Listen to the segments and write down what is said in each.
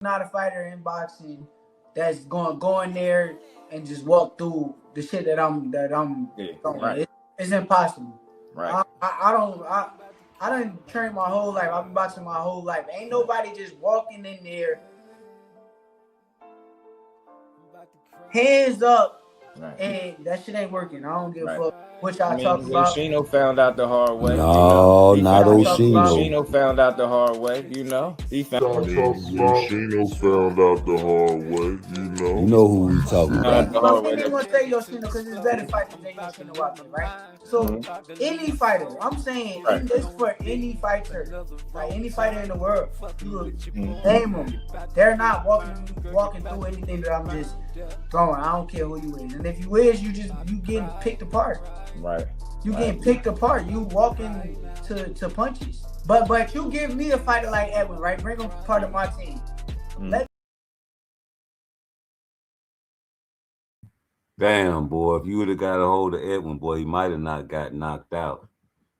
not a fighter in boxing that's going to go in there and just walk through the shit that I'm throwing. Right. It's impossible. Right. I done trained my whole life. I've been boxing my whole life. Ain't nobody just walking in there, hands up, and that shit ain't working. I don't give a fuck what y'all talking about. Oshino found out the hard way. No, not Oshino. Oshino found out the hard way. He found. Oshino found out the hard way. You know who we talking about. I'm gonna say Yoshino because it's better fighters than Yoshino Watson, right? So any fighter, I'm saying this for any fighter, like any fighter in the world, you name them. They're not walking through anything that I'm just throwing. I don't care who you is, and if you is, you getting picked apart. Right. You getting picked apart. You walking to punches. But you give me a fighter like Edwin, right? Bring him part of my team. Damn, boy, if you would have got a hold of Edwin, boy, he might have not got knocked out.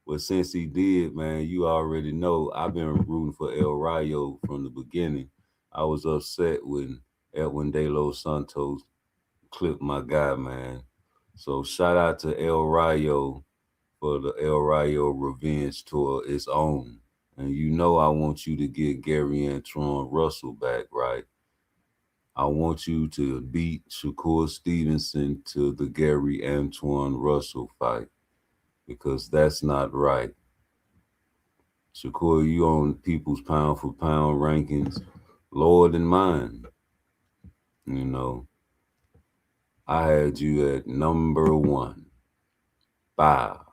But since he did, man, you already know I've been rooting for El Rayo from the beginning. I was upset when Edwin De Los Santos clipped my guy, man. So shout out to El Rayo for the El Rayo Revenge Tour, its own. And you know I want you to get Gary Antoine Russell back, right? I want you to beat Shakur Stevenson to the Gary Antoine Russell fight because that's not right. Shakur, you on people's pound for pound rankings lower than mine. You know, I had you at number 1. Bow.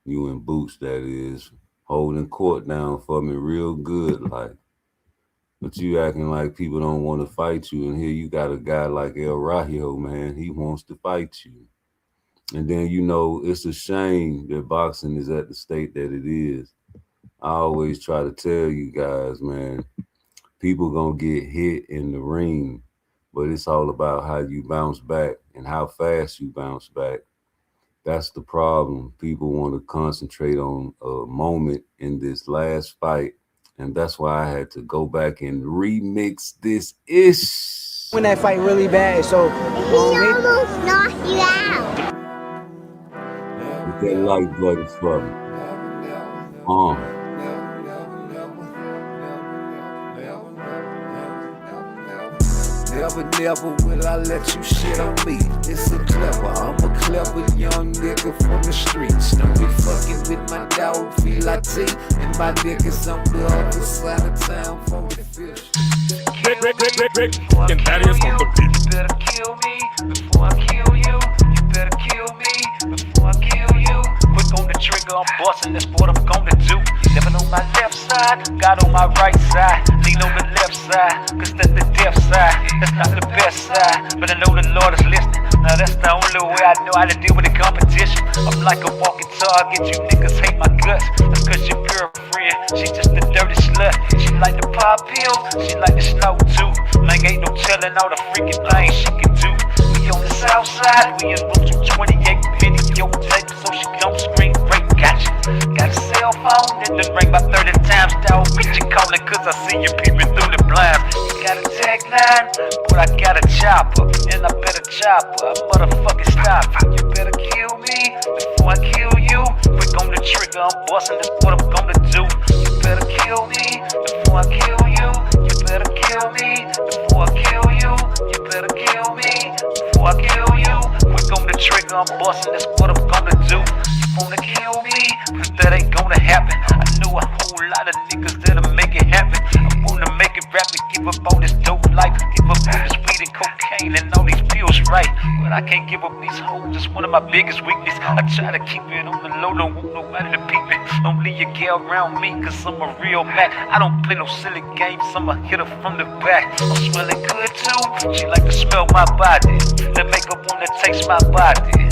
You in boots, that is, holding court down for me real good, like. But you acting like people don't want to fight you, and here you got a guy like El Rayo, man. He wants to fight you. And then, you know, it's a shame that boxing is at the state that it is. I always try to tell you guys, man, people gonna get hit in the ring, but it's all about how you bounce back and how fast you bounce back. That's the problem. People want to concentrate on a moment in this last fight. And that's why I had to go back and remix this ish. When that fight really bad, so he almost knocked you out. With that light blooded for me. Never will I let you shit on me. It's a clever, I'm a clever young nigga from the streets. Don't be fucking with my dog, feel like tea. And my niggas on the other side of town for the fish. And that is on the beat. You better kill me before I kill you. You better kill me before I kill you. Quick on the trigger, I'm busting, that's what I'm gonna do. Living on my left side, God on my right side. Lean on the left side, cause that's the deaf side. That's not the best side, but I know the Lord is listening. Now that's the only way I know how to deal with the competition. I'm like a walking target, you niggas hate my guts. That's cause your girlfriend, she just a dirty slut. She like to pop pills, she like to snow too. Man, ain't no telling all the freaking things she can do. We on the south side, we in room 228 videotape, so she don't scream rape. Gotcha. Got a cell phone that done ring about 30 times. Dog, bitch, you calling cause I see you peeping through the blinds. You got a tag line, but I got a chopper, and I better chopper. Motherfucking stop. You better kill me before I kill you. Quick on the trigger, I'm busting, that's what I'm gonna do. You better kill me before I kill you. You better kill me before I kill you. You better kill me before I kill you. Quick on the trigger, I'm busting, that's what I'm gonna do. You wanna kill me, but that ain't gonna happen. I know a whole lot of niggas that'll make it happen. I wanna make it rap and give up all this dope life. Give up all this weed and cocaine and all these pills, right? But I can't give up these hoes, it's one of my biggest weaknesses. I try to keep it on the low, don't want nobody to peep it. Don't leave your girl around me, cause I'm a real Mac. I don't play no silly games, I'm a hitter from the back. I'm smelling good too, she like to smell my body. The makeup wanna taste my body.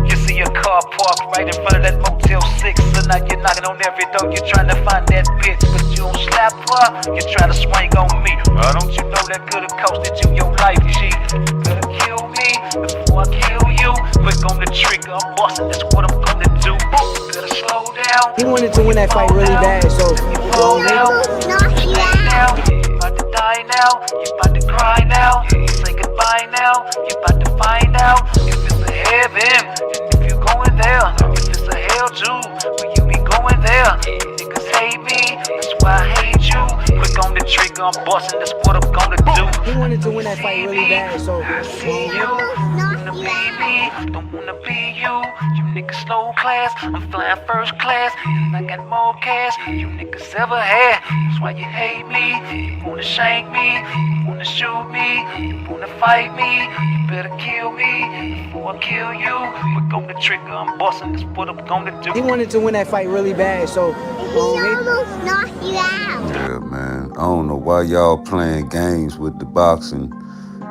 You see a car parked right in front of that Motel 6, so now you're knocking on every door, you're trying to find that bitch, but you don't slap her, you try to swing on me. Why don't you know that could've costed you your life, G? You better kill me before I kill you. Quick on the trigger, I'm busting, that's what I'm gonna do. You better slow down. He wanted to win that fight really bad, so he almost knocked you out. About to die now. now, you about to cry now. Say goodbye now, you about to find out if it's a heaven and if you going there. If it's a hell too, will you be going there? Niggas hate me, that's why I hate you. Quick on the trigger, I'm busting, that's what I'm gonna do. He wanted to win that fight really bad, so I see you, wanna be me, don't wanna be you. You niggas slow class, I'm flying first class, and I got more cash you niggas ever had. That's why you hate me, you wanna shank me, you wanna shoot me, you wanna fight me. You better kill me before I kill you. Quick on the trigger, I'm busting, that's what I'm gonna do. he wanted to win that fight really bad, so He almost knocked you out. Yeah, man. I don't know why y'all playing games with the boxing.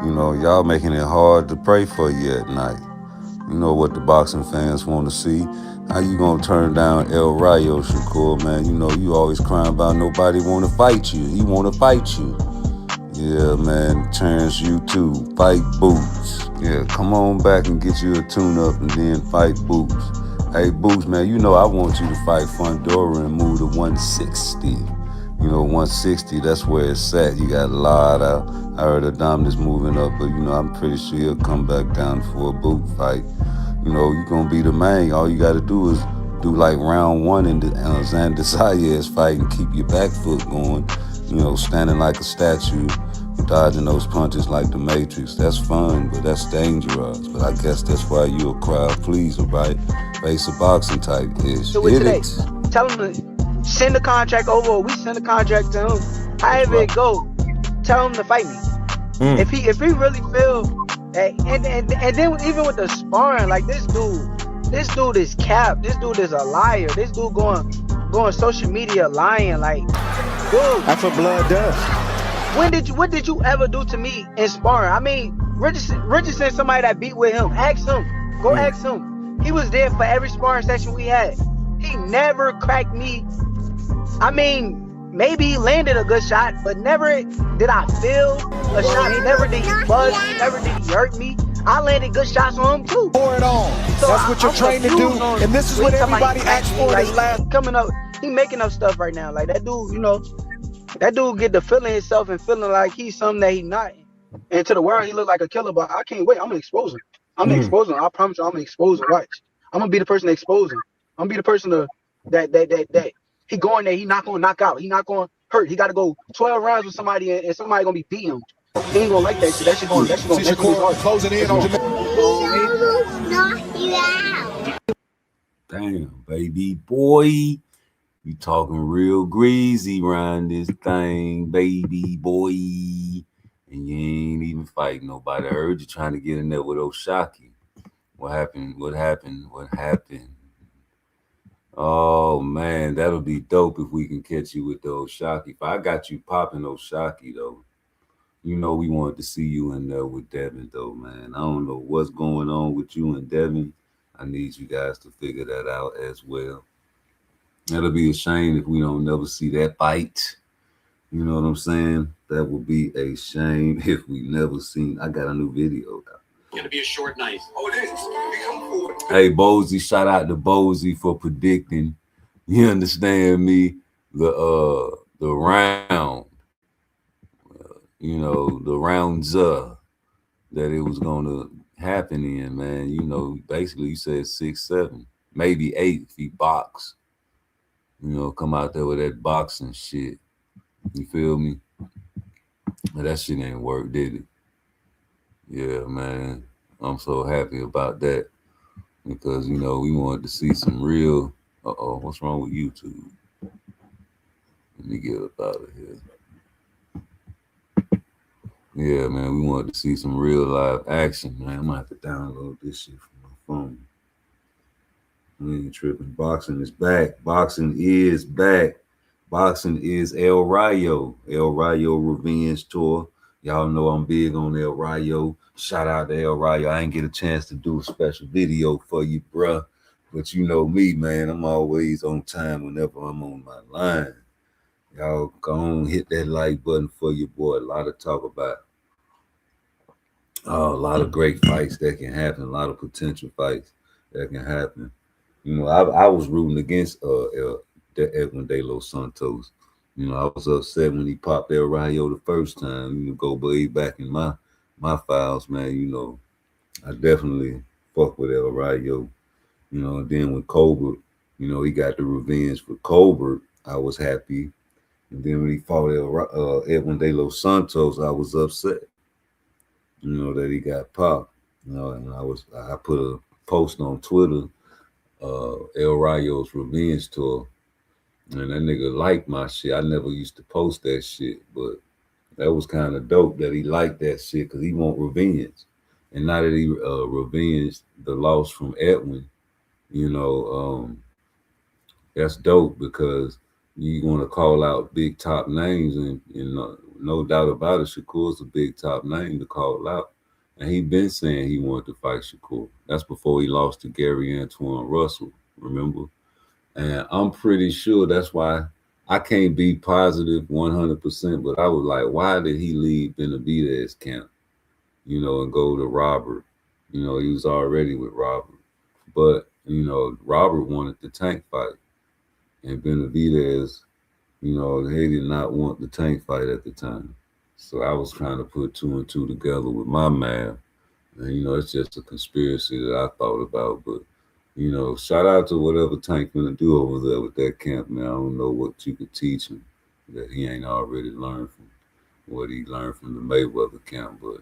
You know, y'all making it hard to pray for you at night. You know what the boxing fans want to see. How you gonna turn down El Rayo, Shakur, man? You know, you always crying about nobody want to fight you. He want to fight you. Yeah, man. Terrence, you too. Fight Boots. Yeah, come on back and get you a tune-up and then fight Boots. Hey, Boots, man, you know I want you to fight Fundora and move to 160. You know, 160, that's where it's at. You got a lot of, I heard Adonis moving up, but, you know, I'm pretty sure he'll come back down for a boot fight. You know, you're going to be the man. All you got to do is do like round one in the Xander Zayas fight and keep your back foot going. You know, standing like a statue, dodging those punches like the Matrix. That's fun, but that's dangerous. But I guess that's why you're a crowd pleaser, right? Face a boxing type ish. do it today. Tell him to send the contract over, or we send the contract to him. However it go, tell him to fight me. If he really feel that, and then even with the sparring, like this dude is cap. This dude is a liar. This dude going social media lying. Like, dude, That's what blood does. what did you ever do to me in sparring? I mean, Richardson, somebody that beat with him. Ask him. Go ask him. He was there for every sparring session we had. He never cracked me. I mean, maybe he landed a good shot, but never did I feel a shot. Never did he buzz me. Never did he hurt me. I landed good shots on him too. Pour it on. So That's what you're trained to do. And this is what everybody asks for like, this last. coming up. He making up stuff right now. Like that dude, you know, that dude get to feeling himself and feeling like he's something that he's not. And to the world, he look like a killer, but I can't wait. I'm gonna expose him. I'm gonna expose him. I promise you, I'm gonna expose him. Watch. I'm gonna be the person to expose him. I'm gonna be the person that he going there. He not gonna knock out. He not gonna hurt. He got to go 12 rounds with somebody, and somebody gonna be beating him. He ain't gonna like that shit. That shit gonna Closing in on He almost knocked you out. Damn, baby boy. You talking real greasy around this thing, baby boy. And you ain't even fighting nobody. I heard you trying to get in there with Oshaki. What happened? What happened? What happened? Oh, man, that'll be dope if we can catch you with the Oshaki. If I got you popping Oshaki, though, you know we wanted to see you in there with Devin, though, man. I don't know what's going on with you and Devin. I need you guys to figure that out as well. It'll be a shame if we don't never see that fight. You know what I'm saying? That would be a shame if we never seen. I got a new video. Gonna be a short night. Oh, it is. Hey, Bozy, shout out to Bozy for predicting. You understand me? The round, the rounds that it was gonna happen in, man. You know, basically you said 6, 7, maybe 8 if he box. You know, come out there with that boxing shit. You feel me? But that shit ain't work, did it? Yeah, man. I'm so happy about that because, you know, we wanted to see some real... what's wrong with YouTube? Let me get up out of here. Yeah, man, we wanted to see some real live action, man. I'm gonna have to download this shit from my phone. We ain't tripping. Boxing is back. Boxing is back. Boxing is El Rayo. El Rayo Revenge Tour. Y'all know I'm big on El Rayo. Shout out to El Rayo. I ain't get a chance to do a special video for you, bruh. But you know me, man. I'm always on time whenever I'm on my line. Y'all go on, hit that like button for your boy. A lot to talk about. A lot of great fights that can happen. A lot of potential fights that can happen. You know, I was rooting against Edwin De Los Santos. You know, I was upset when he popped El Rayo the first time. You know, go way back in my files, man. You know, I definitely fuck with El Rayo. You know, and then when Colbert, you know, he got the revenge for Colbert, I was happy. And then when he fought Edwin De Los Santos, I was upset. You know, that he got popped. You know, and I put a post on Twitter, El Rayo's revenge tour. And that nigga liked my shit. I never used to post that shit, but that was kind of dope that he liked that shit because he want revenge. And now that he revenged the loss from Edwin, you know, that's dope because you want to call out big top names, and no doubt about it, Shakur's a big top name to call out. And he been saying he wanted to fight Shakur. That's before he lost to Gary Antoine Russell, remember? And I'm pretty sure that's why I can't be positive 100%, but I was like, why did he leave Benavidez camp, you know, and go to Robert? You know, he was already with Robert. But, you know, Robert wanted the Tank fight. And Benavidez, you know, they did not want the Tank fight at the time. So I was trying to put two and two together with my math. And, you know, it's just a conspiracy that I thought about. But, you know, shout out to whatever Tank gonna do over there with that camp, man. I don't know what you could teach him that he ain't already learned from what he learned from the Mayweather camp. But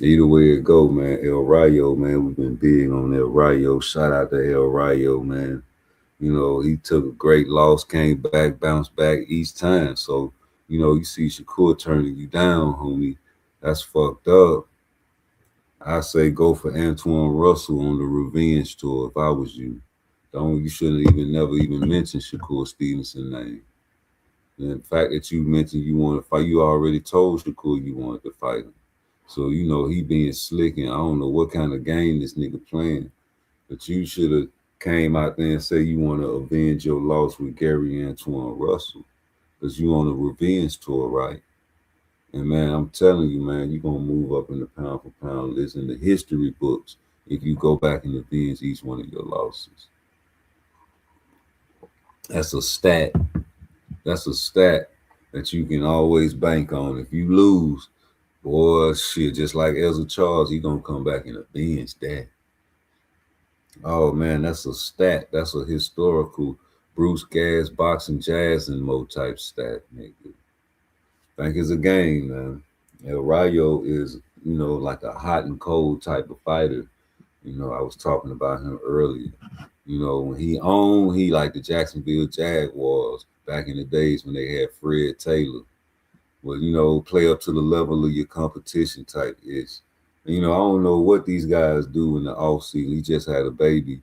either way it go, man, El Rayo, man, we've been big on El Rayo. Shout out to El Rayo, man. You know, he took a great loss, came back, bounced back each time. So, you know, you see Shakur turning you down, homie. That's fucked up. I say go for Antoine Russell on the revenge tour if I was you. You shouldn't never even mention Shakur Stevenson's name. And the fact that you mentioned you want to fight, you already told Shakur you wanted to fight him. So, you know, he being slick, and I don't know what kind of game this nigga playing. But you should have came out there and say you want to avenge your loss with Gary Antoine Russell. Because you on a revenge tour, right? And man, I'm telling you, man, you're gonna move up in the pound for pound list in the history books if you go back and avenge each one of your losses. That's a stat. That's a stat that you can always bank on. If you lose, boy, shit, just like Ezra Charles, he gonna come back and avenge that. Oh man, that's a stat. That's a historical Bruce Gas boxing jazz and mo type stat, nigga. Think it's a game, man. El Rayo is, you know, like a hot and cold type of fighter. You know, I was talking about him earlier. You know, when he like the Jacksonville Jaguars back in the days when they had Fred Taylor. Well, you know, play up to the level of your competition type ish. And, you know, I don't know what these guys do in the offseason. He just had a baby.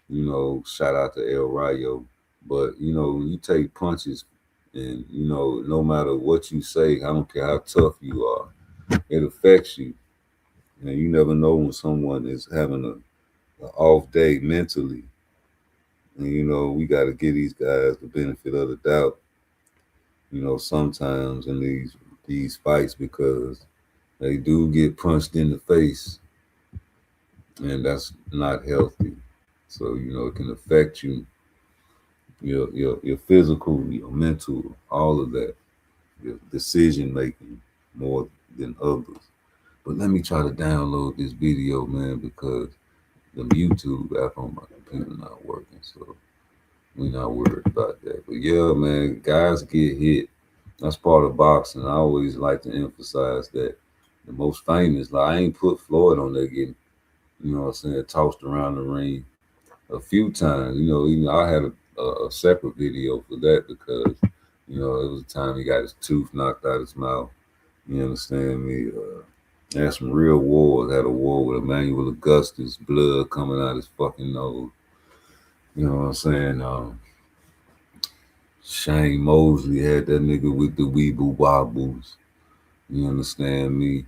You know, shout out to El Rayo. But, you know, when you take punches and, you know, no matter what you say, I don't care how tough you are, it affects you. And you never know when someone is having an off day mentally. And, you know, we got to give these guys the benefit of the doubt, you know, sometimes in these fights because they do get punched in the face. And that's not healthy. So, you know, it can affect you, your physical, your mental, all of that, your decision making more than others. But let me try to download this video, man, because the YouTube app on my computer not working. So we're not worried about that. But yeah, man, guys get hit. That's part of boxing. I always like to emphasize that the most famous, like I ain't put Floyd on there getting, you know what I'm saying, tossed around the ring a few times. You know, even I had a separate video for that because, you know, it was a time he got his tooth knocked out his mouth. You understand me? Had some real wars. Had a war with Emmanuel Augustus, blood coming out his fucking nose. You know what I'm saying? Shane Mosley had that nigga with the weeble wobbles. You understand me?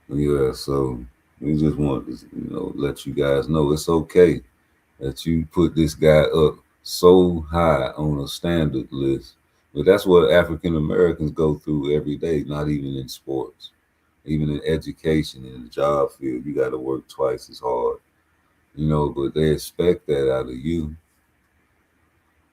Yeah, so we just want to, you know, let you guys know it's okay that you put this guy up so high on a standard list. But that's what African Americans go through every day, not even in sports. Even in education, in the job field, you got to work twice as hard. You know, but they expect that out of you.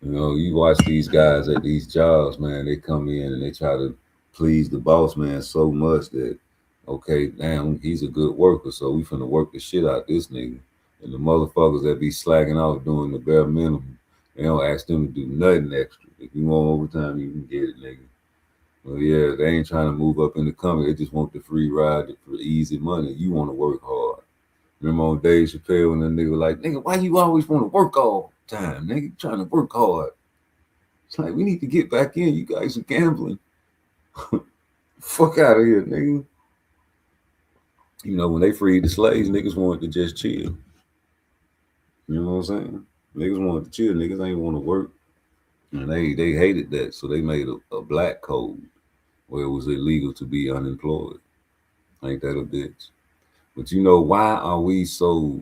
You know, you watch these guys at these jobs, man, they come in and they try to please the boss man so much that, okay, damn, he's a good worker, so we finna work the shit out this nigga. And the motherfuckers that be slacking off doing the bare minimum, they don't ask them to do nothing extra. If you want overtime, you can get it, nigga. Well, yeah, they ain't trying to move up in the company. They just want the free ride for easy money. You want to work hard. Remember on Dave Chappelle when the nigga was like, nigga, why you always want to work all the time? Nigga, trying to work hard. It's like, we need to get back in. You guys are gambling. Fuck out of here, nigga. You know, when they freed the slaves, niggas wanted to just chill. You know what I'm saying? Niggas wanted to chill. Niggas ain't want to work. And they hated that. So they made a black code where it was illegal to be unemployed. Ain't that a bitch? But you know, why are we so,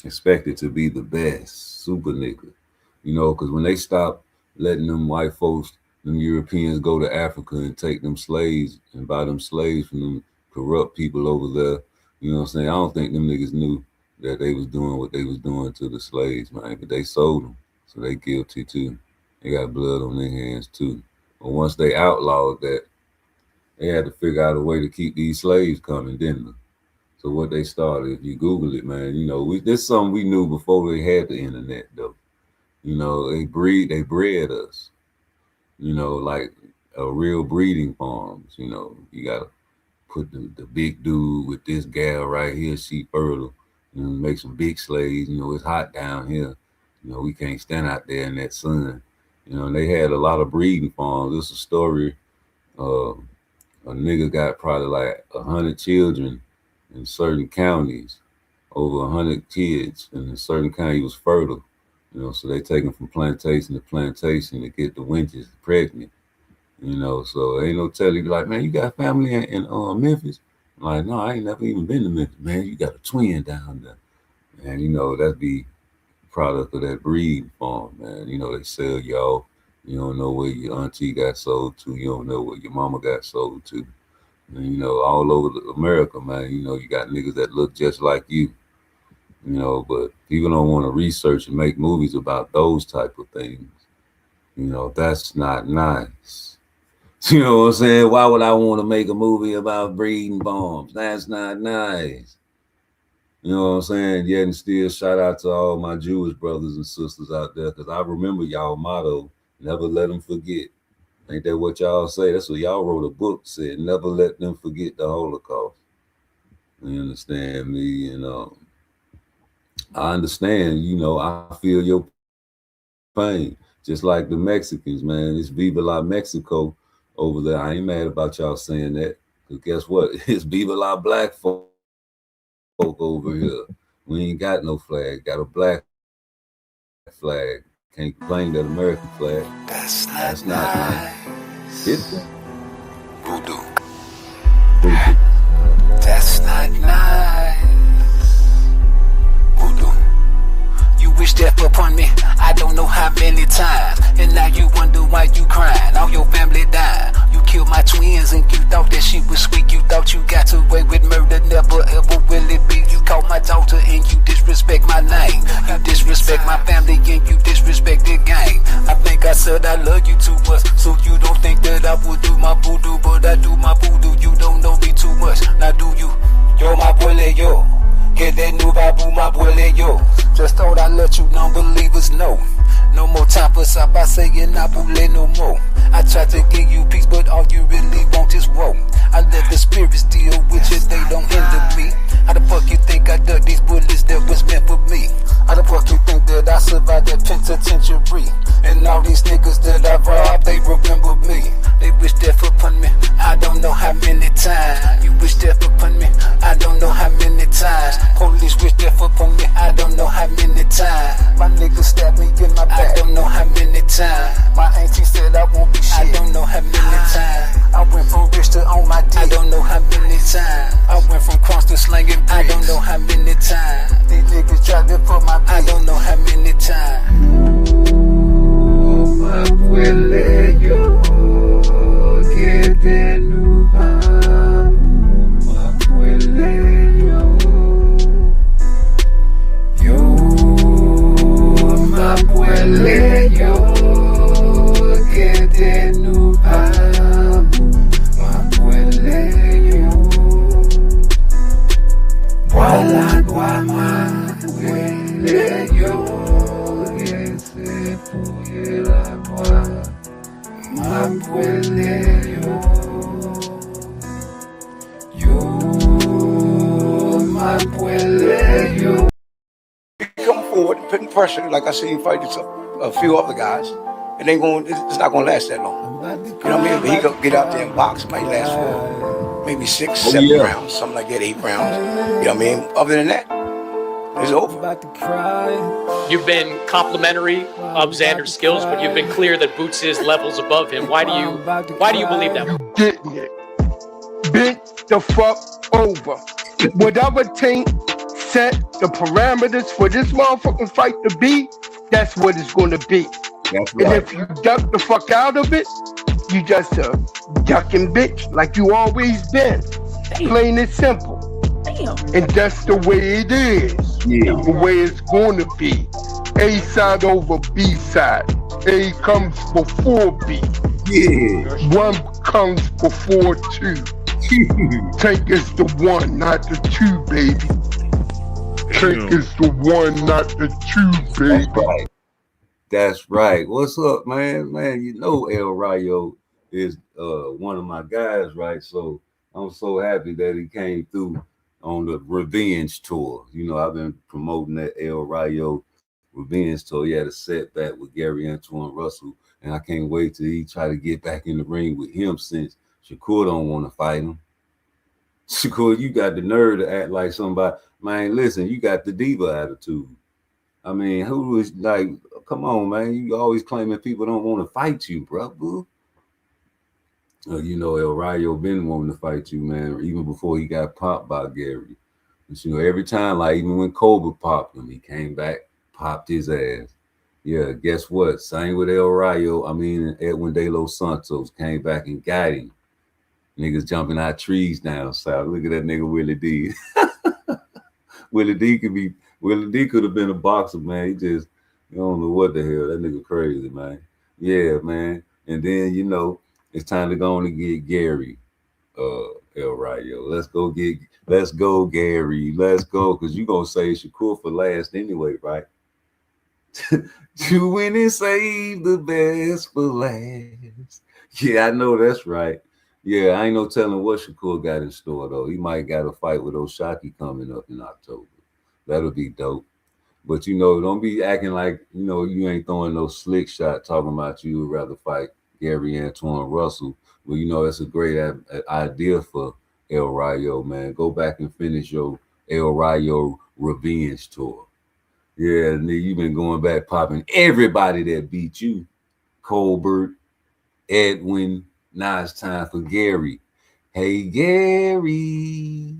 expected to be the best super nigga? You know, because when they stop letting them white folks, them Europeans go to Africa and take them slaves and buy them slaves from them corrupt people over there, you know what I'm saying? I don't think them niggas knew that they was doing what they was doing to the slaves, man, but they sold them, so they guilty too. They got blood on their hands too. But once they outlawed that, they had to figure out a way to keep these slaves coming, didn't they? So what they started, if you Google it, man, you know, this is something we knew before they had the internet, though. You know, they bred us, you know, like a real breeding farms. You know, you got to put the big dude with this gal right here, she fertile, you know, make some big slaves. You know, it's hot down here. You know, we can't stand out there in that sun. You know, and they had a lot of breeding farms. There's a story, a nigga got probably like 100 children in certain counties, over 100 kids, and in certain counties he was fertile. You know, so they take them from plantation to plantation to get the wenches pregnant. You know, so ain't no telling you like, man, you got family in Memphis? I'm like, no, I ain't never even been to Memphis. Man, you got a twin down there. And, you know, that'd be product of that breed farm, man. You know, they sell y'all. You don't know where your auntie got sold to. You don't know where your mama got sold to. And, you know, all over America, man, you know, you got niggas that look just like you. You know, but people don't want to research and make movies about those type of things. You know, that's not nice. You know what I'm saying? Why would I want to make a movie about breeding bombs? That's not nice. You know what I'm saying? Yet and still, shout out to all my Jewish brothers and sisters out there, because I remember y'all motto, never let them forget. Ain't that what y'all say? That's what y'all wrote a book, said, never let them forget the Holocaust. You understand me? And I understand, you know, I feel your pain. Just like the Mexicans, man. It's Viva la Mexico over there. I ain't mad about y'all saying that. Because guess what? It's Viva la black folk over here. We ain't got no flag. Got a black flag. Can't claim that American flag. That's not nice. It's Voodoo. That's not nice. You wish death upon me, I don't know how many times. And now you wonder why you crying, all your family died. You killed my twins and you thought that she was sweet. You thought you got away with murder, never ever will it be. You caught my daughter and you disrespect my name. You disrespect my family and you disrespect the game. I think I said I love you too much, so you don't think that I would do my voodoo. But I do my voodoo, you don't know me too much. Now do you? Yo, my boy, yo. Get that new babu, my boy, yo. Just thought I'd let you non-believers know. No more time for stop by saying I won't let no more. I tried to give you peace, but all you really want is woe. I let the spirits deal with you, they don't hinder me. How the fuck you think I dug these bullets that was meant for me? How the fuck you think that I survived that penitentiary? And all these niggas that I robbed, they remember me. They wish death upon me, I don't know how many times. You wish death upon me, I don't know how many times. Police wish death upon me, I don't know how many times. My niggas stabbed me in my back, I don't know how many times. My auntie said I won't be shit, I don't know how many times. I went from rich to on my dick, I don't know how many times. I went from cross to slinging bricks, I don't know how many times. These niggas tried to put my bitch, I don't know how many times. Come forward and putting pressure, like I seen fight a few other guys. It's not going to last that long. You know what I mean? But he could get out there and box. It might last for maybe 6, 7 rounds, something like that, 8 rounds. You know what I mean? Other than that, it's over. You've been complimentary of Xander's skills, but you've been clear that Boots is levels above him. Why do you believe that? You getting it. Bent the fuck over. Whatever team set the parameters for this motherfucking fight to be, that's what it's gonna be. That's right. And if you duck the fuck out of it, you just a ducking bitch like you always been. Damn. Plain and simple. Damn. And that's the way it is. Yeah. The way it's gonna be. A side over B side. A comes before B. Yeah. 1 comes before 2. Tank is the 1, not the 2, baby. Tank is the 1, not the 2, baby. That's right. That's right. What's up, man? Man, you know El Rayo is one of my guys, right? So I'm so happy that he came through on the Revenge Tour. You know, I've been promoting that El Rayo Revenge Tour. He had a setback with Gary Antoine Russell, and I can't wait till he try to get back in the ring with him since Shakur don't want to fight him. Shakur, you got the nerve to act like somebody. Man, listen, you got the diva attitude. I mean, who is like, come on, man. You always claiming people don't want to fight you, bro. You know, El Rayo been wanting to fight you, man, even before he got popped by Gary. But, you know, every time, like even when Cobra popped him, he came back, popped his ass. Yeah, guess what? Same with El Rayo. I mean, Edwin De Los Santos came back and got him. Niggas jumping out trees down south. Look at that nigga Willie D. Willie D could have been a boxer, man. He just, you don't know what the hell. That nigga crazy, man. Yeah, man. And then, you know, it's time to go on and get Gary, El Rayo. Let's go, Gary. Let's go. Because you going to say Shakur for last anyway, right? To win and save the best for last. Yeah, I know that's right. Yeah, I ain't no telling what Shakur got in store, though. He might got a fight with Oshaki coming up in October. That'll be dope. But, you know, don't be acting like, you know, you ain't throwing no slick shot talking about you would rather fight Gary Antoine Russell. Well, you know, that's a great idea for El Rayo, man. Go back and finish your El Rayo Revenge Tour. Yeah, nigga, you've been going back popping everybody that beat you. Colbert, Edwin. Now it's time for Gary. Hey, Gary,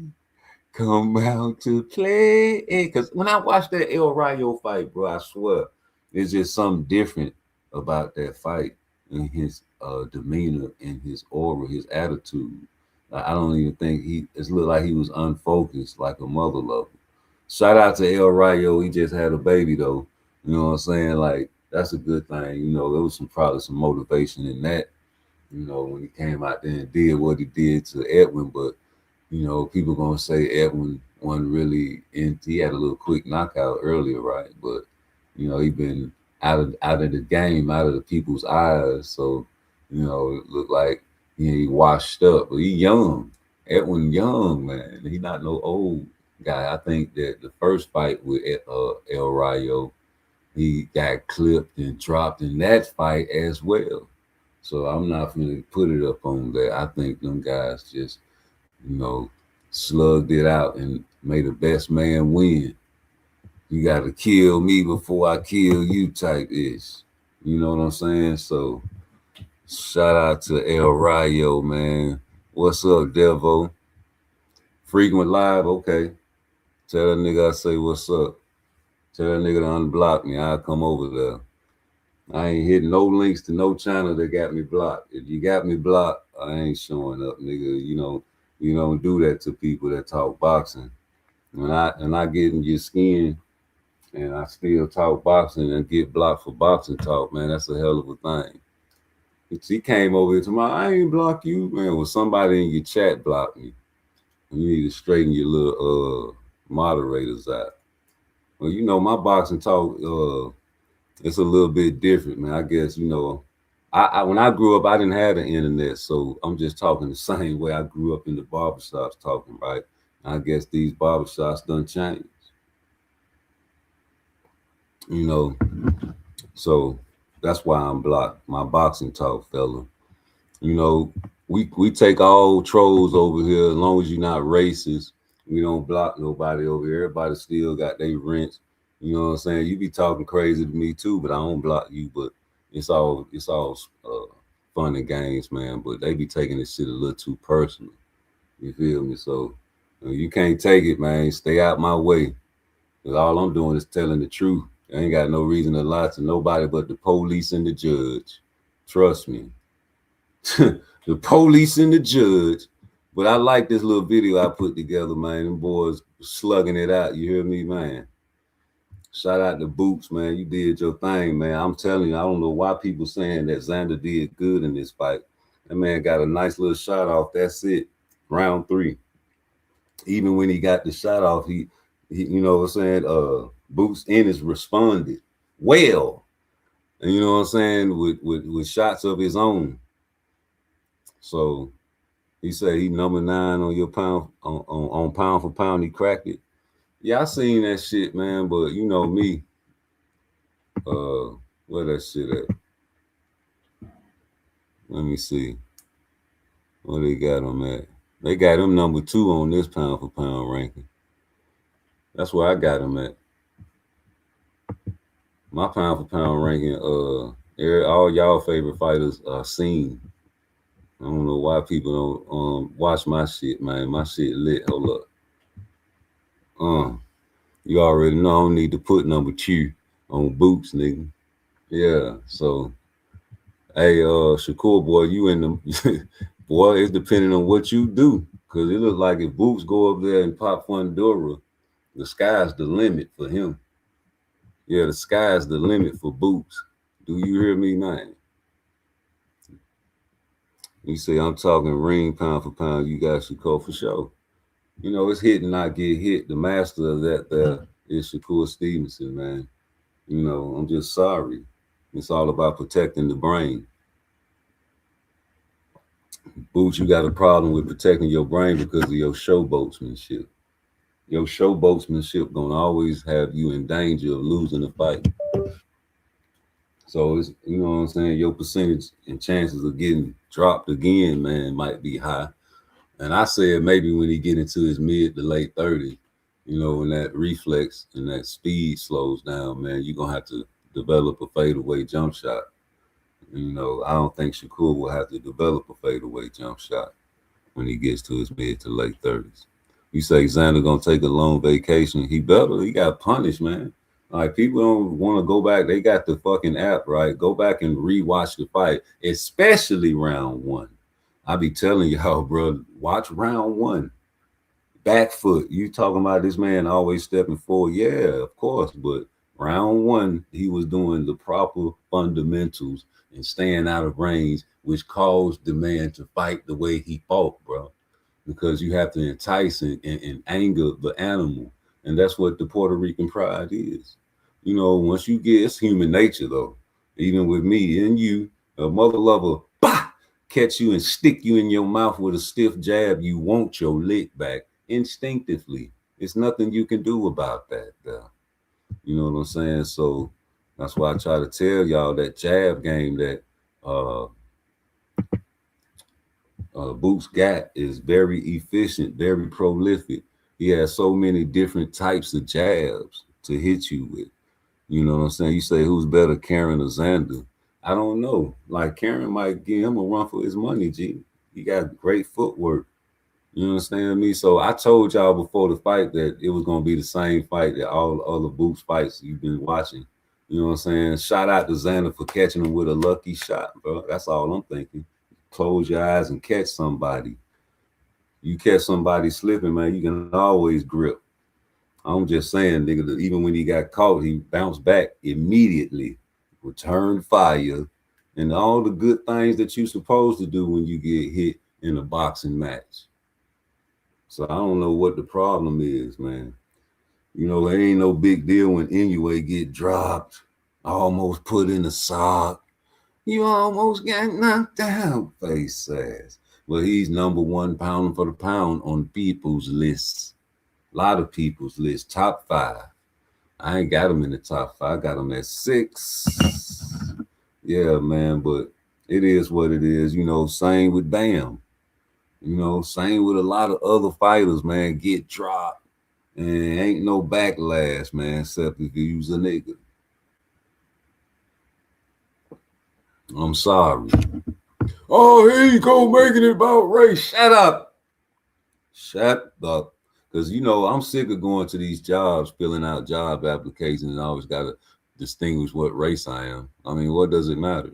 come out to play. Because when I watched that El Rayo fight, bro, I swear, there's just something different about that fight in his demeanor, in his aura, his attitude. I don't even think it looked like he was unfocused like a mother lover. Shout out to El Rayo. He just had a baby, though. You know what I'm saying? Like, that's a good thing. You know, there was probably some motivation in that. You know, when he came out there and did what he did to Edwin, but, you know, people going to say Edwin wasn't really he had a little quick knockout earlier, right? But, you know, he been out of the game, out of the people's eyes. So, you know, it looked like he washed up, but he young. Edwin young, man. He not no old guy. I think that the first fight with El Rayo, he got clipped and dropped in that fight as well. So I'm not going to put it up on that. I think them guys just, you know, slugged it out and made the best man win. You got to kill me before I kill you type ish. You know what I'm saying? So shout out to El Rayo, man. What's up, Devo? Frequent Live, okay. Tell that nigga I say what's up. Tell that nigga to unblock me. I'll come over there. I ain't hitting no links to no channel that got me blocked. If you got me blocked, I ain't showing up, nigga. You don't do that to people that talk boxing. When I get in your skin and I still talk boxing and get blocked for boxing talk, man, that's a hell of a thing. He came over here to I ain't block you, man. Well, somebody in your chat blocked me. You need to straighten your little moderators out. Well, you know, my boxing talk, it's a little bit different, man. I guess, you know, when I grew up, I didn't have the internet, so I'm just talking the same way I grew up in the barbershops talking, right? I guess these barbershops done changed. You know, so that's why I'm blocked. My boxing talk, fella. You know, we take all trolls over here as long as you're not racist. We don't block nobody over here. Everybody still got their rents. You know what I'm saying? You be talking crazy to me too, but I don't block you. But it's all fun and games, man. But they be taking this shit a little too personal. You feel me? So you can't take it, man. Stay out my way. Cause all I'm doing is telling the truth. I ain't got no reason to lie to nobody but the police and the judge. Trust me. The police and the judge. But I like this little video I put together, man. Them boys slugging it out. You hear me, man? Shout out to Boots, man. You did your thing, man. I'm telling you, I don't know why people saying that Xander did good in this fight. That man got a nice little shot off. That's it. Round 3. Even when he got the shot off, he you know what I'm saying? Boots Ennis responded well. And you know what I'm saying? With shots of his own. So he said he number 9 on your pound on pound for pound. He cracked it. Yeah, I seen that shit, man. But you know me. Where that shit at? Let me see. Where they got him at? They got him number 2 on this pound for pound ranking. That's where I got him at. My pound for pound ranking. All y'all favorite fighters are seen. I don't know why people don't watch my shit, man. My shit lit. Hold up. You already know I don't need to put number 2 on Boots, nigga. Yeah, so hey, Shakur, boy, you in the boy, it's depending on what you do. Cause it looks like if Boots go up there and pop Fundora, the sky's the limit for him. Yeah, the sky's the limit for Boots. Do you hear me, man? You say I'm talking ring pound for pound, you got Shakur for sure. You know, it's hit and not get hit. The master of that there is Shakur Stevenson, man. You know, I'm just sorry. It's all about protecting the brain. Boots, you got a problem with protecting your brain because of your showboatsmanship. Your showboatsmanship gonna always have you in danger of losing the fight. So it's, you know what I'm saying, your percentage and chances of getting dropped again, man, might be high. And I said maybe when he get into his mid to late 30s, you know, when that reflex and that speed slows down, man, you're gonna have to develop a fadeaway jump shot. You know, I don't think Shakur will have to develop a fadeaway jump shot when he gets to his mid to late 30s. You say Xander gonna take a long vacation. He better. He got punished, man. Like, people don't want to go back. They got the fucking app, right? Go back and rewatch the fight, especially round 1. I be telling y'all, bro, watch round 1. Back foot. You talking about this man always stepping forward? Yeah, of course. But round 1, he was doing the proper fundamentals and staying out of range, which caused the man to fight the way he fought, bro. Because you have to entice and anger the animal. And that's what the Puerto Rican pride is. You know, once you get, it's human nature, though. Even with me and you, a mother lover, bah, catch you and stick you in your mouth with a stiff jab, you want your lick back instinctively. It's nothing you can do about that, though. You know what I'm saying? So that's why I try to tell y'all that jab game that Boots got is very efficient, very prolific. He has so many different types of jabs to hit you with. You know what I'm saying? You say, who's better, Karen or Xander? I don't know. Like, Karen might give him a run for his money, G. He got great footwork. You understand me? So I told y'all before the fight that it was going to be the same fight that all the other Boots fights you've been watching. You know what I'm saying? Shout out to Xander for catching him with a lucky shot, bro. That's all I'm thinking. Close your eyes and catch somebody. You catch somebody slipping, man, you can always grip. I'm just saying, nigga, that even when he got caught, he bounced back immediately, returned fire, and all the good things that you're supposed to do when you get hit in a boxing match. So I don't know what the problem is, man. You know, it ain't no big deal when Inoue get dropped, almost put in a sock, You almost got knocked out, face ass. Well, he's number one pound for the pound on people's lists. A lot of people's list, top 5. I ain't got him in the top 5. I got him at 6. Yeah, man, but it is what it is. You know, same with Bam. You know, same with a lot of other fighters, man. Get dropped. And ain't no backlash, man, except if you use a nigga. I'm sorry. Oh, here you go making it about race. Shut up. Shut up. Because, you know, I'm sick of going to these jobs, filling out job applications, and I always got to distinguish what race I am. I mean, what does it matter?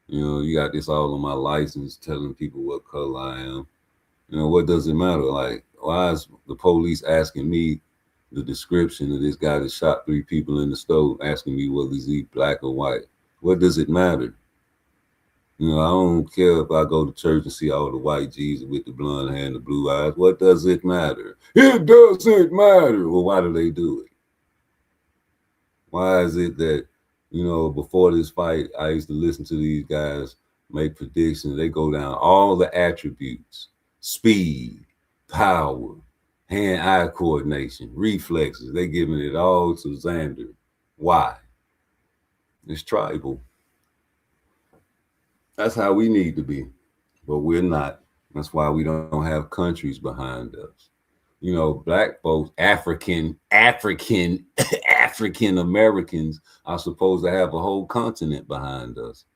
You know, you got this all on my license telling people what color I am. You know, what does it matter? Like, why is the police asking me the description of this guy that shot 3 people in the stove, asking me whether he's black or white? What does it matter? You know, I don't care if I go to church and see all the white Jesus with the blonde hair and the blue eyes. What does it matter? It doesn't matter. Well, why do they do it? Why is it that, you know, before this fight, I used to listen to these guys make predictions. They go down all the attributes: speed, power, hand-eye coordination, reflexes. They giving it all to Xander. Why? It's tribal. That's how we need to be, but we're not. That's why we don't have countries behind us. You know, black folks, African Americans are supposed to have a whole continent behind us.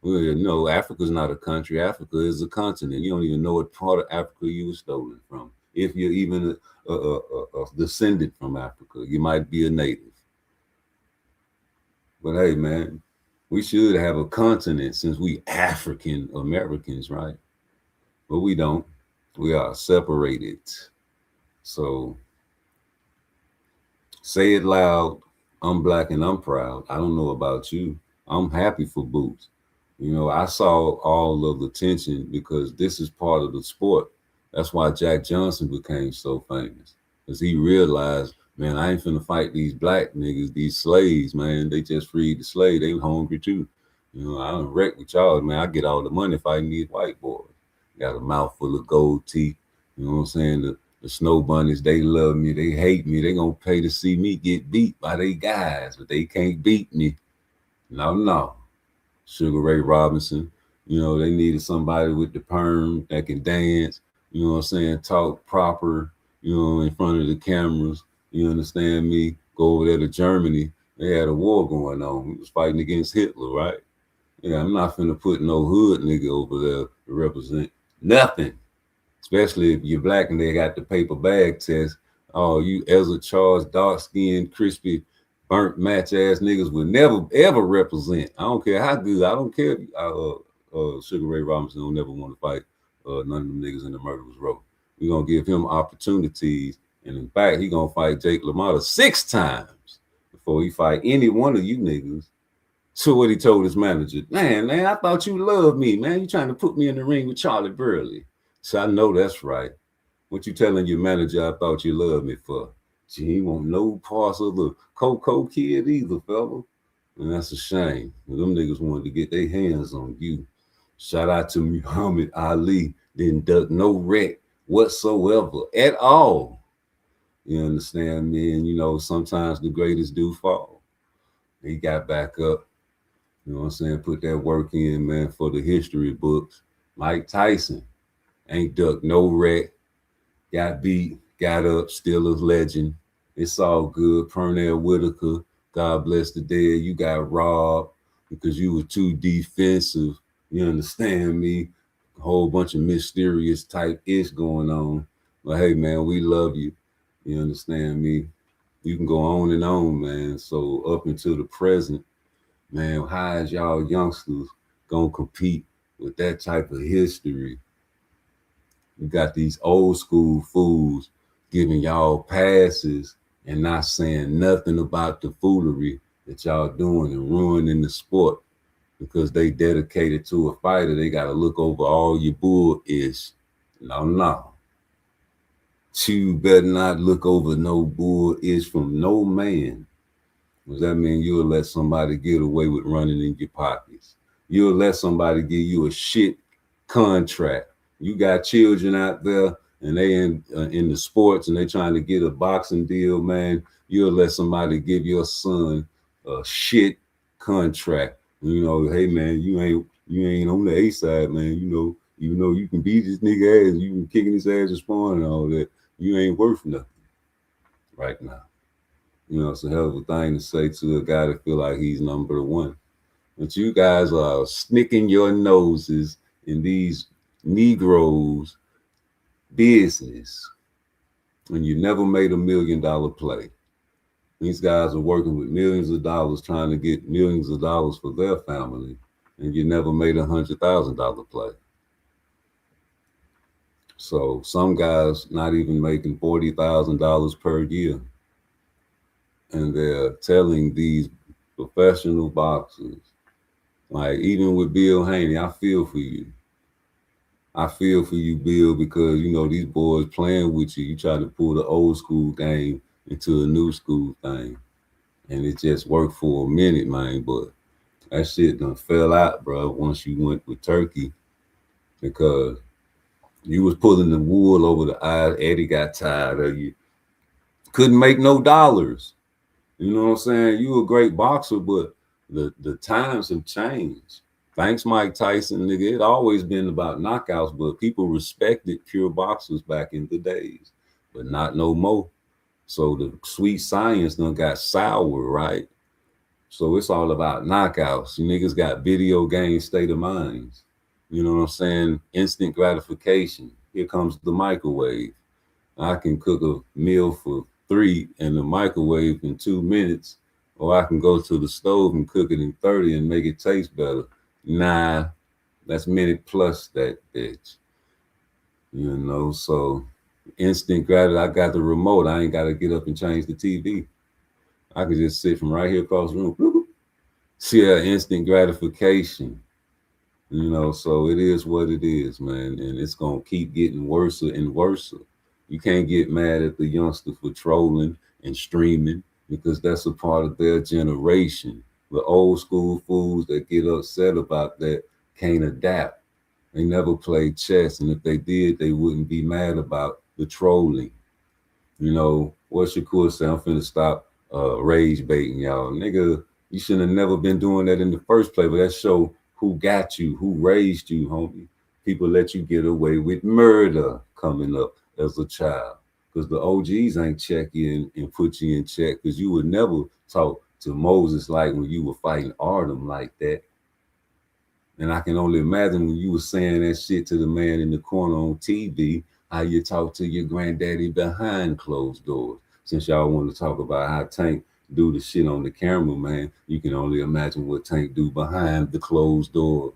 Well, no, Africa's not a country. Africa is a continent. You don't even know what part of Africa you were stolen from. If you're even a descendant from Africa, you might be a native. But hey, man, we should have a continent since we African Americans, right? But we don't. We are separated. So say it loud. I'm black and I'm proud. I don't know about you. I'm happy for Boots. You know, I saw all of the tension because this is part of the sport. That's why Jack Johnson became so famous, because he realized, man, I ain't finna fight these black niggas, these slaves, man. They just freed the slave. They were hungry too. You know, I don't wreck with y'all, man. I get all the money fighting these white boys. Got a mouth full of gold teeth. You know what I'm saying? The snow bunnies, they love me. They hate me. They gonna pay to see me get beat by they guys, but they can't beat me. No. Sugar Ray Robinson, you know, they needed somebody with the perm that can dance, you know what I'm saying, talk proper, you know, in front of the cameras. You understand me? Go over there to Germany. They had a war going on. He was fighting against Hitler, right? Yeah, I'm not finna put no hood nigga over there to represent nothing. Especially if you're black and they got the paper bag test. Oh, you Ezra Charles, dark-skinned, crispy, burnt match ass niggas would never ever represent. I don't care how good. I don't care. Sugar Ray Robinson don't never want to fight none of them niggas in the murderer's row. We're gonna give him opportunities, and in fact, he gonna fight Jake LaMotta 6 times before he fight any one of you niggas. So what he told his manager, man, I thought you loved me, man. You trying to put me in the ring with Charlie Burley. So I know that's right. What you telling your manager I thought you loved me for? She ain't want no parts of the Coco kid either, fella. And that's a shame. Them niggas wanted to get their hands on you. Shout out to Muhammad Ali. Didn't duck no wreck whatsoever at all. You understand me? And you know, sometimes the greatest do fall. He got back up. You know what I'm saying? Put that work in, man, for the history books. Mike Tyson ain't ducked no wreck. Got beat, got up, still a legend. It's all good. Pernell Whitaker, God bless the dead. You got robbed because you were too defensive. You understand me? A whole bunch of mysterious type ish going on. But hey, man, we love you. You understand me? You can go on and on, man. So up until the present, man, how is y'all youngsters gonna compete with that type of history? You got these old school fools giving y'all passes and not saying nothing about the foolery that y'all doing and ruining the sport because they dedicated to a fighter. They got to look over all your bull-ish. No. You better not look over no bull-ish from no man. Does that mean you'll let somebody get away with running in your pockets? You'll let somebody give you a shit contract. You got children out there and they in the sports and they trying to get a boxing deal, man. You'll let somebody give your son a shit contract. You know, hey man, you ain't on the A side, man. You know you can beat this nigga ass, you can kicking his ass and spawn and all that. You ain't worth nothing right now. You know, it's a hell of a thing to say to a guy that feel like he's number one. But you guys are snicking your noses in these Negroes' business when you never made $1 million play. These guys are working with millions of dollars trying to get millions of dollars for their family, and you never made $100,000 play. So some guys not even making $40,000 per year. And they're telling these professional boxers, like even with Bill Haney, I feel for you. I feel for you, Bill, because, you know, these boys playing with you. You try to pull the old school game into a new school thing. And it just worked for a minute, man. But that shit done fell out, bro, once you went with Turkey. Because you was pulling the wool over the eyes. Eddie got tired of you. Couldn't make no dollars. You know what I'm saying? You a great boxer, but the times have changed. Thanks, Mike Tyson, nigga. It always been about knockouts, but people respected pure boxers back in the days, but not no more. So the sweet science done got sour, right? So it's all about knockouts. You niggas got video game state of minds. You know what I'm saying? Instant gratification. Here comes the microwave. I can cook a meal for 3 in the microwave in 2 minutes, or I can go to the stove and cook it in 30 and make it taste better. Nah, that's minute plus that bitch. You know, so instant gratitude. I got the remote. I ain't got to get up and change the TV. I can just sit from right here across the room. See that instant gratification. You know, so it is what it is, man. And it's going to keep getting worse and worse. You can't get mad at the youngster for trolling and streaming because that's a part of their generation. The old school fools that get upset about that can't adapt. They never played chess, and if they did, they wouldn't be mad about the trolling. You know, what Shakur said, I'm finna stop rage baiting y'all. Nigga, you shouldn't have never been doing that in the first place, but that show who got you, who raised you, homie. People let you get away with murder coming up as a child because the OGs ain't check you and put you in check because you would never talk to Moses like when you were fighting Artem like that. And I can only imagine when you were saying that shit to the man in the corner on TV, how you talk to your granddaddy behind closed doors. Since y'all want to talk about how Tank do the shit on the camera, man, you can only imagine what Tank do behind the closed doors.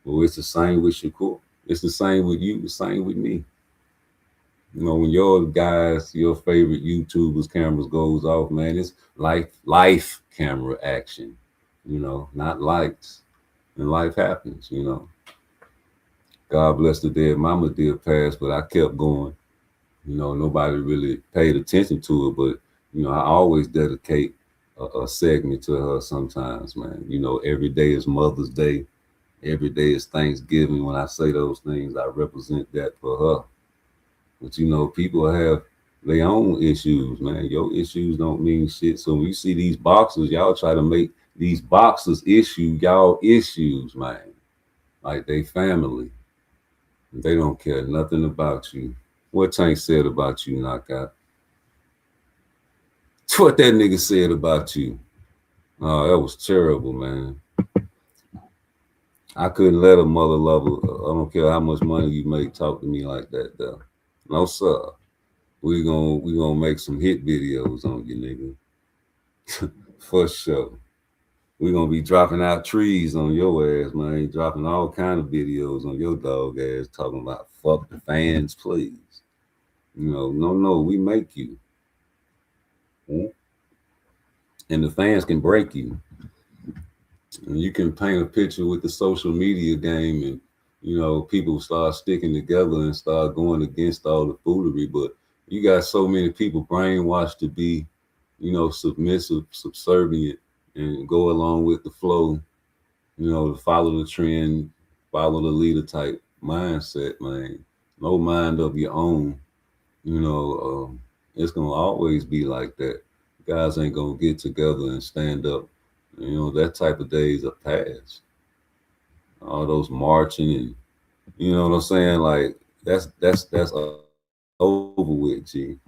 Well, it's the same with Shakur. It's the same with you, the same with me. You know, when your guys, your favorite YouTubers' cameras goes off, man, it's life camera action, you know, not lights. And life happens, you know. God bless the dead mama did pass, but I kept going. You know, nobody really paid attention to it, but, you know, I always dedicate a segment to her sometimes, man. You know, every day is Mother's Day. Every day is Thanksgiving. When I say those things, I represent that for her. But, you know, people have their own issues, man. Your issues don't mean shit. So when you see these boxers, y'all try to make these boxers issue y'all issues, man. Like they family. They don't care nothing about you. What Tank said about you, Knockout. What that nigga said about you. Oh, that was terrible, man. I couldn't let a mother lover, I don't care how much money you make, talk to me like that, though. No, sir. We gonna make some hit videos on you, nigga. For sure. We're gonna be dropping out trees on your ass, man. Dropping all kind of videos on your dog ass, talking about fuck the fans, please. You know, no, we make you. And the fans can break you. And you can paint a picture with the social media game and, you know, people start sticking together and start going against all the foolery. But you got so many people brainwashed to be, you know, submissive, subservient, and go along with the flow. you know, to follow the trend, follow the leader type mindset, man. No mind of your own. You know, it's gonna always be like that. Guys ain't gonna get together and stand up. You know, that type of days are past. All those marching and you know what I'm saying? Like that's over with, G.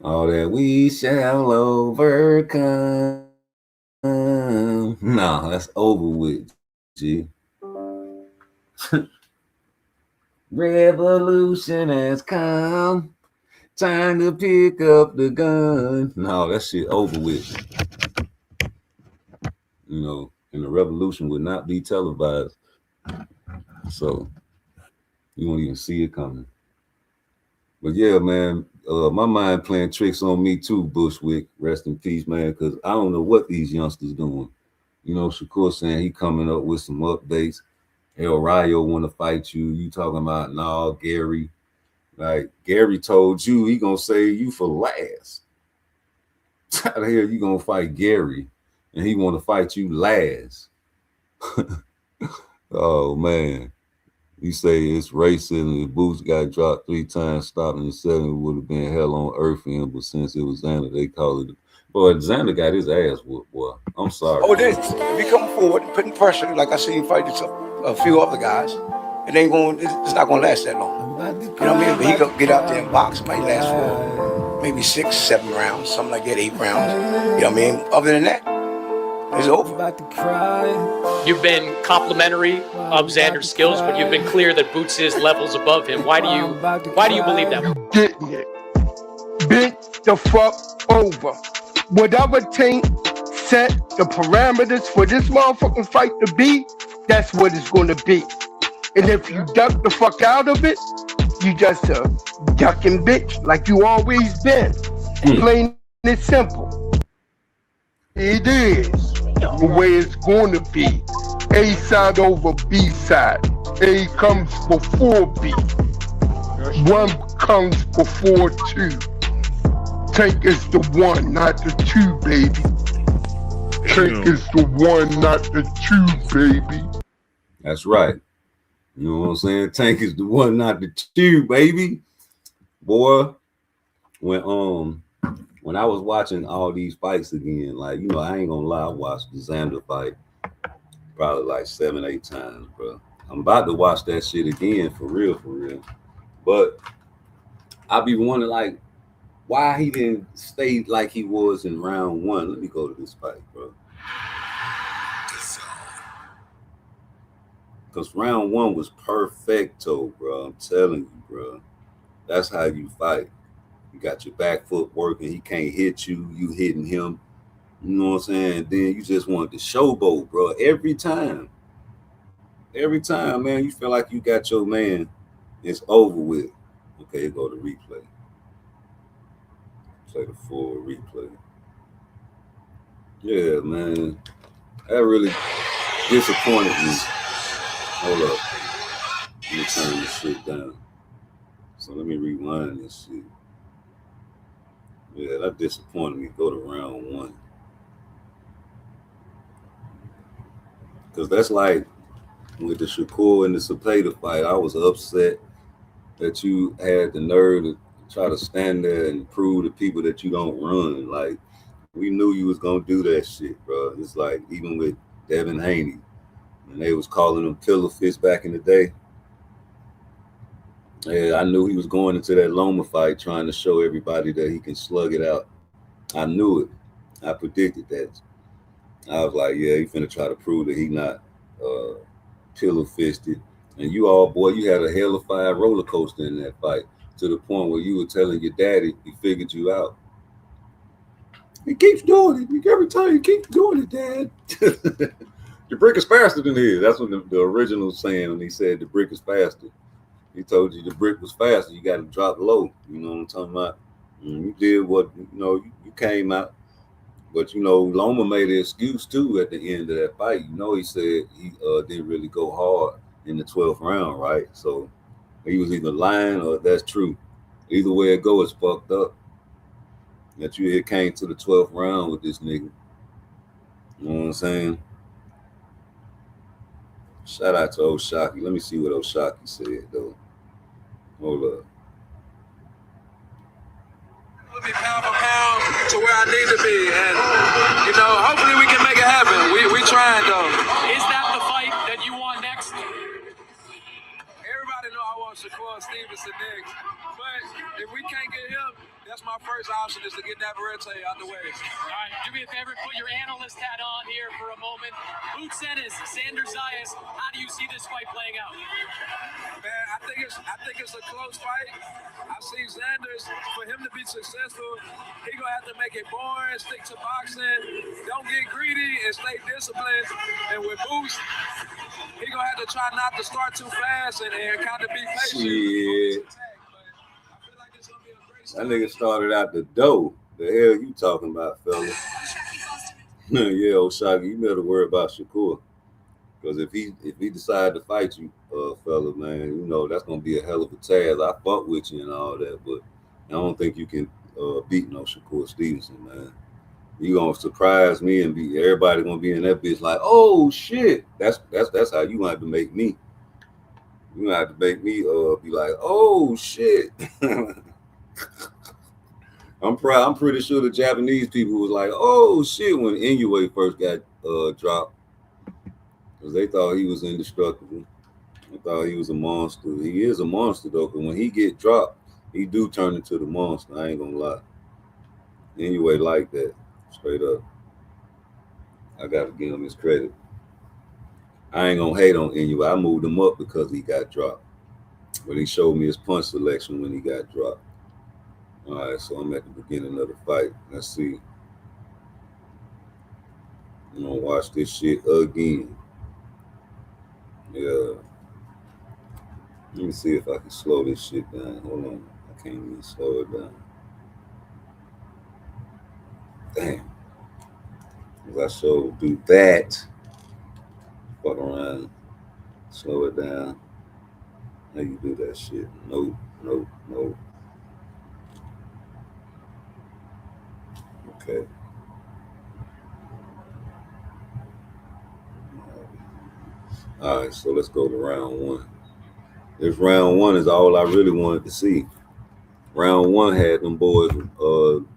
All that we shall overcome. Nah, that's over with, G. Revolution has come. Time to pick up the gun. No, that shit over with. You know, and the revolution would not be televised. So you won't even see it coming. But yeah, man, my mind playing tricks on me too, Bushwick. Rest in peace, man, because I don't know what these youngsters doing. You know, Shakur saying he coming up with some updates. El Rayo want to fight you. You talking about, nah, Gary. Like, Gary told you he gonna save you for last. How the hell you gonna fight Gary and he want to fight you last? Oh, man. You say it's racism. If Boots got dropped 3 times, stopping the 7, it would have been hell on earth for him. But since it was Xander, they call it. Boy, Xander got his ass whooped, boy. I'm sorry. Oh, it is. If he come forward, putting pressure, like I seen fight a few other guys, it ain't going. It's not going to last that long. You know what I mean? But he could get out there and box. It might last for maybe 6, 7 rounds, something like that, 8 rounds. You know what I mean? Other than that, it's over. You've been complimentary of Xander's skills, but you've been clear that Boots is levels above him. Why do you believe that? You getting it. Bent the fuck over. Whatever team set the parameters for this motherfucking fight to be, that's what it's gonna be. And if you duck the fuck out of it, you just a ducking bitch like you always been. Plain and simple. It is the way it's gonna be. A side over B side. A comes before B. 1 comes before 2. Tank is the 1, not the 2, baby. Tank is the 1, not the 2, baby. That's right. You know what I'm saying? Tank is the 1, not the 2, baby. Boy, when I was watching all these fights again, like, you know, I ain't gonna lie, I watched the Xander fight probably like 7, 8 times, bro. I'm about to watch that shit again for real, for real. But I be wondering, like, why he didn't stay like he was in round 1. Let me go to this fight, bro. Because round 1 was perfecto, bro. I'm telling you, bro. That's how you fight. You got your back foot working. He can't hit you. You hitting him. You know what I'm saying? Then you just wanted to showboat, bro. Every time. Every time, man, you feel like you got your man. It's over with. Okay, go to replay. Play the full replay. Yeah, man. That really disappointed me. Hold up. Let me turn this shit down. So let me rewind this shit. Yeah, that disappointed me. Go to round 1. Because that's like with the Shakur and the Cepeda fight, I was upset that you had the nerve to try to stand there and prove to people that you don't run. Like, we knew you was going to do that shit, bro. It's like, even with Devin Haney, and they was calling him Pillar Fist back in the day. Yeah, I knew he was going into that Loma fight trying to show everybody that he can slug it out. I knew it. I predicted that. I was like, yeah, he finna try to prove that he not pillar fisted. And you all, boy, you had a hell of a roller coaster in that fight to the point where you were telling your daddy he figured you out. He keeps doing it. Every time he keeps doing it, Dad. The brick is faster than his. That's what the original saying when he said the brick is faster. He told you the brick was faster. You got to drop low. You know what I'm talking about? And you did what, you know, you came out. But, you know, Loma made an excuse, too, at the end of that fight. You know, he said he didn't really go hard in the 12th round, right? So he was either lying or that's true. Either way it goes, it's fucked up. That you came to the 12th round with this nigga. You know what I'm saying? Shout out to Oshaki. Let me see what Oshaki said though. Hold up. Put me pound for pound to where I need to be, and you know, hopefully we can make it happen. We trying though. Is that the fight that you want next? Everybody know I want Shakur Stevenson next, but if we can't get him, that's my first option is to get Navarrete out the way. All right, do me a favor, put your analyst hat on here for a moment. Boots Ennis, Sanders Zayas, how do you see this fight playing out? Man, I think it's a close fight. I see Sanders, for him to be successful, he gonna have to make it boring, stick to boxing, don't get greedy, and stay disciplined. And with Boots, he gonna have to try not to start too fast and kind of be patient. Shit. That nigga started out the dough. The hell you talking about, fella? Yeah, Oshaki, you better worry about Shakur. Because if he decide to fight you, fella, man, you know, that's gonna be a hell of a task. I fought with you and all that, but I don't think you can beat no Shakur Stevenson, man. You gonna surprise me and be everybody gonna be in that bitch like, oh shit. That's how you gonna have to make me. You gonna have to make me be like, oh shit. I'm pretty sure the Japanese people was like, oh shit, when Inoue first got dropped. Because they thought he was indestructible. They thought he was a monster. He is a monster though, because when he get dropped, he do turn into the monster. I ain't gonna lie. Inoue like that, straight up. I gotta give him his credit. I ain't gonna hate on Inoue. I moved him up because he got dropped. But he showed me his punch selection when he got dropped. All right, so I'm at the beginning of the fight. Let's see. I'm gonna watch this shit again. Yeah. Let me see if I can slow this shit down. Hold on. I can't even slow it down. Damn. Because I sure do that. Fuck around. Slow it down. How you do that shit? Nope. Okay. All right, so let's go to round one. This round one is all I really wanted to see. Round one had them boys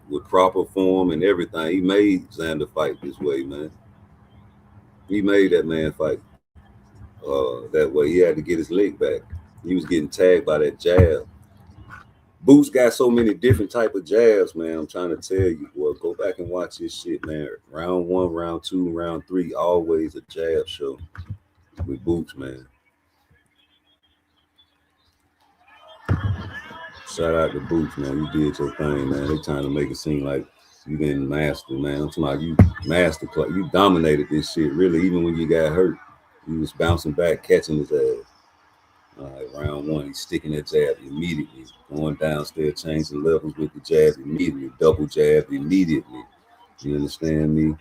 with proper form and everything. He made Xander fight this way, man. He made that man fight that way. He had to get his leg back. He was getting tagged by that jab. Boots got so many different type of jabs, man. I'm trying to tell you, boy, go back and watch this shit, man. Round one, round two, round three, always a jab show with Boots, man. Shout out to Boots, man. You did your thing, man. They trying to make it seem like you didn't master, man. I'm talking about you master play. You dominated this shit, really, even when you got hurt. You was bouncing back, catching his ass. All right, round one, he's sticking that jab immediately. Going downstairs, changing levels with the jab immediately. Double jab immediately. You understand me?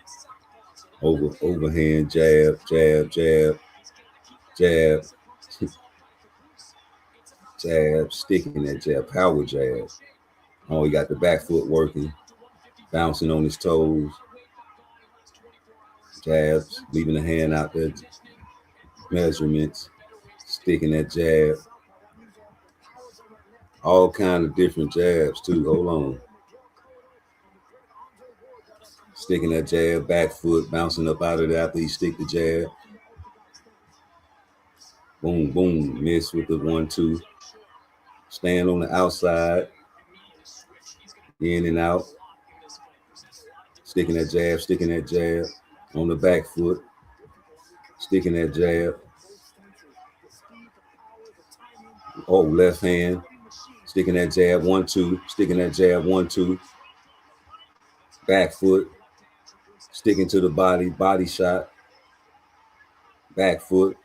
Overhand jab, jab, jab, jab. Jab, sticking that jab, power jab. Oh, he got the back foot working, bouncing on his toes. Jabs, leaving the hand out there. Measurements, sticking that jab. All kind of different jabs too. Hold on. Sticking that jab, back foot, bouncing up out of there after he stick the jab. Boom, boom, miss with the 1-2. Stand on the outside. In and out. Sticking that jab. On the back foot. Sticking that jab. Oh, left hand. Sticking that jab, 1-2. Sticking that jab, 1-2. Back foot. Sticking to the body shot. Back foot.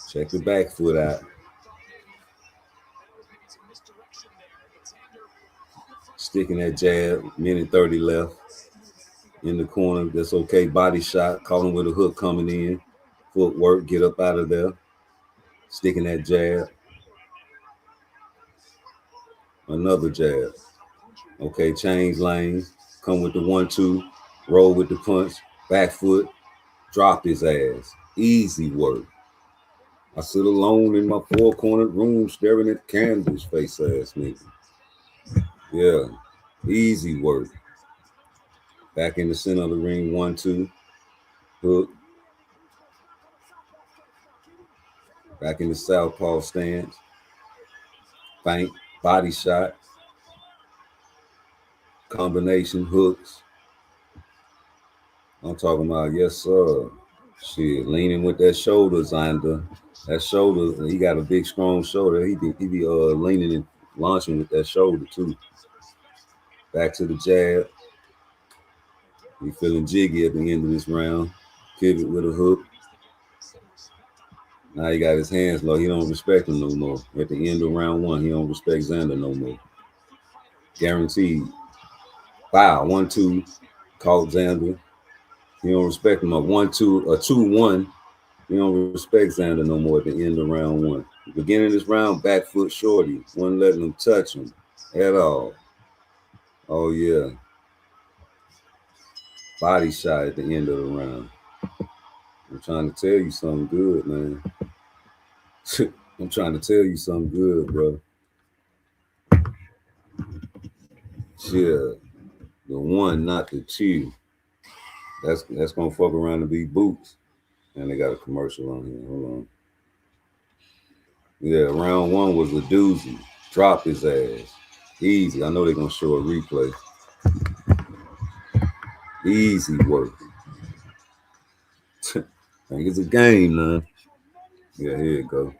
Check the back foot out. Sticking that jab, minute 30 left. In the corner, that's okay. Body shot, caught him with a hook coming in. Footwork, get up out of there. Sticking that jab. Another jab. Okay, change lanes. Come with the 1-2. Roll with the punch. Back foot. dropped his ass. Easy work. I sit alone in my four-cornered room staring at candles, face ass nigga. Yeah, easy work. Back in the center of the ring, 1-2, hook. Back in the southpaw stance. Feint, body shot. Combination hooks. I'm talking about, yes, sir. Shit, leaning with that shoulder, Zander. That shoulder, he got a big, strong shoulder. He be leaning and launching with that shoulder, too. Back to the jab. He feeling jiggy at the end of this round. Pivot with a hook. Now he got his hands low. He don't respect him no more. At the end of round 1, he don't respect Xander no more. Guaranteed. Wow, 1-2. Caught Xander. He don't respect him. A 1-2, a 2-1. He don't respect Xander no more at the end of round 1. Beginning of this round, back foot shorty. Wasn't letting him touch him at all. Oh, yeah. Body shot at the end of the round. I'm trying to tell you something good, man. I'm trying to tell you something good, bro. Yeah. The one, not the two. That's gonna fuck around and be Boots. And they got a commercial on here. Hold on. Yeah, round 1 was a doozy. Drop his ass. Easy. I know they're gonna show a replay. Easy work. I think it's a game, man. Yeah, here you go.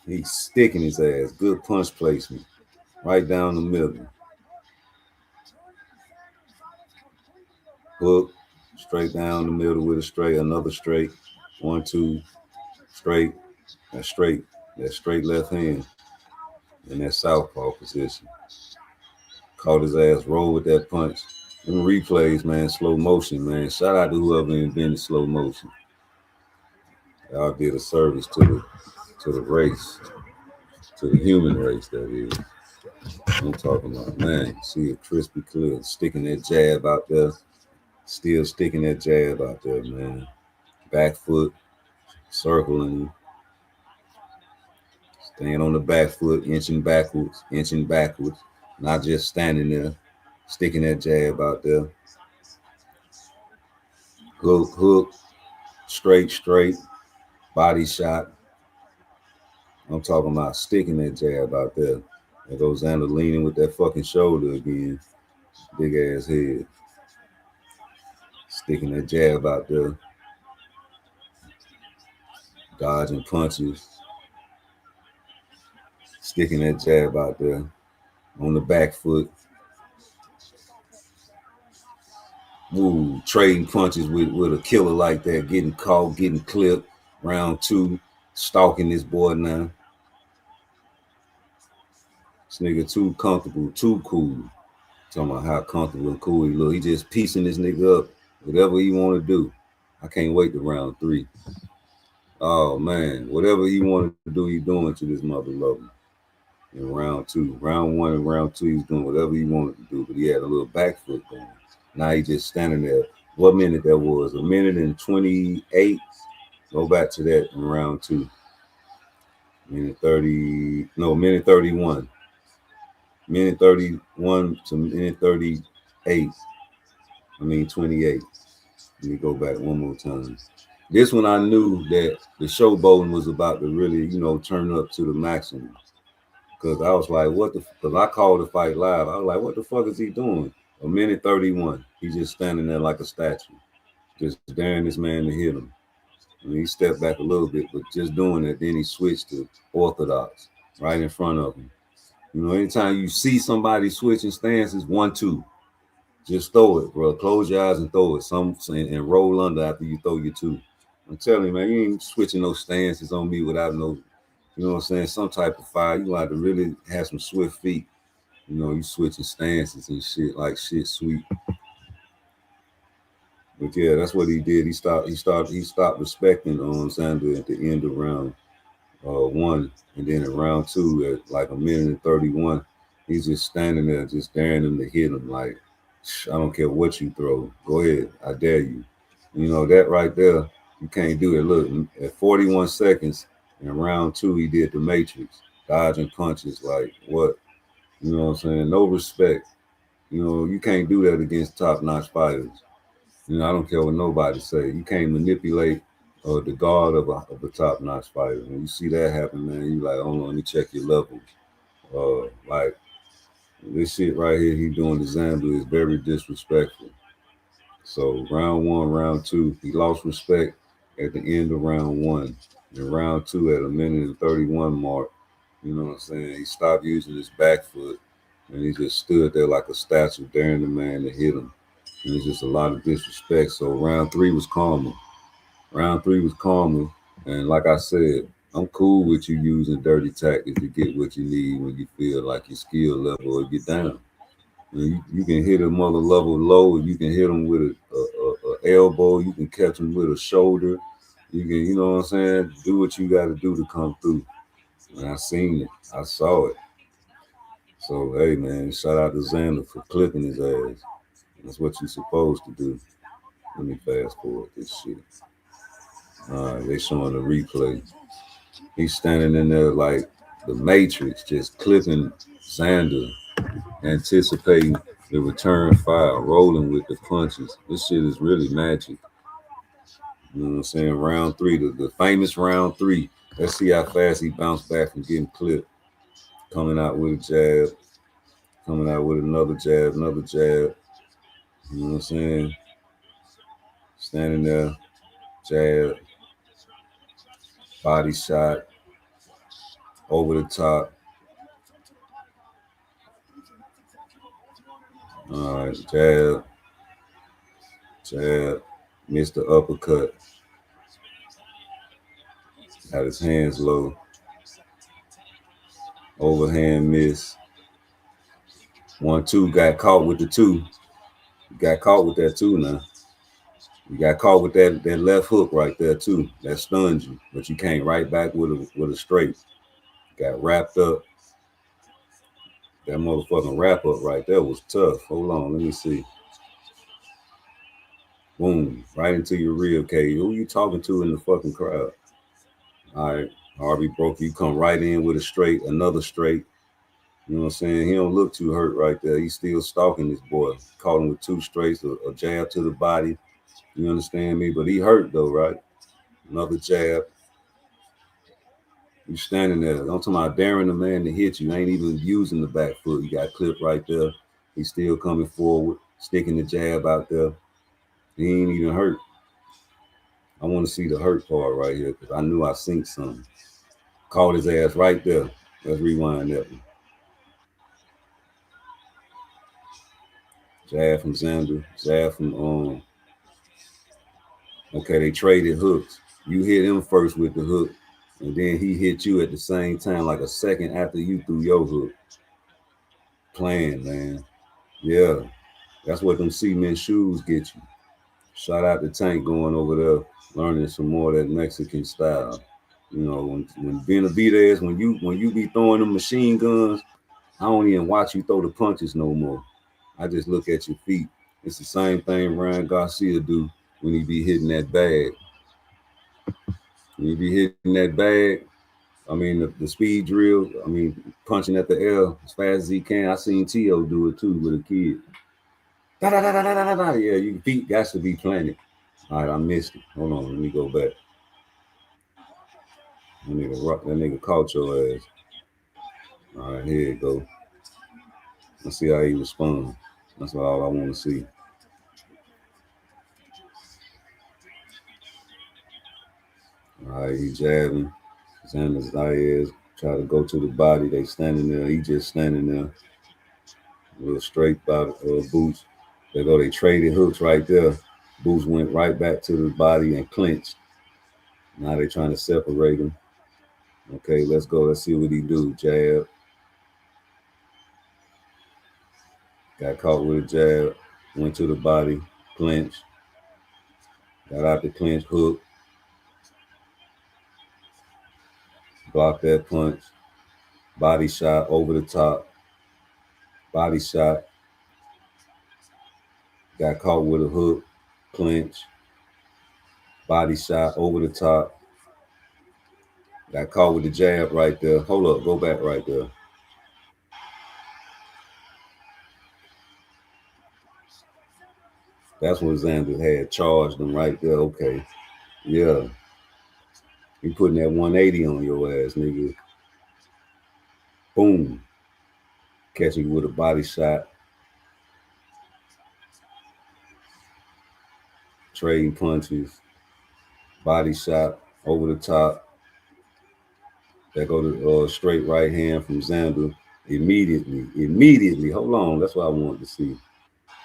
He's sticking his ass. Good punch placement. Right down the middle. Hook. Straight down the middle with a straight. Another straight. 1-2. Straight. That straight. That straight left hand. In that southpaw position. Caught his ass, roll with that punch. Them replays, man, slow motion, man. Shout out to whoever invented slow motion. Y'all did a service to the race, to the human race, that is. I'm talking about, man, see it crispy clear, sticking that jab out there, still sticking that jab out there, man. Back foot, circling, staying on the back foot, inching backwards, not just standing there, sticking that jab out there. Hook, straight, body shot. I'm talking about sticking that jab out there. There goes Xander leaning with that fucking shoulder again. Big ass head. Sticking that jab out there. Dodging punches. Sticking that jab out there. On the back foot. Ooh, trading punches with a killer like that. Getting caught, getting clipped. Round 2. Stalking this boy now. This nigga too comfortable, too cool. Talking about how comfortable and cool he look. He just piecing this nigga up. Whatever he want to do. I can't wait to round 3. Oh, man. Whatever he wanted to do, he doing to this mother lover. In round 2. Round 1 and round 2, he's doing whatever he wanted to do. But he had a little back foot going. Now he just standing there. What minute that was? 1:28. Go back to that in round 2. Minute 31. Minute 31 to minute 38. 28. Let me go back one more time. This one I knew that the showboating was about to really, turn up to the maximum. Because I was like, because I called the fight live. I was like, what the fuck is he doing? 1:31. He's just standing there like a statue. Just daring this man to hit him. And he stepped back a little bit, but just doing that, then he switched to orthodox right in front of him. Anytime you see somebody switching stances, 1-2, just throw it, bro. Close your eyes and throw it. And roll under after you throw your 2. I'm telling you, man, you ain't switching no stances on me without no, some type of fire. You have to really have some swift feet. You switching stances and shit like shit sweet. But yeah, that's what he did. He stopped respecting Xander at the end of round 1, and then in round 2 at like 1:31, he's just standing there, just daring him to hit him. Like, I don't care what you throw. Go ahead. I dare you. You know, that right there, you can't do it. Look, at 41 seconds in round 2, he did the Matrix, dodging punches like what? You know what I'm saying? No respect. You know, you can't do that against top-notch fighters. You know, I don't care what nobody say. You can't manipulate the guard of a top-notch fighter. When you see that happen, man, you like, hold on, let me check your levels. Like, this shit right here he doing to Zambia is very disrespectful. So round 1, round 2, he lost respect at the end of round 1. In round 2, at a minute and 31 mark, you know what I'm saying? He stopped using his back foot and he just stood there like a statue, daring the man to hit him. And it's just a lot of disrespect. So round 3 was calmer. Round 3 was calmer. And like I said, I'm cool with you using dirty tactics to get what you need when you feel like your skill level or get down. You can hit a mother level low. You can hit them with a elbow. You can catch them with a shoulder. You can, you know what I'm saying? Do what you got to do to come through. And I seen it. I saw it. So, hey, man, shout out to Xander for clipping his ass. That's what you're supposed to do. Let me fast forward this shit. All right, they showing the replay. He's standing in there like the Matrix, just clipping Xander, anticipating the return fire, rolling with the punches. This shit is really magic. You know what I'm saying? Round 3, the famous round 3. Let's see how fast he bounced back from getting clipped. Coming out with a jab, coming out with another jab. You know what I'm saying? Standing there, jab, body shot, over the top. All right, jab, missed the uppercut. Had his hands low. Overhand miss. 1-2, got caught with the 2. Got caught with that 2 now. You got caught with that left hook right there too. That stunned you, but you came right back with a straight. Got wrapped up. That motherfucking wrap up right there was tough. Hold on, let me see. Boom, right into your rib cage. Who you talking to in the fucking crowd? All right, Harvey broke you. Come right in with a straight, another straight. You know what I'm saying? He don't look too hurt right there. He's still stalking this boy. Caught him with 2 straights, a jab to the body. You understand me? But he hurt though, right? Another jab. You standing there. I'm talking about daring the man to hit you. Ain't even using the back foot. You got clipped right there. He's still coming forward, sticking the jab out there. He ain't even hurt. I want to see the hurt part right here because I knew I seen something. Caught his ass right there. Let's rewind that one. Jab from Xander. Jab from Okay, they traded hooks. You hit him first with the hook, and then he hit you at the same time, like a second after you threw your hook. Playing, man. Yeah, that's what them cement shoes get you. Shout out to Tank going over there, learning some more of that Mexican style. You know, when Benavidez, when you be throwing them machine guns, I don't even watch you throw the punches no more. I just look at your feet. It's the same thing Ryan Garcia do when he be hitting that bag. When he be hitting that bag, I mean, the speed drill, I mean, punching at the air as fast as he can. I seen T.O. do it too with a kid. Da, da, da, da, da, da, da. Yeah, your feet got to be planted. All right, I missed it. Hold on, let me go back. That nigga caught your ass. All right, here you go. Let's see how he responds. That's all I want to see. All right, he jabbing. Xander's eyes try to go to the body. They standing there. He just standing there. A little straight by Boots. They go. They traded hooks right there. Boots went right back to the body and clinched. Now they trying to separate him. Okay, let's go. Let's see what he do. Jab. Got caught with a jab. Went to the body. Clinch. Got out the clinch. Hook. Blocked that punch. Body shot over the top. Body shot. Got caught with a hook, clinch, body shot over the top. Got caught with the jab right there. Hold up, go back right there. That's when Xander had charged him right there. Okay. Yeah. He putting that 180 on your ass, nigga. Boom. Catching you with a body shot. Trading punches. Body shot over the top. That go to straight right hand from Xander. Immediately. Hold on. That's what I wanted to see.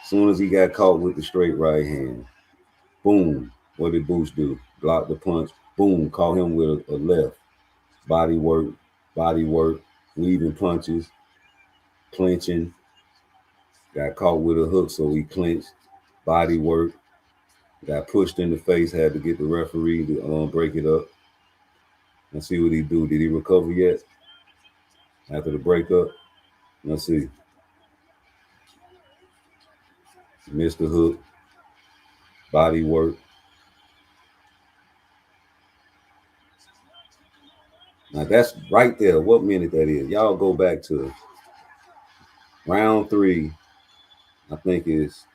As soon as he got caught with the straight right hand, boom. What did Boots do? Block the punch. Boom. Caught him with a left. Body work, weaving punches, clinching. Got caught with a hook, so he clinched. Body work. Got pushed in the face, had to get the referee to break it up. Let's see what he do. Did he recover yet? After the breakup? Let's see. Missed the hook. Body work. Now that's right there. What minute that is? Y'all go back to round 3. I think it's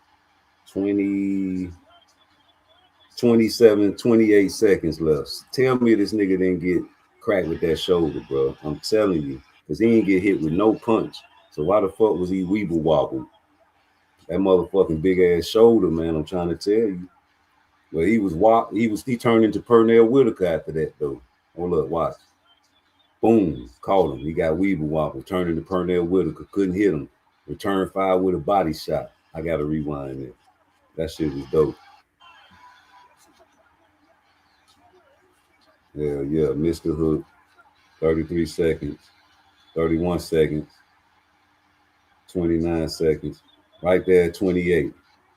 27, 28 seconds left. Tell me this nigga didn't get cracked with that shoulder, bro. I'm telling you. Because he didn't get hit with no punch. So why the fuck was he weeble wobble? That motherfucking big ass shoulder, man, I'm trying to tell you. Well, he turned into Pernell Whitaker after that, though. Hold up, watch. Boom, caught him. He got weeble wobble, turned into Pernell Whitaker, couldn't hit him. Return fire with a body shot. I gotta rewind it. That shit was dope. Yeah, missed the hook. 33 seconds, 31 seconds, 29 seconds. Right there at 28.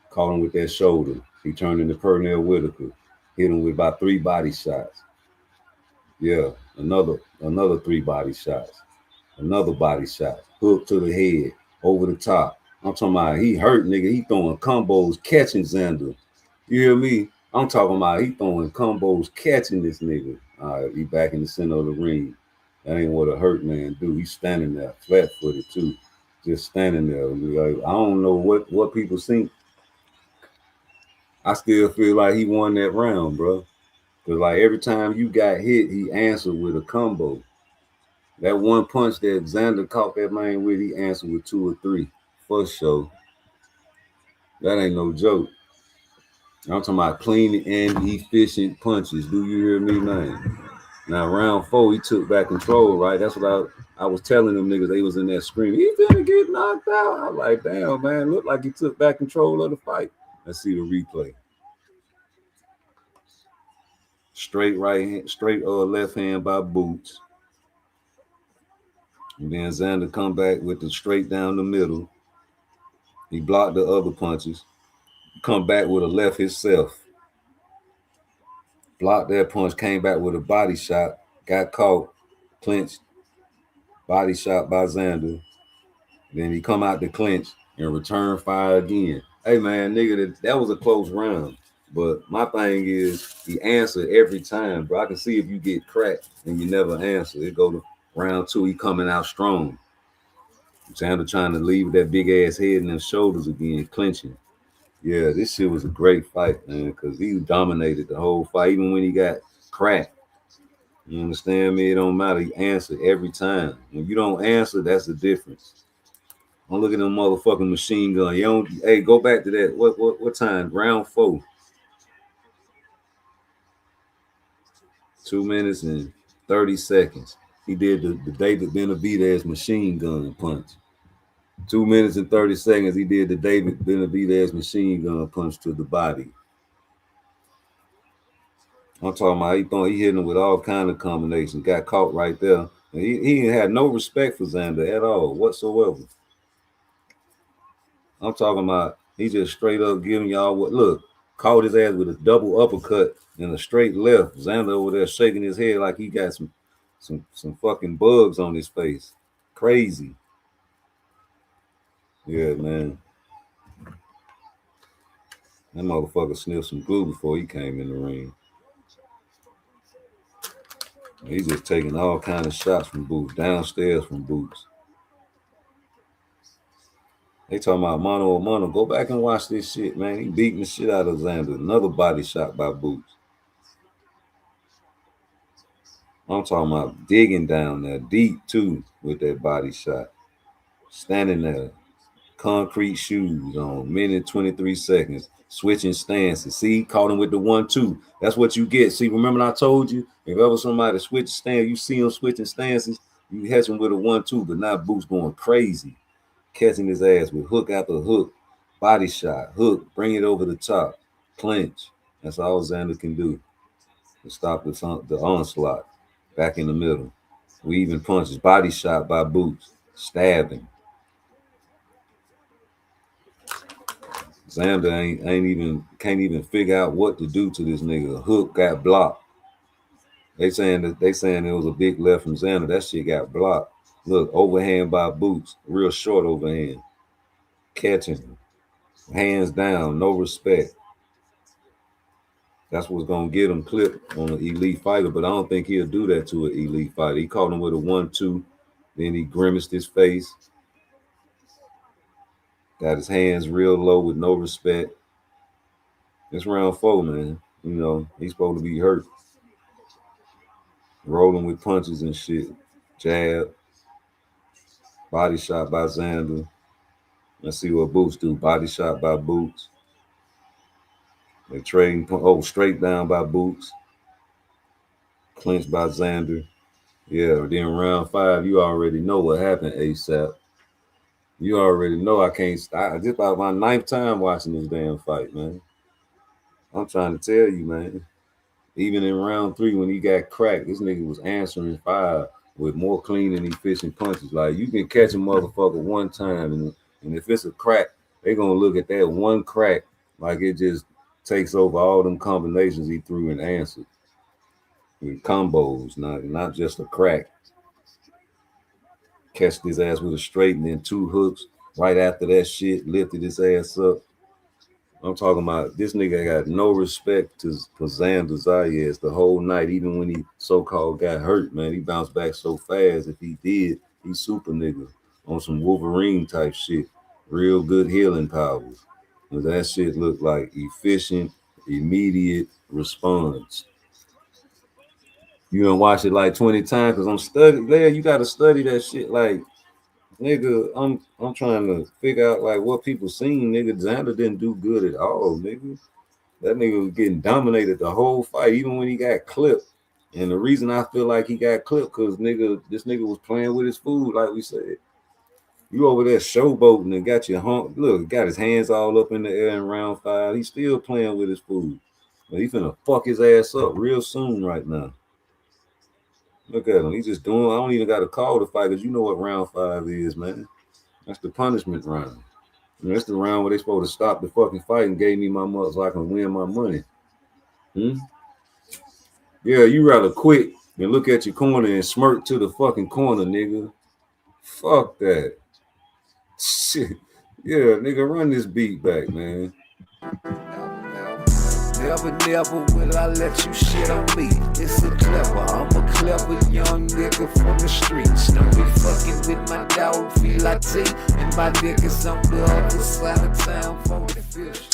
Caught him with that shoulder. He turned into Pernell Whitaker. Hit him with about 3 body shots. Yeah, another 3 body shots. Another body shot. Hook to the head, over the top. I'm talking about he hurt, nigga. He throwing combos, catching Xander. You hear me? I'm talking about he throwing combos, catching this nigga. All right, he back in the center of the ring. That ain't what a hurt man do. He's standing there, flat-footed too. Just standing there. Like, I don't know what people think. I still feel like he won that round, bro. Because like every time you got hit, he answered with a combo. That one punch that Xander caught that man with, he answered with 2 or 3 for sure. That ain't no joke. I'm talking about clean and efficient punches. Do you hear me, man? Now, round 4, he took back control, right? That's what I was telling them niggas. They was in there screaming, he's gonna get knocked out. I'm like, damn, man, looked like he took back control of the fight. Let's see the replay. Straight right hand, straight left hand by Boots. And then Xander come back with the straight down the middle. He blocked the other punches. Come back with a left himself. Blocked that punch, came back with a body shot. Got caught, clinched. Body shot by Xander. Then he come out the clinch and return fire again. Hey, man, nigga, that was a close round. But my thing is he answered every time, bro. I can see if you get cracked and you never answer. It go to round 2, he coming out strong. Xander trying to leave that big ass head and them shoulders again, clinching. Yeah, this shit was a great fight, man, because he dominated the whole fight, even when he got cracked. You understand me? It don't matter. He answered every time. When you don't answer, that's the difference. I'm looking at them motherfucking machine gun. You don't, hey, go back to that. What time? Round 4. 2 minutes and 30 seconds. He did the David Benavidez machine gun punch. 2 minutes and 30 seconds. He did the David Benavidez machine gun punch to the body. I'm talking about he hit him with all kind of combinations. Got caught right there. And he had no respect for Xander at all whatsoever. I'm talking about he just straight up giving y'all what look, caught his ass with a double uppercut and a straight left. Xander over there shaking his head like he got some fucking bugs on his face. Crazy. Yeah, man. That motherfucker sniffed some glue before he came in the ring. He's just taking all kind of shots from Boots, downstairs from Boots. They talking about mano a mano. Go back and watch this shit, man. He beating the shit out of Xander. Another body shot by Boots. I'm talking about digging down there deep too with that body shot. Standing there, concrete shoes on, minute 23 seconds, switching stances. See, caught him with the 1-2. That's what you get. See, remember I told you, if ever somebody switch stance, you see him switching stances, you catch him with a 1-2, but now Boots going crazy, catching his ass with hook after hook, body shot, hook, bring it over the top, clinch. That's all Xander can do to stop the onslaught. Back in the middle. Weaving punches, body shot by Boots, stabbing. Xander can't even figure out what to do to this nigga. Hook got blocked. They saying it was a big left from Xander. That shit got blocked. Look, overhand by Boots, real short overhand. Catching him. Hands down, no respect. That's what's gonna get him clipped on an elite fighter, but I don't think he'll do that to an elite fighter. He caught him with a 1-2, then he grimaced his face. Got his hands real low with no respect. It's round 4, man. You know, he's supposed to be hurt. Rolling with punches and shit. Jab. Body shot by Xander. Let's see what Boots do. Body shot by Boots. They trading. Straight down by Boots. Clinched by Xander. Yeah, then round 5, you already know what happened, ASAP. You already know I can't stop. Just about my 9th time watching this damn fight, man. I'm trying to tell you, man. Even in round 3, when he got cracked, this nigga was answering fire with more clean and efficient punches. Like, you can catch a motherfucker one time, and if it's a crack, they're going to look at that one crack like it just takes over all them combinations he threw and answered. With combos, not just a crack. Catched his ass with a straight and then 2 hooks. Right after that shit, lifted his ass up. I'm talking about this nigga got no respect for Xander Zayas the whole night, even when he so-called got hurt, man. He bounced back so fast. If he did, he's super nigga on some Wolverine type shit. Real good healing powers. But that shit looked like efficient, immediate response. You done watch it like 20 times because I'm studying. There, you got to study that shit. Like, nigga, I'm trying to figure out like what people seen. Nigga, Xander didn't do good at all, nigga. That nigga was getting dominated the whole fight, even when he got clipped. And the reason I feel like he got clipped because this nigga was playing with his food, like we said. You over there showboating and got your got his hands all up in the air in round 5. He's still playing with his food. But he finna fuck his ass up real soon right now. Look at him. He's just doing. I don't even got to call the fight because you know what round 5 is, man. That's the punishment round. And that's the round where they supposed to stop the fucking fight and gave me my money so I can win my money. Yeah, you rather quit than look at your corner and smirk to the fucking corner, nigga. Fuck that. Shit. Yeah, nigga, run this beat back, man. Never will I let you shit on me. It's a clever, I'm a clever young nigga from the streets. Don't be fucking with my dog, feel like T. And my niggas on the other side of town for the fish.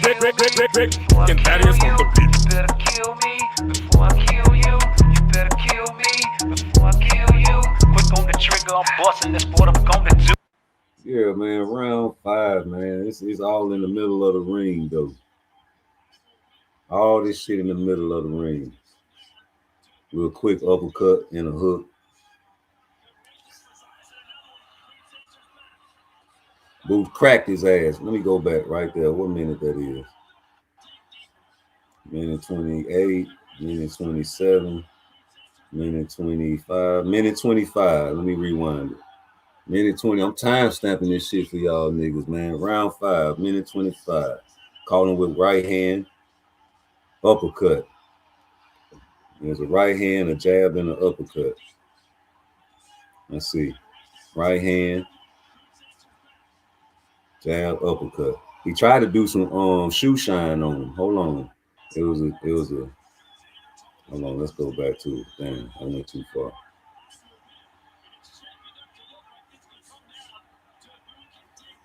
And that is on the beat. You better kill me before I kill you. You better kill me before I kill you. Quick on the trigger, I'm busting this what I'm gonna do. Yeah, man, round 5, man. It's all in the middle of the ring, though. All this shit in the middle of the ring. Real quick uppercut and a hook. Boots cracked his ass. Let me go back right there. What minute that is? Minute 28, minute 27, minute 25, minute 25. Let me rewind it. Minute 20. I'm time stamping this shit for y'all niggas, man. Round 5, minute 25. Caught him with right hand. Uppercut. There's a right hand, a jab, and an uppercut. Let's see. Right hand, jab, uppercut. He tried to do some shoe shine on him. Hold on. It was a hold on, let's go back to it. Damn, I went too far.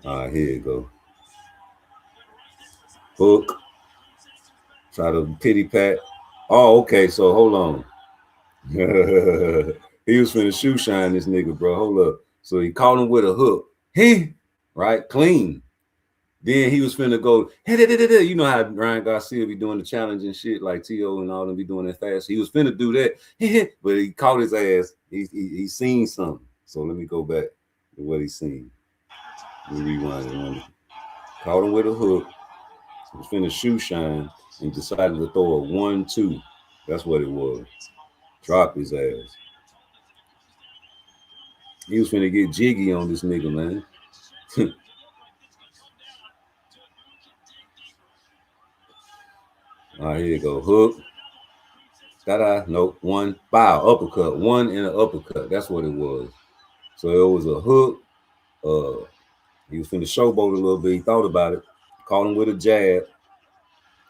All right, here you go. Hook. Try to pity pat. Oh, okay. So hold on. He was finna shoe shine this nigga, bro. Hold up. So he caught him with a hook. He right clean. Then he was finna go. You know how Ryan Garcia be doing the challenge and shit, like T.O. and all them be doing that fast. He was finna do that, but he caught his ass. He seen something. So let me go back to what he seen. Let me rewind it. Caught him with a hook. He was finna shoe shine and decided to throw a 1-2. That's what it was. Drop his ass. He was finna get jiggy on this nigga, man. All right, here you go. Hook. Da-da. Nope. One. Bow. Uppercut. One and an uppercut. That's what it was. So it was a hook. He was finna showboat a little bit. He thought about it. Caught him with a jab.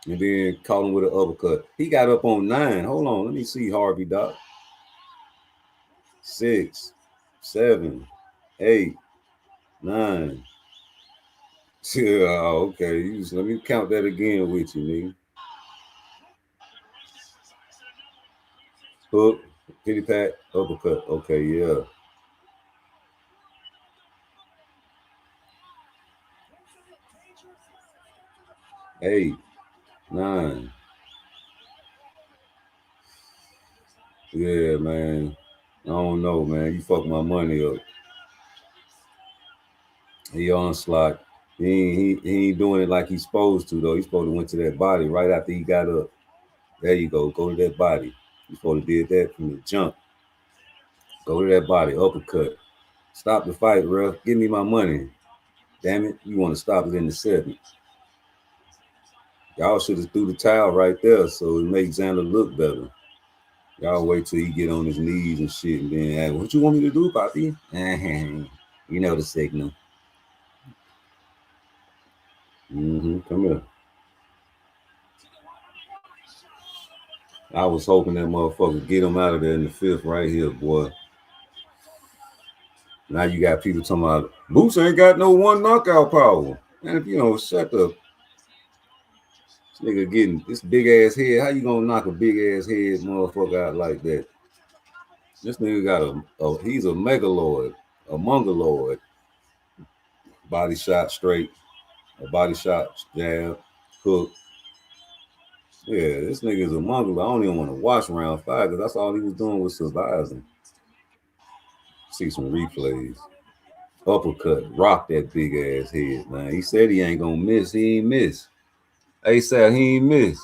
And then caught him with an uppercut. He got up on 9. Hold on. Let me see Harvey, Doc. 6, 7, 8, 9. Yeah, okay. Let me count that again with you, nigga. Hook, pity pat, uppercut. Okay, yeah. Eight, 9. Yeah, man. I don't know, man. You fucked my money up. He onslaught. He ain't doing it like he's supposed to, though. He's supposed to went to that body right after he got up. There you go. Go to that body. He's supposed to did that from the jump. Go to that body. Uppercut. Stop the fight, bro. Give me my money. Damn it. You want to stop it in the 7th. Y'all should have threw the towel right there so it makes Xander look better. Y'all wait till he get on his knees and shit and then ask, what you want me to do, Poppy? You know the signal. Come here. I was hoping that motherfucker get him out of there in the 5th right here, boy. Now you got people talking about Boots ain't got no one knockout power. And if you don't shut up, this nigga getting this big ass head. How you gonna knock a big ass head motherfucker out like that? This nigga got he's a megaloid, a mongoloid. Body shot straight, a body shot jab, hook. Yeah, this nigga is a mongoloid. I don't even want to watch round 5 because that's all he was doing was surviving. See some replays. Uppercut, rock that big ass head, man. He said he ain't gonna miss. He ain't miss. ASAP, he ain't miss.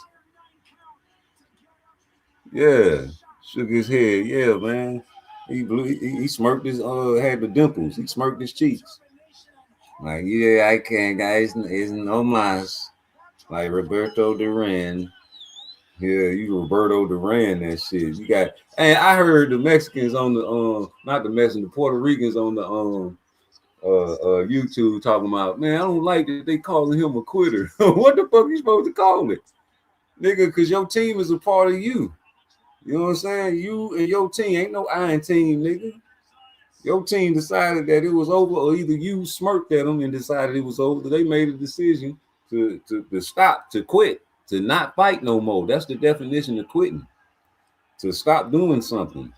Yeah, shook his head. Yeah, man. He smirked his had the dimples. He smirked his cheeks. Like, yeah, I can't, guys. It's no mas. Like Roberto Duran. Yeah, you Roberto Duran, that shit. You got, and I heard the Mexicans on the not the Mexicans, the Puerto Ricans on the YouTube talking about, man, I don't like that they calling him a quitter. What the fuck you supposed to call it? Nigga, because your team is a part of you. You know what I'm saying? You and your team ain't no iron team, nigga. Your team decided that it was over, or either you smirked at them and decided it was over. They made a decision to stop, to quit, to not fight no more. That's the definition of quitting. To stop doing something.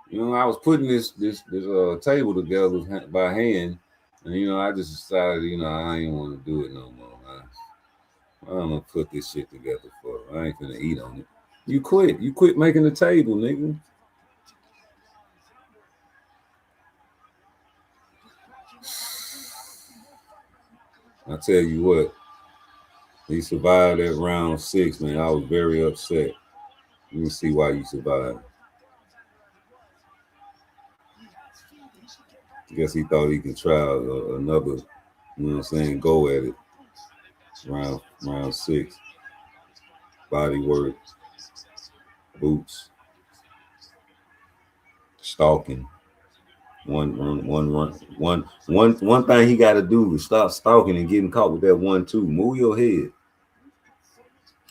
You know, I was putting this table together by hand, and you know, I just decided, you know, I ain't want to do it no more. I'm gonna put this shit together for. I ain't gonna eat on it. You quit. You quit making the table, nigga. I tell you what, he survived that round 6, man. I was very upset. Let me see why you survived. I guess he thought he could try another, you know what I'm saying, go at it. Round 6. Body work. Boots. Stalking. One thing he got to do is stop stalking and getting caught with that 1-2. Move your head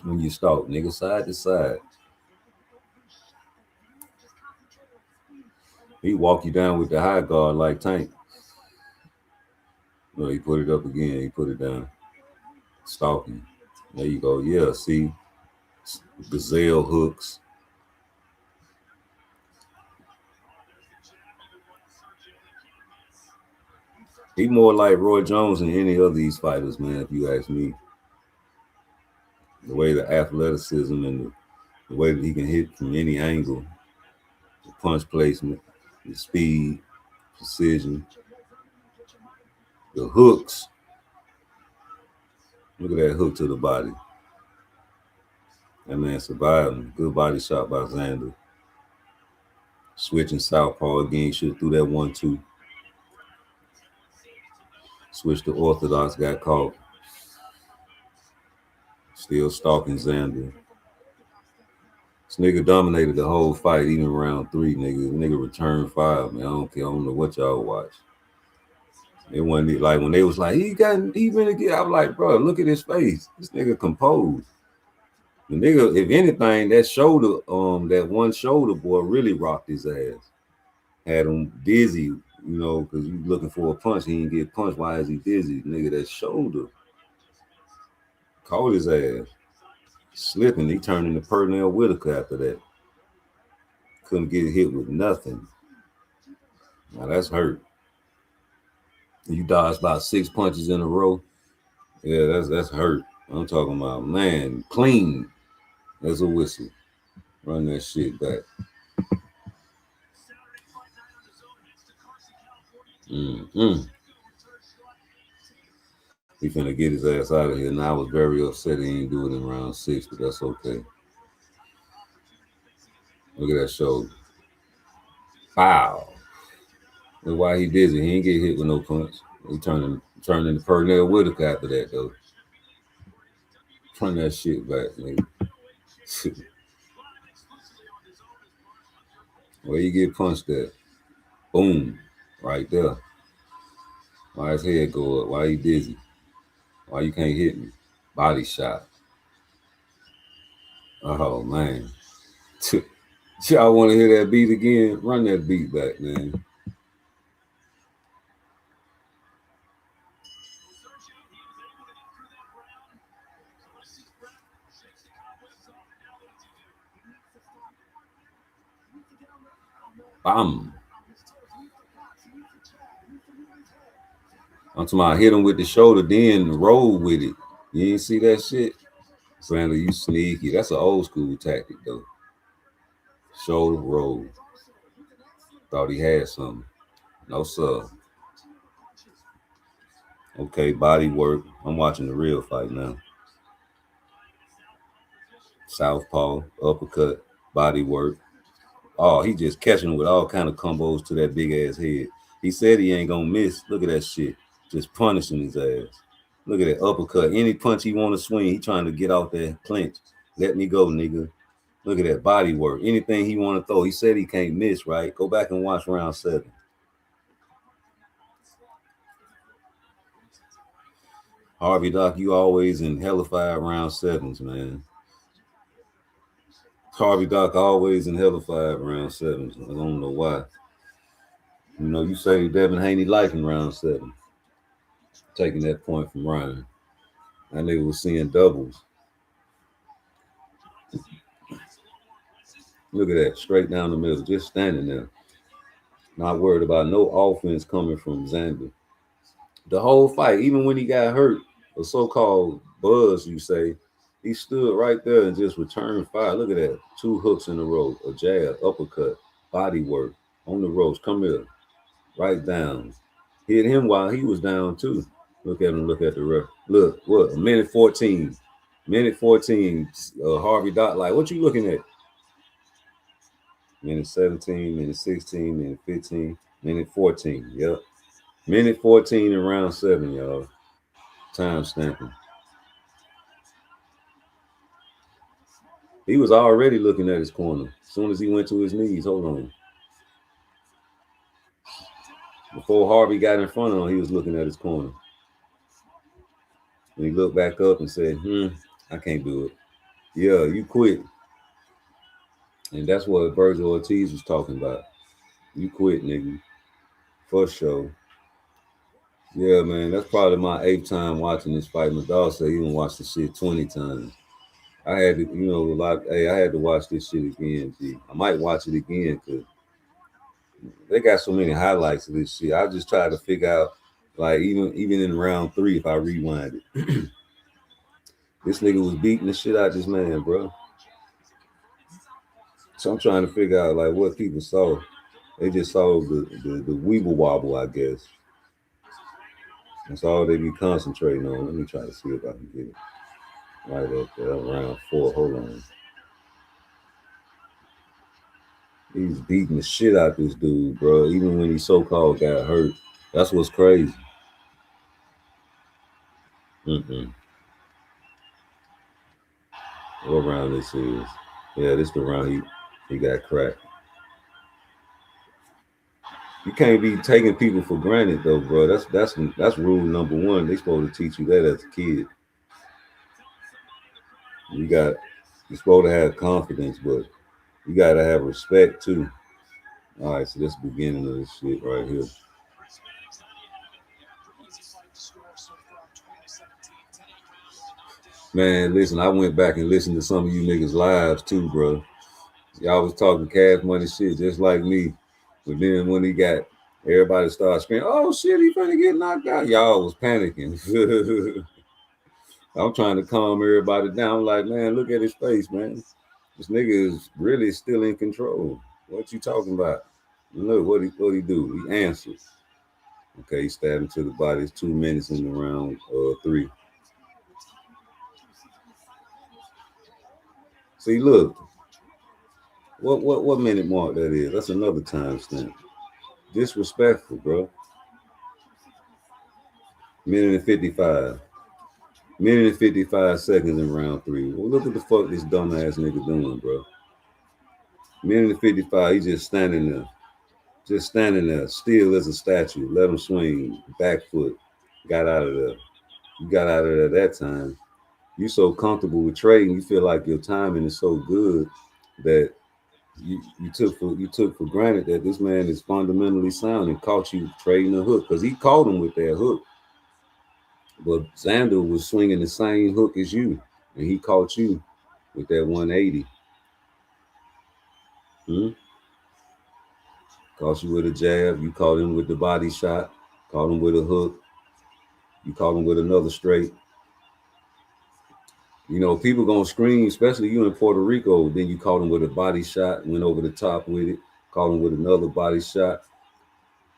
when you stalk, nigga, side to side. He walk you down with the high guard like Tank. No, he put it up again. He put it down. Stalking. There you go. Yeah, see, gazelle hooks. He more like Roy Jones than any of these fighters, man, if you ask me. The way the athleticism and the way that he can hit from any angle, the punch placement, the speed, precision, the hooks. Look at that hook to the body. That man survived. Good body shot by Xander. Switching southpaw again. Should have threw that 1-2. Switched to orthodox, got caught. Still stalking Xander. This nigga dominated the whole fight, even round 3, nigga. Nigga returned 5, man. I don't care. I don't know what y'all watch. It wasn't like when they was like, he been again. I was like, bro, look at his face. This nigga composed. The nigga, if anything, that shoulder, that one shoulder boy really rocked his ass. Had him dizzy, you know, because you looking for a punch. He didn't get punched. Why is he dizzy? Nigga, that shoulder caught his ass. Slipping. He turned into Pernell Whitaker after that. Couldn't get hit with nothing. Now that's hurt. You dodged about 6 punches in a row. Yeah, that's hurt. I'm talking about, man, clean as a whistle. Run that shit back. He finna get his ass out of here. And I was very upset he didn't do it in round 6, but that's okay. Look at that shoulder. Foul. That's why he dizzy. He ain't get hit with no punch. He turned into Pernell Whitaker after that, though. Run that shit back, nigga. Where you get punched at? Boom. Right there. Why his head go up? Why he dizzy? Why you can't hit me? Body shot. Oh, man. Y'all want to hear that beat again? Run that beat back, man. Bam. I'm talking about hit him with the shoulder, then roll with it. You ain't see that shit? Sandler, you sneaky. That's an old school tactic, though. Shoulder roll. Thought he had something. No, sir. Okay, body work. I'm watching the real fight now. Southpaw, uppercut, body work. Oh, he just catching with all kind of combos to that big ass head. He said he ain't gonna miss. Look at that shit. Just punishing his ass. Look at that uppercut. Any punch he want to swing, he trying to get out that clinch. Let me go, nigga. Look at that body work. Anything he want to throw. He said he can't miss, right? Go back and watch round 7. Harvey Doc, you always in hellified round 7s, man. Harvey Doc always in hellified round 7s. I don't know why. You know, you say Devin Haney liking round 7. Taking that point from Ryan. That nigga was seeing doubles. Look at that. Straight down the middle. Just standing there. Not worried about no offense coming from Xander. The whole fight, even when he got hurt, a so-called buzz, you say, he stood right there and just returned fire. Look at that. 2 hooks in a row. A jab, uppercut, body work. On the ropes. Come here. Right down. Hit him while he was down, too. Look at him. Look at the ref. Look, what? 1:14. 1:14. Harvey Doc, like, what you looking at? 17, 16, 15, 14. Yep. 14 in round 7, y'all. Time stamping. He was already looking at his corner. As soon as he went to his knees, hold on. Before Harvey got in front of him, he was looking at his corner. And he looked back up and said, I can't do it. Yeah, you quit. And that's what Virgil Ortiz was talking about. You quit, nigga. For sure. Yeah, man, that's probably my 8th time watching this fight. My dog said he done watched the shit 20 times. I had to, I had to watch this shit again, G. I might watch it again because they got so many highlights of this shit. I just try to figure out, like, even in round 3, if I rewind it. This nigga was beating the shit out of this man, bro. So I'm trying to figure out, like, what people saw. They just saw the weeble wobble, I guess. That's all they be concentrating on. Let me try to see if I can get it right up there, round 4. Hold on. He's beating the shit out this dude, bro. Even when he so-called got hurt. That's what's crazy. What round this is? Yeah, this the round he got cracked. You can't be taking people for granted though, bro. That's rule number 1. They supposed to teach you that as a kid. You're supposed to have confidence, but you gotta have respect too. All right, so this is the beginning of this shit right here. Man, listen, I went back and listened to some of you niggas' lives too, bro. Y'all was talking cash money shit just like me. But then when he got, everybody started screaming, oh shit, he finna get knocked out. Y'all was panicking. I'm trying to calm everybody down. I'm like, man, look at his face, man. This nigga is really still in control. What you talking about? Look, what he do? He answers. Okay, he stabbed him to the body. It's 2 minutes in the round 3. See, look. What minute mark that is? That's another timestamp. Disrespectful, bro. Minute and 55. Minute and 55 seconds in round 3. Well, look at the fuck this dumbass nigga doing, bro. Minute and 55, he just standing there. Just standing there, still as a statue. Let him swing, back foot. Got out of there. You got out of there that time. You so comfortable with trading, you feel like your timing is so good that you took for granted that this man is fundamentally sound and caught you trading a hook, because he caught him with that hook. But Xander was swinging the same hook as you, and he caught you with that 180. Caught you with a jab. You caught him with the body shot. Caught him with a hook. You caught him with another straight. You know, people gonna scream, especially you in Puerto Rico. Then you caught him with a body shot, went over the top with it, caught him with another body shot.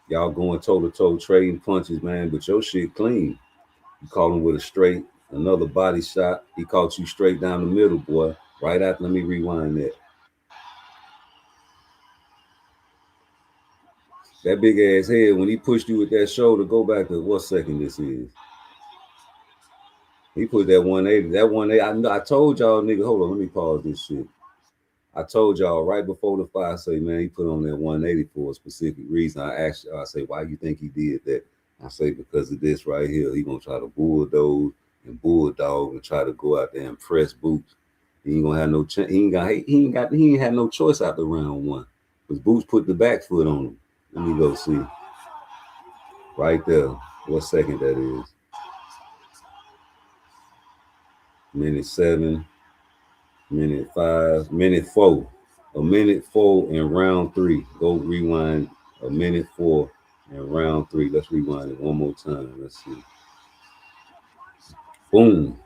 Y'all going toe-to-toe, trading punches, man, but your shit clean. You caught him with a straight, another body shot. He caught you straight down the middle, boy. Right after, let me rewind that. That big ass head, when he pushed you with that shoulder, go back to what second this is. He put that 180. That 180, I told y'all, nigga, hold on, let me pause this shit. I told y'all right before the fight, I say, man, he put on that 180 for a specific reason. I asked you, I say, why you think he did that? I say, because of this right here. He gonna try to bulldoze and bulldog and try to go out there and press Boots. He ain't gonna have no chance. He ain't had no choice after round 1. Because Boots put the back foot on him. Let me go see. Right there. What second that is? Minute 7, minute 5, minute 4. A minute 4 in round 3. Go rewind a minute 4 in round 3. Let's rewind it one more time. Let's see. Boom.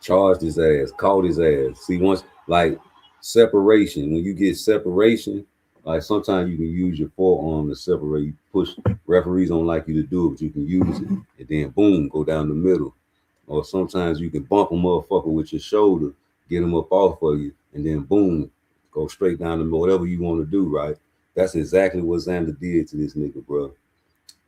Charged his ass. Caught his ass. See, once, like, separation. When you get separation, like, sometimes you can use your forearm to separate. You push. Referees don't like you to do it, but you can use it. And then, boom, go down the middle. Or sometimes you can bump a motherfucker with your shoulder, get him up off of you, and then, boom, go straight down the middle. Whatever you want to do, right? That's exactly what Xander did to this nigga, bro.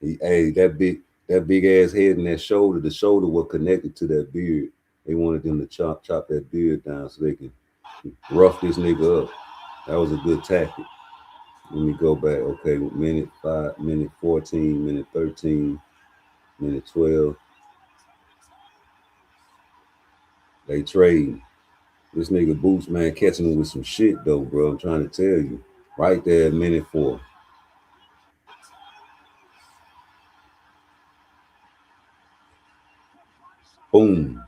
That big ass head and that shoulder, the shoulder was connected to that beard. They wanted them to chop that beard down so they can rough this nigga up. That was a good tactic. Let me go back. Okay, minute 5, minute 14, minute 13, minute 12. They trade. This nigga Boots, man, catching him with some shit though, bro. I'm trying to tell you. Right there at minute 4. Boom.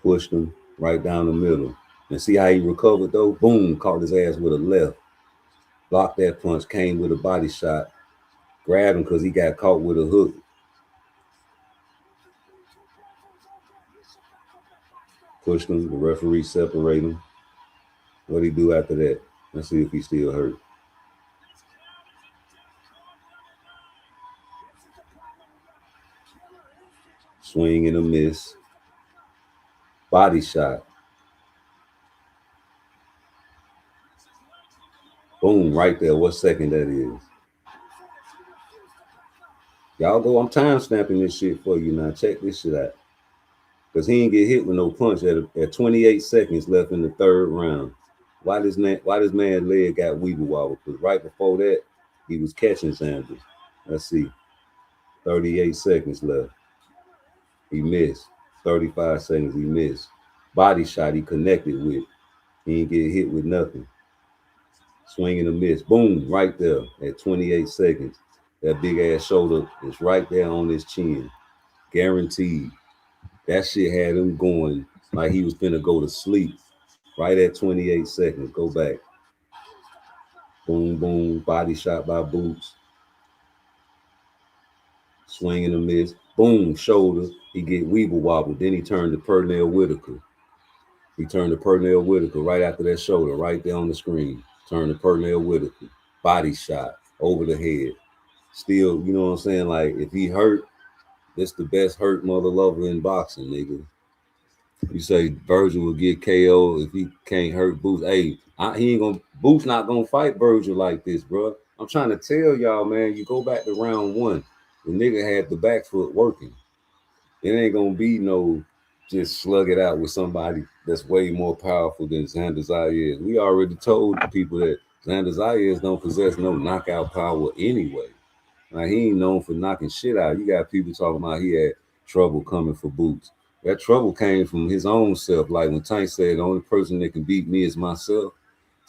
Pushed him right down the middle. And see how he recovered though? Boom. Caught his ass with a left. Blocked that punch. Came with a body shot. Grabbed him because he got caught with a hook. Pushed him. The referee separated him. What'd he do after that? Let's see if he's still hurt. Swing and a miss. Body shot. Boom, right there. What second that is? Y'all go, I'm time stamping this shit for you now. Check this shit out. Because he didn't get hit with no punch at 28 seconds left in the third round. Why this man's leg got weeble wobble? Because right before that, he was catching Sanders. Let's see. 38 seconds left. He missed. 35 seconds, he missed. Body shot he connected with. He didn't get hit with nothing. Swing and a miss. Boom, right there at 28 seconds. That big ass shoulder is right there on his chin. Guaranteed. That shit had him going like he was finna go to sleep. Right at 28 seconds. Go back. Boom, boom. Body shot by Boots. Swing and a miss. Boom, shoulder. He get weeble wobble. Then he turned to Pernell Whitaker. He turned to Pernell Whitaker right after that shoulder, right there on the screen. Turned to Pernell Whitaker. Body shot over the head. Still, you know what I'm saying? Like, if he hurt, that's the best hurt mother lover in boxing, nigga. You say Virgil will get KO if he can't hurt Boots. Hey, he ain't gonna. Boots not gonna fight Virgil like this, bro. I'm trying to tell y'all, man. You go back to round 1. The nigga had the back foot working. It ain't gonna be no just slug it out with somebody that's way more powerful than Xander Zayas. We already told the people that Xander Zayas don't possess no knockout power anyway. Like, he ain't known for knocking shit out. You got people talking about he had trouble coming for Boots. That trouble came from his own self. Like when Tank said, the only person that can beat me is myself.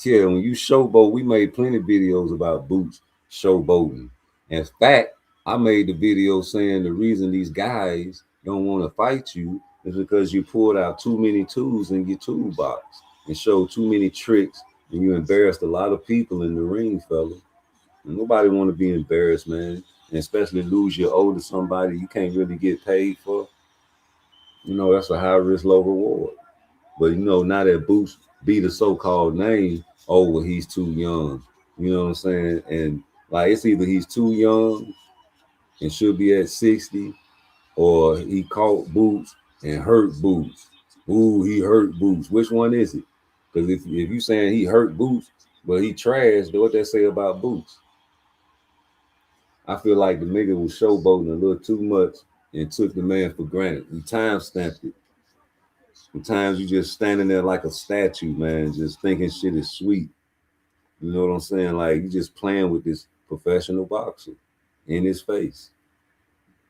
Yeah, when you showboat, we made plenty of videos about Boots showboating. In fact, I made the video saying the reason these guys don't want to fight you is because you pulled out too many tools in your toolbox and showed too many tricks, and you embarrassed a lot of people in the ring, fella. And nobody want to be embarrassed, man, and especially lose your ode to somebody you can't really get paid for. You know, that's a high risk, low reward. But you know, now that Boots beat a so-called name, oh, well, he's too young. You know what I'm saying? And like, it's either he's too young and should be at 60, or he caught Boots and hurt Boots. Ooh, he hurt Boots. Which one is it? Because if you saying he hurt Boots, but he trashed, what they say about Boots? I feel like the nigga was showboating a little too much and took the man for granted. We time stamped it. Sometimes you just standing there like a statue, man, just thinking shit is sweet. You know what I'm saying? Like, you just playing with this professional boxer in his face.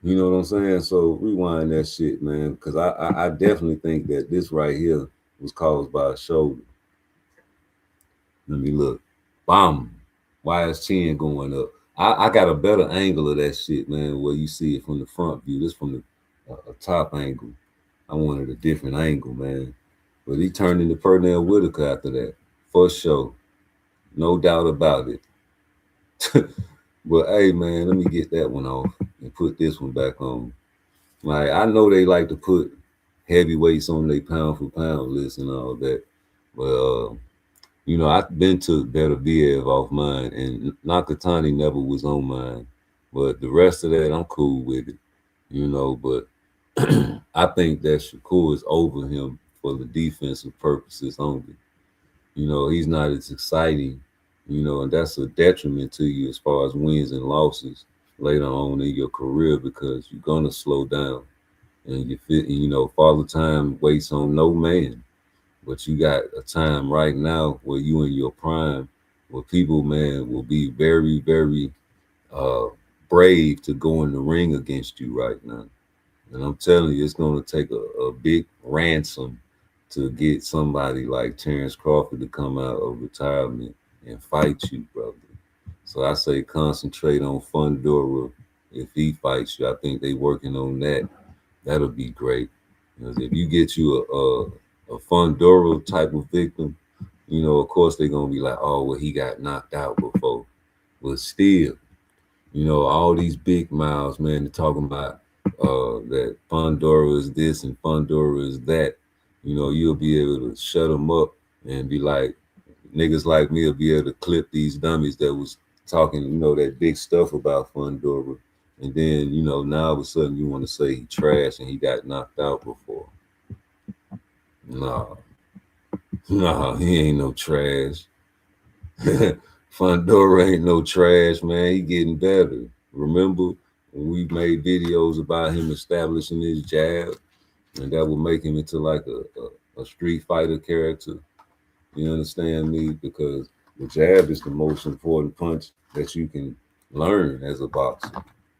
You know what I'm saying? So rewind that shit, man, because I definitely think that this right here was caused by a shoulder. Let me look. Bam. Why is chin going up? I got a better angle of that shit, man, where you see it from the front view. This from the top angle. I wanted a different angle, man. But he turned into Pernell Whitaker after that. For sure. No doubt about it. But hey, man, let me get that one off and put this one back on. Like, I know they like to put heavyweights on their pound for pound list and all that. But you know, I've been to Beterbiev off mine, and Nakatani never was on mine. But the rest of that, I'm cool with it, you know. But I think that Shakur is over him for the defensive purposes only. You know, he's not as exciting, you know, and that's a detriment to you as far as wins and losses later on in your career, because you're going to slow down. And you know, Father Time waits on no man. But you got a time right now where you in your prime, where people, man, will be very, very brave to go in the ring against you right now. And I'm telling you, it's going to take a big ransom to get somebody like Terrence Crawford to come out of retirement and fight you, brother. So I say concentrate on Fundora. If he fights you, I think they working on that. That'll be great. Because if you get you a Fundora type of victim, you know, of course they're gonna be like, oh, well, he got knocked out before. But still, you know, all these big mouths, man, they're talking about that Fundora is this and Fundora is that. You know, you'll be able to shut them up and be like, niggas like me will be able to clip these dummies that was talking, you know, that big stuff about Fundora. And then, you know, now all of a sudden you want to say he trash and he got knocked out before. Nah, he ain't no trash. Fundora ain't no trash, man. He getting better. Remember when we made videos about him establishing his jab, and that would make him into like a Street Fighter character. You understand me? Because the jab is the most important punch that you can learn as a boxer,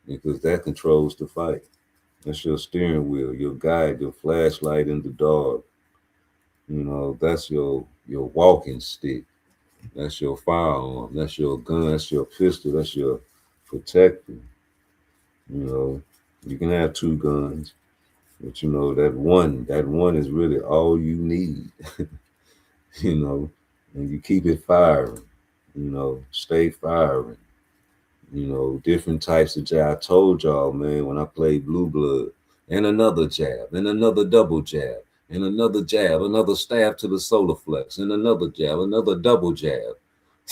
because that controls the fight. That's your steering wheel, your guide, your flashlight in the dark. You know, that's your walking stick. That's your firearm. That's your gun. That's your pistol. That's your protector. You know, you can have two guns, but you know that one is really all you need. You know, and you keep it firing. You know, stay firing. You know, different types of jab. I told y'all, man, when I played Blue Blood, and another jab, and another double jab, and another jab, another stab to the solar flex, and another jab, another double jab.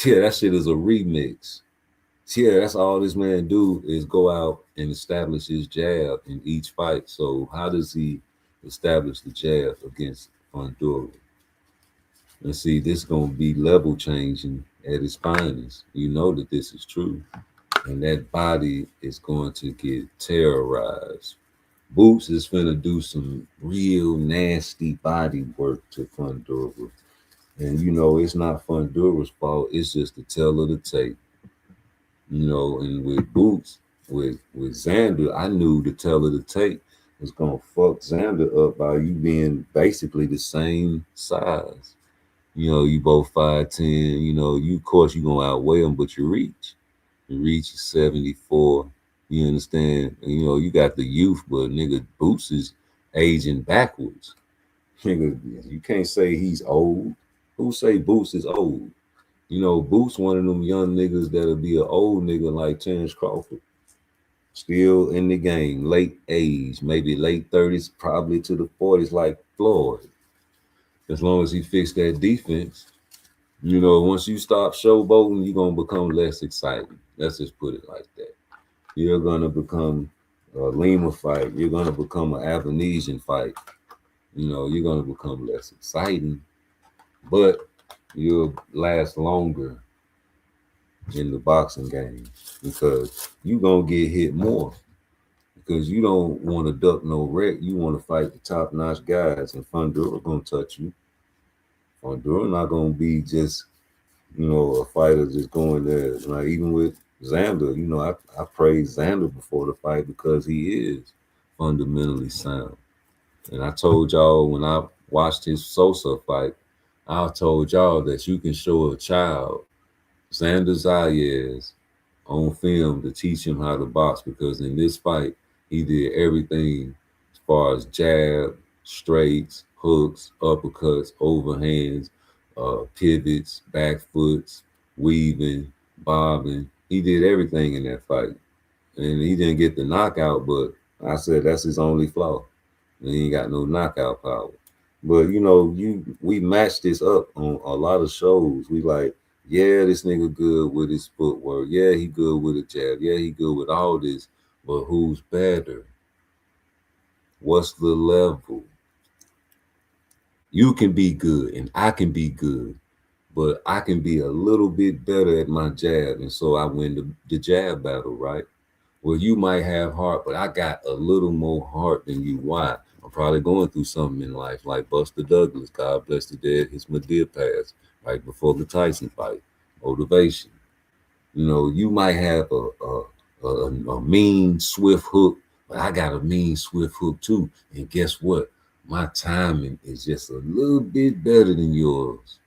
Yeah, that shit is a remix. Yeah, that's all this man do is go out and establish his jab in each fight. So how does he establish the jab against Fundora? And see, this gonna be level changing at its finest. You know that this is true. And that body is going to get terrorized. Boots is finna do some real nasty body work to Fundora. And you know, it's not Fundora's fault, it's just the tell of the tape. You know, and with Boots, with Xander, I knew the tell of the tape was gonna fuck Xander up by you being basically the same size. You know, you both 5'10", you know, of course you're gonna outweigh him, but your reach is 74. You understand? And, you know, you got the youth, but nigga, Boots is aging backwards. Nigga, you can't say he's old. Who say Boots is old? You know, Boots one of them young niggas that'll be an old nigga like Terrence Crawford. Still in the game, late age, maybe late 30s, probably to the 40s like Floyd. As long as he fixed that defense, you know, once you stop showboating, you're going to become less exciting. Let's just put it like that. You're going to become a Lima fight. You're going to become an Avanesian fight. You know, you're going to become less exciting, but you'll last longer in the boxing game because you're going to get hit more because you don't want to duck no wreck. You want to fight the top-notch guys, and Fundora going to touch you. Fundora not going to be just, you know, a fighter just going there. Like even with Xander, you know, I praised Xander before the fight because he is fundamentally sound. And I told y'all when I watched his Sosa fight, I told y'all that you can show a child Xander Zayas on film to teach him how to box, because in this fight, he did everything as far as jab, straights, hooks, uppercuts, overhands, pivots, back foots, weaving, bobbing. He did everything in that fight. And he didn't get the knockout, but I said that's his only flaw. And he ain't got no knockout power. But you know, we matched this up on a lot of shows. We like, yeah, this nigga good with his footwork. Yeah, he good with a jab. Yeah, he good with all this. But who's better? What's the level? You can be good and I can be good, but I can be a little bit better at my jab. And so I win the jab battle, right? Well, you might have heart, but I got a little more heart than you. Why? I'm probably going through something in life, like Buster Douglas, God bless the dead, his Madea passed right before the Tyson fight. Motivation. You know, you might have a mean, swift hook, but I got a mean, swift hook too. And guess what? My timing is just a little bit better than yours.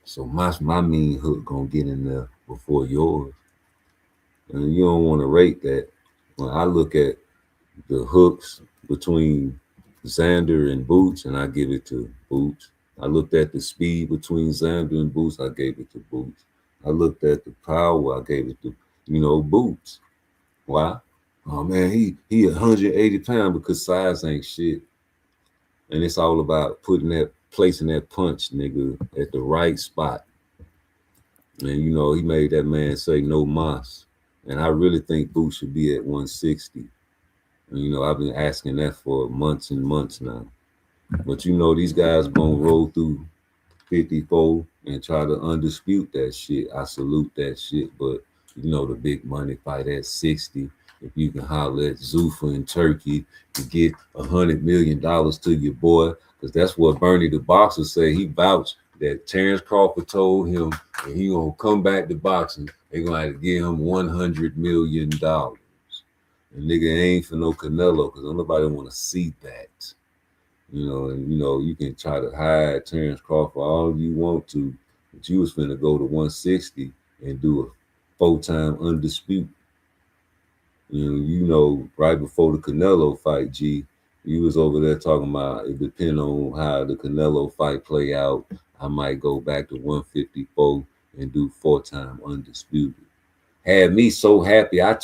So my mean hook gonna get in there before yours. And you don't want to rate that. When I look at the hooks between Xander and Boots, and I give it to Boots. I looked at the speed between Xander and Boots, I gave it to Boots. I looked at the power, I gave it to, Boots. Why? Oh man, he 180 pounds because size ain't shit. And it's all about placing that punch, nigga, at the right spot. And he made that man say no mas. And I really think Boots should be at 160. And I've been asking that for months and months now. But these guys gonna roll through 54 and try to undispute that shit. I salute that shit. But the big money fight at 60. If you can holler at Zuffa in Turkey to get $100 million to your boy, because that's what Bernie the boxer said. He vouched that Terrence Crawford told him that he gonna come back to boxing. They're gonna have to give him $100 million. And nigga ain't for no Canelo, because nobody want to see that. You can try to hide Terrence Crawford all you want to, but you was finna go to 160 and do a 4-time undisputed. Right before the Canelo fight, G, you was over there talking about it depend on how the Canelo fight play out. I might go back to 154 and do 4-time undisputed. Had me so happy. I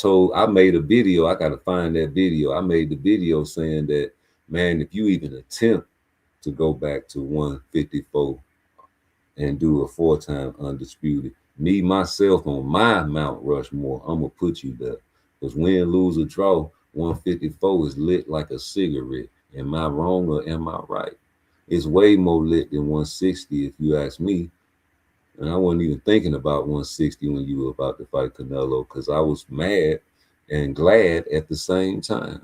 made a video. I got to find that video. I made the video saying that, man, if you even attempt to go back to 154 and do a 4-time undisputed, me, myself, on my Mount Rushmore, I'm going to put you there. Because win, lose, or draw, 154 is lit like a cigarette. Am I wrong or am I right? It's way more lit than 160 if you ask me. And I wasn't even thinking about 160 when you were about to fight Canelo, because I was mad and glad at the same time.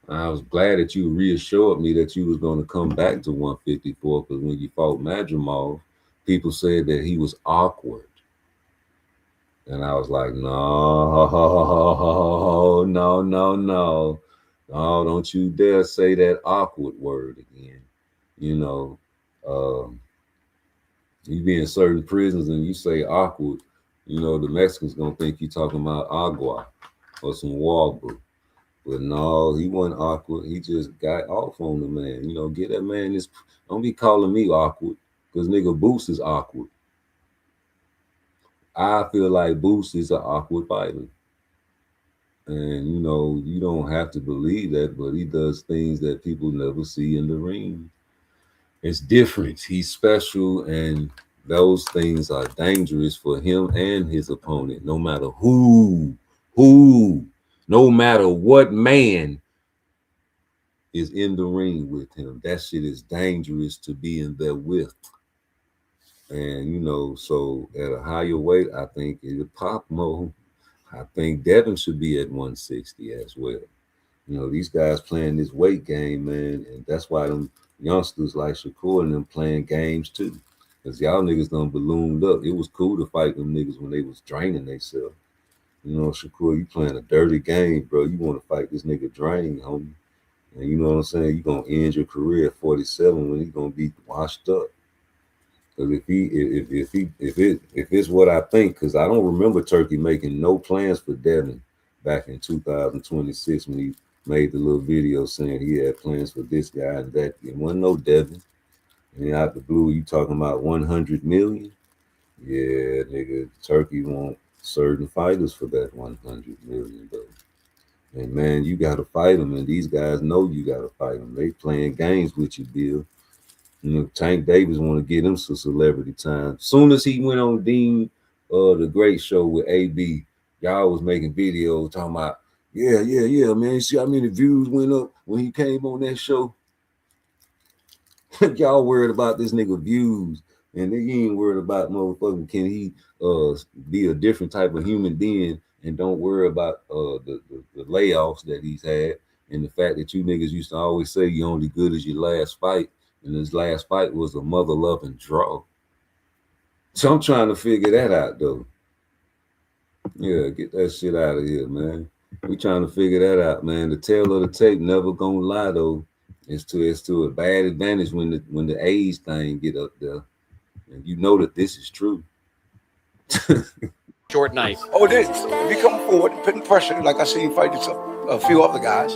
I was glad that you reassured me that you was going to come back to 154, because when you fought Madrimov, people said that he was awkward. And I was like, no, don't you dare say that awkward word again. You be in certain prisons and you say awkward, the Mexicans gonna think you talking about agua or some water. But no, he wasn't awkward. He just got off on the man. Get that man this. Don't be calling me awkward, because nigga Boots is awkward. I feel like Boots is an awkward fighter. And you don't have to believe that, but he does things that people never see in the ring. It's different. He's special, and those things are dangerous for him and his opponent, no matter who, no matter what man is in the ring with him. That shit is dangerous to be in there with. And, so at a higher weight, I think it'll pop more. I think Devin should be at 160 as well. These guys playing this weight game, man, and that's why them youngsters like Shakur and them playing games too. Because y'all niggas done ballooned up. It was cool to fight them niggas when they was draining themselves. Shakur, you playing a dirty game, bro. You want to fight this nigga drain, homie. And you know what I'm saying? You gonna end your career at 47 when he's gonna be washed up. Because if it's what I think, because I don't remember Turkey making no plans for Devin back in 2026 when he made the little video saying he had plans for this guy and that. It wasn't no Devin. And out the blue, you talking about 100 million? Yeah, nigga, Turkey want certain fighters for that 100 million, though. And man, you gotta fight them, and these guys know you gotta fight them. They playing games with you, Bill. Tank Davis want to get him some celebrity time. Soon as he went on Dean, the Great Show with AB, y'all was making videos talking about, yeah, man. You see how many views went up when he came on that show? Y'all worried about this nigga views, and they ain't worried about motherfucking can he be a different type of human being, and don't worry about the layoffs that he's had, and the fact that you niggas used to always say you're only good as your last fight. And his last fight was a mother-loving draw. So I'm trying to figure that out though. Yeah, get that shit out of here, man. We trying to figure that out, man. The tail of the tape never gonna lie though. It's to a bad advantage when the age thing get up there, and you know that this is true. Short night. Oh, it is. If he come forward, putting pressure, like I seen fight a few other guys,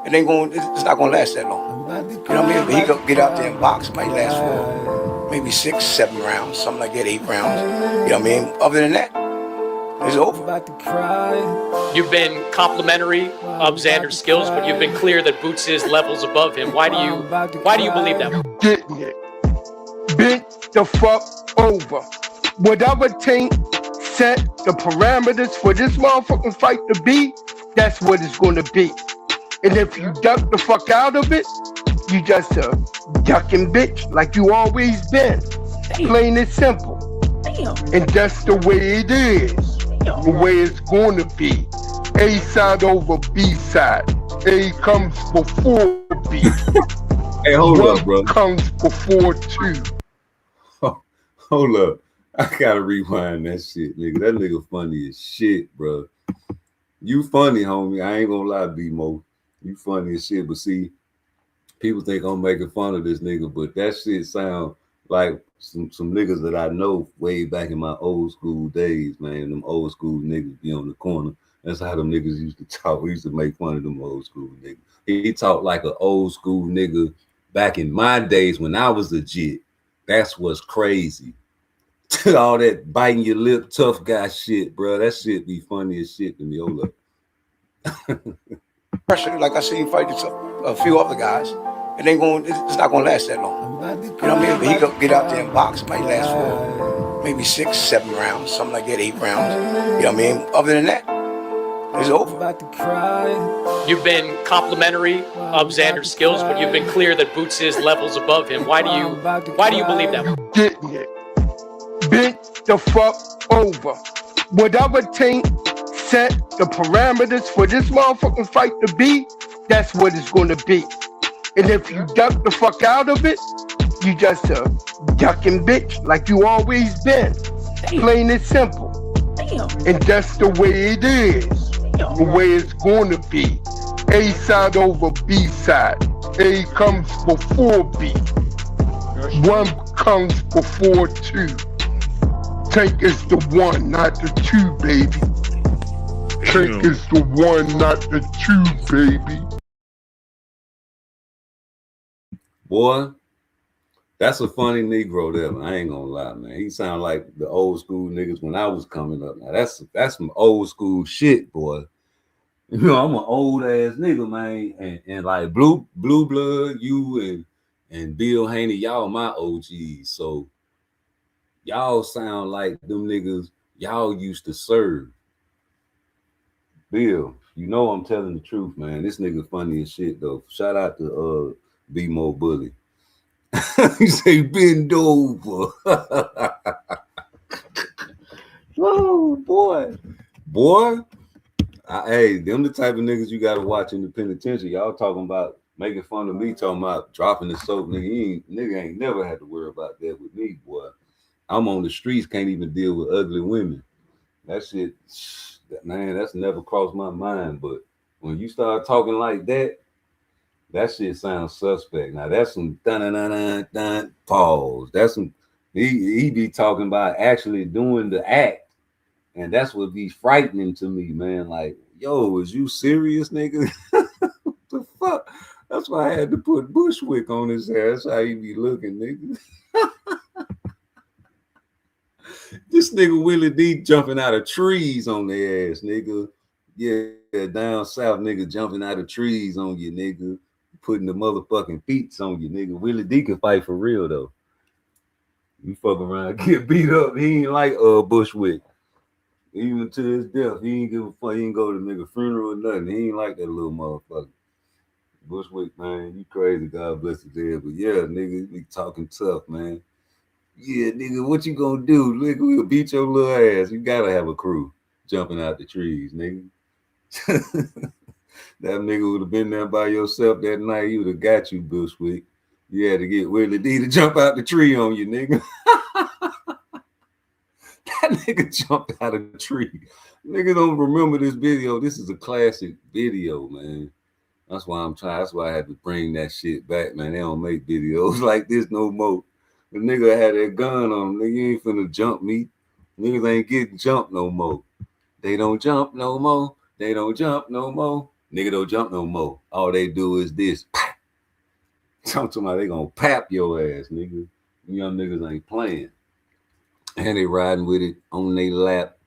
it ain't going. It's not gonna last that long. You know what I mean? But he could get out there and box. It might last for maybe 6, 7 rounds, something like that, 8 rounds. You know what I mean? Other than that, it's over. You've been complimentary of Xander's skills, but you've been clear that Boots is levels above him. Why do you believe that? Getting it. Bent the fuck over. Whatever team set the parameters for this motherfucking fight to be, that's what it's gonna be. And if you duck the fuck out of it, you just a ducking bitch like you always been. Plain and simple. And that's the way it is. The way it's gonna be. A side over B side. A comes before B. Hey, hold up, bro. Comes before 2. Hold up. I gotta rewind that shit, nigga. That nigga funny as shit, bro. You funny, homie. I ain't gonna lie, B-Mo. You funny as shit. But see, people think I'm making fun of this nigga, but that shit sound like some niggas that I know way back in my old school days, man. Them old school niggas be on the corner. That's how them niggas used to talk. We used to make fun of them old school niggas. He talked like an old school nigga back in my days when I was legit. That's what's crazy. All that biting your lip, tough guy shit, bro. That shit be funny as shit to me. Hold up. Pressure, like I seen fight a few other guys, it ain't going. It's not gonna last that long. You know what I mean? But he could get out there and box. It might last for maybe 6, 7 rounds, something like that, 8 rounds. You know what I mean? Other than that, it's over. You've been complimentary of Xander's skills, but you've been clear that Boots is levels above him. Why do you believe that? Getting it. Bent the fuck over. Whatever team set the parameters for this motherfucking fight to be, that's what it's gonna be. And if you duck the fuck out of it, you just a ducking bitch like you always been. Plain and simple. And that's the way it is. The way it's gonna be. A side over B side. A comes before B. 1 comes before 2. Tank is the 1, not the 2, baby. Tank is the 1, not the 2, baby. Boy, that's a funny Negro there, man. I ain't gonna lie, man. He sound like the old school niggas when I was coming up. Now that's some old school shit, boy. You know, I'm an old ass nigga, man, and like blue blood, you and Bill Haney, y'all my OGs. So y'all sound like them niggas y'all used to serve. Bill, you know I'm telling the truth, man. This nigga funny as shit though. Shout out to B-Mo Bully. He say bend over. Oh boy. Hey, them the type of niggas you gotta watch in the penitentiary. Y'all talking about making fun of me, talking about dropping the soap, nigga ain't never had to worry about that with me, boy. I'm on the streets, can't even deal with ugly women. That shit, man, that's never crossed my mind. But when you start talking like that, that shit sounds suspect. Now that's some dun pause. That's some he be talking about actually doing the act, and that's what be frightening to me, man. Like, yo, is you serious, nigga? What the fuck? That's why I had to put Bushwick on his ass. That's how he be looking, nigga. This nigga Willie D jumping out of trees on their ass, nigga. Yeah, down south, nigga jumping out of trees on you, nigga. Putting the motherfucking feet on you, nigga. Willie D can fight for real though. You fuck around, get beat up. He ain't like Bushwick. Even to his death, he ain't give a fuck. He ain't go to the nigga funeral or nothing. He ain't like that little motherfucker. Bushwick, man, you crazy. God bless his head. But yeah, nigga, you be talking tough, man. Yeah, nigga, what you gonna do? Nigga, we'll beat your little ass. You gotta have a crew jumping out the trees, nigga. That nigga would have been there by yourself that night. He would have got you, Bushwick. You had to get Willie D to jump out the tree on you, nigga. That nigga jumped out of the tree. Nigga don't remember this video. This is a classic video, man. That's why I'm trying. That's why I had to bring that shit back, man. They don't make videos like this no more. The nigga had that gun on him. Nigga, you ain't finna jump me. Niggas ain't getting jumped no more. They don't jump no more. They don't jump no more. Nigga don't jump no more. All they do is this. Talk to me, they gonna pap your ass, nigga. Young niggas ain't playing. And they riding with it on their lap.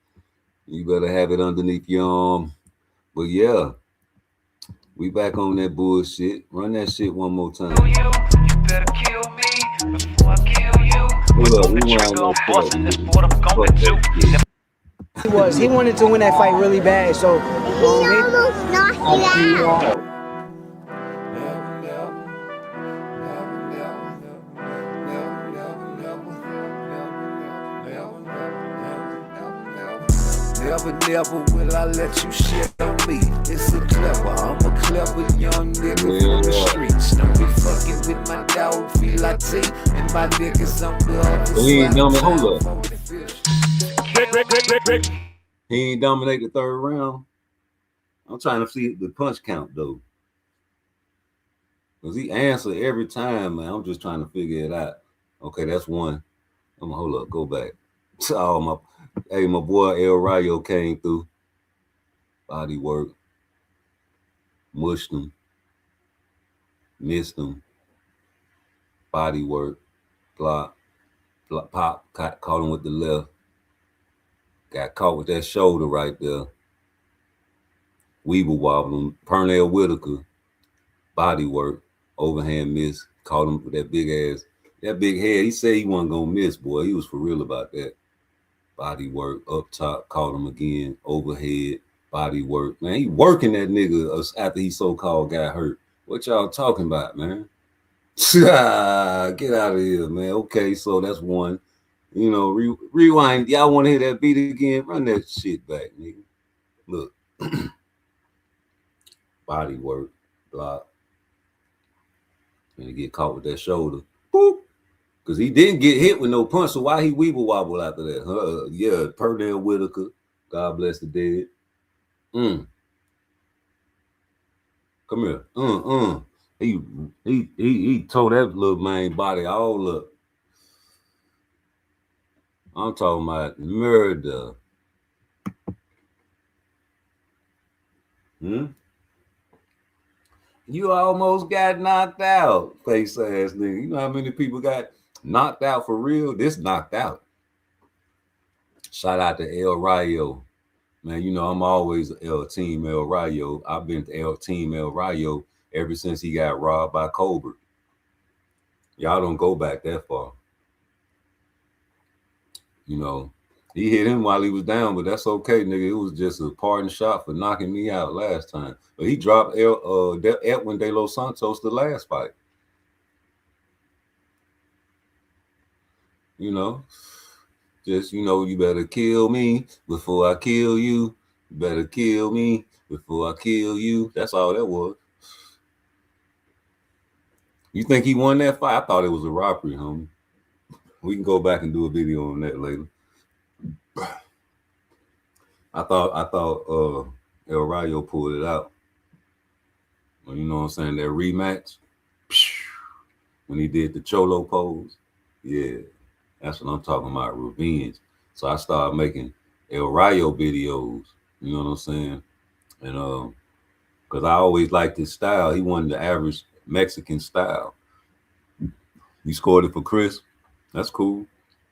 You better have it underneath your arm. But yeah, we back on that bullshit. Run that shit one more time. You better kill me before I kill you. Put on the trigger, I'm busting this what I'm gonna do. He wanted to win that fight really bad, so He almost knocked you out. Never will I let you shit on me. It's a clever, I'm a clever young nigga from the streets. Don't be fucking with my dog, feel like tea. And my niggas on the other He ain't side. hold up. He ain't dominate the third round. I'm trying to see the punch count though. Because he answered every time, man. I'm just trying to figure it out. Okay, that's one. I'm gonna hold up, go back. Oh, my boy El Rayo came through. Body work. Mushed him. Missed him. Body work. Block. Pop. Caught him with the left. Got caught with that shoulder right there. Weeble wobbling. Pernell Whitaker. Body work. Overhand miss. Caught him with that big ass. That big head. He said he wasn't gonna miss, boy. He was for real about that. Body work up top, caught him again, overhead, body work. Man, he working that nigga after he so-called got hurt. What y'all talking about, man? Get out of here, man. Okay, so that's one. You know, rewind. Y'all want to hear that beat again? Run that shit back, nigga. Look. Body work, block. And get caught with that shoulder. Boop. Because he didn't get hit with no punch, so why he weeble wobble after that? Yeah, Pernell Whitaker. God bless the dead. Come here. He tore that little man body all up. I'm talking about murder. You almost got knocked out, face ass nigga. You know how many people got knocked out for real? This knocked out. Shout out to El Rayo. Man, you know I'm always Team El Rayo. I've been Team El Rayo ever since he got robbed by Colbert. Y'all don't go back that far. You know, he hit him while he was down, but that's okay, nigga. It was just a parting shot for knocking me out last time. But he dropped Edwin De Los Santos the last fight. You know, just, you know, you better kill me before I kill you. You better kill me before I kill you. That's all that was. You think he won that fight? I thought it was a robbery, homie. We can go back and do a video on that later. I thought El Rayo pulled it out. Well, you know what I'm saying? That rematch when he did the Cholo pose. Yeah, that's what I'm talking about, revenge. So I started making El Rayo videos, you know what I'm saying? And because I always liked his style. He wanted the average Mexican style. He scored it for Chris. That's cool.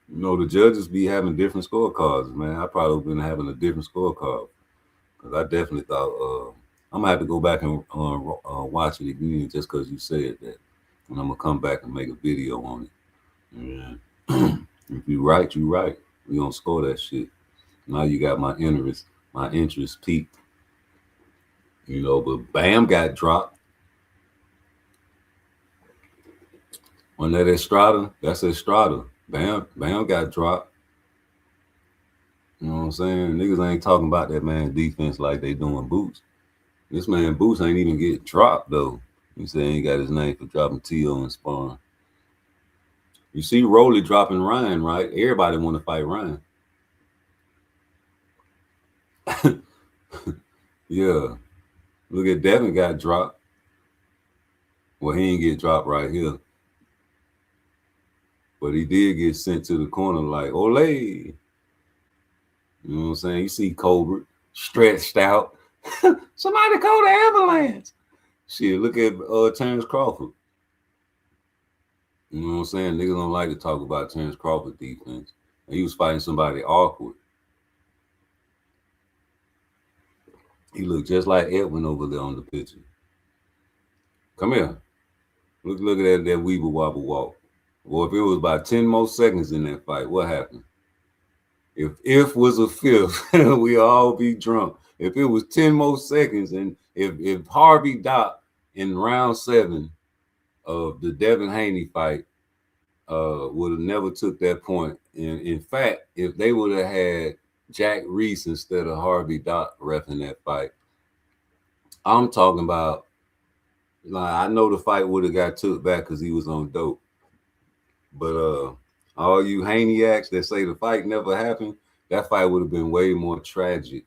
You know, the judges be having different scorecards, man. I probably been having a different scorecard. Because I definitely thought, I'm going to have to go back and watch it again just because you said that. And I'm going to come back and make a video on it. Yeah. If you right, you right. We going to score that shit. Now you got my interest peaked. You know, but Bam got dropped. On that Estrada, that's Estrada. Bam got dropped. You know what I'm saying? Niggas ain't talking about that man defense like they doing Boots. This man Boots ain't even get dropped though. He said he ain't got his name for dropping T.O. and Spawn. You see Rolly dropping Ryan, right? Everybody want to fight Ryan. Yeah. Look at Devin got dropped. Well, he didn't get dropped right here. But he did get sent to the corner like, Olay. You know what I'm saying? You see Colbert stretched out. Somebody call the ambulance. Shit, look at Terrence Crawford. You know what I'm saying? Niggas don't like to talk about Terrence Crawford defense. And he was fighting somebody awkward. He looked just like Edwin over there on the picture. Come here. Look at that weeble wobble walk. Well, if it was about 10 more seconds in that fight, what happened? If was a fifth, we all be drunk. If it was 10 more seconds, and if Harvey Dock in round 7 of the Devin Haney fight would have never took that point. And in fact, if they would have had Jack Reese instead of Harvey Dock reffing that fight, I'm talking about, like, I know the fight would have got took back because he was on dope. But all you Haneyacks that say the fight never happened, that fight would have been way more tragic,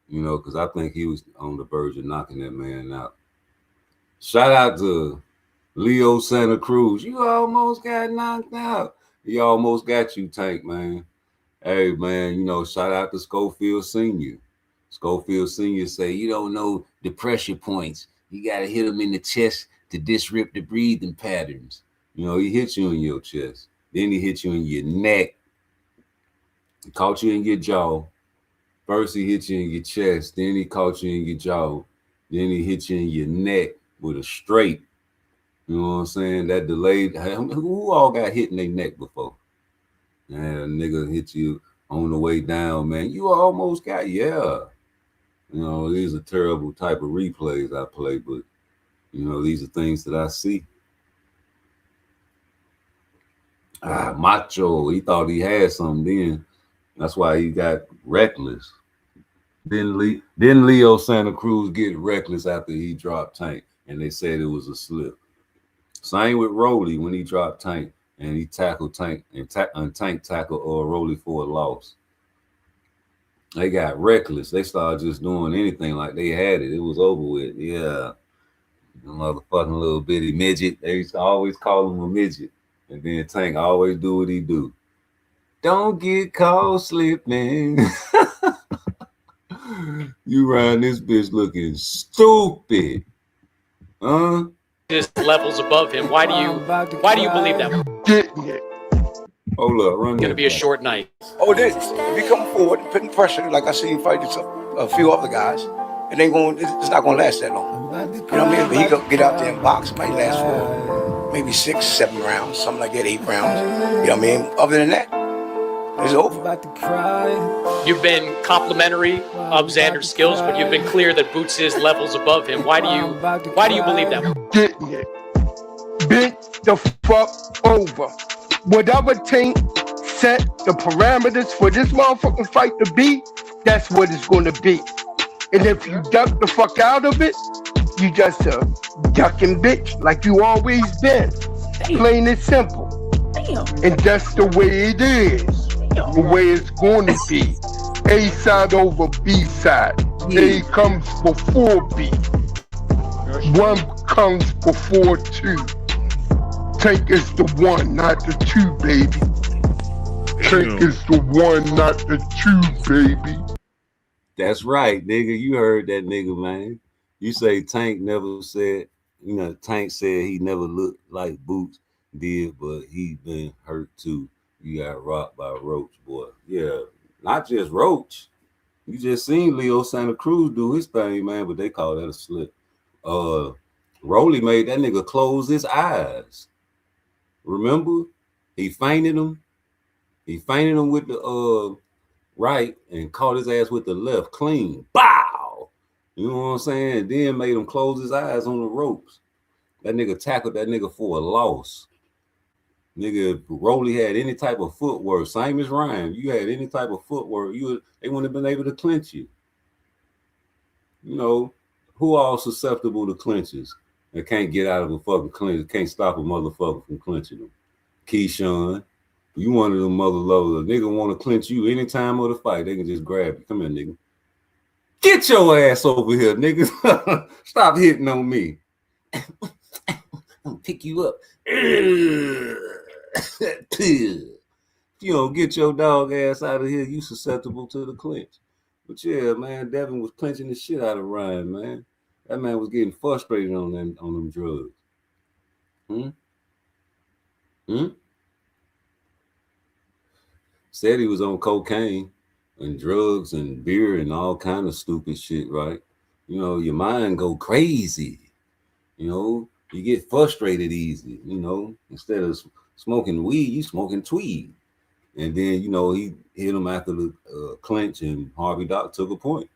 you know, because I think he was on the verge of knocking that man out. Shout out to Leo Santa Cruz. You almost got knocked out. He almost got you, Tank, man. Hey, man, you know, shout out to Schofield Sr. Schofield Sr. say, you don't know the pressure points. You got to hit him in the chest to disrupt the breathing patterns. You know, he hit you in your chest. Then he hit you in your neck. He caught you in your jaw. First he hit you in your chest. Then he caught you in your jaw. Then he hit you in your neck with a straight. You know what I'm saying? That delayed. Who all got hit in their neck before? Man, a nigga hit you on the way down, man. You almost got, yeah. You know, these are terrible type of replays I play, but, you know, these are things that I see. Macho, he thought he had something then. That's why he got reckless. Didn't Leo Santa Cruz get reckless after he dropped Tank, and they said it was a slip. Same with Rolly when he dropped Tank, and he tackled Tank, and Tank tackled Rolly for a loss. They got reckless. They started just doing anything like they had it. It was over with. Yeah. The motherfucking little bitty midget. They used to always call him a midget. And then Tank always do what he do. Don't get caught slipping. You around this bitch looking stupid. Huh? His levels above him. Why do you believe that? Hold up, run. It's gonna be a short night. Oh, it is. If he come forward and putting pressure, like I seen him fight a few other guys, it's not gonna last that long. You know what I mean? But he could get out there and box. It might last for maybe 6, 7 rounds, something like that, 8 rounds. You know what I mean? Other than that, it's over. You've been complimentary of Xander's skills, but you've been clear that Boots is levels above him. Why do you believe that? Getting it. Bent the fuck over. Whatever team set the parameters for this motherfucking fight to be, that's what it's gonna be. And if you duck the fuck out of it, you just a ducking bitch like you always been. Damn. Plain and simple. Damn. And that's the way it is. Damn. The way it's gonna be. A side over B side. Yeah. A comes before B. 1 comes before 2. Tank is the 1, not the 2, baby. Tank is the 1, not the 2, baby. That's right, nigga. You heard that nigga, man. You say Tank never said, you know, Tank said he never looked like Boots did, but he been hurt too. You got rocked by Roach, boy. Yeah, not just Roach. You just seen Leo Santa Cruz do his thing, man, but they call that a slip. Rolly made that nigga close his eyes. Remember? He fainted him. He fainted him with the right and caught his ass with the left clean. Bow! You know what I'm saying? Then made him close his eyes on the ropes. That nigga tackled that nigga for a loss. Nigga, if Rolly had any type of footwork, same as Ryan, you had any type of footwork, they wouldn't have been able to clinch you. You know, who all susceptible to clinches and can't get out of a fucking clinch, can't stop a motherfucker from clinching them? Keyshawn, you one of them mother lovers. A nigga want to clinch you any time of the fight, they can just grab you. Come here, nigga. Get your ass over here, nigga. Stop hitting on me. I'm gonna pick you up. If you don't get your dog ass out of here, you susceptible to the clinch. But yeah, man, Devin was clinching the shit out of Ryan, man. That man was getting frustrated on them drugs. Said he was on cocaine and drugs and beer and all kind of stupid shit, right? You know, your mind go crazy. You know, you get frustrated easy. You know, instead of smoking weed, you smoking tweed. And then, you know, he hit him after the clinch, and Harvey Doc took a point.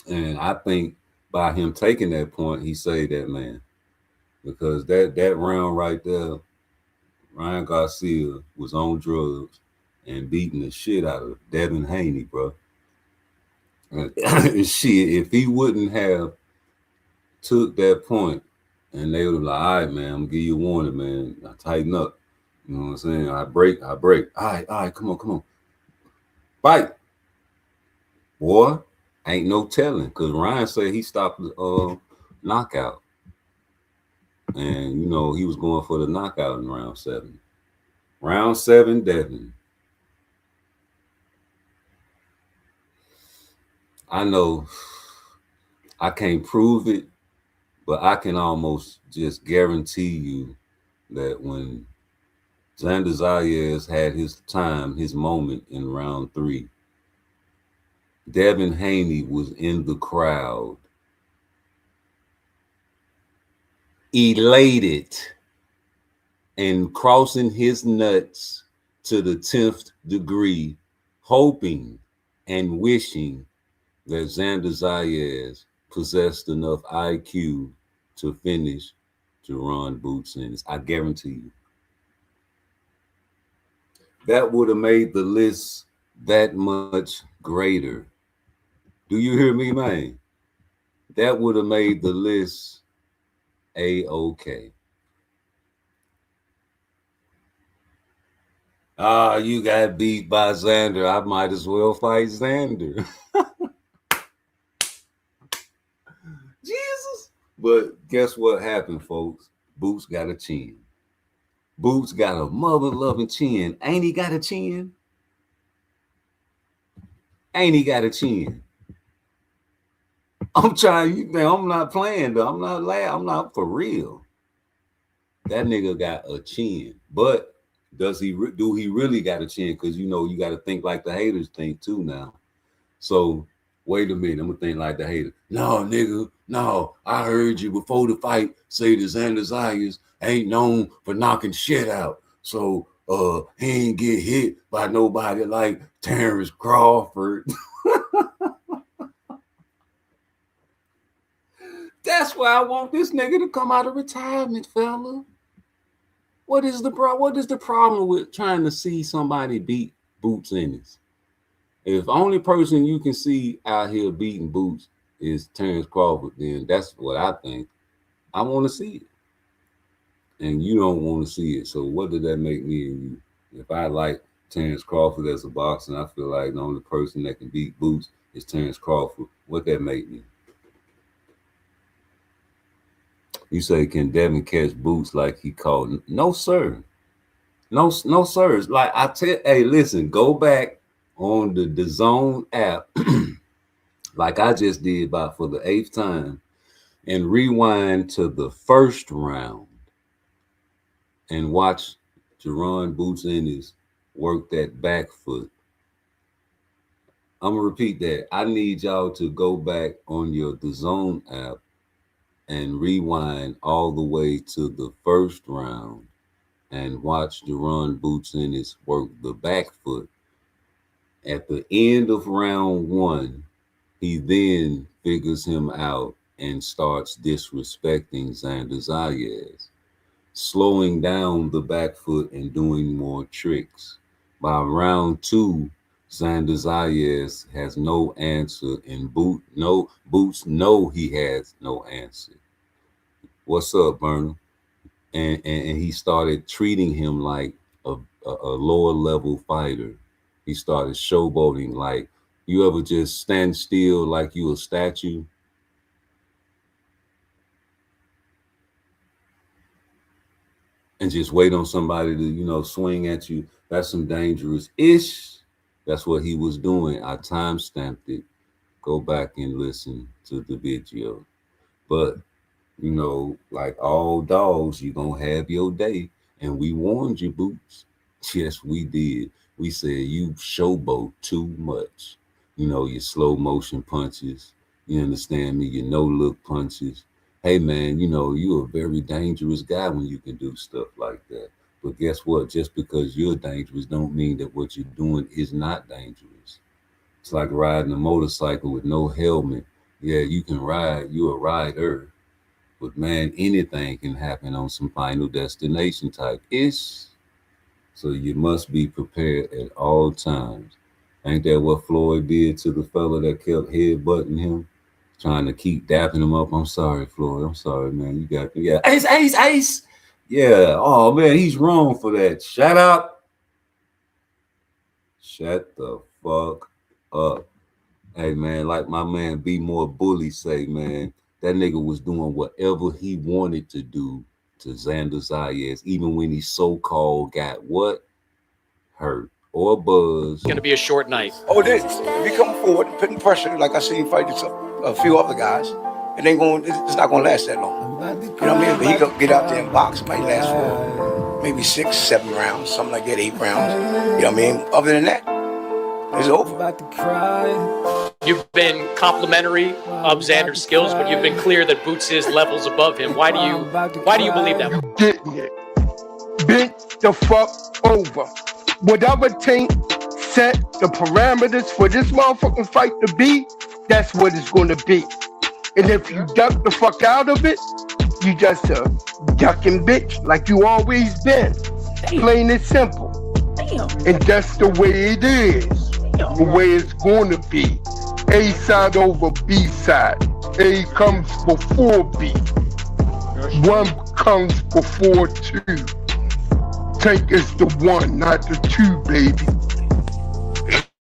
And I think by him taking that point, he saved that man. Because that round right there, Ryan Garcia was on drugs and beating the shit out of Devin Haney, bro. And shit, if he wouldn't have took that point, and they would have like, all right, man, I'm gonna give you a warning, man. I tighten up. You know what I'm saying? I break. All right, come on. Fight. Boy, ain't no telling. Because Ryan said he stopped the knockout. And, you know, he was going for the knockout in round 7. Round 7, Devin. I know I can't prove it, but I can almost just guarantee you that when Xander Zayas had his time, his moment in round 3, Devin Haney was in the crowd, elated and crossing his nuts to the 10th degree, hoping and wishing that Xander Zayas possessed enough IQ to finish Jaron Boots Ennis. I guarantee you. That would have made the list that much greater. Do you hear me, man? That would have made the list A-okay. You got beat by Xander. I might as well fight Xander. Jesus. But guess what happened, folks? Boots got a chin. Boots got a mother-loving chin. Ain't he got a chin? Ain't he got a chin? I'm trying you, man. I'm not playing though. I'm not laughing. I'm not for real. That nigga got a chin. But do he really got a chin? Because you know you got to think like the haters think too now. So wait a minute, I'm gonna think like the haters. No, nigga, no. I heard you before the fight say that Xander Zayas ain't known for knocking shit out. So he ain't get hit by nobody like Terrence Crawford. That's why I want this nigga to come out of retirement, fella. What is the problem with trying to see somebody beat Boots Ennis? If the only person you can see out here beating Boots is Terrence Crawford, then that's what I think. I want to see it. And you don't want to see it. So what did that make me and you? If I like Terrence Crawford as a boxer, and I feel like the only person that can beat Boots is Terrence Crawford, what that make me? You say, can Devin catch Boots like he caught? No, sir. No, sir. It's like I tell, hey, listen, go back on the DAZN app, like I just did about for the 8th time, and rewind to the first round and watch Jaron Boots Ennis work that back foot. I'm gonna repeat that. I need y'all to go back on your DAZN app and rewind all the way to the first round and watch Jaron Boots Ennis work the back foot. At the end of round 1, he then figures him out and starts disrespecting Xander Zayas, slowing down the back foot and doing more tricks. By round 2, Xander Zayas has no answer, and Boots know he has no answer. What's up, Burnham? And he started treating him like a lower level fighter. He started showboating like, You ever just stand still like you a statue? And just wait on somebody to, you know, swing at you? That's some dangerous-ish. That's what he was doing. I time-stamped it. Go back and listen to the video. But, you know, like all dogs, you're going to have your day. And we warned you, Boots. Yes, we did. We said you showboat too much. You know, your slow motion punches. You understand me? Your no-look punches. Hey, man, you know, you're a very dangerous guy when you can do stuff like that. But guess what? Just because you're dangerous don't mean that what you're doing is not dangerous. It's like riding a motorcycle with no helmet. Yeah, you can ride. You're a rider. But, man, anything can happen on some Final Destination type ish. So you must be prepared at all times. Ain't that what Floyd did to the fella that kept headbutting him? Trying to keep dapping him up. I'm sorry, Floyd. I'm sorry, man. You got me. Yeah. Ace, ace, ace. Yeah. Oh, man, he's wrong for that. Shut up. Shut the fuck up. Hey, man, like my man Be More Bully say, man, that nigga was doing whatever he wanted to do to Xander Zayas, even when he so-called got what? Hurt or buzzed. It's going to be a short night. Oh, it is. If he come forward and putting pressure, like I seen fight a few other guys, it ain't going. It's not going to last that long. You know what I mean? But he could get out there and box. It might last for maybe 6, 7 rounds, something like that, 8 rounds. You know what I mean? Other than that, it's over. You've been complimentary of Xander's skills, but you've been clear that Boots is levels above him. Why do you believe that? You getting it. Bent the fuck over. Whatever Tank set the parameters for this motherfucking fight to be, that's what it's gonna be. And if you duck the fuck out of it, you just a ducking bitch like you always been. Plain and simple. And that's the way it is. The way it's gonna be. A side over B side. A comes before B. 1 comes before 2. Tank is the 1, not the 2, baby.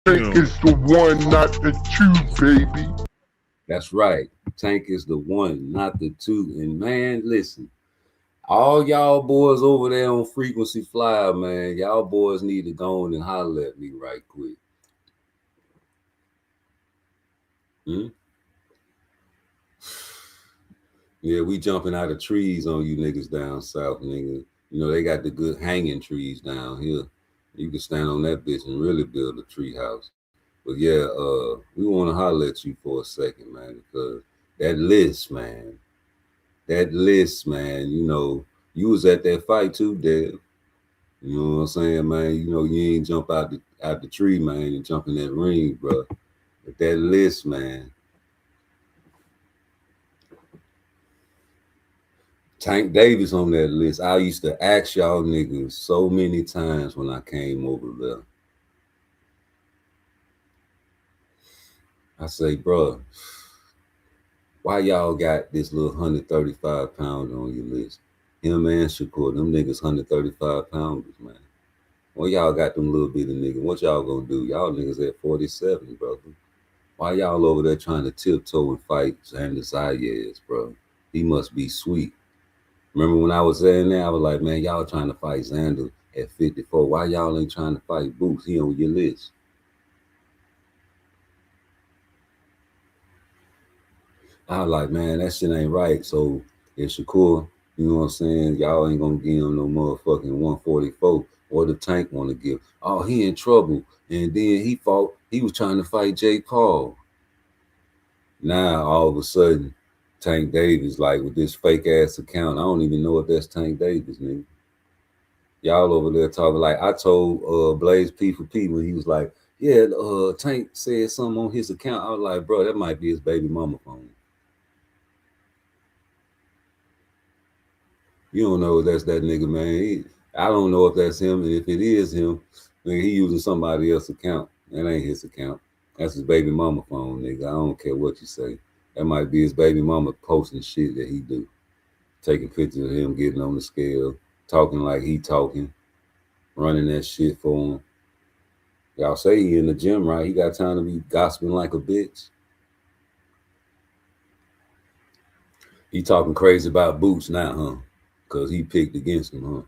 Tank is the 1, not the 2, baby. That's right. Tank is the 1, not the 2. And man, listen, all y'all boys over there on Frequency Flyer, man, y'all boys need to go on and holler at me right quick. Yeah, we jumping out of trees on you niggas down south, nigga. You know, they got the good hanging trees down here. You can stand on that bitch and really build a tree house. But yeah, we want to holler at you for a second, man, because that list, man, you know, you was at that fight too, Dad. You know what I'm saying, man? You know, you ain't jump out the tree, man, and jump in that ring, bro. But that list, man. Tank Davis on that list. I used to ask y'all niggas so many times when I came over there. I say, bro, why y'all got this little 135 pounder on your list? Him and Shakur, them niggas 135 pounders, man. Well, y'all got them little bitty niggas. What y'all gonna do? Y'all niggas at 47, brother. Why y'all over there trying to tiptoe and fight Xander Zayas, bro? He must be sweet. Remember when I was saying that, I was like, man, y'all trying to fight Xander at 54. Why y'all ain't trying to fight Boots? He on your list. I was like, man, that shit ain't right. So if Shakur, you know what I'm saying, y'all ain't gonna give him no motherfucking 144. What the Tank want to give? Oh, he in trouble. And then he was trying to fight Jake Paul. Now all of a sudden, Tank Davis, like with this fake ass account, I don't even know if that's Tank Davis, nigga. Y'all over there talking like I told Blaze P for P when he was like, yeah, Tank said something on his account. I was like, bro, that might be his baby mama phone. You don't know if that's that nigga, man. I don't know if that's him, and if it is him, then he using somebody else's account. That ain't his account. That's his baby mama phone, nigga. I don't care what you say. That might be his baby mama posting shit that he do. Taking pictures of him getting on the scale, talking like he talking, running that shit for him. Y'all say he in the gym, right? He got time to be gossiping like a bitch. He talking crazy about Boots now, huh? Because he picked against him, huh?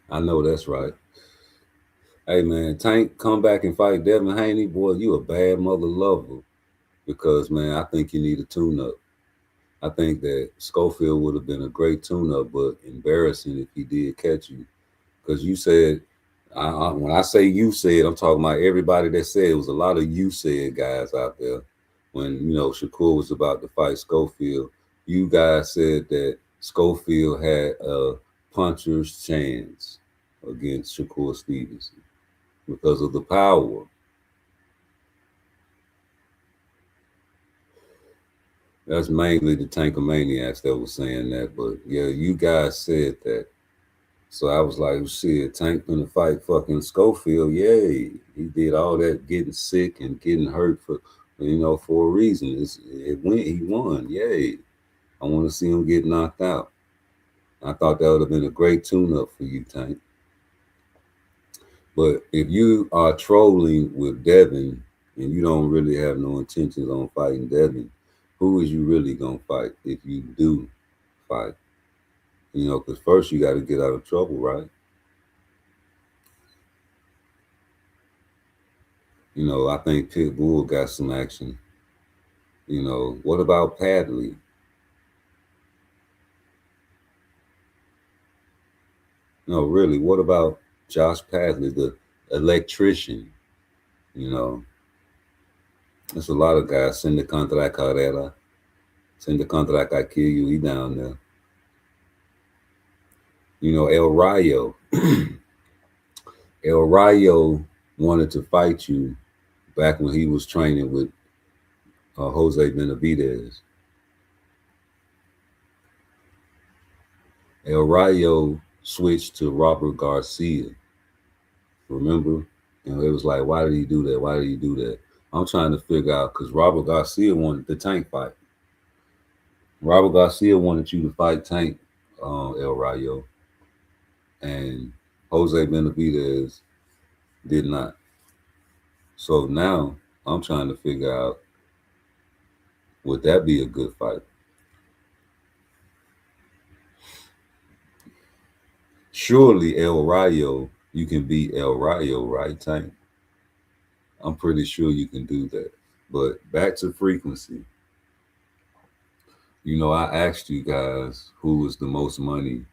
I know that's right. Hey, man, Tank, come back and fight Devin Haney. Boy, you a bad mother lover. Because, man, I think you need a tune-up. I think that Schofield would have been a great tune-up, but embarrassing if he did catch you. Because you said, when I say you said, I'm talking about everybody that said. It was a lot of you said guys out there. When, you know, Shakur was about to fight Schofield, you guys said that Schofield had a puncher's chance against Shakur Stevenson because of the power. That's mainly the Tankomaniacs that was saying that, but yeah, you guys said that. So I was like, shit, Tank gonna fight fucking Schofield, yay. He did all that getting sick and getting hurt for, you know, for a reason. He won, yay. I want to see him get knocked out. I thought that would have been a great tune-up for you, Tank. But if you are trolling with Devin and you don't really have no intentions on fighting Devin, who is you really gonna fight if you do fight? You know, because first you got to get out of trouble, right? You know, I think Pitbull got some action. You know, what about Padley? No, really, what about Josh Padley, the electrician? You know, there's a lot of guys. Send the contract carrera. Send the contract I kill you. He down there. You know, El Rayo. El Rayo wanted to fight you back when he was training with Jose Benavidez. El Rayo switched to Robert Garcia. Remember? You know, it was like, why did he do that? Why did he do that? I'm trying to figure out, because Robert Garcia wanted the Tank fight. Robert Garcia wanted you to fight Tank, El Rayo. And Jose Benavidez did not. So now I'm trying to figure out, would that be a good fight? Surely El Rayo, you can beat El Rayo, right, Tank? I'm pretty sure you can do that. But back to frequency. You know, I asked you guys who was the most money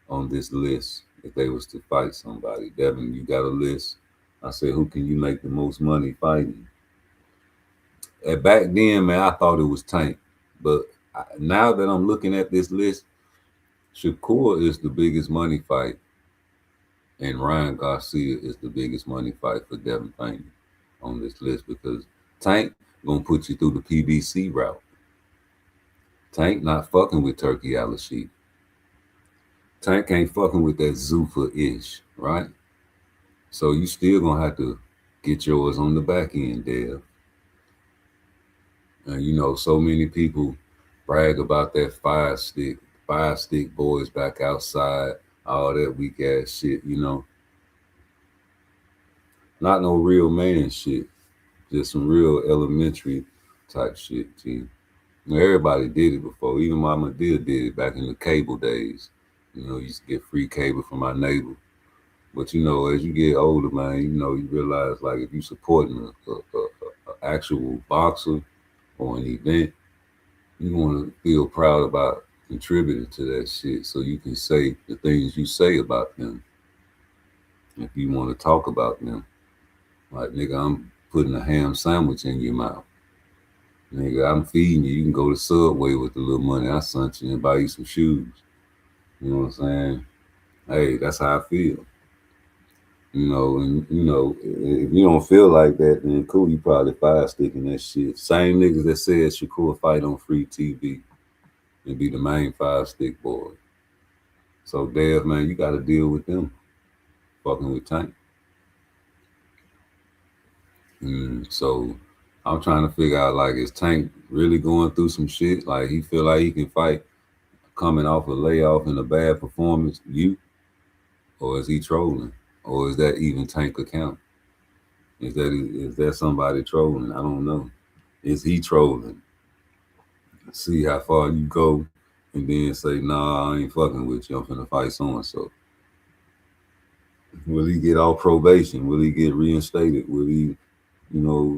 on this list if they was to fight somebody. Devin, you got a list. I said, who can you make the most money fighting? And back then, man, I thought it was Tank. But now that I'm looking at this list, Shakur is the biggest money fight. And Ryan Garcia is the biggest money fight for Devin Haney on this list, because Tank gonna put you through the PBC route. Tank not fucking with Turkey Al-Rashid. Tank ain't fucking with that Zuffa-ish, right? So you still gonna have to get yours on the back end, Dev. And you know, so many people brag about that five stick boys back outside, all that weak ass shit, you know. Not no real man shit, just some real elementary type shit, G. You know, everybody did it before. Even Mama did it back in the cable days. You know, you used to get free cable from my neighbor. But you know, as you get older, man, you know, you realize, like, if you supporting a actual boxer or an event, you want to feel proud about contributing to that shit, so you can say the things you say about them. If you want to talk about them, like, nigga, I'm putting a ham sandwich in your mouth. Nigga, I'm feeding you. You can go to Subway with the little money I sent you and buy you some shoes. You know what I'm saying? Hey, that's how I feel. You know, and you know, if you don't feel like that, then cool, you probably fire sticking that shit. Same niggas that said Shakur fight on free TV and be the main 5-stick boy. So Dev, man, you gotta deal with them fucking with Tank. So I'm trying to figure out, like, is Tank really going through some shit? Like, he feel like he can fight coming off a layoff and a bad performance, you? Or is he trolling? Or is that even Tank account? Is that somebody trolling? I don't know. Is he trolling? See how far you go and then say, nah, I ain't fucking with you. I'm finna fight so-and-so. Will he get off probation? Will he get reinstated? Will he,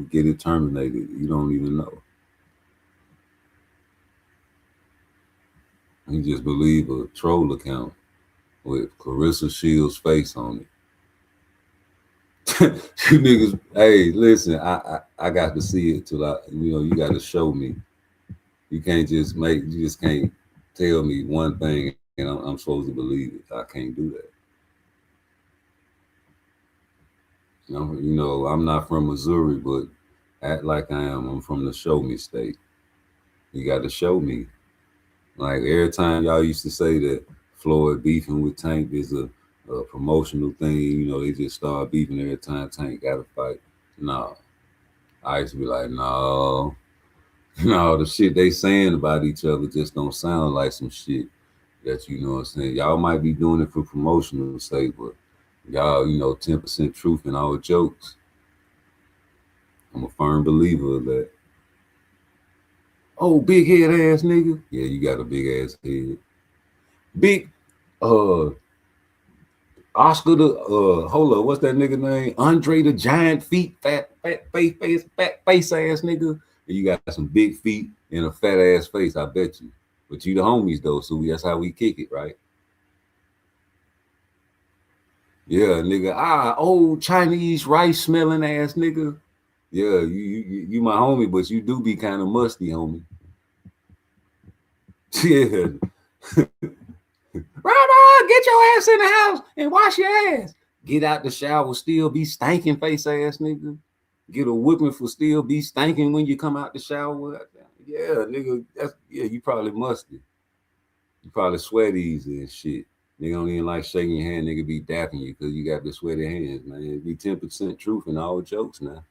get it terminated? You don't even know. He just believe a troll account with Clarissa Shields' face on it. You niggas, hey, listen, I got to see it till you got to show me. You just can't tell me one thing and I'm supposed to believe it. I can't do that. I'm not from Missouri, but act like I am. I'm from the show me state. You got to show me. Like every time y'all used to say that Floyd beefing with Tank is a promotional thing, they just start beefing every time Tank got a fight. No. I used to be like, no, the shit they saying about each other just don't sound like some shit that, you know what I'm saying? Y'all might be doing it for promotional sake, but y'all, 10% truth in all jokes. I'm a firm believer of that. Oh, big head ass nigga. Yeah, you got a big ass head. Big, Oscar hold up, what's that nigga name? Andre the Giant Feet, fat face ass nigga. And you got some big feet and a fat ass face, I bet you. But you the homies though, so that's how we kick it, right? Yeah, nigga. Old Chinese rice smelling ass nigga. Yeah, you my homie, but you do be kind of musty, homie. Yeah. Rama, get your ass in the house and wash your ass. Get out the shower, still be stinking face ass nigga. Get a whipping for still be stinking when you come out the shower. Yeah, nigga, you probably musty. You probably sweat easy and shit. Nigga don't even like shaking your hand, nigga be dapping you because you got the sweaty hands, man. It be 10% truth in all jokes now.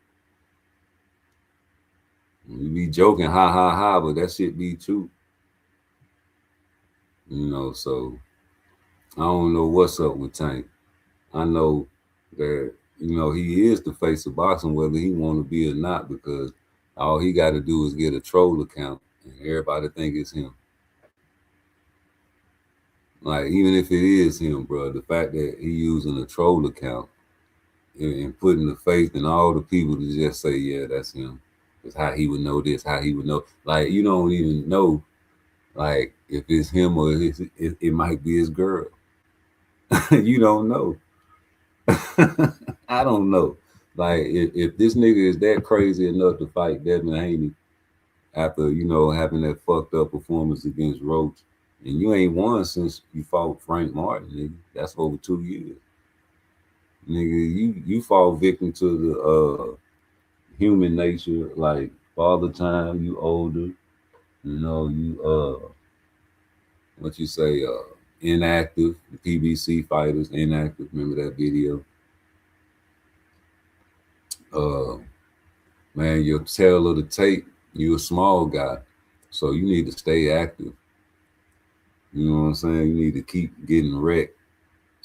You be joking, ha ha ha, but that shit be true. So I don't know what's up with Tank. I know that, he is the face of boxing, whether he want to be or not, because all he got to do is get a troll account and everybody think it's him. Like, even if it is him, bro, the fact that he using a troll account and putting the faith in all the people to just say, yeah, that's him. It's how he would know this, how he would know. Like, you don't even know, like, if it's him or it might be his girl. You don't know. I don't know. Like, if this nigga is that crazy enough to fight Devin Haney after, having that fucked up performance against Roach, and you ain't won since you fought Frank Martin, nigga. That's over 2 years. Nigga, you fall victim to the human nature, like father time, you older, what you say, inactive, the PBC fighters, inactive, remember that video? Man, your tail of the tape, you a small guy, so you need to stay active. You know what I'm saying? You need to keep getting wrecked.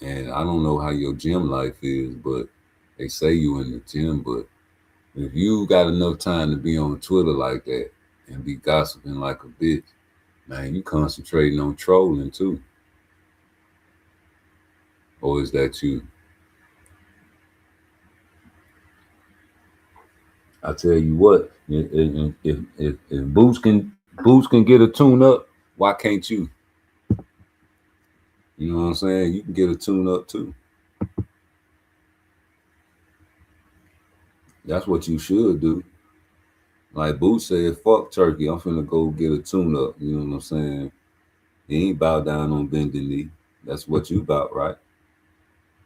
And I don't know how your gym life is, but they say you in the gym, but if you got enough time to be on Twitter like that and be gossiping like a bitch, man, you concentrating on trolling too. Or is that you? I tell you what, if Boots can get a tune up, why can't you? You know what I'm saying? You can get a tune up too. That's what you should do. Like Boots said, fuck Turkey. I'm finna go get a tune up. You know what I'm saying? He ain't bow down on bending knee. That's what you about, right?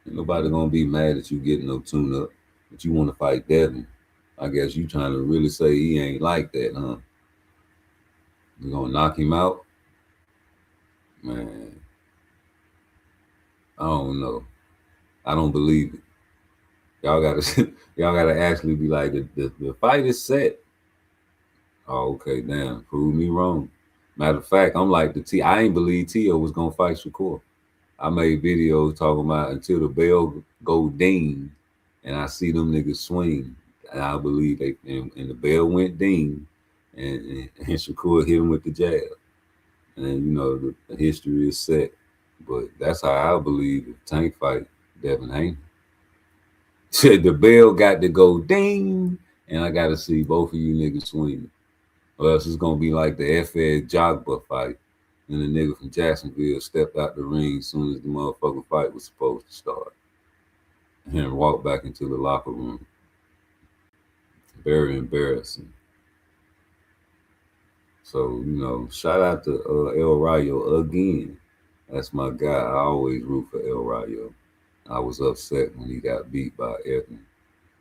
Ain't nobody gonna be mad at you getting no tune up, but you want to fight Devin. I guess you trying to really say he ain't like that, huh? You gonna knock him out? Man, I don't know. I don't believe it. Y'all gotta actually be like, the fight is set. Oh, okay, damn, prove me wrong. Matter of fact, I'm like I ain't believe Tio was gonna fight Shakur. I made videos talking about until the bell go ding, and I see them niggas swing, and I believe they and the bell went ding, and Shakur hit him with the jab, and you know the history is set. But that's how I believe the Tank fight Devin Haney. Said the bell got to go ding, and I got to see both of you niggas swing. Or else it's gonna be like the F.Ed Jogba fight, and the nigga from Jacksonville stepped out the ring as soon as the motherfucking fight was supposed to start, and walked back into the locker room. Very embarrassing. So you know, shout out to El Rayo again. That's my guy. I always root for El Rayo. I was upset when he got beat by Edmund.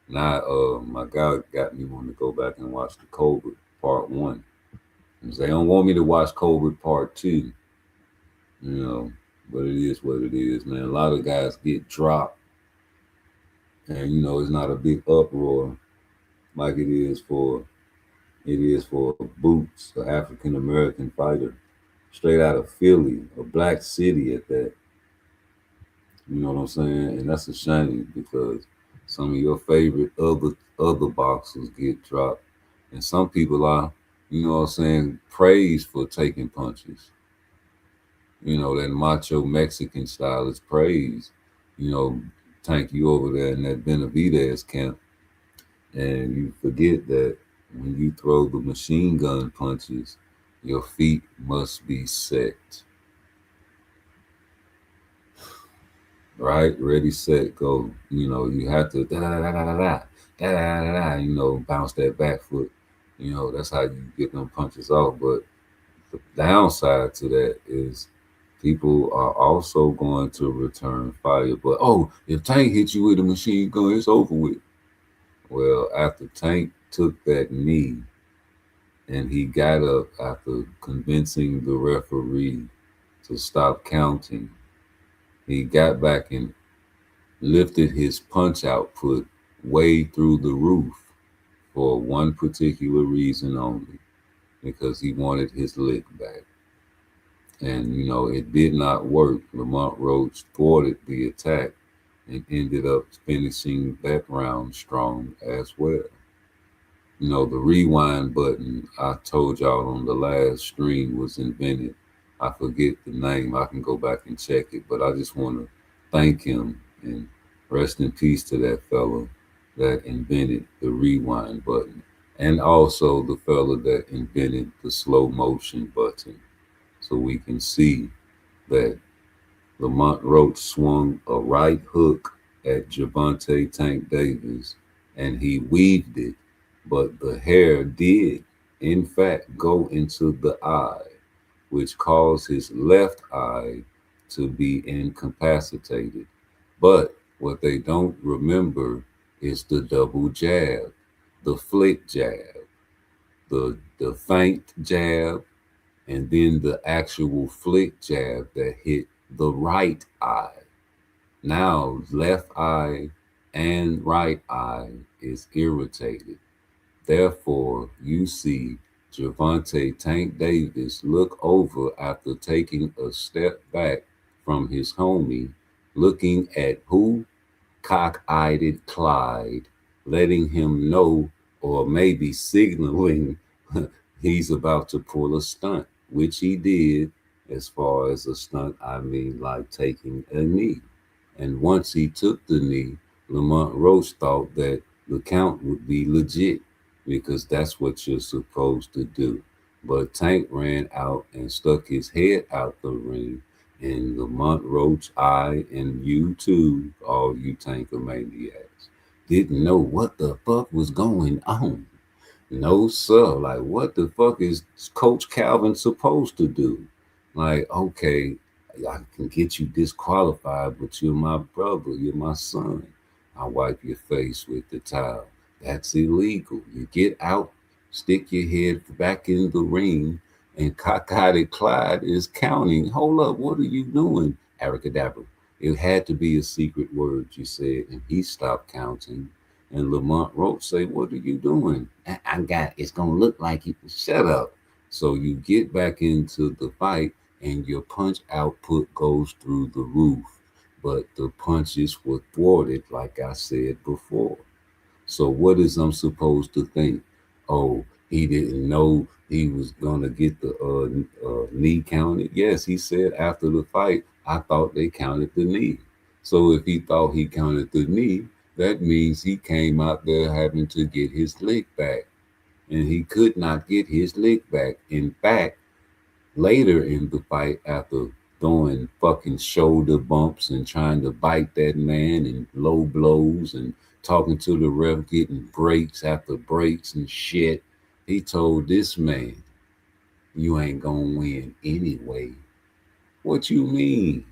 Now, my guy got me wanting to go back and watch the Cobra Part 1. They don't want me to watch Cobra Part 2, you know, but it is what it is, man. A lot of guys get dropped, and, you know, it's not a big uproar like it is for Boots, an African-American fighter, straight out of Philly, a black city at that. You know what I'm saying? And that's a shame because some of your favorite other boxers get dropped. And some people are, you know what I'm saying, praised for taking punches. You know, that macho Mexican style is praised. You know, Tank, you over there in that Benavidez camp. And you forget that when you throw the machine gun punches, your feet must be set. Right? Ready, set, go. You know, you have to you know, bounce that back foot. You know, that's how you get them punches off. But the downside to that is people are also going to return fire. But oh, if Tank hits you with a machine gun, it's over with. Well, after Tank took that knee and he got up after convincing the referee to stop counting, he got back and lifted his punch output way through the roof for one particular reason only, because he wanted his lick back. And, you know, it did not work. Lamont Roach thwarted the attack and ended up finishing that round strong as well. You know, the rewind button I told y'all on the last stream was invented. I forget the name. I can go back and check it, but I just want to thank him and rest in peace to that fellow that invented the rewind button, and also the fellow that invented the slow motion button, so we can see that Lamont Roach swung a right hook at Gervonta Tank Davis, and he weaved it, but the hair did, in fact, go into the eye, which caused his left eye to be incapacitated. But what they don't remember is the double jab, the flick jab, the feint jab, and then the actual flick jab that hit the right eye. Now, left eye and right eye is irritated. Therefore, you see Gervonta Tank Davis look over after taking a step back from his homie, looking at who? Cock-eyed Clyde, letting him know, or maybe signaling he's about to pull a stunt, which he did. As far as a stunt, I mean like taking a knee. And once he took the knee, Lamont Roach thought that the count would be legit, because that's what you're supposed to do. But Tank ran out and stuck his head out the ring, and Lamont Roach, I, and you too, all you Tankomaniacs, didn't know what the fuck was going on. No, sir. Like, what the fuck is Coach Calvin supposed to do? Like, okay, I can get you disqualified, but you're my brother, you're my son. I'll wipe your face with the towel. That's illegal. You get out, stick your head back in the ring, and Cockeyed Clyde is counting. Hold up, what are you doing? Abracadabra. It had to be a secret word, you said, and he stopped counting. And Lamont Roach say, what are you doing? I got, it's going to look like you. Shut up. So you get back into the fight, and your punch output goes through the roof. But the punches were thwarted, like I said before. So what is I'm supposed to think? Oh, he didn't know he was gonna get the knee counted. Yes, he said after the fight, I thought they counted the knee. So if he thought he counted the knee, that means he came out there having to get his lick back, and he could not get his lick back. In fact, later in the fight, after throwing fucking shoulder bumps and trying to bite that man and low blows and talking to the ref, getting breaks after breaks and shit, he told this man, you ain't gonna win anyway. What you mean?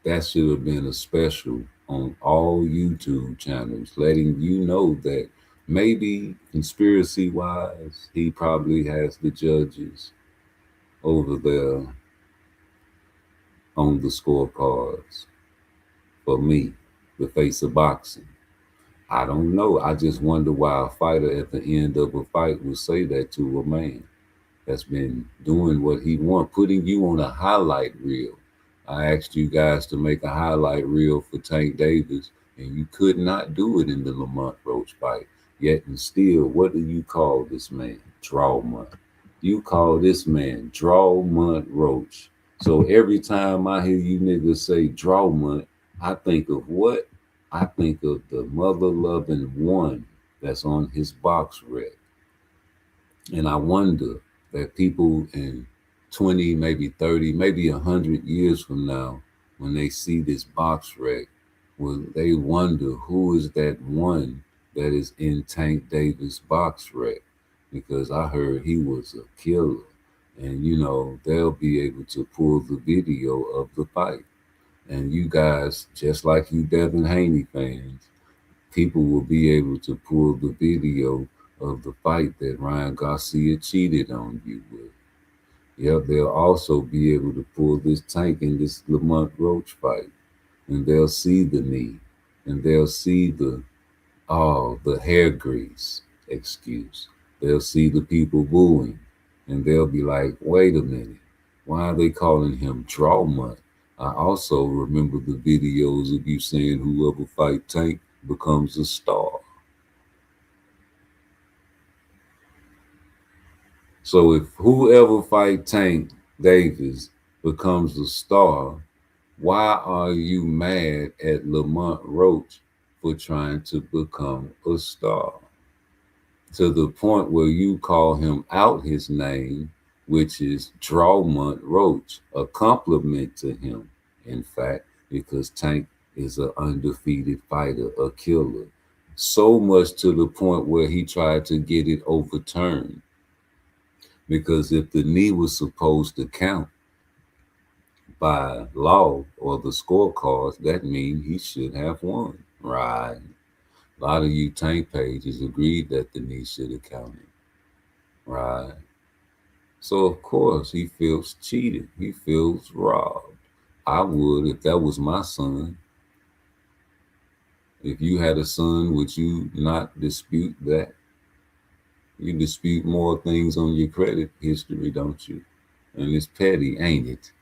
That should have been a special on all YouTube channels, letting you know that maybe conspiracy wise, he probably has the judges over there on the scorecards for me, the face of boxing. I don't know. I just wonder why a fighter at the end of a fight would say that to a man that's been doing what he wants, putting you on a highlight reel. I asked you guys to make a highlight reel for Tank Davis, and you could not do it in the Lamont Roach fight. Yet and still, what do you call this man? Drawmont. You call this man Drawmont Roach. So every time I hear you niggas say Drawmont, I think of what? I think of the mother-loving one that's on his box rec. And I wonder that people in 20, maybe 30, maybe 100 years from now, when they see this box rec, will they wonder who is that one that is in Tank Davis box rec? Because I heard he was a killer. And, you know, they'll be able to pull the video of the fight. And you guys, just like you Devin Haney fans, people will be able to pull the video of the fight that Ryan Garcia cheated on you with. Yep, they'll also be able to pull this Tank in this Lamont Roach fight. And they'll see the knee. And they'll see the hair grease excuse. They'll see the people booing. And they'll be like, wait a minute, why are they calling him Drawmont? I also remember the videos of you saying whoever fight Tank becomes a star. So if whoever fight Tank Davis becomes a star, why are you mad at Lamont Roach for trying to become a star? To the point where you call him out his name, which is Drawmont Roach, a compliment to him, in fact, because Tank is an undefeated fighter, a killer. So much to the point where he tried to get it overturned. Because if the knee was supposed to count by law or the scorecards, that means he should have won, right? A lot of you Tank pages agreed that the knee should have counted, right? So, of course, he feels cheated. He feels robbed. I would if that was my son. If you had a son, would you not dispute that? You dispute more things on your credit history, don't you? And it's petty, ain't it?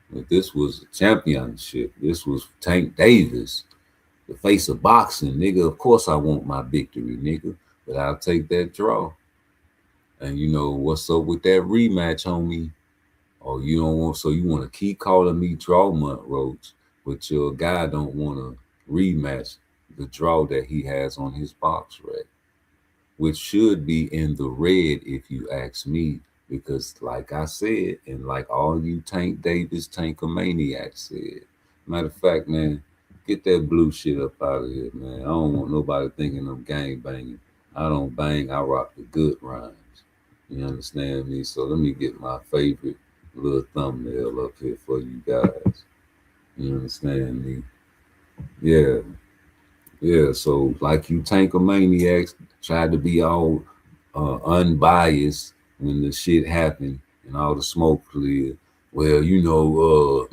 But this was a championship. This was Tank Davis, the face of boxing, nigga. Of course I want my victory, nigga, but I'll take that draw. And you know what's up with that rematch, homie? Oh, you don't want, so you want to keep calling me Drawmont Roach, but your guy don't want to rematch the draw that he has on his box rec, which should be in the red if you ask me, because like I said, and like all you Tank Davis Tankomaniacs said, matter of fact, man, get that blue shit up out of here, man. I don't want nobody thinking I'm gang banging. I don't bang, I rock the good rhymes. You understand me? So let me get my favorite little thumbnail up here for you guys. You understand me? Yeah. Yeah, so like you Tankomaniacs tried to be all unbiased when the shit happened and all the smoke cleared. Well, you know,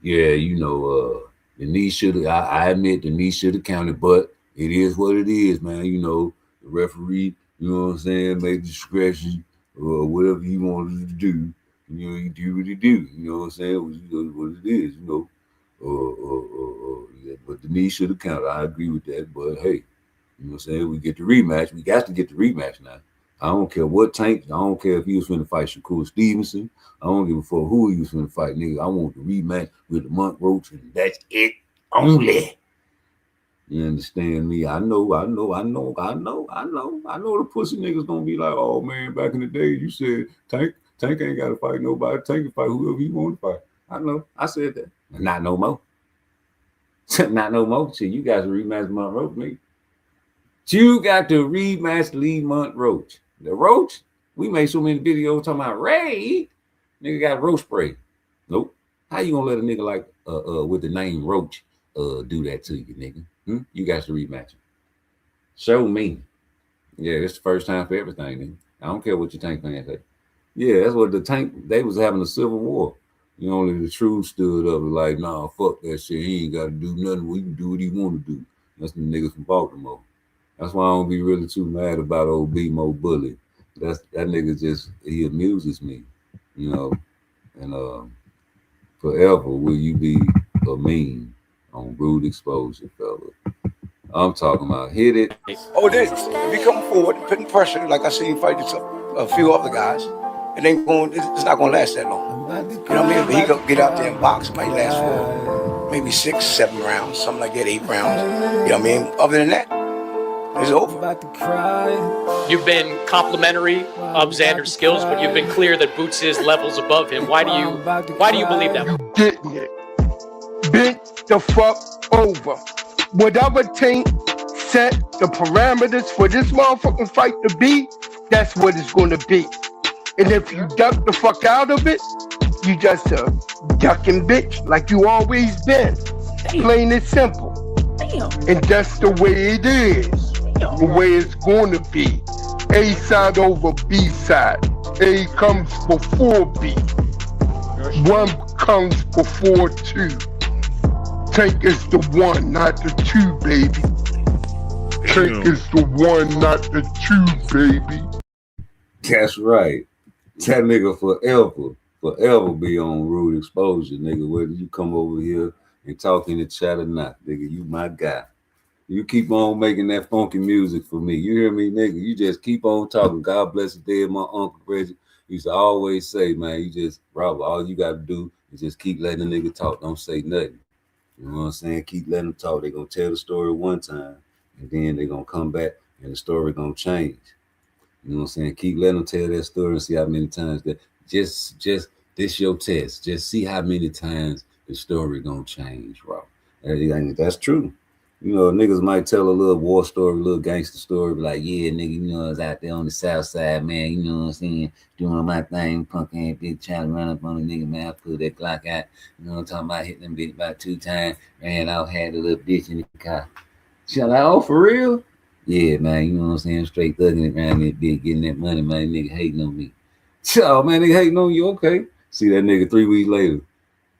yeah, you know, the knee should have, I admit the knee should have counted, but it is what it is, man. You know, the referee, you know what I'm saying, made discretion or whatever he wanted to do. You do what you do. You know what I'm saying? What it is, yeah, but the knee should have counted. I agree with that. But hey, you know what I'm saying? We get the rematch. We got to get the rematch now. I don't care what Tank. I don't care if he was finna fight Shakur Stevenson. I don't give a fuck who he was finna fight, nigga. I want the rematch with the Monk Roach, and that's it only. You understand me? I know the pussy niggas gonna be like, oh man, back in the day, you said Tank ain't gotta fight nobody. Tank can fight whoever he want to fight. I know. I said that. Not no more. Not no more. See, you guys rematch Monk Roach, nigga. You got to rematch Lee Monk Roach. The Roach, we made so many videos talking about Ray. Nigga got roach spray. Nope. How you gonna let a nigga like with the name Roach do that to you, nigga? You guys to rematch him. Show me. Yeah, it's the first time for everything, nigga. I don't care what your Tank fans say. Yeah, that's what the Tank, they was having a civil war. You know, only the truth stood up and like, nah, fuck that shit. He ain't gotta do nothing. We can do what he wanna do. That's the niggas from Baltimore. That's why I don't be really too mad about old B-Mo Bully. That nigga just, he amuses me, you know. And forever will you be a meme on Rude Exposure, fella. I'm talking about hit it. Oh, it is. If you come forward and putting pressure, like I seen fight a few other guys, it's not gonna last that long. You know what I mean? But he could get out there and box, it might last for maybe 6, 7 rounds, something like that, 8 rounds. You know what I mean? Other than that, it's over. You've been complimentary of Xander's skills, but you've been clear that Boots is levels above him. Why do you believe that? Getting it. Bent the fuck over. Whatever Tank set the parameters for this motherfucking fight to be, that's what it's gonna be. And if you duck the fuck out of it, you just a ducking bitch like you always been. Plain and simple. And that's the way it is. The way it's gonna be. A side over B side. A comes before B. 1 comes before 2. Tank is the 1, not the 2, baby. Tank is the 1, not the 2, baby. That's right. That nigga forever be on Rude Exposure, nigga. Whether you come over here and talk in the chat or not, nigga, you my guy. You keep on making that funky music for me. You hear me, nigga? You just keep on talking. God bless the dead, my Uncle Reggie used to always say, man, you just, Robert, all you got to do is just keep letting the nigga talk. Don't say nothing. You know what I'm saying? Keep letting them talk. They're going to tell the story one time, and then they're going to come back, and the story going to change. You know what I'm saying? Keep letting them tell that story and see how many times that, just this your test. Just see how many times the story going to change, bro. That's true. You know, niggas might tell a little war story, a little gangster story, be like, yeah, nigga, you know, I was out there on the south side, man, you know what I'm saying, doing my thing, punk ass bitch, trying to run up on the nigga, man, I pulled that Glock out, you know what I'm talking about, hit them bitch about 2 times, ran out, had a little bitch in the car. She like, oh, for real? Yeah, man, you know what I'm saying, straight thugging it around that bitch, getting that money, man, nigga hating on me. Oh, man, nigga hating on you, okay. See that nigga 3 weeks later.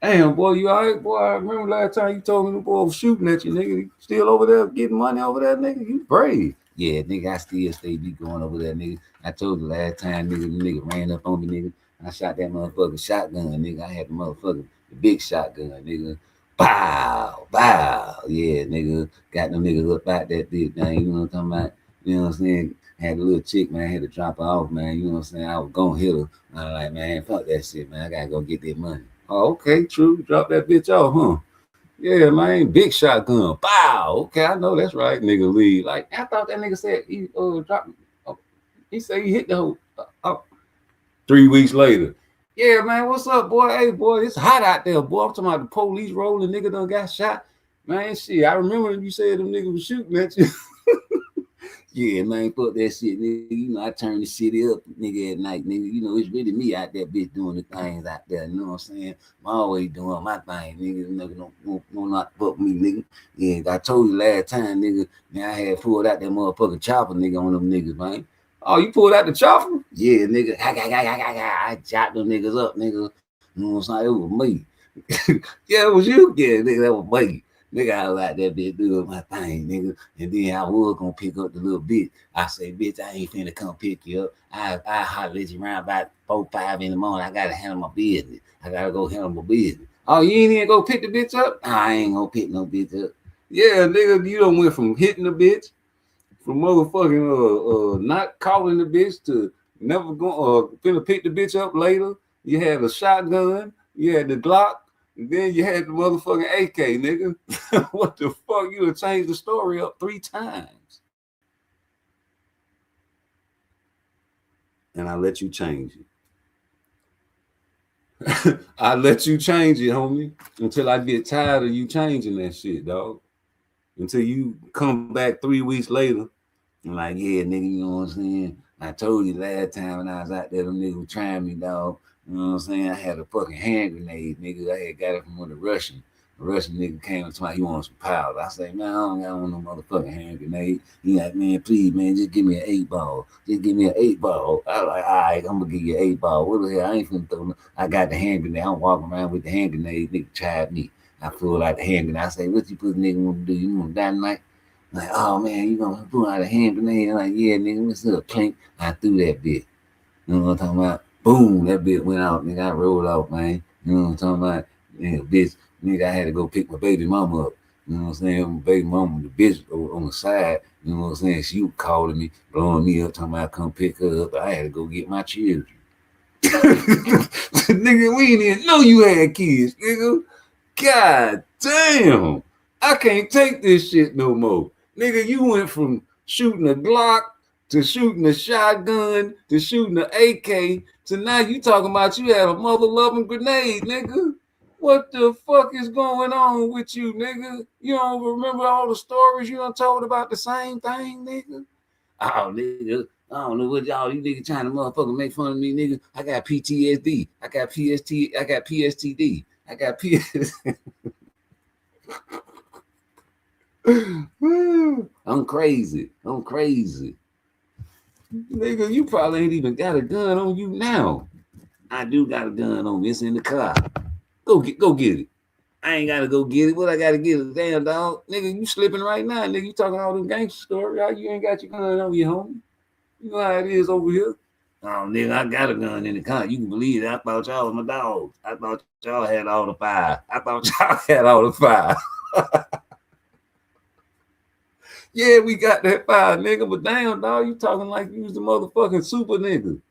Damn, boy, you all right? Boy, I remember last time you told me the boy was shooting at you, nigga. You still over there getting money over there, nigga? You brave. Yeah, nigga, I still stay be going over there, nigga. I told you last time, nigga, the nigga ran up on me, nigga. I shot that motherfucking shotgun, nigga. I had the motherfucker, the big shotgun, nigga. Bow, bow. Yeah, nigga. Got them niggas up out that big thing, you know what I'm talking about? You know what I'm saying? Had a little chick, man. I had to drop her off, man. You know what I'm saying? I was gonna hit her. I was like, man, fuck that shit, man. I gotta go get that money. Oh, okay, true. Drop that bitch off, huh? Yeah, man. Big shotgun. Bow. Okay, I know that's right, nigga. Leave. Like, I thought that nigga said he dropped. He said he hit the whole. 3 weeks later. Yeah, man. What's up, boy? Hey, boy, it's hot out there, boy. I'm talking about the police rolling. Nigga done got shot. Man, shit. I remember you said them niggas was shooting at you. Yeah, man, fuck that shit, nigga. You know, I turn the shit up, nigga, at night, nigga. You know, it's really me out there, bitch, doing the things out there. You know what I'm saying? I'm always doing my thing, nigga. Nigga don't not fuck me, nigga. Yeah, I told you last time, nigga, man, I had pulled out that motherfucking chopper, nigga, on them niggas, man. Oh, you pulled out the chopper? Yeah, nigga. I chopped them niggas up, nigga. You know what I'm saying? It was me. Yeah, it was you. Yeah, nigga, that was me. Nigga, I was out there, bitch, doing my thing, nigga. And then I was gonna pick up the little bitch. I say, bitch, I ain't finna come pick you up. I holler at you around about 4, 5 in the morning. I gotta handle my business. I gotta go handle my business. Oh, you ain't even go pick the bitch up? Nah, I ain't gonna pick no bitch up. Yeah, nigga, you done went from hitting the bitch, from motherfucking not calling the bitch to never going finna pick the bitch up later. You had a shotgun, you had the Glock, and then you had the motherfucking AK, nigga. What the fuck? You done changed the story up 3 times. And I let you change it. I let you change it, homie, until I get tired of you changing that shit, dog. Until you come back 3 weeks later and like, yeah, nigga, you know what I'm saying? I told you last time when I was out there, them niggas were trying me, dog. You know what I'm saying? I had a fucking hand grenade, nigga. I had got it from one of the Russian. The Russian nigga came and told me, you want some powder. I say, man, I don't got no motherfucking hand grenade. He like, man, please, man, just give me an 8-ball. Just give me an 8-ball. I was like, all right, I'm gonna give you an 8-ball. What the hell? I ain't finna throw no. I got the hand grenade. I'm walking around with the hand grenade. Nigga tried me. I pulled out the hand grenade. I say, what you put nigga want to do? You want dynamite? Like, oh man, you gonna pull out a hand grenade? I'm like, yeah, nigga, what's up? Clink. I threw that bitch. You know what I'm talking about? Boom, that bitch went out, nigga. I rolled off, man. You know what I'm talking about? Nigga, bitch, nigga, I had to go pick my baby mama up. You know what I'm saying? My baby mama, the bitch on the side, you know what I'm saying? She was calling me, blowing me up, talking about come pick her up. I had to go get my children. Nigga, we didn't even know you had kids, nigga. God damn. I can't take this shit no more. Nigga, you went from shooting a Glock to shooting a shotgun to shooting an AK to now you talking about you had a mother-loving grenade, nigga. What the fuck is going on with you, nigga? You don't remember all the stories you done told about the same thing, nigga? Oh, nigga, I don't know what y'all, you niggas trying to motherfucking make fun of me, nigga. I got PTSD. I got PSTD. I got PS. I'm crazy. Nigga, you probably ain't even got a gun on you now. I do got a gun on me. It's in the car. Go get it. I ain't gotta go get it. What I gotta get it? Damn, dog. Nigga, you slipping right now. Nigga, you talking all them gangster stories. How you ain't got your gun on you, homie? You know how it is over here. Oh, nigga, I got a gun in the car. You can believe it. I thought y'all was my dogs. I thought y'all had all the fire. Yeah, we got that fire, nigga. But damn, dog, you talking like you was the motherfucking super nigga. You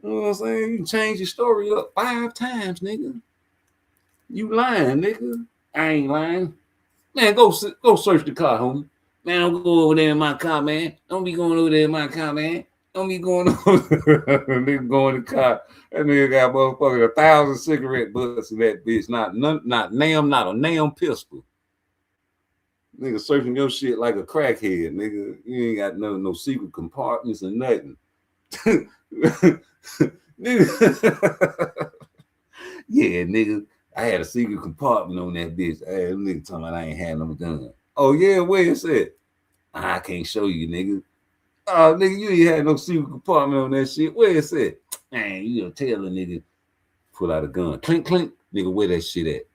know what I'm saying? You change your story up 5 times, nigga. You lying, nigga. I ain't lying. Man, go search the car, homie. Man, don't go over there in my car, man. Don't be going over there in my car, man. Don't be going over nigga go in the car. That nigga got motherfucking 1,000 cigarette butts in that bitch. Not a damn pistol. Nigga searching your shit like a crackhead, nigga. You ain't got no secret compartments or nothing. Nigga. Yeah, nigga. I had a secret compartment on that bitch. Hey, nigga talking about I ain't had no gun. Oh yeah, where is it? I can't show you, nigga. Oh, nigga, you ain't had no secret compartment on that shit. Where is it? Man, you gonna tell a nigga pull out a gun. Clink, clink. Nigga, where that shit at?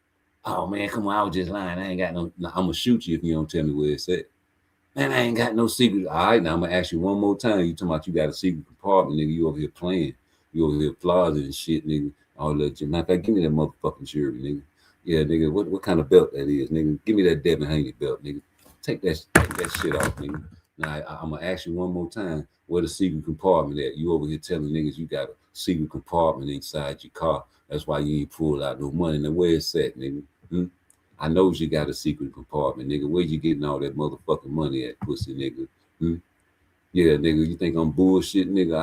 Oh man, come on, I was just lying. I ain't got no. I'm gonna shoot you if you don't tell me where it's at. Man, I ain't got no secret. All right, now I'm gonna ask you one more time. You talking about you got a secret compartment, nigga? You over here playing? You over here flossing and shit, nigga? All that. Matter of fact, give me that motherfucking jury, nigga. Yeah, nigga. What kind of belt that is, nigga? Give me that Devin Haney belt, nigga. Take that shit off, nigga. Now I'm gonna ask you one more time. Where the secret compartment at? You over here telling niggas you got a secret compartment inside your car. That's why you ain't pulled out no money. Now where it's at, nigga? I know you got a secret compartment, nigga. Where you getting all that motherfucking money at, pussy, nigga? Yeah, nigga. You think I'm bullshit, nigga?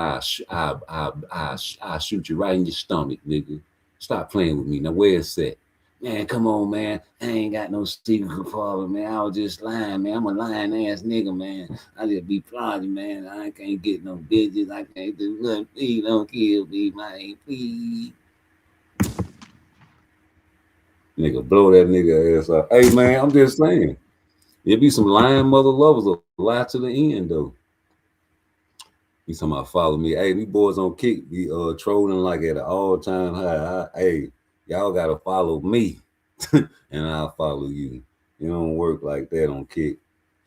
I shoot you right in your stomach, nigga. Stop playing with me. Now where it's at? Man, come on, man. I ain't got no secret compartment, man. I was just lying, man. I'm a lying ass nigga, man. I just be plotting, man. I can't get no digits. I can't do nothing. Please don't kill me, man. Please. Nigga, blow that nigga ass up. Hey, man, I'm just saying. There be some lying mother lovers will lie to the end, though. You talking about follow me. Hey, these boys on Kick be trolling like at an all-time high. Hey, y'all gotta follow me, and I'll follow you. It don't work like that on Kick.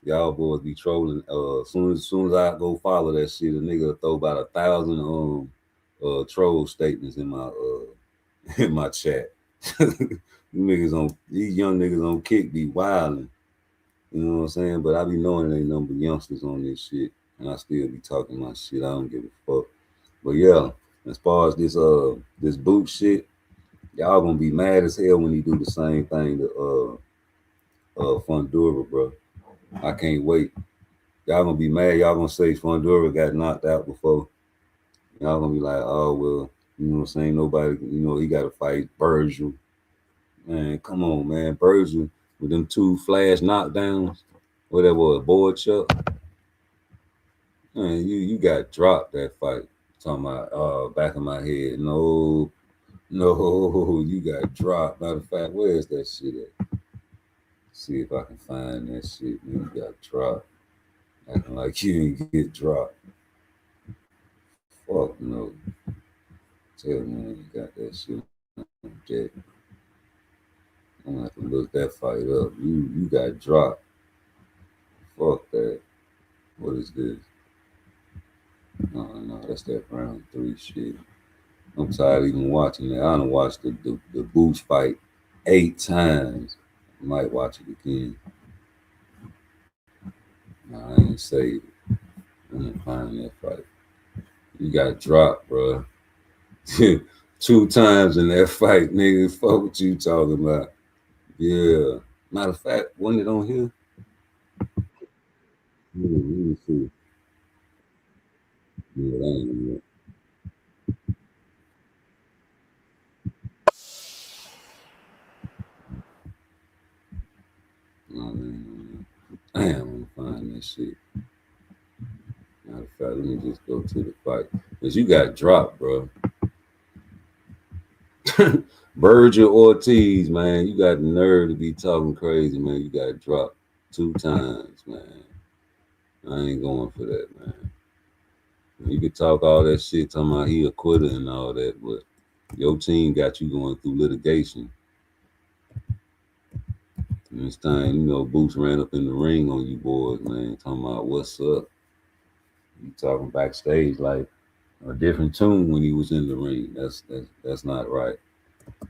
Y'all boys be trolling. Soon as I go follow that shit, a nigga throw about 1,000 troll statements in my in my chat. These young niggas on Kick be wilding. You know what I'm saying? But I be knowing ain't number youngsters on this shit, and I still be talking my shit. I don't give a fuck. But yeah, as far as this boot shit, y'all gonna be mad as hell when he do the same thing to Fundura, bro. I can't wait. Y'all gonna be mad. Y'all gonna say Fundura got knocked out before. Y'all gonna be like, oh well, you know what I'm saying? Nobody, he got to fight Virgil. Man, come on, man. Virgil with them 2 flash knockdowns. What that was, board chuck. Man, you got dropped that fight. Talking about back of my head. No, you got dropped. Matter of fact, where is that shit at? See if I can find that shit. Man, you got dropped. Acting like you didn't get dropped. Fuck no. Tell me you got that shit on deck. I'm gonna have to look that fight up. You got dropped. Fuck that. What is this? No, that's that round 3 shit. I'm tired of even watching that. I done watched the Boots fight 8 times. I might watch it again. No, I ain't saved it. I didn't find that fight. You got dropped, bro. 2 times in that fight, nigga. Fuck what you talking about. Yeah. Matter of fact, wasn't it on here? Let me see. Yeah, that ain't it. Damn, I'm gonna find that shit. Matter of fact, let me just go to the fight. Because you got dropped, bro. Virgil Ortiz, man. You got the nerve to be talking crazy, man. You got dropped 2 times, man. I ain't going for that, man. You could talk all that shit, talking about he a quitter and all that, but your team got you going through litigation. And this time, Boots ran up in the ring on you boys, man, talking about what's up. You talking backstage like a different tune when he was in the ring. That's not right. But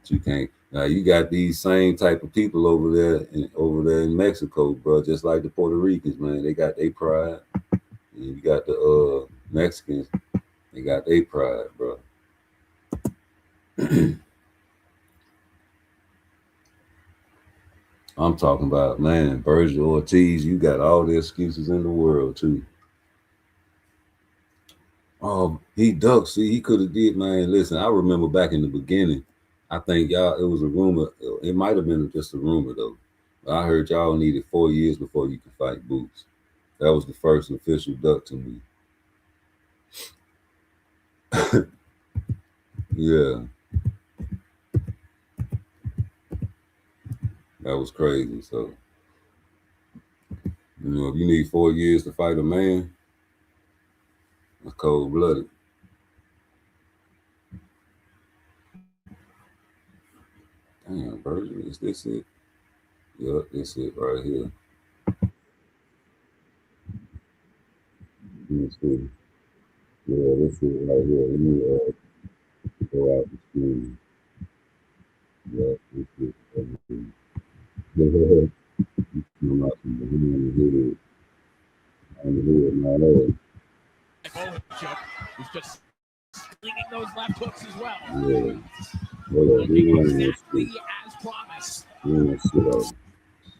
you can't. Now you got these same type of people over there in Mexico, bro. Just like the Puerto Ricans, man. They got their pride. And you got the Mexicans. They got their pride, bro. I'm talking about, man, Virgil Ortiz. You got all the excuses in the world too. He ducked. See, he could have did, man. Listen, I remember back in the beginning, I think it was a rumor. It might have been just a rumor though. But I heard y'all needed 4 years before you could fight Boots. That was the first official duck to me. Yeah. That was crazy. So, if you need 4 years to fight a man, that's cold-blooded. Damn, Virgil, is this it? Yep, this it right here. Let me see. Yeah, this is right here. Let me go out the screen. Yeah, this is everything. I'm out from the head, my head. He's just slinging those left hooks as well. Yeah. Hold on, exactly as promised.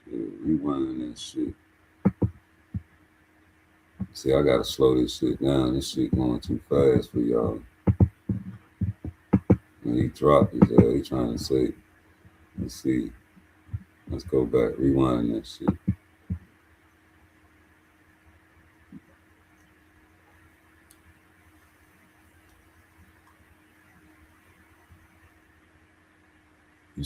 Rewind that shit. See, I gotta slow this shit down. This shit going too fast for y'all. And he dropped his ass. He trying to say, let's see. Let's go back. Rewind that shit. You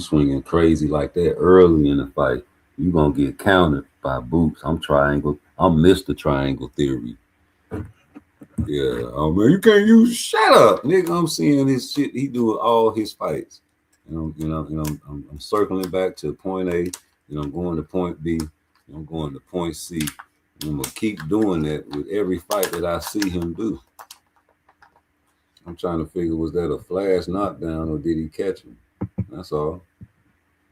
swinging crazy like that early in the fight. You gonna get countered by Boots. I'm Mr. Triangle Theory. Yeah, oh man, you can't use. Shut up, nigga. I'm seeing this shit. He doing all his fights, I'm circling back to point A, and I'm going to point B, and I'm going to point C. And I'm gonna keep doing that with every fight that I see him do. I'm trying to figure, was that a flash knockdown or did he catch him? That's all.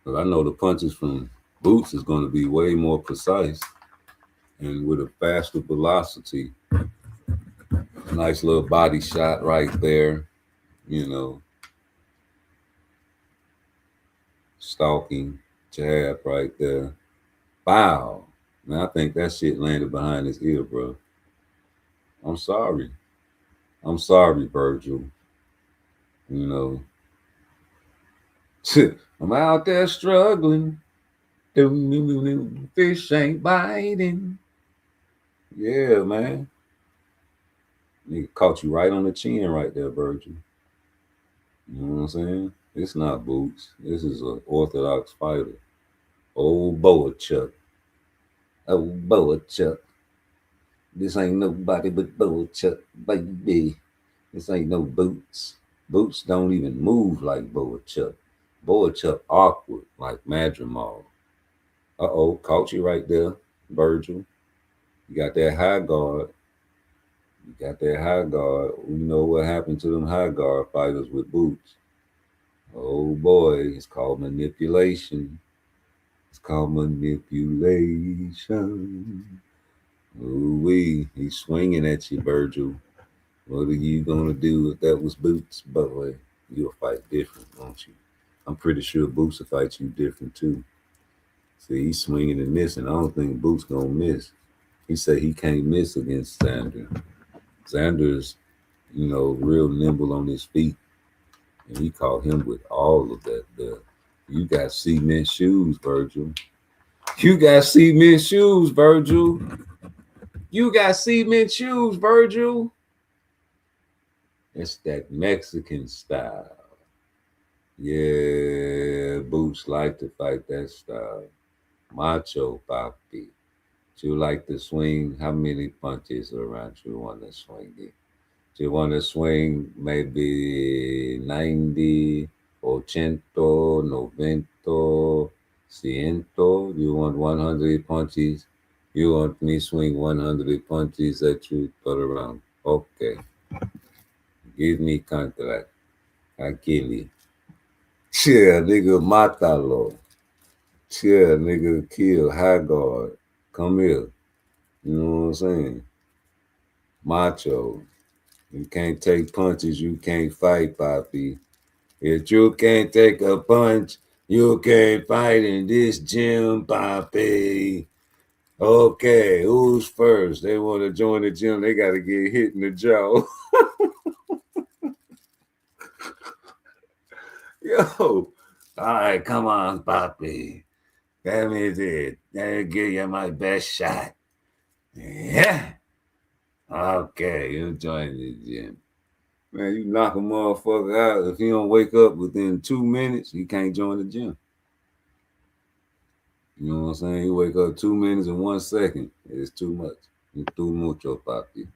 But I know the punches from Boots is going to be way more precise and with a faster velocity. Nice little body shot right there, stalking jab right there. Wow. Man, I think that shit landed behind his ear, bro. I'm sorry. I'm sorry, Virgil. I'm out there struggling. Fish ain't biting. Yeah, man. Nigga caught you right on the chin right there, Virgil. You know what I'm saying? It's not Boots. This is an orthodox fighter. Old Boa Chuck. Old Boa Chuck. This ain't nobody but Boa Chuck, baby. This ain't no Boots. Boots don't even move like Boa Chuck. Boa Chuck awkward like Madrimal. Uh-oh, caught you right there, Virgil. You got that high guard. You know what happened to them high guard fighters with Boots. Oh boy, it's called manipulation. It's called manipulation. Ooh-wee, he's swinging at you, Virgil. What are you gonna do if that was Boots? Boy, you'll fight different, won't you? I'm pretty sure Boots will fight you different too. See, he's swinging and missing. I don't think Boots gonna miss. He said he can't miss against Xander. Xander's, real nimble on his feet. And he caught him with all of that there. You got cement shoes, Virgil. You got cement shoes, Virgil. You got cement shoes, Virgil. It's that Mexican style. Yeah, Boots like to fight that style. Macho papi. You like to swing. How many punches around you want to swing it? You want to swing maybe 90, 80, 90, 100. You want 100 punches? You want me swing 100 punches at you per round? Okay. Give me contract. Akili. Yeah, nigga, matalo. Yeah, nigga, kill. High guard. Come here. You know what I'm saying? Macho. You can't take punches, you can't fight, Papi. If you can't take a punch, you can't fight in this gym, Papi. Okay, who's first? They want to join the gym, they got to get hit in the jaw. Yo, all right, come on, Papi. That means it. I'll give you my best shot. Yeah. Okay, you join the gym. Man, you knock a motherfucker out. If he don't wake up within 2 minutes, he can't join the gym. You know what I'm saying? You wake up 2 minutes and 1 second. It's too much. You too mucho, papi.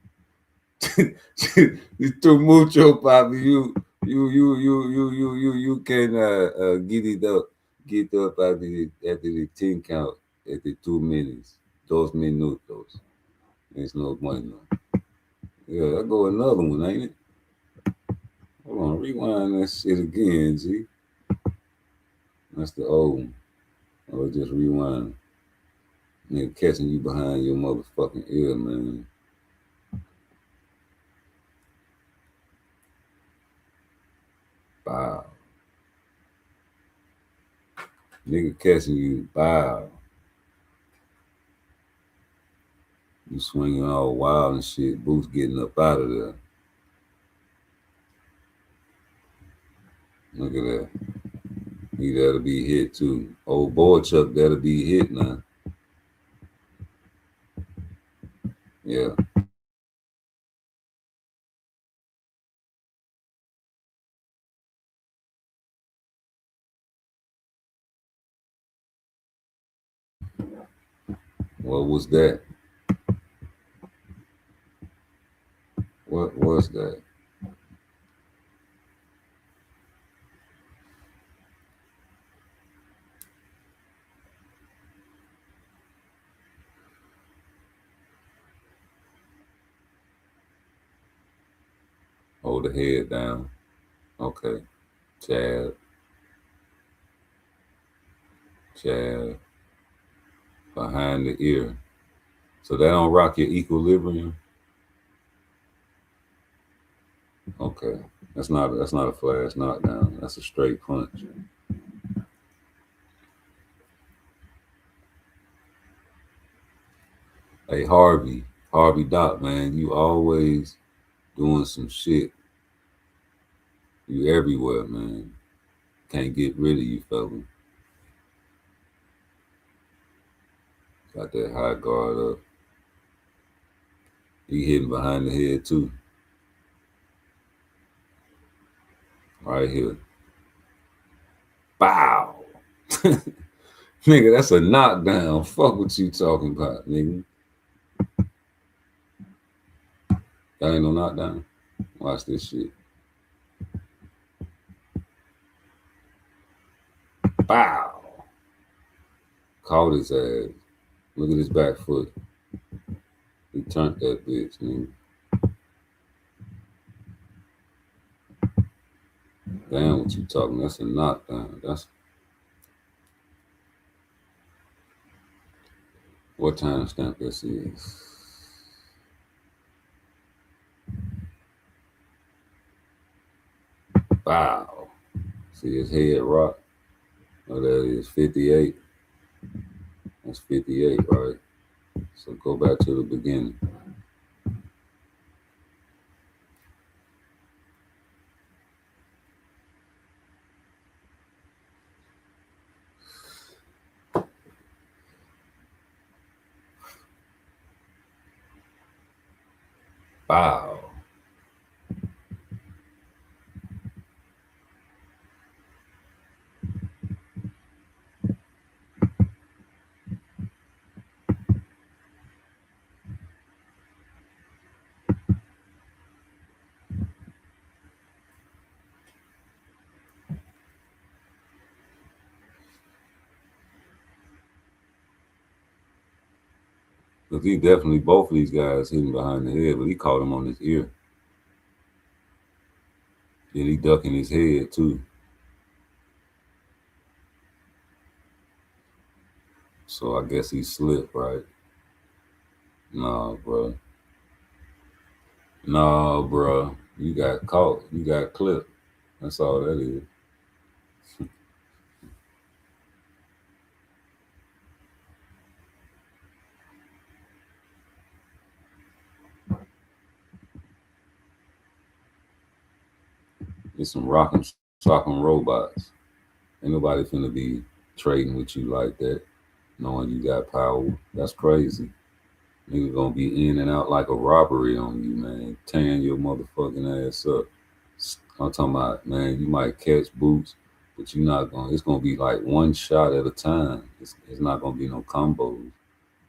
You too mucho, papi. You can get up after the 10 count at the 2 minutes. 2 minutos. It's no bueno. Yeah, I go another one, ain't it? Hold on, rewind that shit again, G. That's the old one. Or just rewind. Nigga catching you behind your motherfucking ear, man. Bow. Nigga catching you, bow. You swinging all wild and shit. Boots getting up out of there. Look at that. He that'll be hit too. Old boy Chuck that'll be hit now. Yeah. What was that? What was that? Hold the head down. Okay. Jab. Jab. Behind the ear. So that don't rock your equilibrium. Okay. That's not a flash knockdown. That's a straight punch. Hey, Harvey Doc, man, you always doing some shit. You everywhere, man. Can't get rid of you, fella. Got that high guard up. He hitting behind the head too. Right here. Bow. Nigga, that's a knockdown. Fuck what you talking about, nigga. That ain't no knockdown. Watch this shit. Bow. Caught his ass. Look at his back foot. He turned that bitch, nigga. Damn, what you talking? That's a knockdown. That's what time stamp this is. Wow. See his head rock? Oh, that is 58. That's 58, right? So go back to the beginning. Wow. Because he definitely, both of these guys hitting behind the head, but he caught him on his ear. Then he ducking his head too. So I guess he slipped, right? Nah, bro. Nah, bro. You got caught. You got clipped. That's all that is. It's some rock'em sock'em robots. Ain't nobody finna be trading with you like that, knowing you got power. That's crazy. Nigga gonna be in and out like a robbery on you, man. Tearing your motherfucking ass up. I'm talking about, man, you might catch Boots, but you're not gonna, it's gonna be like one shot at a time. It's not gonna be no combos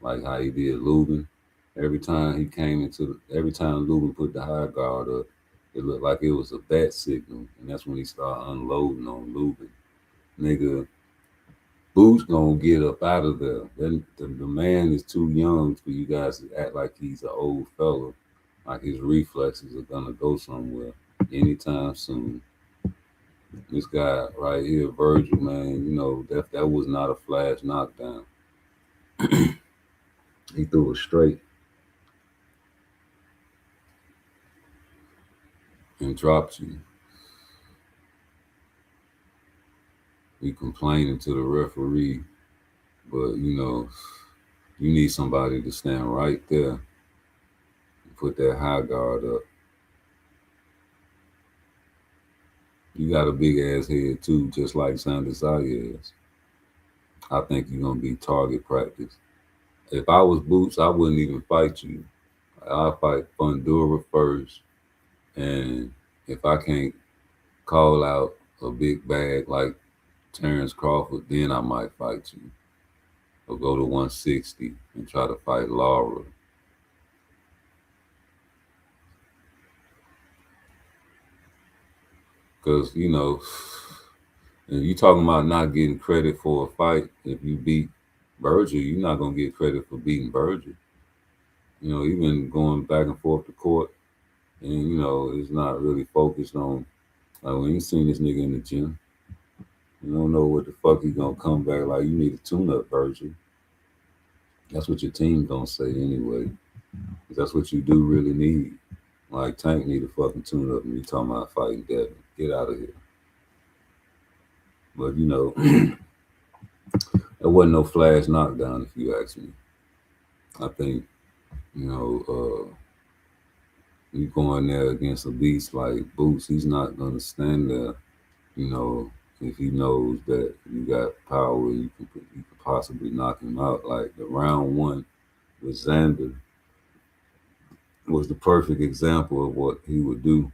like how he did Lubin. Every time Lubin put the high guard up, it looked like it was a bat signal. And that's when he started unloading on Lubin. Nigga, Boots gonna get up out of there. Then the man is too young for you guys to act like he's an old fella. Like his reflexes are gonna go somewhere anytime soon. This guy right here, Virgil, man, you know, that was not a flash knockdown. He threw it straight and dropped you. He complaining to the referee, but you know, you need somebody to stand right there and put that high guard up. You got a big ass head too, just like Sander Zayas. I think you're gonna be target practice. If I was Boots, I wouldn't even fight you. I'll fight Fundura first, and if I can't call out a big bag like Terrence Crawford, then I might fight you. Or go to 160 and try to fight Laura. Because, you know, if you talking about not getting credit for a fight, if you beat Virgil, you're not going to get credit for beating Virgil. You know, you've been going back and forth to court And you know, it's not really focused on like when you seen this nigga in the gym, you don't know what the fuck he gonna come back like. You need a tune-up, Virgil. That's what your team gonna say anyway. That's what you do really need. Like Tank need a fucking tune-up, and you talking about fighting Devin. Get out of here. But you know, there wasn't no flash knockdown if you ask me. I think you know. You go in there against a beast like Boots, he's not gonna stand there, you know, if he knows that you got power, you could possibly knock him out. Like the round one with Xander was the perfect example of what he would do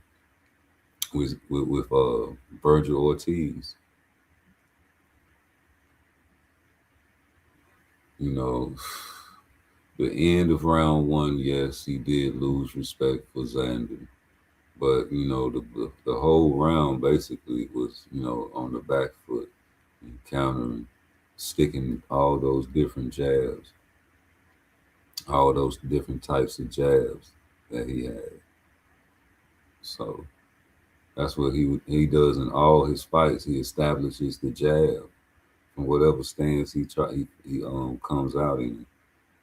with Virgil Ortiz. You know, the end of round one, yes, he did lose respect for Xander. But you know, the whole round basically was, you know, on the back foot and countering, sticking all those different jabs, all those different types of jabs that he had. So that's what he does in all his fights. He establishes the jab from whatever stance he comes out in.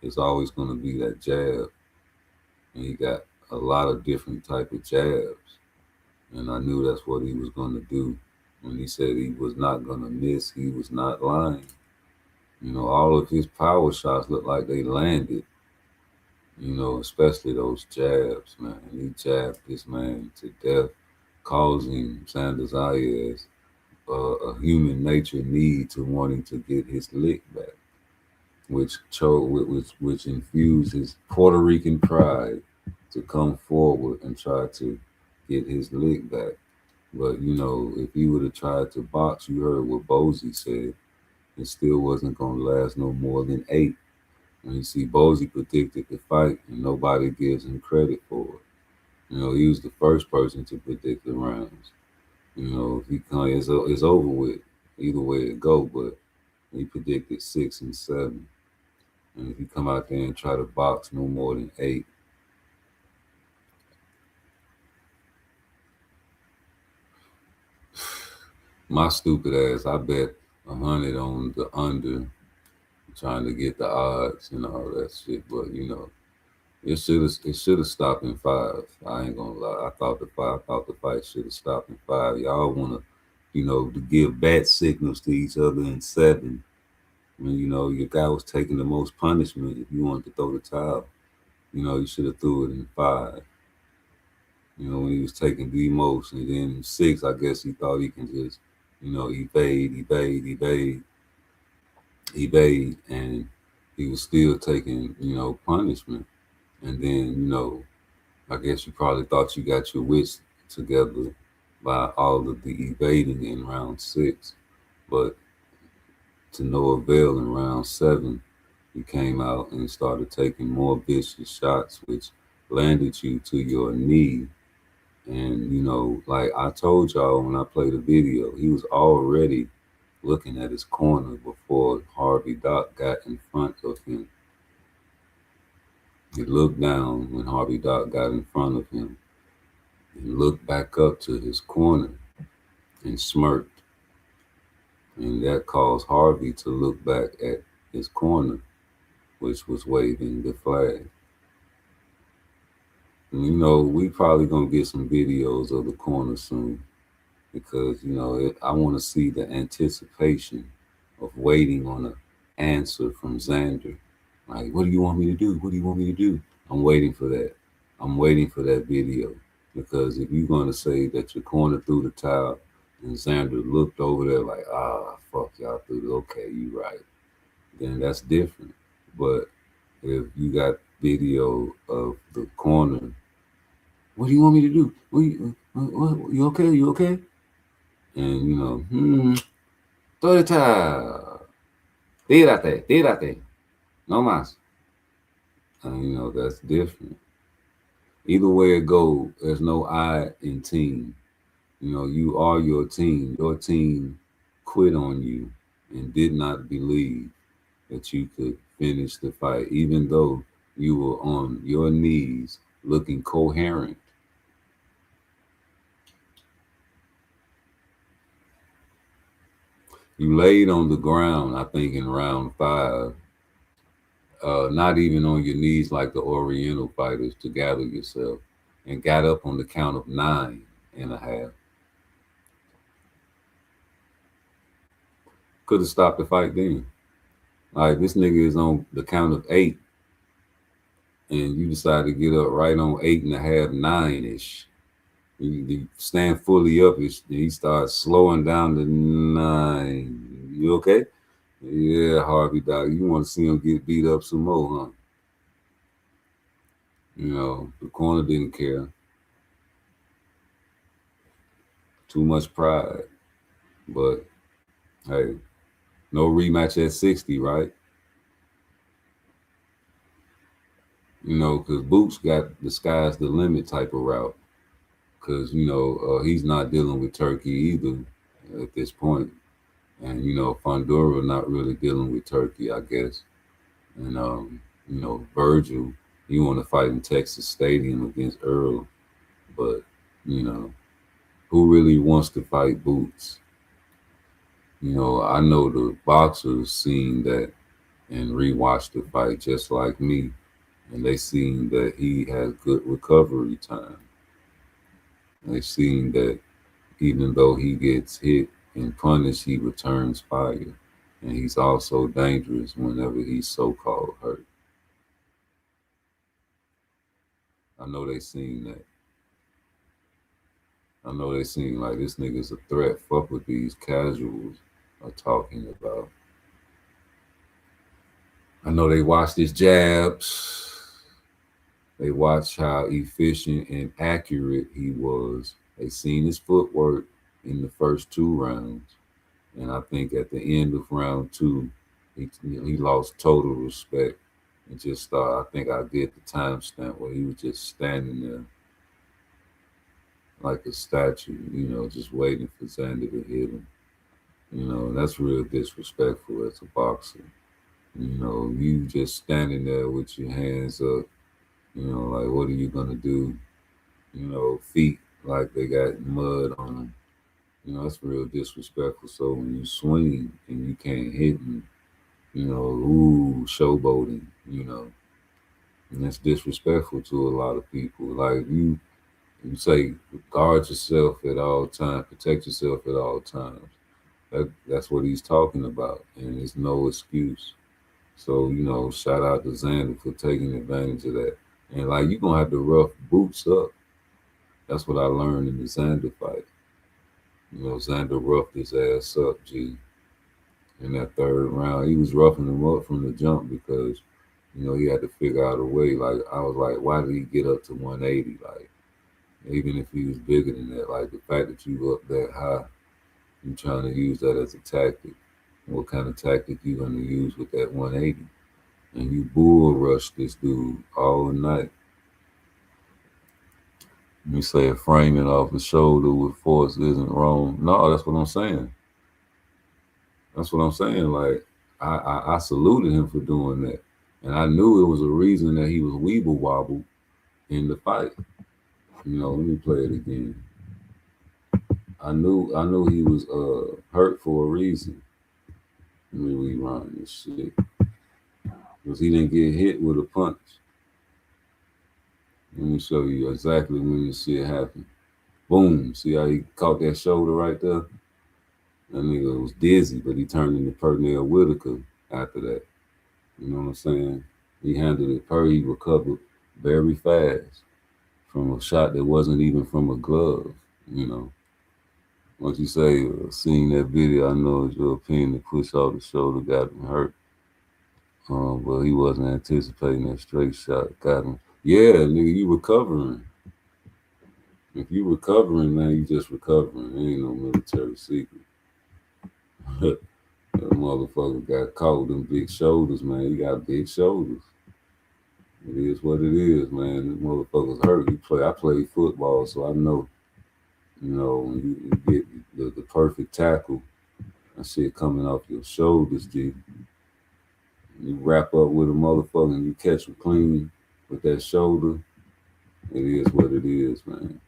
It's always going to be that jab, and he got a lot of different type of jabs. And I knew that's what he was going to do. When he said he was not going to miss, he was not lying. You know, all of his power shots looked like they landed, you know, especially those jabs, man. He jabbed this man to death, causing Sanders Ayes a human nature need to wanting to get his lick back, which infused his Puerto Rican pride to come forward and try to get his lick back. But you know, if he would have tried to box, you heard what Bozy said, it still wasn't gonna last no more than 8. And you see, Bozy predicted the fight, and nobody gives him credit for it. You know, he was the first person to predict the rounds. You know, if he come, it's over with. Either way it go, but he predicted 6 and 7. And if you come out there and try to box no more than 8, my stupid ass, I bet 100 on the under, trying to get the odds and all that shit. But you know, it should have stopped in 5. I ain't gonna lie. I thought the fight should have stopped in 5. Y'all wanna, you know, to give bad signals to each other in 7. When you know your guy was taking the most punishment. If you wanted to throw the towel, you know, you should have threw it in 5. You know, when he was taking the most, and then 6, I guess he thought he can just, you know, evade, and he was still taking, you know, punishment. And then, you know, I guess you probably thought you got your wits together by all of the evading in round 6, but to no avail in round 7, you came out and started taking more vicious shots, which landed you to your knee. And, you know, like I told y'all when I played the video, he was already looking at his corner before Harvey Dock got in front of him. He looked down when Harvey Dock got in front of him and looked back up to his corner and smirked. And that caused Harvey to look back at his corner, which was waving the flag. And, you know, we probably gonna get some videos of the corner soon because, you know, I want to see the anticipation of waiting on an answer from Xander. Like, what do you want me to do? What do you want me to do? I'm waiting for that. I'm waiting for that video because if you're going to say that your corner threw the towel and Xander looked over there like, fuck, y'all threw the, okay, you right, then that's different. But if you got video of the corner, what do you want me to do? You okay? You okay? And, you know, throw the towel. Tírate. No más. And, you know, that's different. Either way it goes, there's no I in team. You know, you are your team. Your team quit on you and did not believe that you could finish the fight, even though you were on your knees looking coherent. You laid on the ground, I think, in round 5. Not even on your knees like the Oriental fighters to gather yourself, and got up on the count of 9.5. Could have stopped the fight then. Like, this nigga is on the count of 8, and you decide to get up right on 8.5, 9-ish. You stand fully up, and he starts slowing down to 9. You okay? Yeah, Harvey, dog. You want to see him get beat up some more, huh? You know, the corner didn't care. Too much pride. But, hey, no rematch at 60, right? You know, because Boots got the sky's the limit type of route. Because, you know, he's not dealing with Turkey either at this point. And, you know, Fondura not really dealing with Turkey, I guess. And, you know, Virgil, he want to fight in Texas Stadium against Earl. But, you know, who really wants to fight Boots? You know, I know the boxers seen that and rewatched the fight just like me. And they seen that he has good recovery time. They seen that even though he gets hit and punished, he returns fire. And he's also dangerous whenever he's so-called hurt. I know they seen that. I know they seen like this nigga's a threat. Fuck what these casuals are talking about. I know they watched his jabs. They watched how efficient and accurate he was. They seen his footwork in the first 2 rounds. And I think at the end of round 2, he lost total respect and just started. I think I did the timestamp where he was just standing there like a statue, you know, just waiting for Xander to hit him. You know, that's real disrespectful as a boxer. You know, you just standing there with your hands up, you know, like, what are you going to do? You know, feet like they got mud on them. You know, that's real disrespectful. So when you swing and you can't hit me, you know, ooh, showboating, you know. And that's disrespectful to a lot of people. Like, you say, guard yourself at all times, protect yourself at all times. That's what he's talking about, and there's no excuse. So, you know, shout out to Xander for taking advantage of that. And, like, you're going to have to rough Boots up. That's what I learned in the Xander fight. You know, Xander roughed his ass up, G. In that 3rd round, he was roughing him up from the jump because, you know, he had to figure out a way. Like, I was like, why did he get up to 180? Like, even if he was bigger than that, like, the fact that you up that high, you trying to use that as a tactic. What kind of tactic you going to use with that 180? And you bull rush this dude all night. You say framing off the shoulder with force isn't wrong. No, that's what I'm saying. That's what I'm saying. Like, I saluted him for doing that. And I knew it was a reason that he was weeble wobble in the fight. You know, let me play it again. I knew he was hurt for a reason. Let me rewind this shit. Because he didn't get hit with a punch. Let me show you exactly when this shit happened. Boom. See how he caught that shoulder right there? That nigga was dizzy, but he turned into Pernell Whitaker after that. You know what I'm saying? He handled it. He recovered very fast from a shot that wasn't even from a glove, you know. Once you say, seeing that video, I know it's your opinion to push off the shoulder got him hurt. But he wasn't anticipating that straight shot. Got him. Yeah, nigga, you recovering. If you recovering, man, you just recovering. It ain't no military secret. That motherfucker got caught with them big shoulders, man. He got big shoulders. It is what it is, man. This motherfucker's hurt. I played football, so I know, you know, when you get the perfect tackle, that shit coming off your shoulders, G. You wrap up with a motherfucker and you catch him clean with that shoulder, it is what it is, man.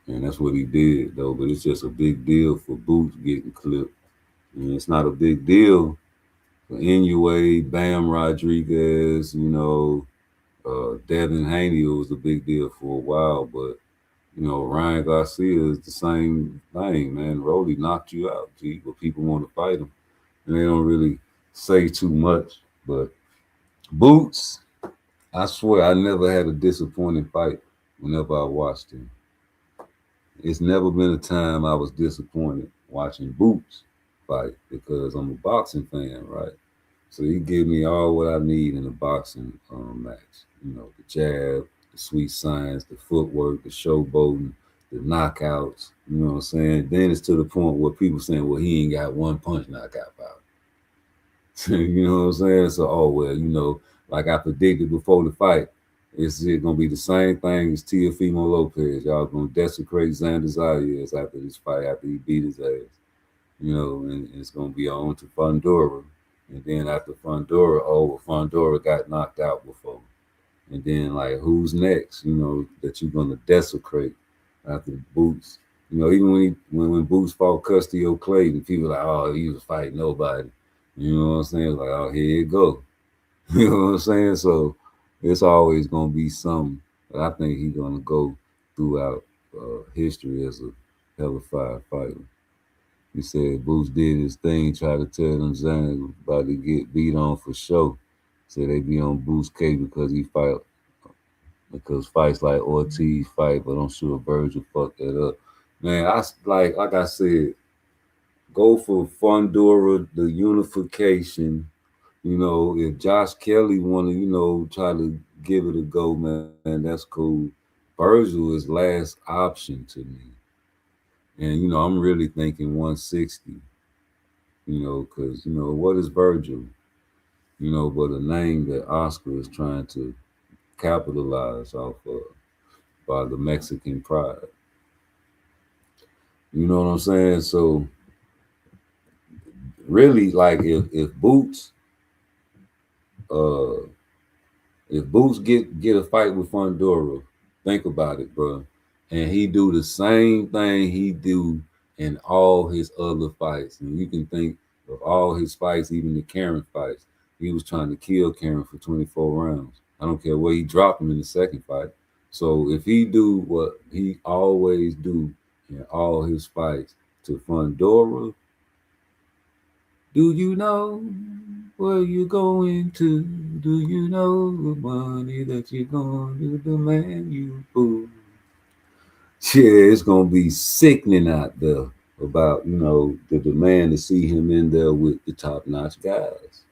And that's what he did, though. But it's just a big deal for Boots getting clipped And it's not a big deal for Inoue, Bam Rodriguez, Devin Haney was a big deal for a while, but Ryan Garcia is the same thing, man. Rolly knocked you out, G, but people want to fight him. And they don't really say too much. But Boots, I swear I never had a disappointing fight whenever I watched him. It's never been a time I was disappointed watching Boots fight because I'm a boxing fan, right? So he give me all what I need in a boxing match. The jab, the sweet science, the footwork, the showboating, the knockouts. You know what I'm saying? Then it's to the point where people saying, well, he ain't got one punch knockout power. You know what I'm saying? So, like I predicted before the fight, it's gonna be the same thing as Teofimo Lopez. Y'all gonna desecrate Xander Zayas after this fight, after he beat his ass. And it's gonna be on to Fundora. And then after Fundora, Fundora got knocked out before. And then like who's next, that you're gonna desecrate after Boots. Even when Boots fought Castillo Clayton, people like, oh, he was fighting nobody. You know what I'm saying? It's like, oh, here you go. You know what I'm saying? So it's always gonna be something. But I think he's gonna go throughout history as a hella fire fighter. He said Boots did his thing, tried to tell them Zane about to get beat on for sure. Said they be on Boots' case because fights like Ortiz fight, but I'm sure Virgil fucked that up. Man, like I said, go for Fundora, the unification. If Josh Kelly want to, try to give it a go, man, that's cool. Virgil is last option to me. And, I'm really thinking 160, because, what is Virgil? But a name that Oscar is trying to capitalize off of by the Mexican pride. You know what I'm saying? So, really, like, if Boots get a fight with Fundora, think about it, bro. And he do the same thing he do in all his other fights. And you can think of all his fights, even the Karen fights. He was trying to kill Karen for 24 rounds. I don't care where he dropped him in the second fight. So if he do what he always do in all his fights to Fundora, do you know where you're going to? Do you know the money that you're going to demand you for? Yeah, it's going to be sickening out there about, the demand to see him in there with the top-notch guys.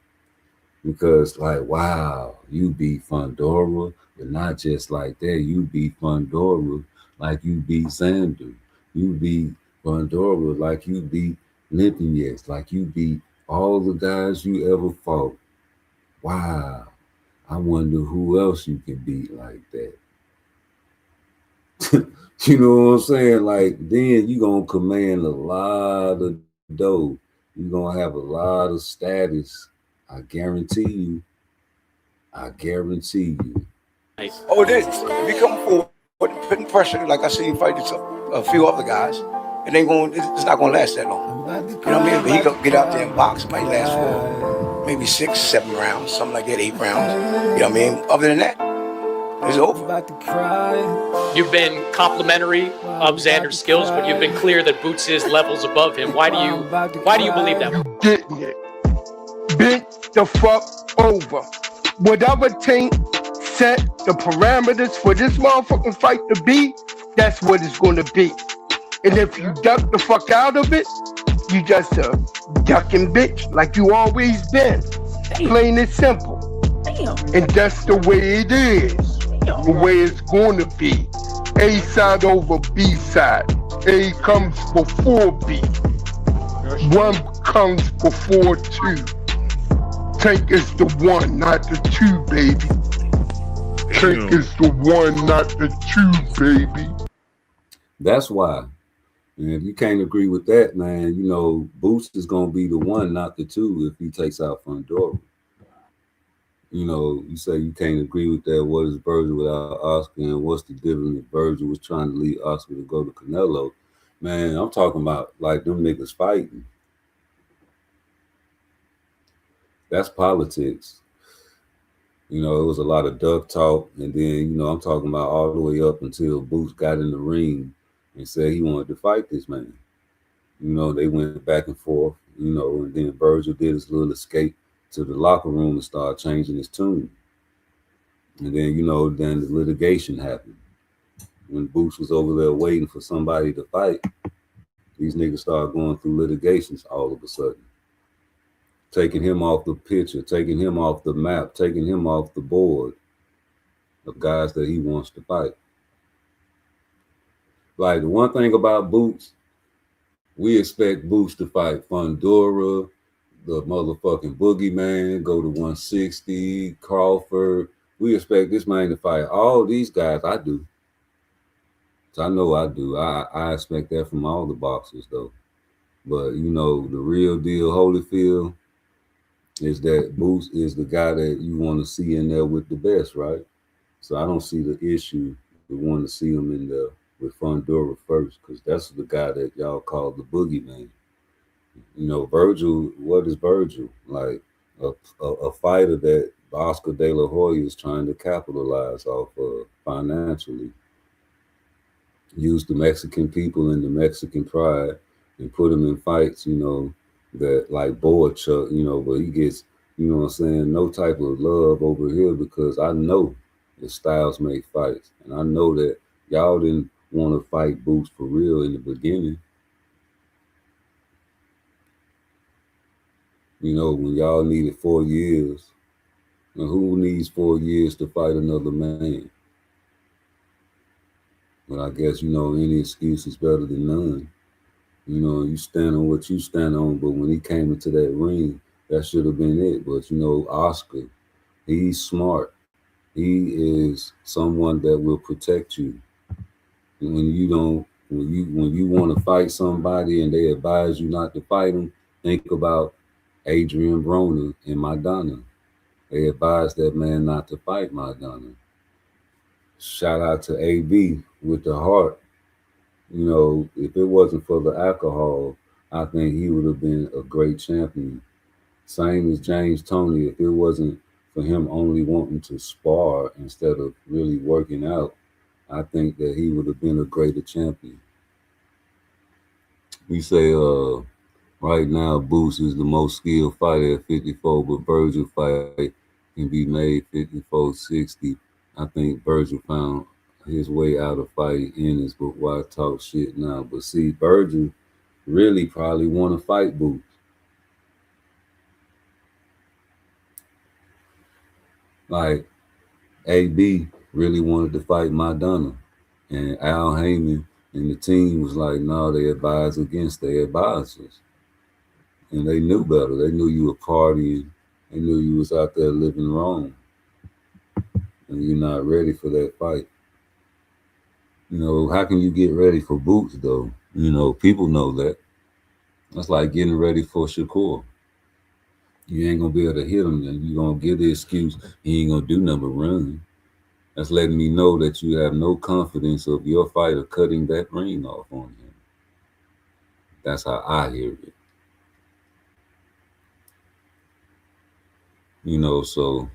Because, like, wow, you beat Fundora, but not just like that. You beat Fundora like you beat Xander. You beat Fundora like you beat Lipinets, like you beat all the guys you ever fought. Wow. I wonder who else you can beat like that. You know what I'm saying? Like, then you're going to command a lot of dough. You're going to have a lot of status. I guarantee you. Nice. Oh, it is. If you come forward, putting pressure, like I see you fight a few other guys, it's not going to last that long. You know what I mean? But he could get out there and box. It might last for maybe 6, 7 rounds, something like that, 8 rounds. You know what I mean? Other than that, it's over. You've been complimentary of Xander's skills, but you've been clear that Boots is levels above him. Why do you believe that? You getting it. Bent the fuck over. Whatever team set the parameters for this motherfucking fight to be, that's what it's gonna be. And if you duck the fuck out of it, you just a ducking bitch like you always been. Plain and simple. And that's the way it is. The way it's gonna be. A side over B side. A comes before B. 1 comes before 2. Tank is the 1, not the 2, baby. Tank is the 1, not the 2, baby. That's why. And if you can't agree with that, man, Boots is going to be the 1, not the 2, if he takes out Fundora. You say you can't agree with that. What is Virgil without Oscar? And what's the difference if Virgil was trying to lead Oscar to go to Canelo? Man, I'm talking about like them niggas fighting. That's politics. You know, it was a lot of duck talk, and then I'm talking about all the way up until Boots got in the ring and said he wanted to fight this man. They went back and forth. And then Virgil did his little escape to the locker room and started changing his tune. And then the litigation happened. When Boots was over there waiting for somebody to fight, these niggas started going through litigations all of a sudden, taking him off the picture, taking him off the map, taking him off the board of guys that he wants to fight. Like, the one thing about Boots, we expect Boots to fight Fundora, the motherfucking Boogeyman, go to 160, Crawford. We expect this man to fight all these guys. I do. So I know I do. I expect that from all the boxers, though. But, the real deal, Holyfield, is that Boots is the guy that you want to see in there with the best, right? So I don't see the issue with wanting to see him in there with Fundora first, because that's the guy that y'all call the Boogeyman. Virgil, what is Virgil? Like a fighter that Oscar De La Hoya is trying to capitalize off of financially. Use the Mexican people and the Mexican pride and put them in fights, that like Boychuk, but he gets, no type of love over here, because I know the styles make fights. And I know that y'all didn't want to fight Boots for real in the beginning. When y'all needed 4 years, and who needs 4 years to fight another man? But I guess, any excuse is better than none. You stand on what you stand on, but when he came into that ring, that should have been it. But, Oscar, he's smart. He is someone that will protect you. When you want to fight somebody and they advise you not to fight them, think about Adrian Broner and Madonna. They advised that man not to fight Madonna. Shout out to AB with the heart. If it wasn't for the alcohol, I think he would have been a great champion. Same as James Toney. If it wasn't for him only wanting to spar instead of really working out, I think that he would have been a greater champion. We say right now Boots is the most skilled fighter at 54, but Virgil fight can be made 54-60. I think Virgil found his way out of fighting Ennis, but why talk shit now? But see, Virgil really probably want to fight Boots. Like, AB really wanted to fight Madonna, and Al Heyman and the team was like, no, they advised against their advisors. And they knew better. They knew you were partying. They knew you was out there living wrong. And you're not ready for that fight. How can you get ready for Boots, though? People know that. That's like getting ready for Shakur. You ain't going to be able to hit him, and you're going to give the excuse he ain't going to do nothing but run. That's letting me know that you have no confidence of your fighter cutting that ring off on him. That's how I hear it. So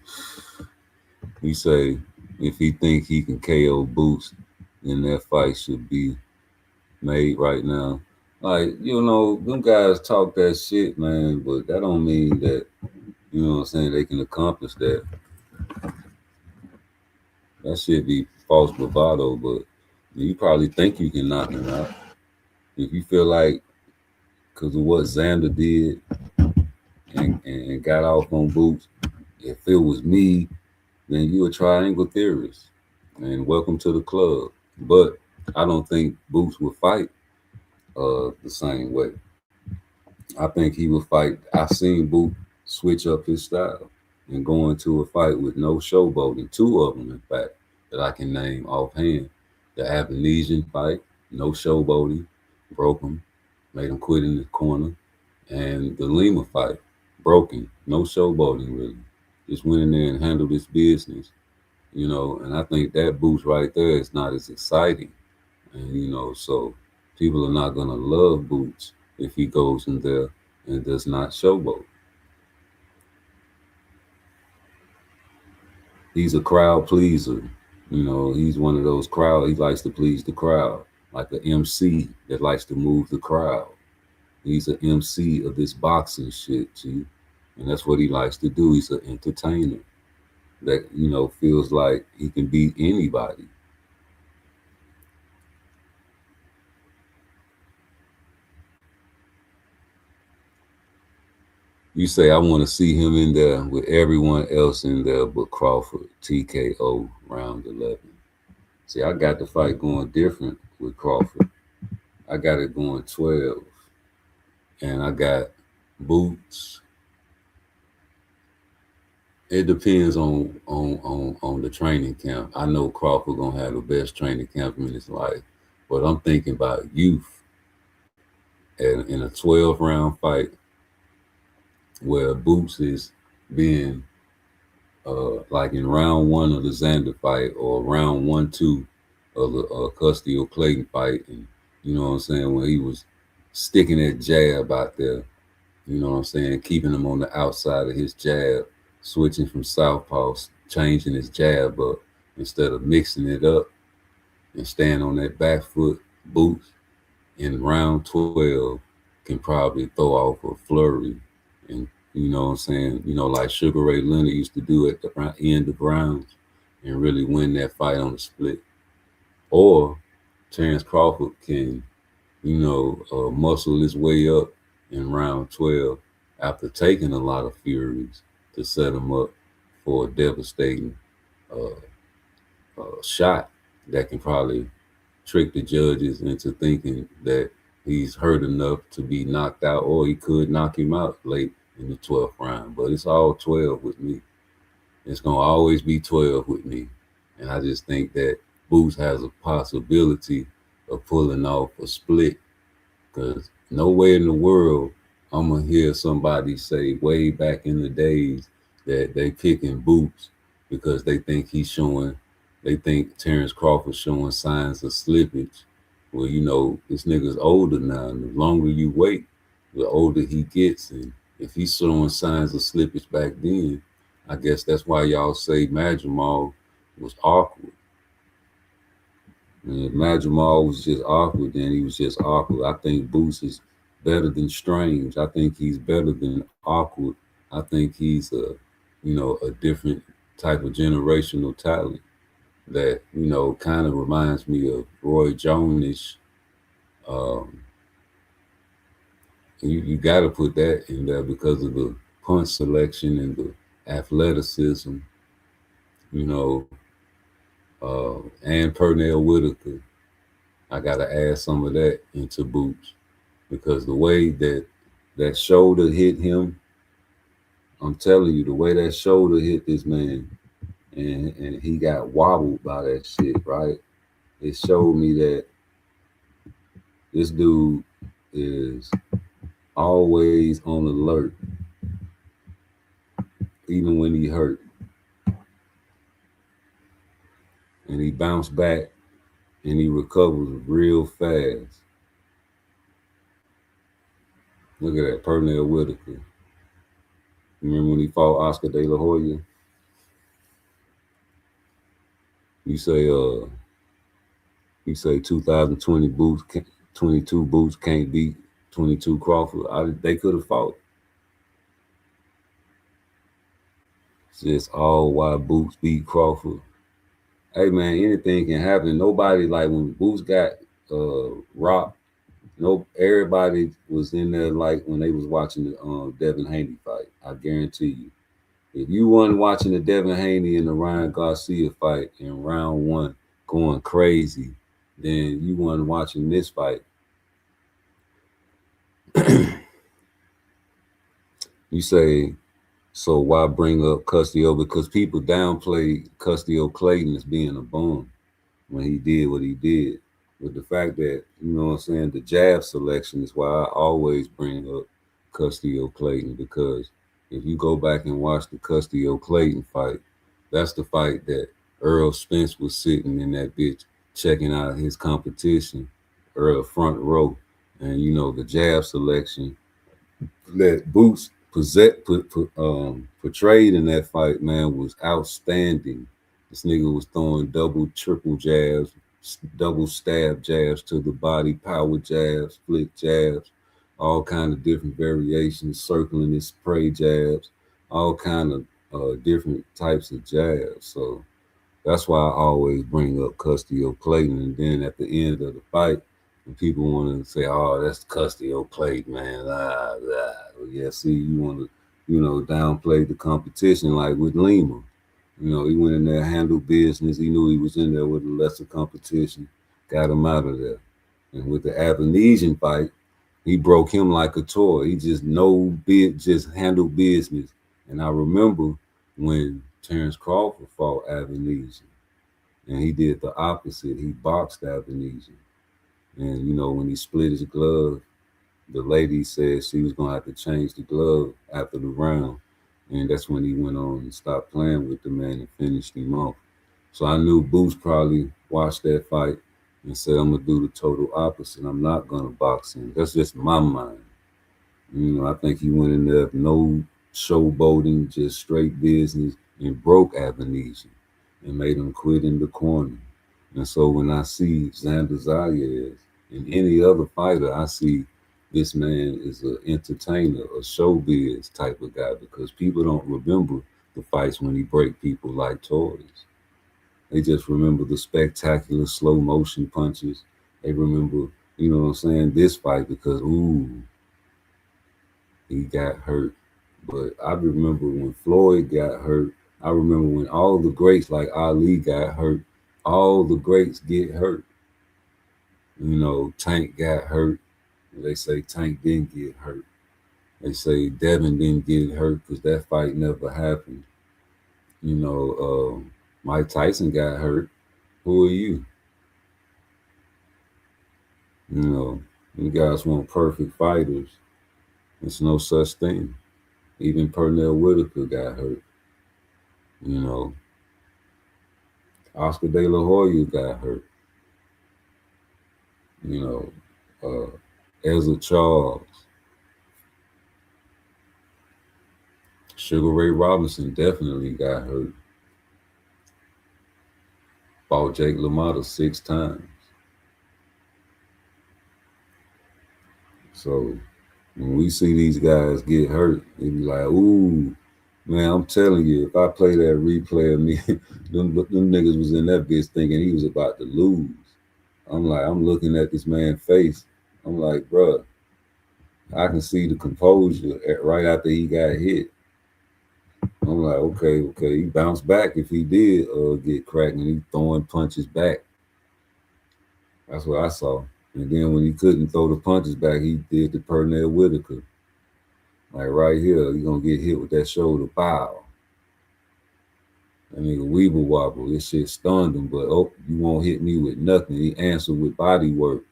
we say if he think he can KO Boots, then that fight should be made right now. Like, them guys talk that shit, man, but that don't mean that, they can accomplish that. That shit be false bravado, but you probably think you can knock him out. If you feel like, because of what Xander did and got off on Boots, if it was me, then you a triangle theorist. And welcome to the club. But I don't think Boots would fight the same way. I think he would fight. I've seen Boots switch up his style and go into a fight with no showboating. 2 of them, in fact, that I can name offhand. The Abenesian fight, no showboating, broke him, made him quit in the corner. And the Lima fight, broke him, no showboating really. Just went in there and handled his business, and I think that Boots right there is not as exciting. And, so people are not going to love Boots if he goes in there and does not showboat. he's a crowd pleaser. You know, he's one of those crowd. He likes to please the crowd, like an MC that likes to move the crowd. He's an MC of this boxing shit, G, and that's what he likes to do. He's an entertainer that feels like he can beat anybody. You say I want to see him in there with everyone else in there but Crawford, TKO, round 11. See, I got the fight going different with Crawford. I got it going 12. And I got Boots. It depends on the training camp. I know Crawford gonna have the best training camp in his life, but I'm thinking about youth. And in a 12-round fight where Boots is being like in round 1 of the Xander fight or round 1-2 of the Custio Clayton fight, and you know what I'm saying, when he was sticking that jab out there, you know what I'm saying, keeping him on the outside of his jab, switching from southpaw, changing his jab up instead of mixing it up and staying on that back foot. Boots in round 12 can probably throw off a flurry, and you know what I'm saying, like Sugar Ray Leonard used to do at the end of rounds and really win that fight on the split. Or Terrence Crawford can, muscle his way up in round 12 after taking a lot of furies to set him up for a devastating shot that can probably trick the judges into thinking that he's hurt enough to be knocked out, or he could knock him out late in the 12th round. But it's all 12 with me. It's going to always be 12 with me. And I just think that Boots has a possibility of pulling off a split, because nowhere in the world I'm going to hear somebody say way back in the days that they picking Boots because they think they think Terrence Crawford showing signs of slippage. Well, this nigga's older now, and the longer you wait, the older he gets. And if he's showing signs of slippage back then, I guess that's why y'all say Madrimal was awkward. And if Madrimal was just awkward, then he was just awkward. I think Boots is better than Strange. I think he's better than awkward. I think he's a different type of generational talent that, kind of reminds me of Roy Jones-ish. You got to put that in there because of the punch selection and the athleticism, and Pernell Whitaker. I got to add some of that into Boots, because the way that shoulder hit him, I'm telling you, the way that shoulder hit this man, and he got wobbled by that shit, right? It showed me that this dude is always on alert, even when he hurt. And he bounced back and he recovers real fast. Look at that, Pernell Whitaker. Remember when he fought Oscar De La Hoya? You say 2020 Boots, 22 Boots can't beat 22 Crawford. They could have fought. It's just all why Boots beat Crawford. Hey man, anything can happen. Nobody, like when Boots got rocked, everybody was in there like when they was watching the Devin Haney fight. I guarantee you. If you weren't watching the Devin Haney and the Ryan Garcia fight in round 1 going crazy, then you weren't watching this fight. You say, so why bring up Custio? Because people downplay Custio Clayton as being a bum when he did what he did. But the fact that, the jab selection is why I always bring up Custio Clayton, because if you go back and watch the Custio Clayton fight, that's the fight that Earl Spence was sitting in that bitch checking out his competition, Earl front row. And, the jab selection let Boots portrayed in that fight, man, was outstanding. This nigga was throwing double, triple jabs, double stab jabs to the body, power jabs, flick jabs, all kind of different variations, circling his prey jabs, all kind of different types of jabs. So that's why I always bring up Custio Clayton. And then at the end of the fight, when people want to say, "Oh, that's Custio Clayton, man," Well, yeah, see, you want to, downplay the competition, like with Lima. He went in there, handled business. He knew he was in there with a lesser competition, got him out of there. And with the Avanesian fight, he broke him like a toy. He just just handled business. And I remember when Terrence Crawford fought Avanesian, and he did the opposite. He boxed Avanesian. And, when he split his glove, the lady said she was going to have to change the glove after the round. And that's when he went on and stopped playing with the man and finished him off. So I knew Boots probably watched that fight and said, I'm going to do the total opposite. I'm not going to box him. That's just my mind. I think he went in there with no showboating, just straight business, and broke Avanesian and made him quit in the corner. And so when I see Xander Zayas and any other fighter, I see this man is an entertainer, a showbiz type of guy, because people don't remember the fights when he break people like toys. They just remember the spectacular slow motion punches. They remember, this fight because, he got hurt. But I remember when Floyd got hurt. I remember when all the greats like Ali got hurt. All the greats get hurt. Tank got hurt. They say Tank didn't get hurt. They say Devin didn't get hurt because that fight never happened. Mike Tyson got hurt. Who are you? You guys want perfect fighters. There's no such thing. Even Pernell Whitaker got hurt. Oscar De La Hoya got hurt. Ezra Charles. Sugar Ray Robinson definitely got hurt. Fought Jake LaMotta 6 times. So when we see these guys get hurt, they be like, ooh, man, I'm telling you, if I play that replay of me, them niggas was in that bitch thinking he was about to lose. I'm looking at this man's face. I'm like, bruh, I can see the composure right after he got hit. I'm like, okay, he bounced back if he did get cracked, and he throwing punches back. That's what I saw. And then when he couldn't throw the punches back, he did the Pernell Whitaker. Like right here, you're going to get hit with that shoulder, pow. That nigga weeble wobble. This shit stunned him, but you won't hit me with nothing. He answered with body work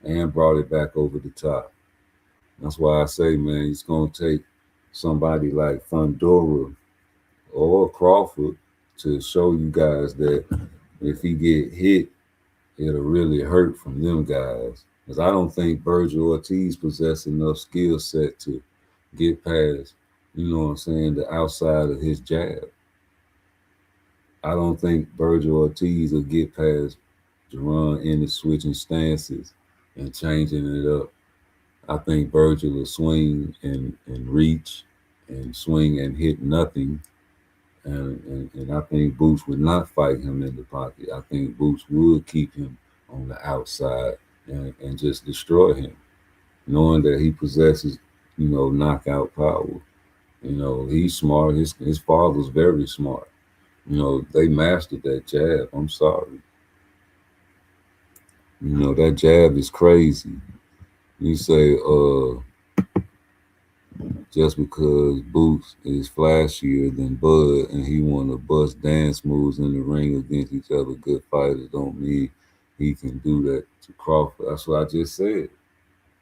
and brought it back over the top. That's why I say, man, it's going to take somebody like Fundora or Crawford to show you guys that if he get hit, it'll really hurt from them guys. Because I don't think Virgil Ortiz possessed enough skill set to get past, the outside of his jab. I don't think Virgil Ortiz will get past Jerron Ennis switching stances and changing it up. I think Virgil will swing and reach and swing and hit nothing. And I think Boots would not fight him in the pocket. I think Boots would keep him on the outside and just destroy him, knowing that he possesses, knockout power. He's smart. His father's very smart. They mastered that jab. I'm sorry. That jab is crazy. You say, just because Boots is flashier than Bud and he want to bust dance moves in the ring against each other, good fighters, don't mean he can do that to Crawford. That's what I just said.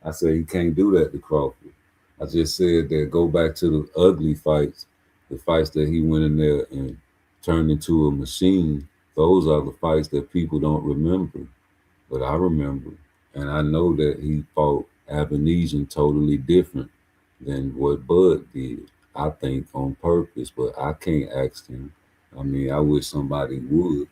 I said he can't do that to Crawford. I just said that go back to the ugly fights, the fights that he went in there and turned into a machine. Those are the fights that people don't remember, but I remember. And I know that he fought Avanesian totally different than what Bud did. I think on purpose, but I can't ask him. I mean, I wish somebody would.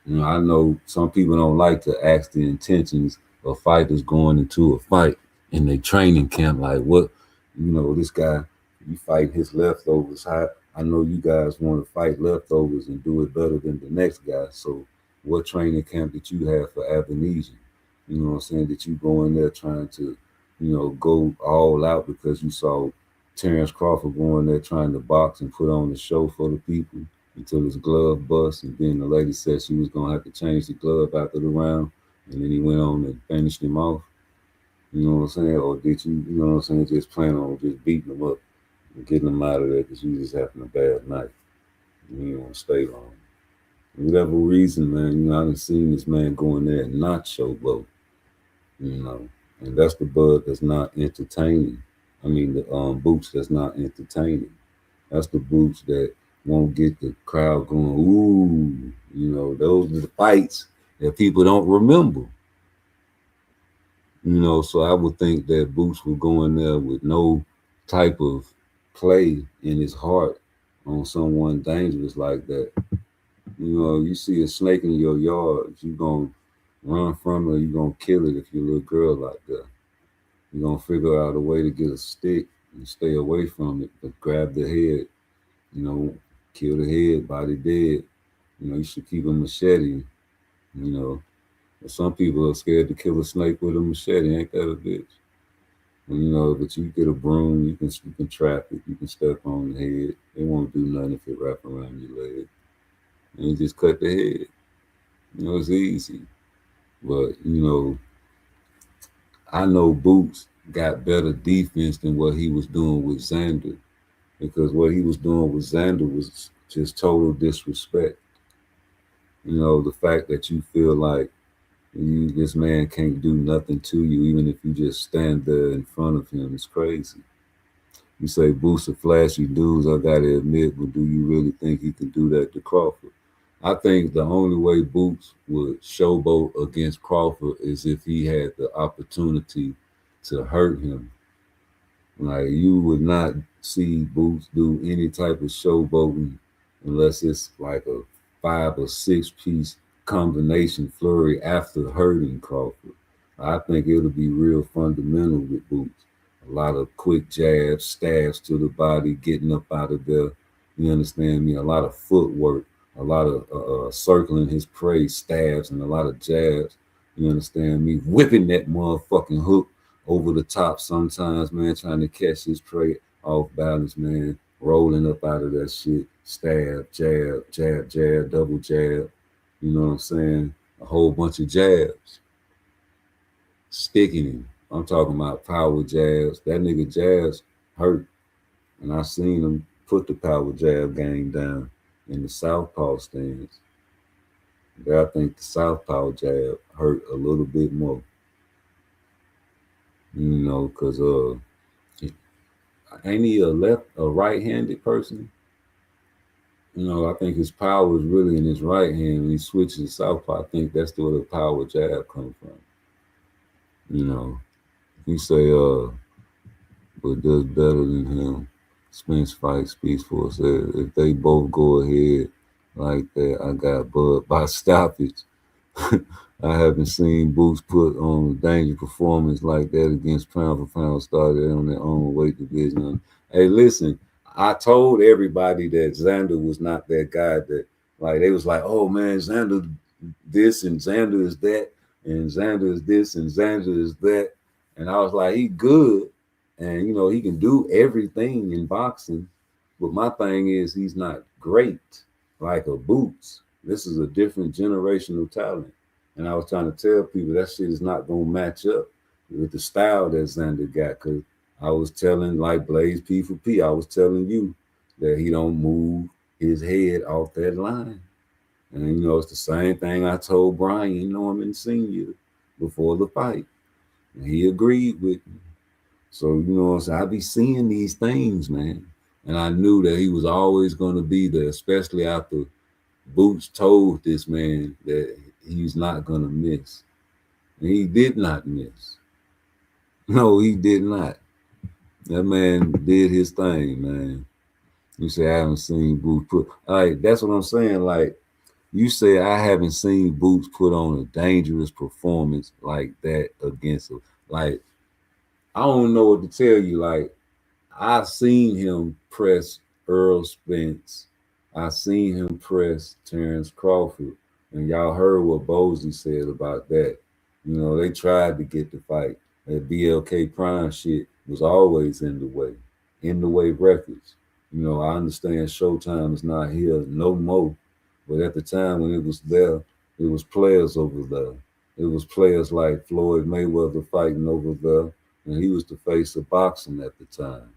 You know, I know some people don't like to ask the intentions of fighters going into a fight in their training camp. Like, what, this guy, you fight his leftovers. I know you guys want to fight leftovers and do it better than the next guy. So, what training camp did you have for Abenesian? You know what I'm saying? Did you go in there trying to, go all out because you saw Terrence Crawford going there trying to box and put on the show for the people until his glove bust, and then the lady said she was gonna have to change the glove after the round, and then he went on and finished him off. You know what I'm saying? Or did you, you know what I'm saying, just plan on just beating him up and getting him out of there because you just having a bad night and you don't want to stay long? For whatever reason, man, I done seen this man go in there and not showboat, and that's the Bud that's not entertaining. I mean, the Boots that's not entertaining. That's the Boots that won't get the crowd going, ooh, those are the fights that people don't remember. So I would think that Boots would go in there with no type of play in his heart on someone dangerous like that. You see a snake in your yard, you gonna run from it, you gonna kill it if you're a little girl like that. You're gonna figure out a way to get a stick and stay away from it, but grab the head, kill the head, body dead. You should keep a machete, But some people are scared to kill a snake with a machete. Ain't that a bitch? But you get a broom, you can trap it, you can step on the head. It won't do nothing if it wrap around your leg. And you just cut the head. It's easy. But, I know Boots got better defense than what he was doing with Xander, because what he was doing with Xander was just total disrespect. The fact that you feel like this man can't do nothing to you, even if you just stand there in front of him, is crazy. You say Boots are flashy dudes, I gotta admit, but do you really think he can do that to Crawford? I think the only way Boots would showboat against Crawford is if he had the opportunity to hurt him. Like, you would not see Boots do any type of showboating unless it's like a 5 or 6 piece combination flurry after hurting Crawford. I think it'll be real fundamental with Boots. A lot of quick jabs, stabs to the body, getting up out of there. You understand me? A lot of footwork, a lot of circling his prey, stabs, and a lot of jabs. You understand me? Whipping that motherfucking hook over the top sometimes, man, trying to catch his prey off balance, man. Rolling up out of that shit. Stab, jab, jab, jab, double jab. You know what I'm saying? A whole bunch of jabs. Sticking him. I'm talking about power jabs. That nigga jabs hurt. And I seen him put the power jab game down in the southpaw stance. But I think the southpaw jab hurt a little bit more. Because ain't he a right-handed person? I think his power is really in his right hand. When he switches to southpaw, I think that's where the power jab comes from. You say, but does better than him. Spence fight speaks for itself. If they both go ahead like that, I got Bud by stoppage. I haven't seen Boots put on a dangerous performance like that against pound for pound starter on their own weight division. Hey, listen, I told everybody that Xander was not that guy that, like, they was like, oh man, Xander this and Xander is that, and Xander is this and Xander is that. And I was like, he good. And, he can do everything in boxing. But my thing is, he's not great like a Boots. This is a different generational talent. And I was trying to tell people that shit is not going to match up with the style that Xander got. Because I was telling, like Blaze P for P, I was telling you that he don't move his head off that line. And, it's the same thing I told Brian Norman Sr. before the fight. And he agreed with me. So, I be seeing these things, man. And I knew that he was always going to be there, especially after Boots told this man that he's not going to miss. And he did not miss. No, he did not. That man did his thing, man. You say I haven't seen Boots put. Like that's what I'm saying. Like you say, I haven't seen Boots put on a dangerous performance like that against him. Like I don't know what to tell you. Like I seen him press Earl Spence. I seen him press Terrence Crawford. And y'all heard what Bozy said about that. You know, they tried to get the fight. That BLK Prime shit was always in the way. In the way records. You know, I understand Showtime is not here no more. But at the time when it was there, it was players over there. It was players like Floyd Mayweather fighting over there. And he was the face of boxing at the time.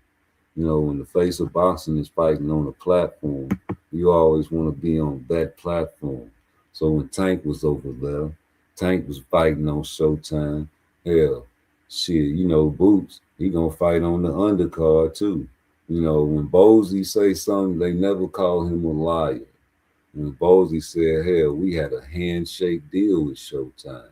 You know, when the face of boxing is fighting on a platform, you always want to be on that platform. So when Tank was over there, Tank was fighting on Showtime. Hell, shit, you know, Boots, he gonna fight on the undercard too. You know, when Bozy say something, they never call him a liar. When Bozy said, hell, we had a handshake deal with Showtime.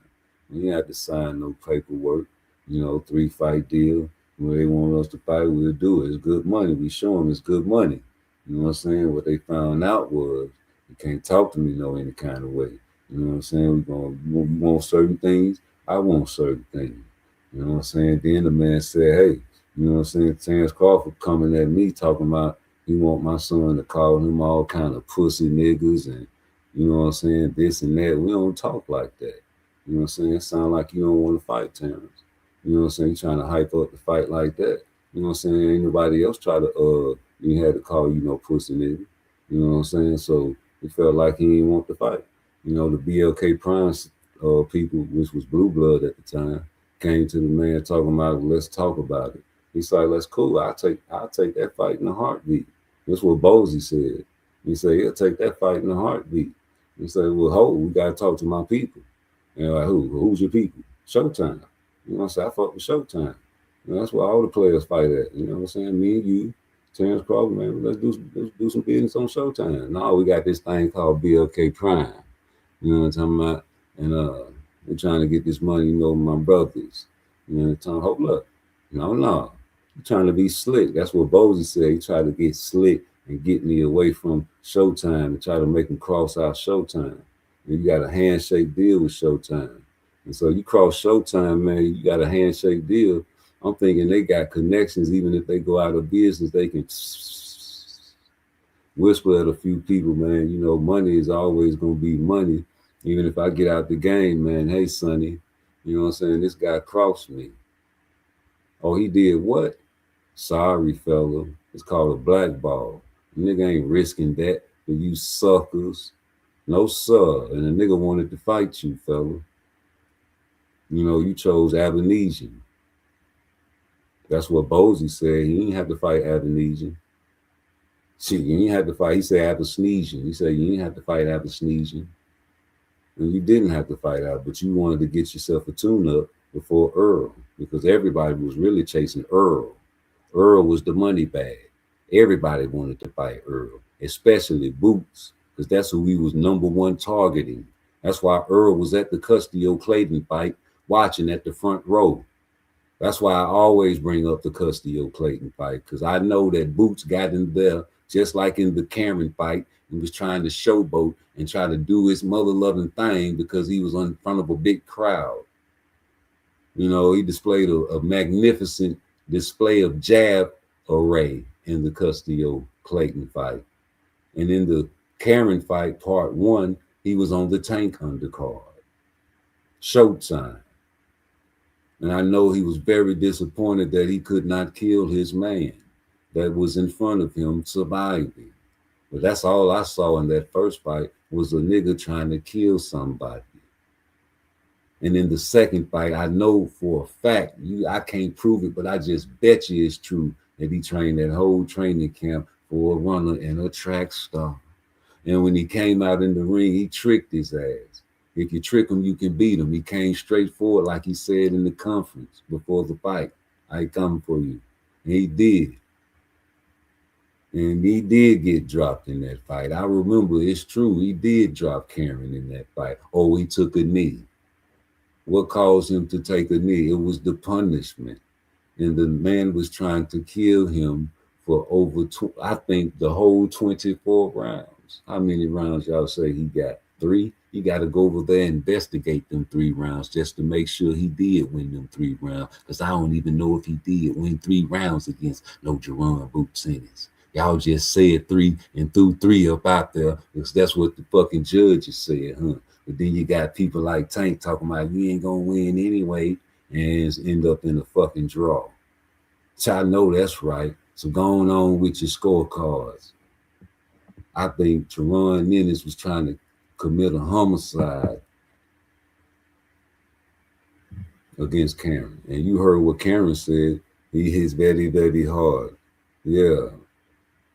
We didn't have to sign no paperwork, you know, 3-fight deal. When they want us to fight, we'll do it. It's good money. We show them it's good money. You know what I'm saying? What they found out was you can't talk to me no any kind of way. You know what I'm saying? You want certain things, I want certain things. You know what I'm saying? Then the man said, hey, you know what I'm saying? Terrence Crawford coming at me talking about he want my son to call him all kind of pussy niggas and you know what I'm saying? This and that. We don't talk like that. You know what I'm saying? It sound like you don't want to fight Terrence. You know what I'm saying? You trying to hype up the fight like that. You know what I'm saying? Ain't nobody else try to you had to call you no pussy nigga. You know what I'm saying? So it felt like he didn't want to fight. You know, the BLK Prime people, which was Blue Blood at the time, came to the man talking about let's talk about it. He's like, that's cool. I'll take that fight in a heartbeat. That's what Bozy said. He said, he'll take that fight in a heartbeat. He said, well, hold, we gotta talk to my people. And like, who's your people? Showtime. You know what I'm saying? I fuck with Showtime. You know, that's where all the players fight at. You know what I'm saying? Me and you, Terrence Crawford, man, let's do some business on Showtime. Now we got this thing called BLK Prime. You know what I'm talking about? And we're trying to get this money, you know, my brothers. You know what I'm talking about? Hold up. No. You're trying to be slick. That's what Bozy said. He tried to get slick and get me away from Showtime and try to make him cross out Showtime. And you got a handshake deal with Showtime. And so you cross Showtime, man, you got a handshake deal. I'm thinking they got connections. Even if they go out of business, they can whisper at a few people, man. You know, money is always going to be money. Even if I get out the game, man, hey, Sonny, you know what I'm saying? This guy crossed me. Oh, he did what? Sorry, fella. It's called a blackball. Nigga ain't risking that for you suckers. No, sir. And the nigga wanted to fight you, fella. You know, you chose Abenesian. That's what Bozy said. He didn't have to fight Abenesian. See, you didn't have to fight. He said Abenesian. He said you didn't have to fight Abenesian. And you didn't have to fight out, but you wanted to get yourself a tune-up before Earl because everybody was really chasing Earl. Earl was the money bag. Everybody wanted to fight Earl, especially Boots, because that's who we was number one targeting. That's why Earl was at the Castillo Clayton fight, watching at the front row. That's why I always bring up the Castillo Clayton fight, because I know that Boots got in there, just like in the Cameron fight, and was trying to showboat and try to do his mother-loving thing because he was in front of a big crowd. You know, he displayed a magnificent display of jab array in the Castillo Clayton fight. And in the Cameron fight, part 1, he was on the Tank undercard. Showtime. And I know he was very disappointed that he could not kill his man that was in front of him surviving. But that's all I saw in that first fight was a nigga trying to kill somebody. And in the second fight, I know for a fact, I can't prove it, but I just bet you it's true that he trained that whole training camp for a runner and a track star. And when he came out in the ring, he tricked his ass. If you trick him, you can beat him. He came straight forward like he said in the conference before the fight. I ain't coming for you. And he did. And he did get dropped in that fight. I remember it's true. He did drop Cameron in that fight. Oh, he took a knee. What caused him to take a knee? It was the punishment. and the man was trying to kill him for over, I think, the whole 24 rounds. How many rounds y'all say he got? 3? You got to go over there and investigate them 3 rounds just to make sure he did win them 3 rounds. Because I don't even know if he did win 3 rounds against no Jerron Boots Ennis. Y'all just said 3 and threw 3 up out there because that's what the fucking judges said, huh? But then you got people like Tank talking about you ain't gonna win anyway and end up in a fucking draw. So I know that's right. So going on with your scorecards. I think Jerron Ennis was trying to commit a homicide against Cameron. And you heard what Cameron said. He hits very, very hard. Yeah.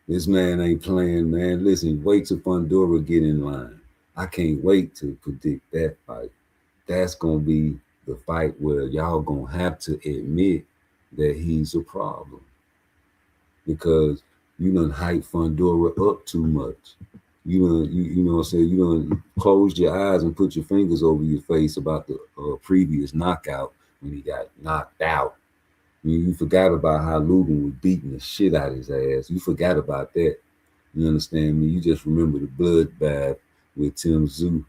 This man ain't playing, man. Listen, wait till Fundora get in line. I can't wait to predict that fight. That's going to be the fight where y'all going to have to admit that he's a problem. Because you done hype Fundora up too much. You know what I'm saying? You done closed your eyes and put your fingers over your face about the previous knockout when he got knocked out. You forgot about how Lugan was beating the shit out of his ass. You forgot about that. You understand me? You just remember the bloodbath with Tim Tszyu.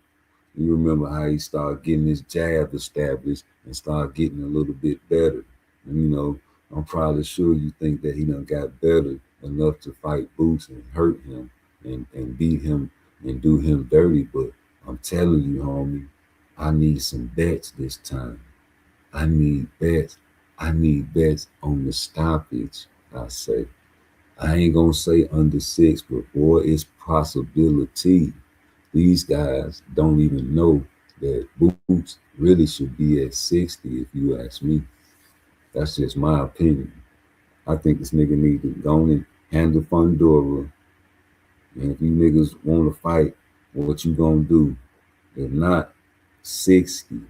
You remember how he started getting his jab established and started getting a little bit better. And, you know, I'm probably sure you think that he done got better enough to fight Boots and hurt him and beat him and do him dirty. But I'm telling you, homie, I need some bets this time. I need bets. I need bets on the stoppage, I say. I ain't gonna say under 6, but boy, it's possibility. These guys don't even know that Boots really should be at 60, if you ask me. That's just my opinion. I think this nigga need to go and handle Fundora. And if you niggas want to fight, what you gonna do? If not, 60.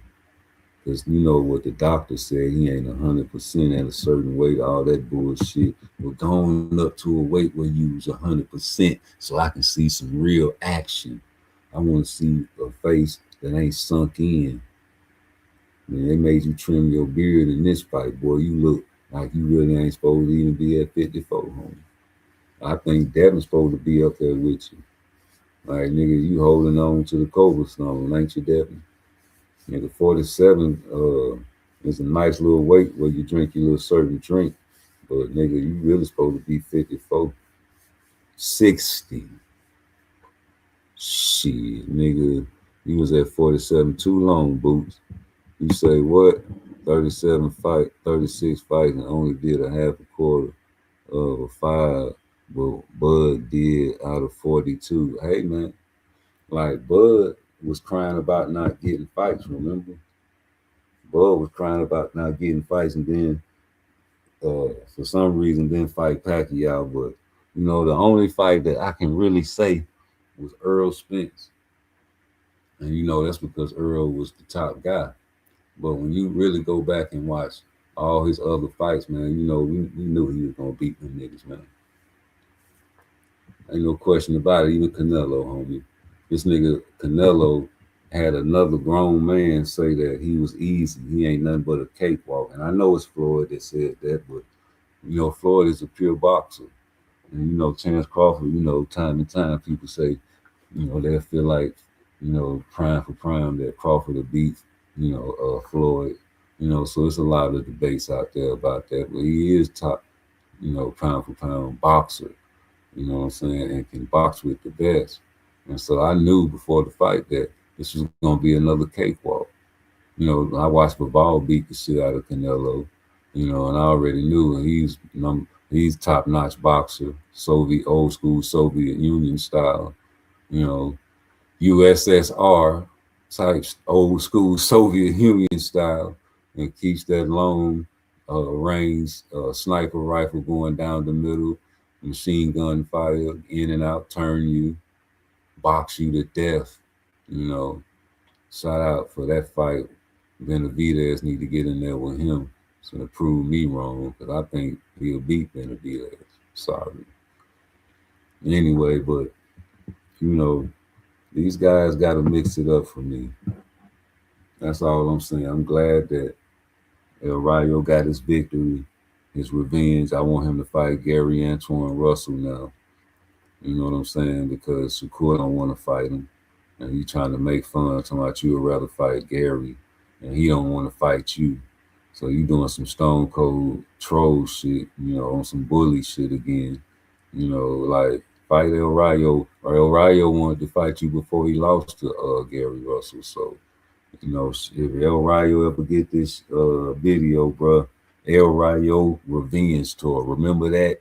Because you know what the doctor said, he ain't 100% at a certain weight, all that bullshit. We're going up to a weight where you was 100% so I can see some real action. I want to see a face that ain't sunk in. Man, they made you trim your beard in this fight, boy. You look like you really ain't supposed to even be at 54, homie. I think Devin's supposed to be up there with you. Like, nigga, you holding on to the Cobra Stone, ain't you, Devin? Nigga, 47 is a nice little weight where you drink your little certain drink. But, nigga, you really supposed to be 54. 60. Shit, nigga, you was at 47 too long, Boots. You say what? 37 fight, 36 fights, and only did a half a quarter of a 5, but Bud did out of 42. Hey, man, like Bud was crying about not getting fights, remember? Bud was crying about not getting fights, and then for some reason didn't fight Pacquiao. But, you know, the only fight that I can really say was Earl Spence. And, you know, that's because Earl was the top guy. But when you really go back and watch all his other fights, man, you know, we knew he was going to beat them niggas, man. Ain't no question about it. Even Canelo, homie. This nigga Canelo had another grown man say that he was easy. He ain't nothing but a cakewalk. And I know it's Floyd that said that, but, you know, Floyd is a pure boxer. And, you know, Terence Crawford, you know, time and time people say, you know, they feel like, you know, prime for prime that Crawford will beat, you know, Floyd. You know, so it's a lot of debates out there about that. But he is top, you know, pound for pound boxer. You know what I'm saying? And can box with the best. And so I knew before the fight that this was going to be another cakewalk. You know, I watched Bivol beat the shit out of Canelo, you know, and I already knew he's top-notch boxer, old school Soviet Union style, you know, USSR type old school Soviet Union style, and keeps that long range sniper rifle going down the middle, machine gun fire, in and out, turn you, box you to death, you know. Shout out for that fight. Benavidez need to get in there with him to prove me wrong, because I think he'll beat Benavidez. Sorry. Anyway, but, you know, these guys got to mix it up for me. That's all I'm saying. I'm glad that El Rayo got his victory. his revenge. I want him to fight Gary Antoine Russell now. You know what I'm saying? Because Shakur don't want to fight him. And he trying to make fun, talking about you would rather fight Gary. And he don't want to fight you. So you doing some stone cold troll shit, you know, on some bully shit again. You know, like fight El Rayo. Or El Rayo wanted to fight you before he lost to Gary Russell. So, you know, if El Rayo ever get this video, bro, El Rayo revenge tour. Remember that?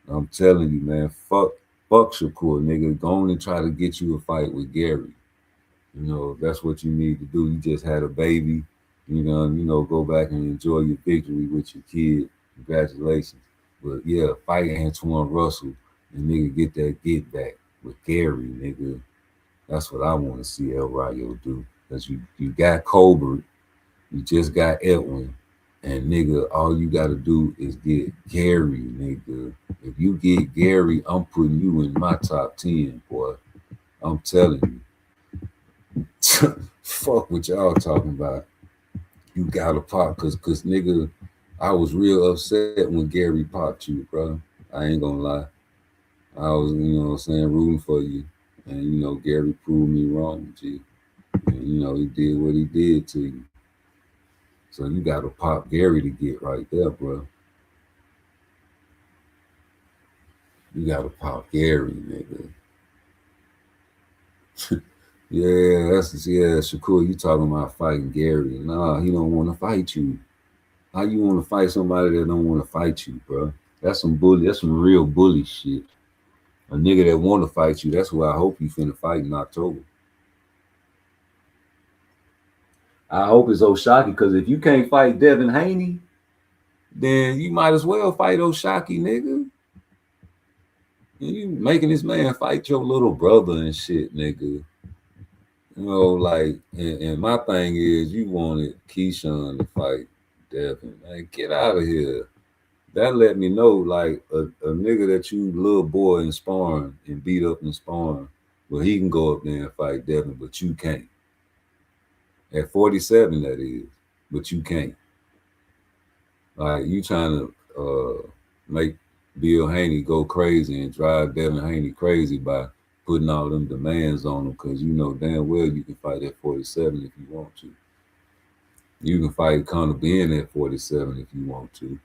I'm telling you, man, fuck Shakur, nigga. Go on and try to get you a fight with Gary. You know, that's what you need to do. You just had a baby. You know, go back and enjoy your victory with your kid. Congratulations. But yeah, fight Antoine Russell and nigga get that get back with Gary, nigga. That's what I want to see El Rayo do. Because you got Colbert, you just got Edwin, and nigga, all you gotta do is get Gary, nigga. If you get Gary, I'm putting you in my top 10, boy. I'm telling you. Fuck what y'all talking about. You gotta pop, cause nigga, I was real upset when Gary popped you, bro. I ain't gonna lie. I was, you know what I'm saying, rooting for you. And you know, Gary proved me wrong, G. And you know, he did what he did to you. So you gotta pop Gary to get right there, bro. You gotta pop Gary, nigga. Yeah, Shakur, you talking about fighting Gary. Nah, he don't want to fight you. How you want to fight somebody that don't want to fight you, bro? That's some bully. That's some real bully shit. A nigga that want to fight you, that's who I hope you finna fight in October. I hope it's O'Shaquie, because if you can't fight Devin Haney, then you might as well fight O'Shaquie, nigga. You making this man fight your little brother and shit, nigga. You know, like, and my thing is, you wanted Keyshawn to fight Devin. Man, get out of here. That let me know, like, a nigga that you little boy in sparring and beat up in sparring, well, he can go up there and fight Devin, but you can't. At 47, that is, but you can't. Like, you trying to make Bill Haney go crazy and drive Devin Haney crazy by putting all them demands on him, because you know damn well you can fight at 47 if you want to. You can fight Conor Ben at 47 if you want to.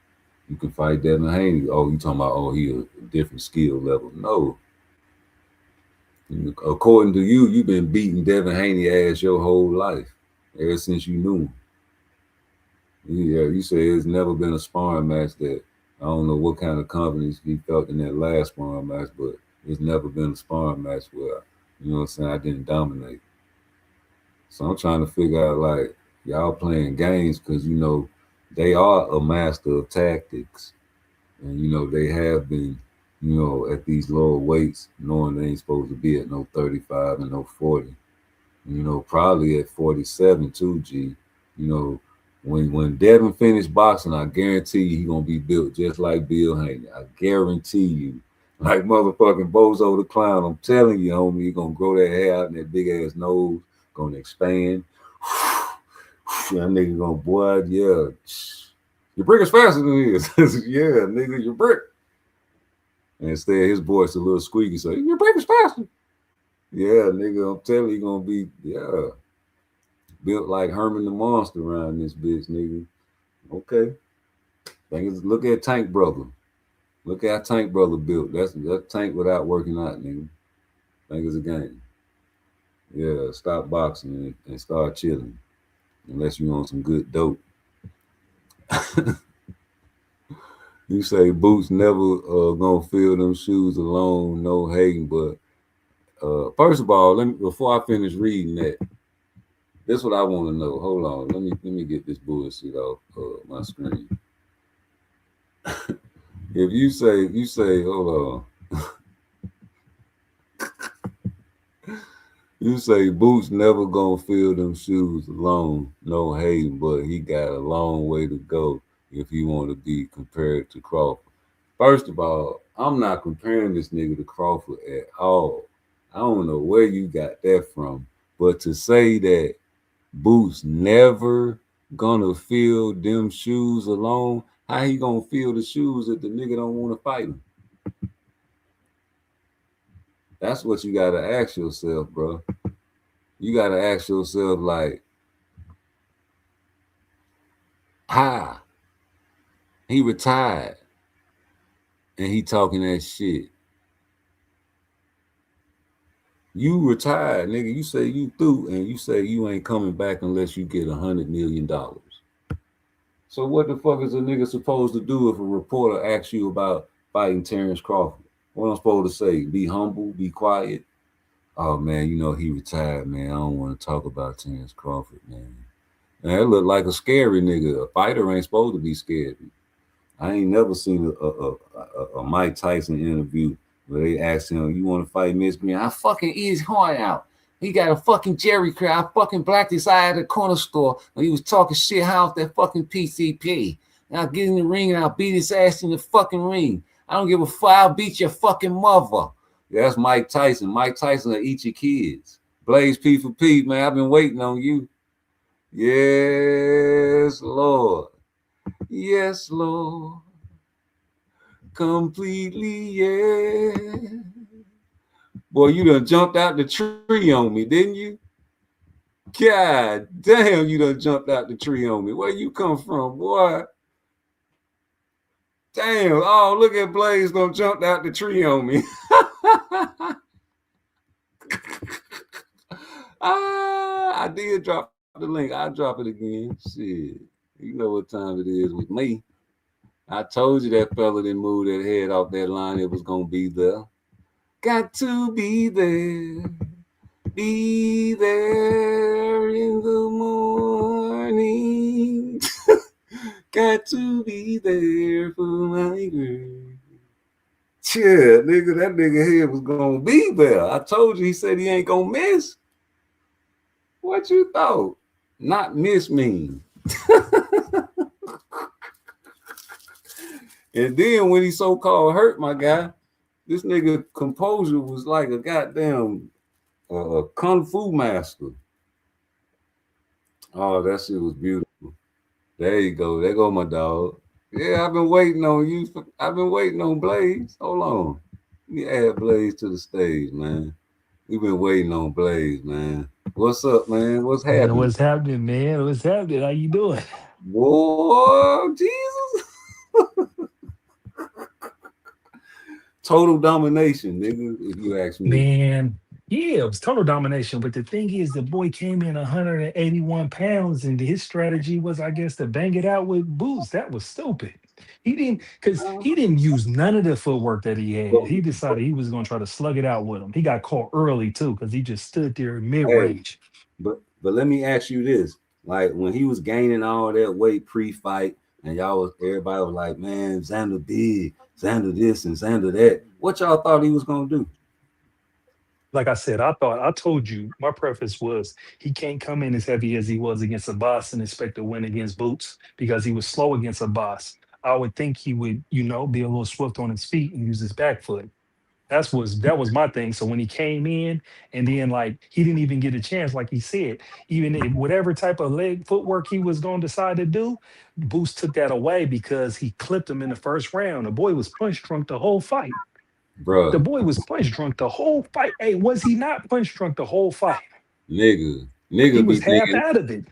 You can fight Devin Haney. Oh, you talking about, oh, he a different skill level. No. According to you, you've been beating Devin Haney ass your whole life, ever since you knew him. Yeah, you say it's never been a sparring match that, I don't know what kind of confidence he felt in that last sparring match, but it's never been a sparring match where, you know what I'm saying, I didn't dominate. So I'm trying to figure out, like, y'all playing games because, you know, they are a master of tactics. And, you know, they have been, you know, at these lower weights, knowing they ain't supposed to be at no 35 and no 40. You know, probably at 47 too, G. You know, when Devin finished boxing, I guarantee you he gonna be built just like Bill Haney. I guarantee you. Like motherfucking Bozo the Clown. I'm telling you, homie, he gonna grow that hair out and that big ass nose, gonna expand. That nigga gonna, boy, yeah. Your brick is faster than this. Yeah, nigga, your brick. And instead, his voice a little squeaky, so your brick is faster. Yeah, nigga, I'm telling you, gonna be, yeah. Built like Herman the Monster around this bitch, nigga. Okay. Look at Tank Brother. Look at how Tank Brother built. That's Tank without working out, nigga. Think it's a game. Yeah, stop boxing and start chilling. Unless you want some good dope. You say Boots never gonna fill them shoes alone, no hating, but first of all, before I finish reading that, this is what I want to know. Hold on, let me get this bullshit off my screen. If you say, hold on. You say Boots never gonna fill them shoes alone, no hating, but he got a long way to go if he want to be compared to Crawford. First of all, I'm not comparing this nigga to Crawford at all. I don't know where you got that from, but to say that Boots never gonna fill them shoes alone, How he gonna fill the shoes if the nigga don't want to fight him? That's what you gotta ask yourself, bro. You gotta ask yourself, like, how he retired and he talking that shit. You retired, nigga. You say you through, and you say you ain't coming back unless you get $100 million. So what the fuck is a nigga supposed to do if a reporter asks you about fighting Terrence Crawford? What I'm supposed to say? Be humble, be quiet. Oh man, you know he retired, man. I don't want to talk about Terrence Crawford, man. Man, that look like a scary nigga. A fighter ain't supposed to be scared. I ain't never seen a Mike Tyson interview where they asked him, "You want to fight Miss Green?" I fucking eat his heart out. He got a fucking Jerry curl. I fucking blacked his eye at the corner store when he was talking shit high off that fucking PCP. And I'll get in the ring and I'll beat his ass in the fucking ring. I don't give a fuck. I'll beat your fucking mother. Yeah, that's Mike Tyson. Mike Tyson will eat your kids. Blaze P for P, man. I've been waiting on you. Yes, Lord. Yes, Lord. Completely, yeah. Boy, you done jumped out the tree on me, didn't you? God damn, you done jumped out the tree on me. Where you come from, boy? Damn. Oh, look at Blaze done jumped out the tree on me. I did drop the link. I'll drop it again. Shit. You know what time it is with me. I told you that fella didn't move that head off that line. It was going to be there. Got to be there. Be there in the morning. Got to be there for my girl. Yeah, nigga, that nigga head was going to be there. I told you, he said he ain't going to miss. What you thought? Not miss mean. And then when he so-called hurt, my guy, this nigga composure was like a goddamn kung fu master. Oh, that shit was beautiful. There you go. There go my dog. Yeah, I've been waiting on you. I've been waiting on Blaze. Hold on. Let me add Blaze to the stage, man. We've been waiting on Blaze, man. What's up, man? What's happening? Man, what's happening, man? What's happening? How you doing? Whoa, Jesus. Total domination, nigga, if you ask me. Man, yeah, it was total domination. But the thing is, the boy came in 181 pounds, and his strategy was, I guess, to bang it out with boots. That was stupid. He didn't use none of the footwork that he had. He decided he was going to try to slug it out with him. He got caught early too because he just stood there mid-range. Hey, but let me ask you this: like when he was gaining all that weight pre-fight, and everybody was like, "Man, Xander big, Xander this and Xander that." What y'all thought he was gonna do? Like I said, I told you, my preface was he can't come in as heavy as he was against a boss and expect to win against Boots because he was slow against a boss. I would think he would, be a little swift on his feet and use his back foot. That was my thing. So when he came in and then he didn't even get a chance, like he said, even if whatever type of leg footwork he was going to decide to do, Boots took that away because he clipped him in the first round. The boy was punch drunk the whole fight. Bro, the boy was punch drunk the whole fight. Hey, was he not punch drunk the whole fight? Nigga he was be half thinking, out of it.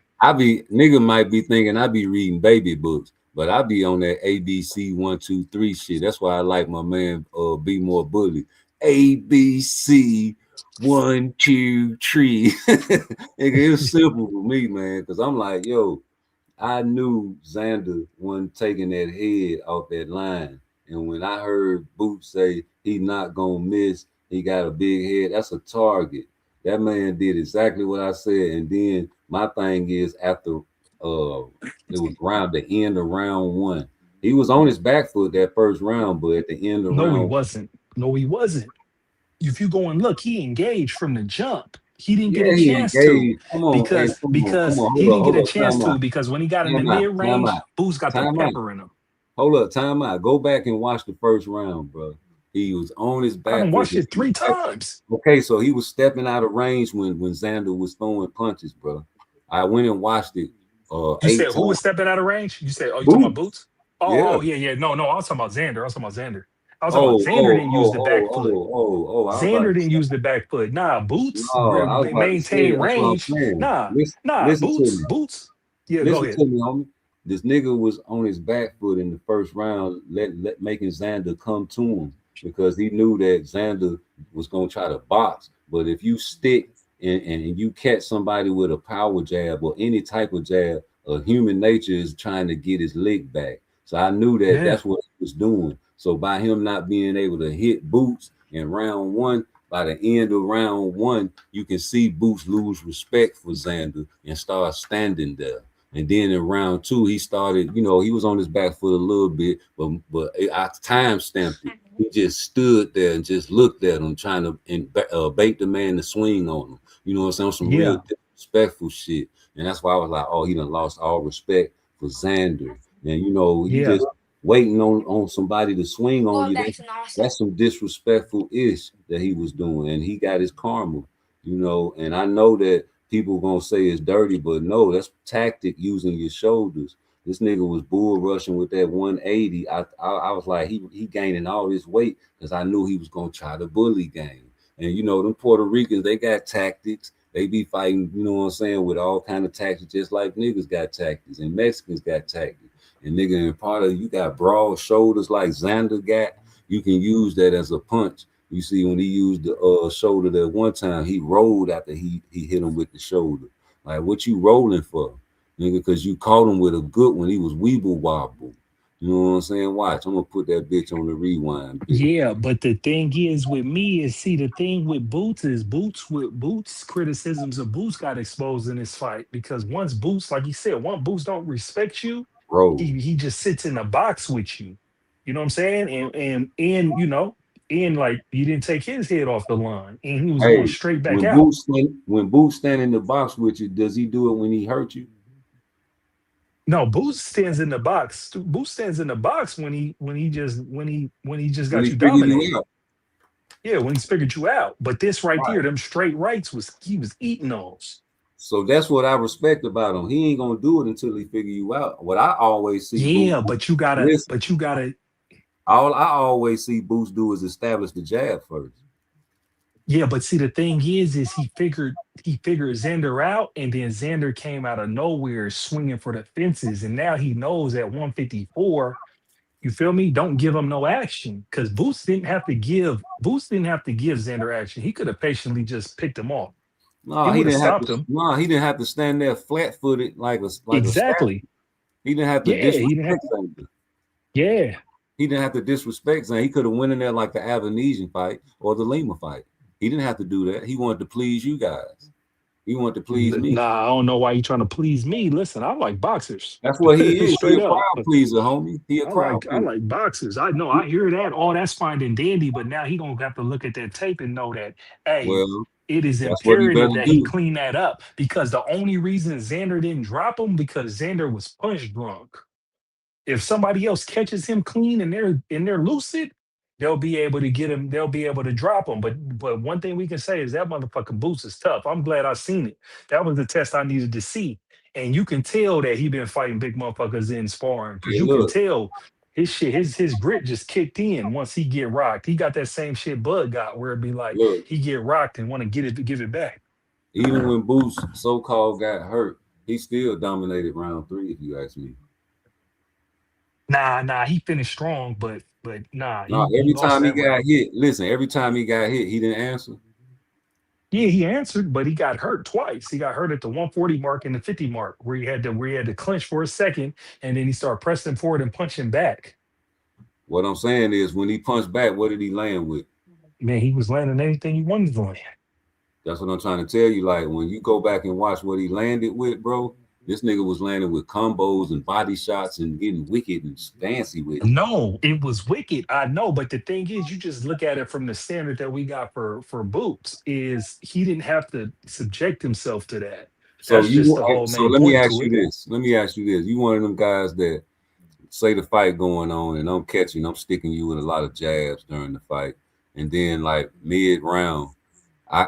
Nigga might be thinking I be reading baby books, but I be on that ABC 1, 2, 3 shit. That's why I like my man Be More Bully. ABC 1, 2, 3. Nigga, it's simple for me, man, because I'm like, yo, I knew Xander wasn't taking that head off that line. And when I heard Boots say he not gonna miss, he got a big head, that's a target. That man did exactly what I said. And then my thing is after it was around the end of round 1. He was on his back foot that first round, but at the end of round, No, he wasn't. If you go and look, he engaged from the jump. He didn't get a he chance to engaged. Come on, because come on. he didn't get a Hold up, chance time to out. because when he got in the Time out, mid range, time out. Boots got the Time out. pepper in him. Hold up, time out. Go back and watch the first round, bro. He was on his back. I watched it 3 times. Okay, so he was stepping out of range when Xander was throwing punches, bro. I went and watched it. You said who was stepping out of range? You said, oh, you talking about Boots? Yeah. Yeah. No, I was talking about Xander. I was talking about Oh, Xander oh, didn't use oh, the back oh, foot. oh, oh, oh. I was about Xander to didn't say, use the back foot. Nah, Boots no, I was about to say, maintain that's what I'm range. saying. Nah, Listen to me. Boots. Yeah, go Listen ahead. to me, homie. This nigga was on his back foot in the first round, making Xander come to him because he knew that Xander was gonna try to box. But if you stick and you catch somebody with a power jab or any type of jab, human nature is trying to get his lick back. So I knew that Yeah. that's what he was doing. So by him not being able to hit Boots in round one, by the end of round one, you can see Boots lose respect for Xander and start standing there. And then in round two, he started, he was on his back foot a little bit, but I time stamped it. He just stood there and just looked at him, trying to bait the man to swing on him. You know what I'm saying? Some real Yeah. disrespectful shit. And that's why I was like, oh, he done lost all respect for Xander. And you Yeah. just waiting on somebody to swing on you. That's some disrespectful ish that he was doing. And he got his karma, and I know that people gonna say it's dirty, but no, that's tactic using your shoulders. This nigga was bull rushing with that 180. I was like, he gaining all this weight because I knew he was gonna try to bully game. And them Puerto Ricans, they got tactics. They be fighting, you know what I'm saying, with all kind of tactics, just like niggas got tactics and Mexicans got tactics. And nigga, in part of you got broad shoulders like Xander got, you can use that as a punch. You see, when he used the shoulder that one time, he rolled after he hit him with the shoulder. Like, what you rolling for, nigga? Because you caught him with a good one. He was weeble wobble. You know what I'm saying? Watch, I'm gonna put that bitch on the rewind. Bitch. Yeah, but the thing is with me is, see, the thing with Boots is Boots criticisms of Boots got exposed in this fight because once Boots, like you said, once Boots don't respect you, Bro. he just sits in a box with you. You know what I'm saying? And and like you didn't take his head off the line, and he was going Hey, straight back when out. Boots stand in the box with you, does he do it when he hurt you? No, Boots stands in the box. Boots stands in the box when he just When got he you figure you dominated. out. Yeah, when he's figured you out. But this right Right. here, them straight rights he was eating those. So that's what I respect about him. He ain't gonna do it until he figure you out. What I always see Boots Yeah, but you gotta, listen. All I always see Boots do is establish the jab first. yeah, but see the thing is he figured Xander out, and then Xander came out of nowhere swinging for the fences, and now he knows at 154. You feel me? Don't give him no action because Boots didn't have to give Xander action. He could have patiently just picked him off. He No, he would have didn't have stopped to. him. No, he didn't have to stand there flat footed like a statue. Exactly. He didn't have to Yeah, he didn't have disrespect to. Xander. Yeah. He didn't have to disrespect Xander. He could have went in there like the Avanesian fight or the Lima fight. He didn't have to do that. He wanted to please you guys. He wanted to please me. Nah, I don't know why you trying to please me. Listen, I like boxers. That's what he is. He Straight a up. crowd pleaser, homie. He a I crowd like I pleaser. like boxers. I know. I hear that. Oh, that's fine and dandy. But now he gonna have to look at that tape and know that, hey, Well, it is that's what he better imperative that he do. clean that up because the only reason Xander didn't drop him because Xander was punch drunk. If somebody else catches him clean and they're lucid, they'll be able to get him. They'll be able to drop him. But one thing we can say is that motherfucking Boots is tough. I'm glad I seen it. That was the test I needed to see. And you can tell that he been fighting big motherfuckers in sparring because Hey, you can look, tell his shit, his grit just kicked in once he get rocked. He got that same shit Bud got where it be like look. he get rocked and want to give it back. Even when Boots so-called got hurt, he still dominated round 3. If you ask me. Nah, he finished strong, but nah, No, he every lost time he that got round. hit, listen, every time he got hit, he didn't answer. Yeah, he answered, but he got hurt twice. He got hurt at the 140 mark and the 50 mark, where he had to clinch for a second, and then he started pressing forward and punching back. What I'm saying is, when he punched back, what did he land with? Man, he was landing anything he wanted to land. That's what I'm trying to tell you. Like, when you go back and watch what he landed with, bro, this nigga was landing with combos and body shots and getting wicked and fancy with it. No, it was wicked. I know, but the thing is, you just look at it from the standard that we got for Boots. Is he didn't have to subject himself to that. So That's just the whole main let me point ask to you it. this. Let me ask you this. You one of them guys that say the fight going on and I'm sticking you with a lot of jabs during the fight. And then like mid round,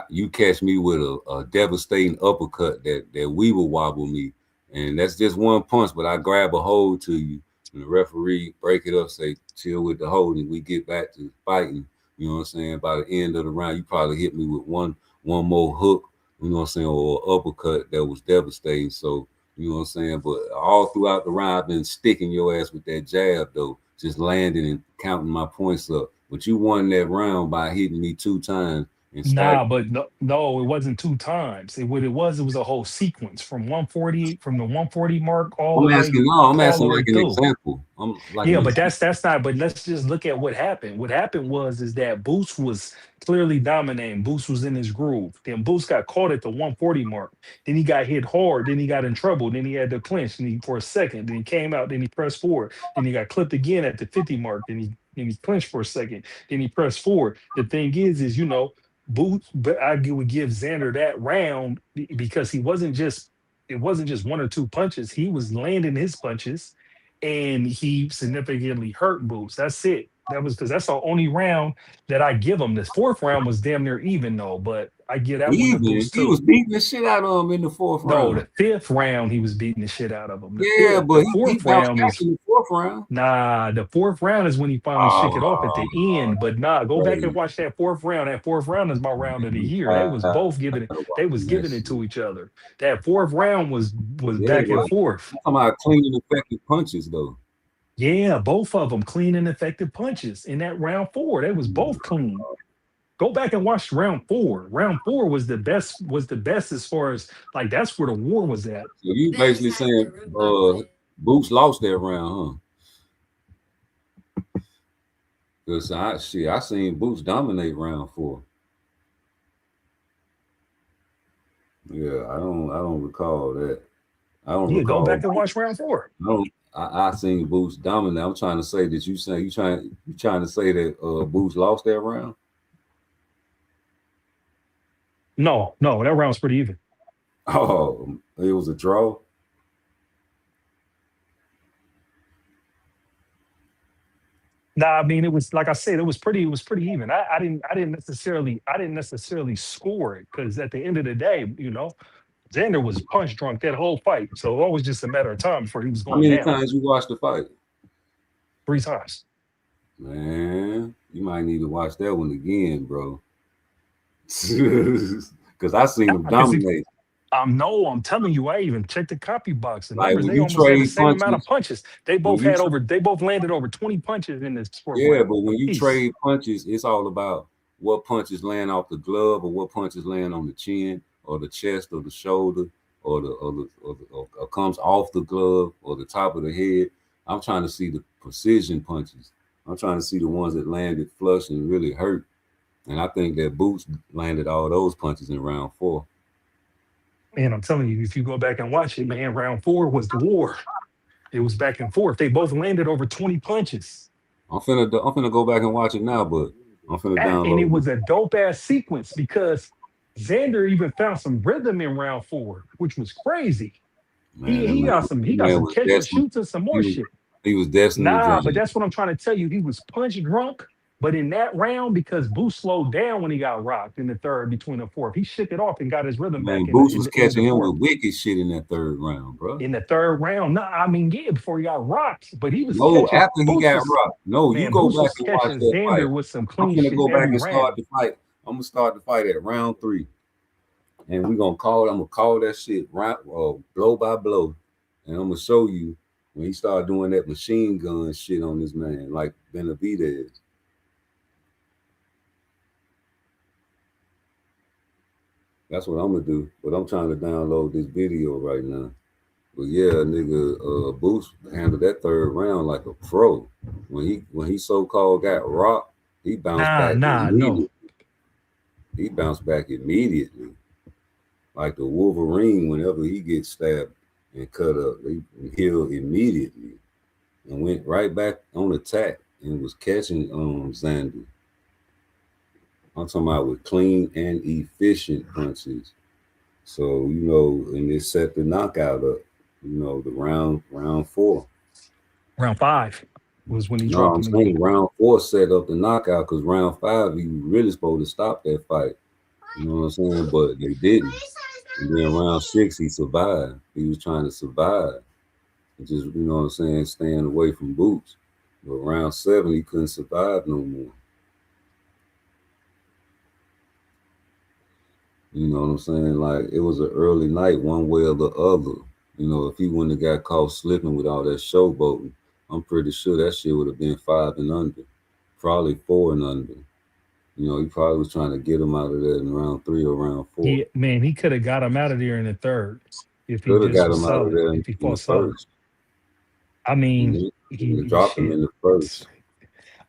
you catch me with a devastating uppercut that weeble wobble me. And that's just one punch, but I grab a hold to you and the referee break it up, say chill with the holding. We get back to fighting. You know what I'm saying? By the end of the round, you probably hit me with one more hook. You know what I'm saying, or uppercut that was devastating. So you know what I'm saying. But all throughout the round, I've been sticking your ass with that jab though, just landing and counting my points up. But you won that round by hitting me 2 times. Nah, but no, it wasn't 2 times. What it was a whole sequence from 140, from the 140 mark all the way, I'm all the asking way like an through. example. I'm like Yeah, an but example. that's not. But let's just look at what happened. What happened is that Boots was clearly dominating. Boots was in his groove. Then Boots got caught at the 140 mark. Then he got hit hard. Then he got in trouble. Then he had to clinch. And for a second. Then he came out. Then he pressed forward. Then he got clipped again at the 50 mark. Then he clinched for a second. Then he pressed forward. The thing is Boots. But would give Xander that round because it wasn't just 1 or 2 punches. He was landing his punches and he significantly hurt Boots. That's it. That was because that's the only round that I give him. This 4th round was damn near even though, but I give that one to Even Boots he was too. beating the shit out of him in the 4th No, round. the 5th round he was beating the shit out of him. Yeah, but The he 4th bounced round back is in the 4th round. nah. The 4th round is when he finally shook it off at the end. But nah, go back and watch that 4th round. That 4th round is my round of the year. They was both giving it. They was giving it to each other. That 4th round was Yeah, back and forth. I'm talking about clean and effective punches though. Yeah, both of them clean and effective punches in that round 4. They was both clean. Go back and watch round 4. Round 4 was the best. Was the best as far as like that's where the war was at. So you basically saying Boots lost that round, huh? Because I seen Boots dominate round 4. Yeah, I don't recall that. I don't Yeah, go recall. back and watch round 4. I seen Boots dominate. I'm trying to say that you trying to say that Boots lost that round. No, that round was pretty even. Oh, it was a draw. Nah, I mean it was like I said, it was pretty even. I didn't necessarily score it because at the end of the day, Xander was punch drunk that whole fight. So it was just a matter of time before he was How going many down. times you watched the fight? 3 times. Man, you might need to watch that one again, bro. Because I seen him dominate. I'm telling you, I even checked the copy box. The Like numbers, when they you almost had the trade same amount of punches, punches. They both landed over 20 punches in this 4th yeah, round. but when you Jeez. trade punches, it's all about what punches land off the glove or what punches land on the chin or the chest or the shoulder or comes off the glove or the top of the head. I'm trying to see the precision punches. I'm trying to see the ones that landed flush and really hurt. And I think that Boots landed all those punches in round 4. Man, I'm telling you, if you go back and watch it, man, round 4 was the war. It was back and forth. They both landed over 20 punches. I'm finna go back and watch it now, but I'm finna download And it was a dope ass sequence because Xander even found some rhythm in round 4, which was crazy. He got some catch and shoots and some more shit. He was destined to drown. But that's what I'm trying to tell you. He was punch drunk. But in that round, because Boots slowed down when he got rocked in the 3rd between the 4th, he shook it off and got his rhythm back. Boots was catching him with wicked shit in that 3rd round, bro. In the 3rd round, no, I mean, yeah, before he got rocked, but he was after he got rocked. No, man, you go back and watch that Xander fight. with some clean I'm gonna shit go back every and round. start the fight. I'm gonna start the fight at round 3, and I'm gonna call that shit blow by blow, and I'm gonna show you when he started doing that machine gun shit on this man, like Benavidez. That's what I'm gonna do, but I'm trying to download this video right now. But yeah, nigga, Boots handled that 3rd round like a pro. When he so-called got rocked, he bounced back immediately. He bounced back immediately. Like the Wolverine, whenever he gets stabbed and cut up, he healed immediately and went right back on attack and was catching Xander. I'm talking about with clean and efficient punches. So, and it set the knockout up, the round 4. Round 5 was when he No, dropped I'm him saying again. round 4 set up the knockout because round 5, he was really supposed to stop that fight. You know what I'm saying? But they didn't. And then round 6, he survived. He was trying to survive. Just, you know what I'm saying, staying away from Boots. But round 7, he couldn't survive no more. You know what I'm saying? Like, it was an early night, one way or the other. You know, if he wouldn't have got caught slipping with all that showboating, I'm pretty sure that shit would have been 5 and under, probably 4 and under. You know, he probably was trying to get him out of there in round 3 or round 4. Yeah, man, he could have got him out of there in the third if he Could have just got was him out of solid. there If he in the fought solid. first. I mean, He he dropped him in shit. the first.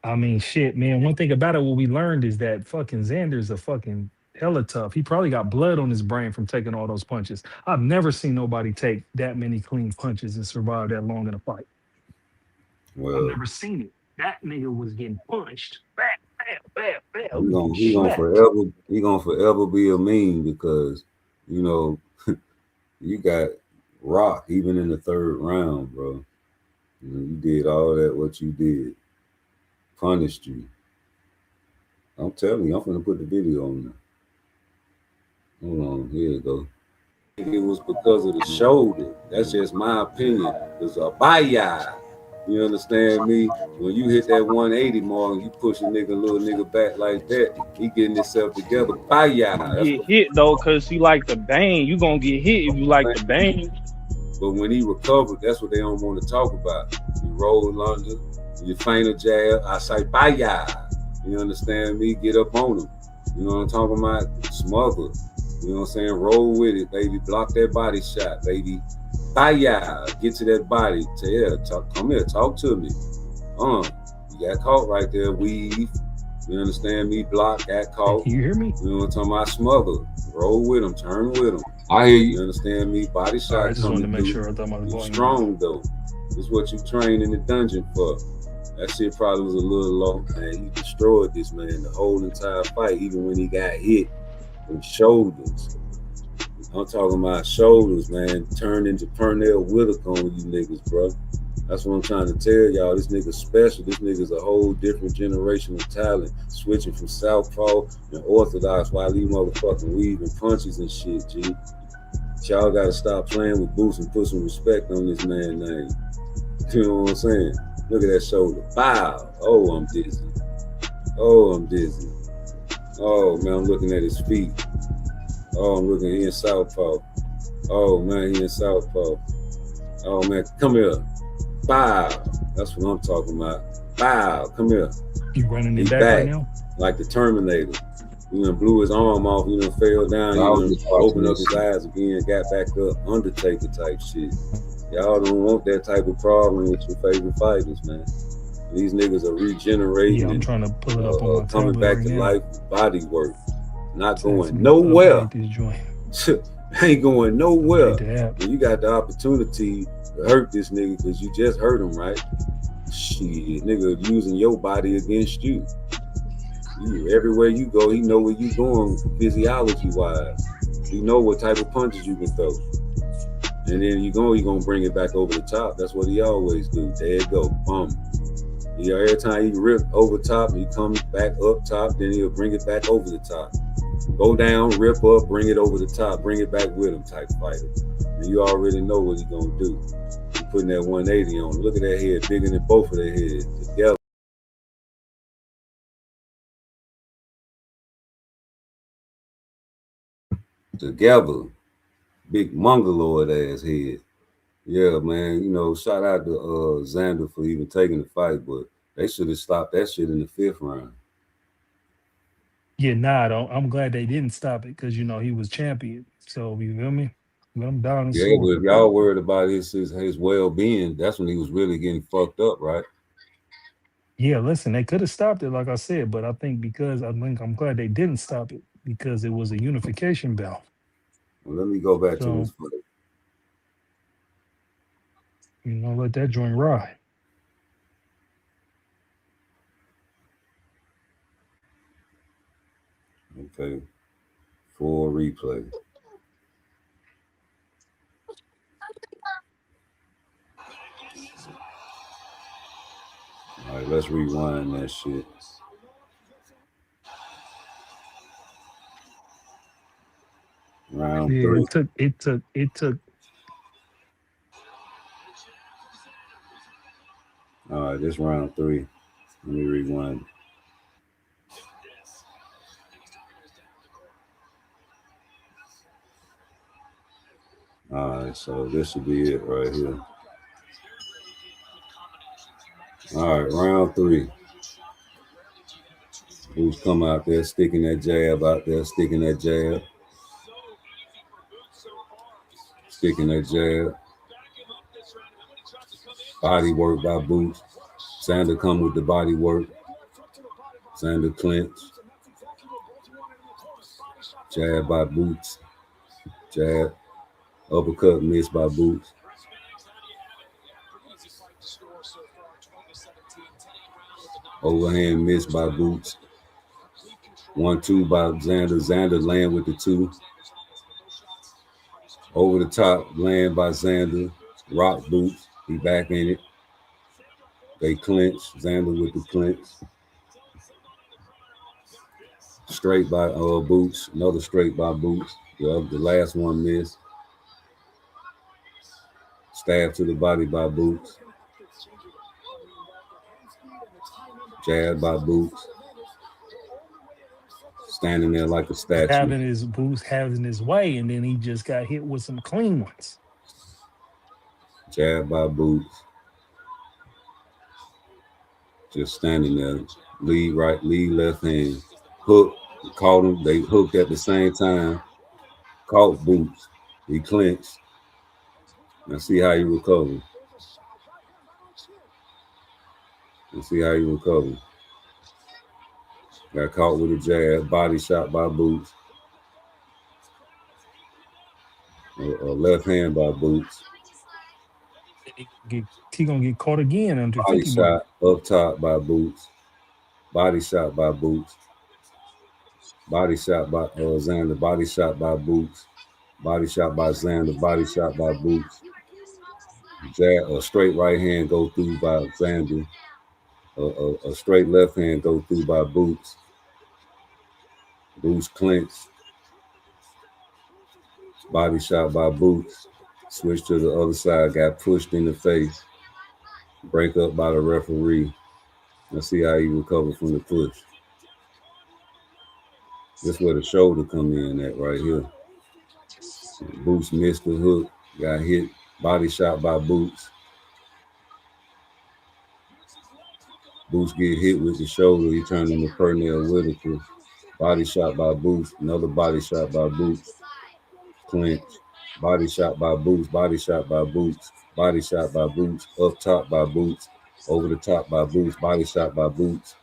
I mean, shit, man. One thing about it, what we learned is that fucking Xander's a fucking hella tough. He probably got blood on his brain from taking all those punches. I've never seen nobody take that many clean punches and survive that long in a fight. I've Well, never seen it. That nigga was getting punched. Bam, bam, bam, he bam. Getting gonna smacked. forever be a meme because, you know, you got Rock even in the 3rd round, bro. You know, you did all that what you did, punished you. I'm telling you, I'm gonna put the video on there. Hold on, here you go. It was because of the shoulder. That's just my opinion. It's a baya. You understand me? When you hit that 180 mark and you push a little nigga back like that, he getting himself together. Baya. That's Get what hit though, cause he like the bang. You gonna get hit if you like the bang. But when he recovered, that's what they don't want to talk about. You roll under, you feint a jab, I say baya. You understand me? Get up on him. You know what I'm talking about? Smother. You know what I'm saying? Roll with it, baby. Block that body shot, baby. Baya. Get to that body. Come here, talk to me. You got caught right there. Weave. You understand me? Block, got caught. You hear me? You know what I'm talking about? Smother. Roll with him, turn with him. I hear you. You understand me? Body shot. I just wanted to make sure I thought my volume. Strong though. It's what you train in the dungeon for. That shit probably was a little low, man. He destroyed this man the whole entire fight, even when he got hit with shoulders. I'm talking about shoulders, man. Turned into Pernell Whitaker on you niggas, bro. That's what I'm trying to tell y'all. This nigga's special. This nigga's a whole different generation of talent. Switching from southpaw and orthodox while he motherfucking weaving punches and shit, G. Y'all gotta stop playing with Boots and put some respect on this man's name. You know what I'm saying? Look at that shoulder. Bow. Oh, I'm dizzy. Oh, I'm dizzy. Oh, man, I'm looking at his feet. Oh, I'm looking, he in southpaw. Oh, man, he in southpaw. Oh, man, come here. Bow. That's what I'm talking about. Bow. Come here. You running it back right now? Like the Terminator. He done blew his arm off. He done fell down. He done opened up his eyes again, got back up. Undertaker type shit. Y'all don't want that type of problem with your favorite fighters, man. These niggas are regenerating. Yeah, I'm trying to pull it up on my coming tablet back right to now. life, body work. Not going nowhere. Ain't going nowhere. When you got the opportunity to hurt this nigga because you just hurt him, right? Shit, nigga using your body against you. Everywhere you go, he know where you going physiology-wise. You know what type of punches you can throw. And then you gonna bring it back over the top. That's what he always do. There you go, boom. You know, every time he rip over top, he comes back up top, then he'll bring it back over the top. Go down, rip up, bring it over the top, bring it back with him type fighter. And you already know what he gonna do. He putting that 180 on. Look at that head, bigger than both of their heads together. Together. Big mongoloid ass head. Yeah, man. You know, shout out to Xander for even taking the fight, but they should have stopped that shit in the 5th round. Yeah, nah, I'm glad they didn't stop it because you know he was champion. So you feel me? I'm down and Yeah, sore. but if y'all worried about his well-being, that's when he was really getting fucked up, right? Yeah, listen, they could have stopped it, like I said, but I think I'm glad they didn't stop it because it was a unification belt. Well, let me go back to this fight. You know, let that joint ride. Okay, full replay. All right, let's rewind that shit. Round 3. It took All right, this round 3. Let me rewind. All right, so this should be it right here. All right, round 3. Who's come out there sticking that jab out there, sticking that jab. Sticking that jab. Body work by Boots. Xander come with the body work. Xander clinch. Jab by Boots. Jab. Uppercut missed by Boots. Overhand missed by Boots. 1-2 by Xander. Xander land with the 2. Over the top, land by Xander. Rock Boots. He back in it. They clinch. Xander with the clinch. Straight by Boots. Another straight by Boots. The last one missed. Stab to the body by Boots. Jab by Boots. Standing there like a statue. Having his Boots having his way, and then he just got hit with some clean ones. Jab by Boots. Just standing there. Lead right, lead left hand. Hook. Caught him. They hooked at the same time. Caught Boots. He clinched. Now see how he recovered. Got caught with a jab. Body shot by Boots. A left hand by Boots. He gonna get caught again under Body 50 shot up top by Boots. Body shot by Boots. Body shot by Xander. Body shot by Boots. Body shot by Xander. Body shot by Boots. Jab, a straight right hand go through by Xander. A straight left hand go through by Boots. Boots clinch. Body shot by Boots. Switch to the other side. Got pushed in the face. Break up by the referee. Let's see how he recovered from the push. This where the shoulder come in at right here. Boots missed the hook. Got hit. Body shot by Boots. Boots get hit with the shoulder. He turned into Pernell Whitaker. Body shot by Boots. Another body shot by Boots. Clinch. Body shot by Boots. Body shot by Boots. Body shot by Boots. Up top by Boots. Over the top by Boots. Body shot by Boots.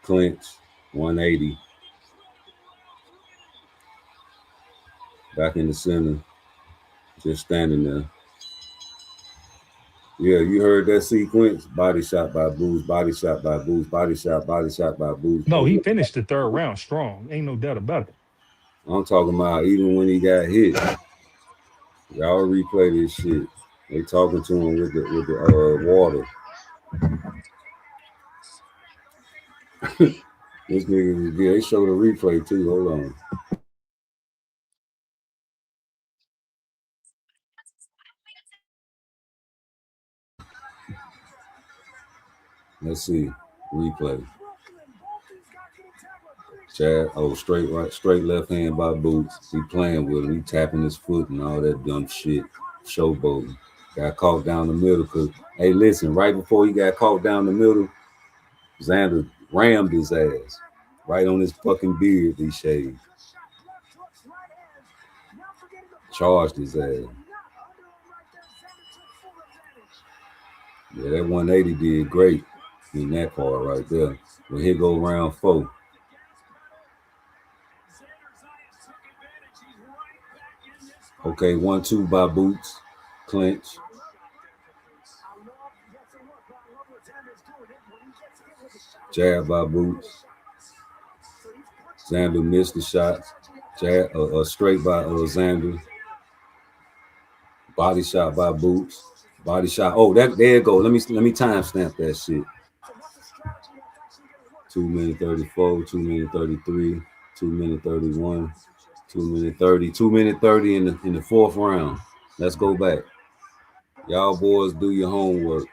Clinch. 180. Back in the center. Just standing there. Yeah, you heard that sequence? Body shot by Boots. Body shot by Boots. Body shot by Boots. No, he finished the 3rd round strong. Ain't no doubt about it. I'm talking about even when he got hit. Y'all replay this shit. They talking to him with the water. This nigga, yeah, they show the replay too. Hold on. Let's see. Replay. Chad, straight right, straight left hand by Boots. He playing with him. He tapping his foot and all that dumb shit. Showboating. Got caught down the middle because, hey, listen, right before he got caught down the middle, Xander rammed his ass. Right on his fucking beard, he shaved. Charged his ass. Yeah, that 180 did great in that part right there. But here go round 4. Okay, 1-2 by Boots. Clinch. Jab by Boots. Xander missed the shots. Jab, straight by Xander. Body shot by Boots. Body shot. Oh, there you go. Let me timestamp that shit. 2 minute 34, 2 minute 33, 2 minute 31, 2 minute 30, 2 minute 30 in the 4th round. Let's go back. Y'all boys do your homework.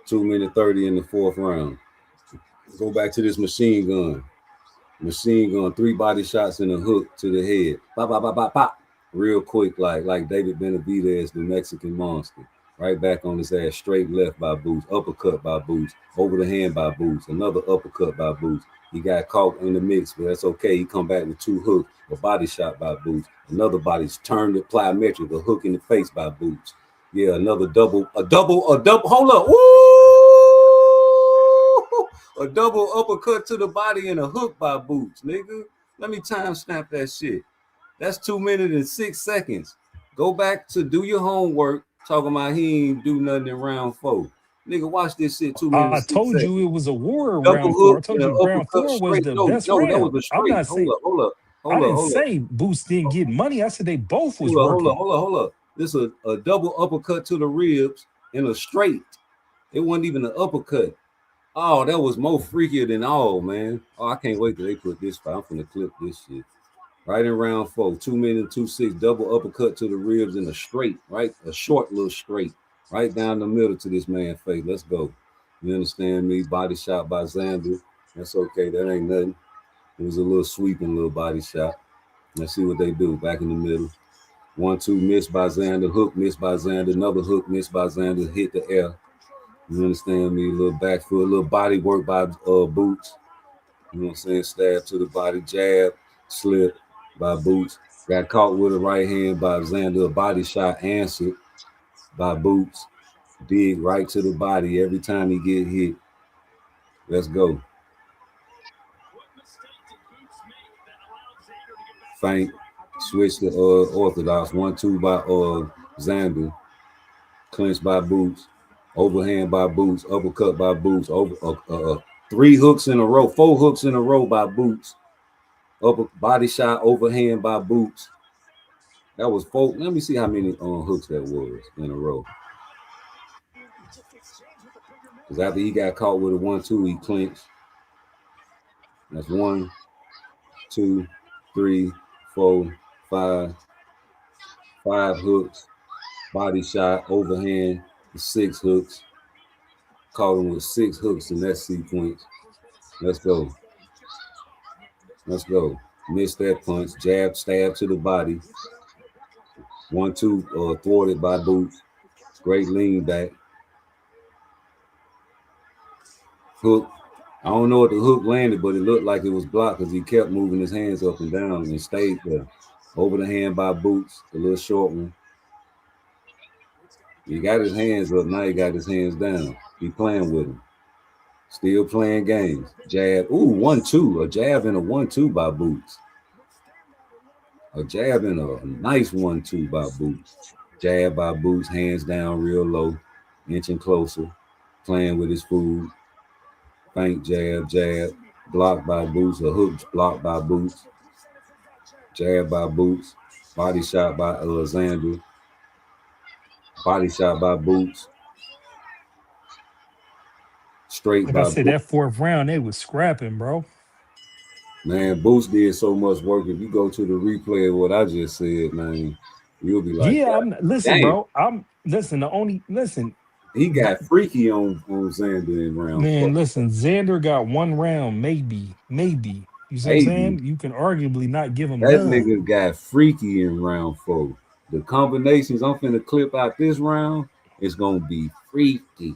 2 minutes 30 in the fourth round. Go back to this machine gun. Machine gun, 3 body shots and a hook to the head. Pop, pop, pop, pop, pop. Real quick, like David Benavidez, the Mexican monster. Right back on his ass, straight left by Boots, uppercut by Boots, over the hand by Boots, another uppercut by Boots. He got caught in the mix, but that's okay. He come back with 2 hooks, a body shot by Boots, another body's turned to plyometric, a hook in the face by Boots. Yeah, another double. Hold up. Woo! A double uppercut to the body and a hook by Boots, nigga. Let me time stamp that shit. That's 2 minutes and 6 seconds. Go back to do your homework. Talking about he ain't do nothing in round 4. Nigga, watch this shit. 2 minutes I and 6 told seconds. you it was a war in Double round 4. I hook told and an you round uppercut 4 was straight. the No, best that was round. a I'm straight. not saying I Hold didn't up. say Boost didn't get money. I said they both was Hold working. up. This is a double uppercut to the ribs and a straight. It wasn't even an uppercut. Oh, that was more freakier than all, man. Oh, I can't wait till they put this fight. I'm finna clip this shit. Right in round 4, 2 minutes, 2-6, double uppercut to the ribs and a straight, right? A short little straight, right down the middle to this man's face. Let's go. You understand me? Body shot by Xander. That's okay. That ain't nothing. It was a little sweeping little body shot. Let's see what they do. Back in the middle. 1-2 missed by Xander. Hook missed by Xander. Another hook missed by Xander. Hit the air. You understand me? A little back foot, a little body work by Boots. You know what I'm saying? Stab to the body, jab, slip by Boots. Got caught with a right hand by Xander. A body shot answered by Boots. Dig right to the body every time he get hit. Let's go. Feint. Switch to orthodox. 1-2 by Xander. Clinch by Boots. Overhand by Boots. Uppercut by Boots. 3 hooks in a row. 4 hooks in a row by Boots. Upper body shot overhand by Boots. That was 4. Let me see how many hooks that was in a row. Because after he got caught with a 1-2, he clinched. That's 1, 2, 3, 4, 5. 5 hooks. Body shot overhand. 6 hooks. Caught him with 6 hooks in that sequence. Let's go. Let's go. Missed that punch. Jab, stab to the body. 1-2 thwarted by Boots. Great lean back. Hook. I don't know what the hook landed, but it looked like it was blocked because he kept moving his hands up and down and stayed there. Over the hand by Boots, the little short one. He got his hands up. Now he got his hands down. He playing with him. Still playing games. Jab. Ooh, 1-2. A jab and a 1-2 by Boots. A jab and a nice 1-2 by Boots. Jab by Boots, hands down real low, inching closer, playing with his food. Feint, jab, blocked by Boots, a hook blocked by Boots. Jab by Boots, body shot by Alexander. Body shot by Boots. Straight Like by I said, Boots. that 4th round, they was scrapping, bro. Man, Boots did so much work. If you go to the replay of what I just said, man, you'll be like, Yeah, listen, damn. bro. Listen. He got freaky on Xander in round 4. Man, listen, Xander got 1 round, maybe. You see what I'm saying? You can arguably not give him That none. nigga got freaky in round 4. The combinations I'm finna clip out this round is gonna be freaky.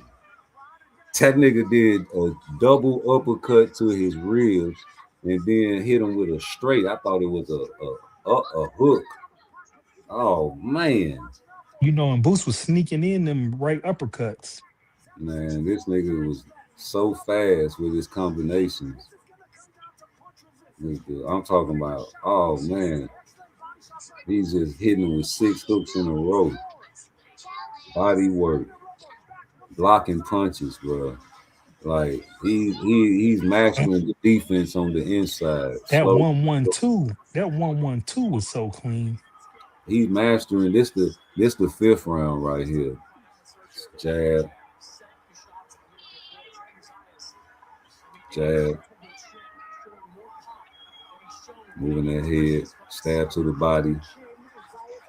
That nigga did a double uppercut to his ribs and then hit him with a straight. I thought it was a hook. Oh man. You know, and Boost was sneaking in them right uppercuts. Man, this nigga was so fast with his combinations. I'm talking about, oh man. He's just hitting with 6 hooks in a row. Body work. Blocking punches, bro. Like he's mastering the defense on the inside. That Slow. 1-1-2. That 1-1-2 was so clean. He's mastering this the 5th round right here. Jab. Jab. Moving that head. Stab to the body.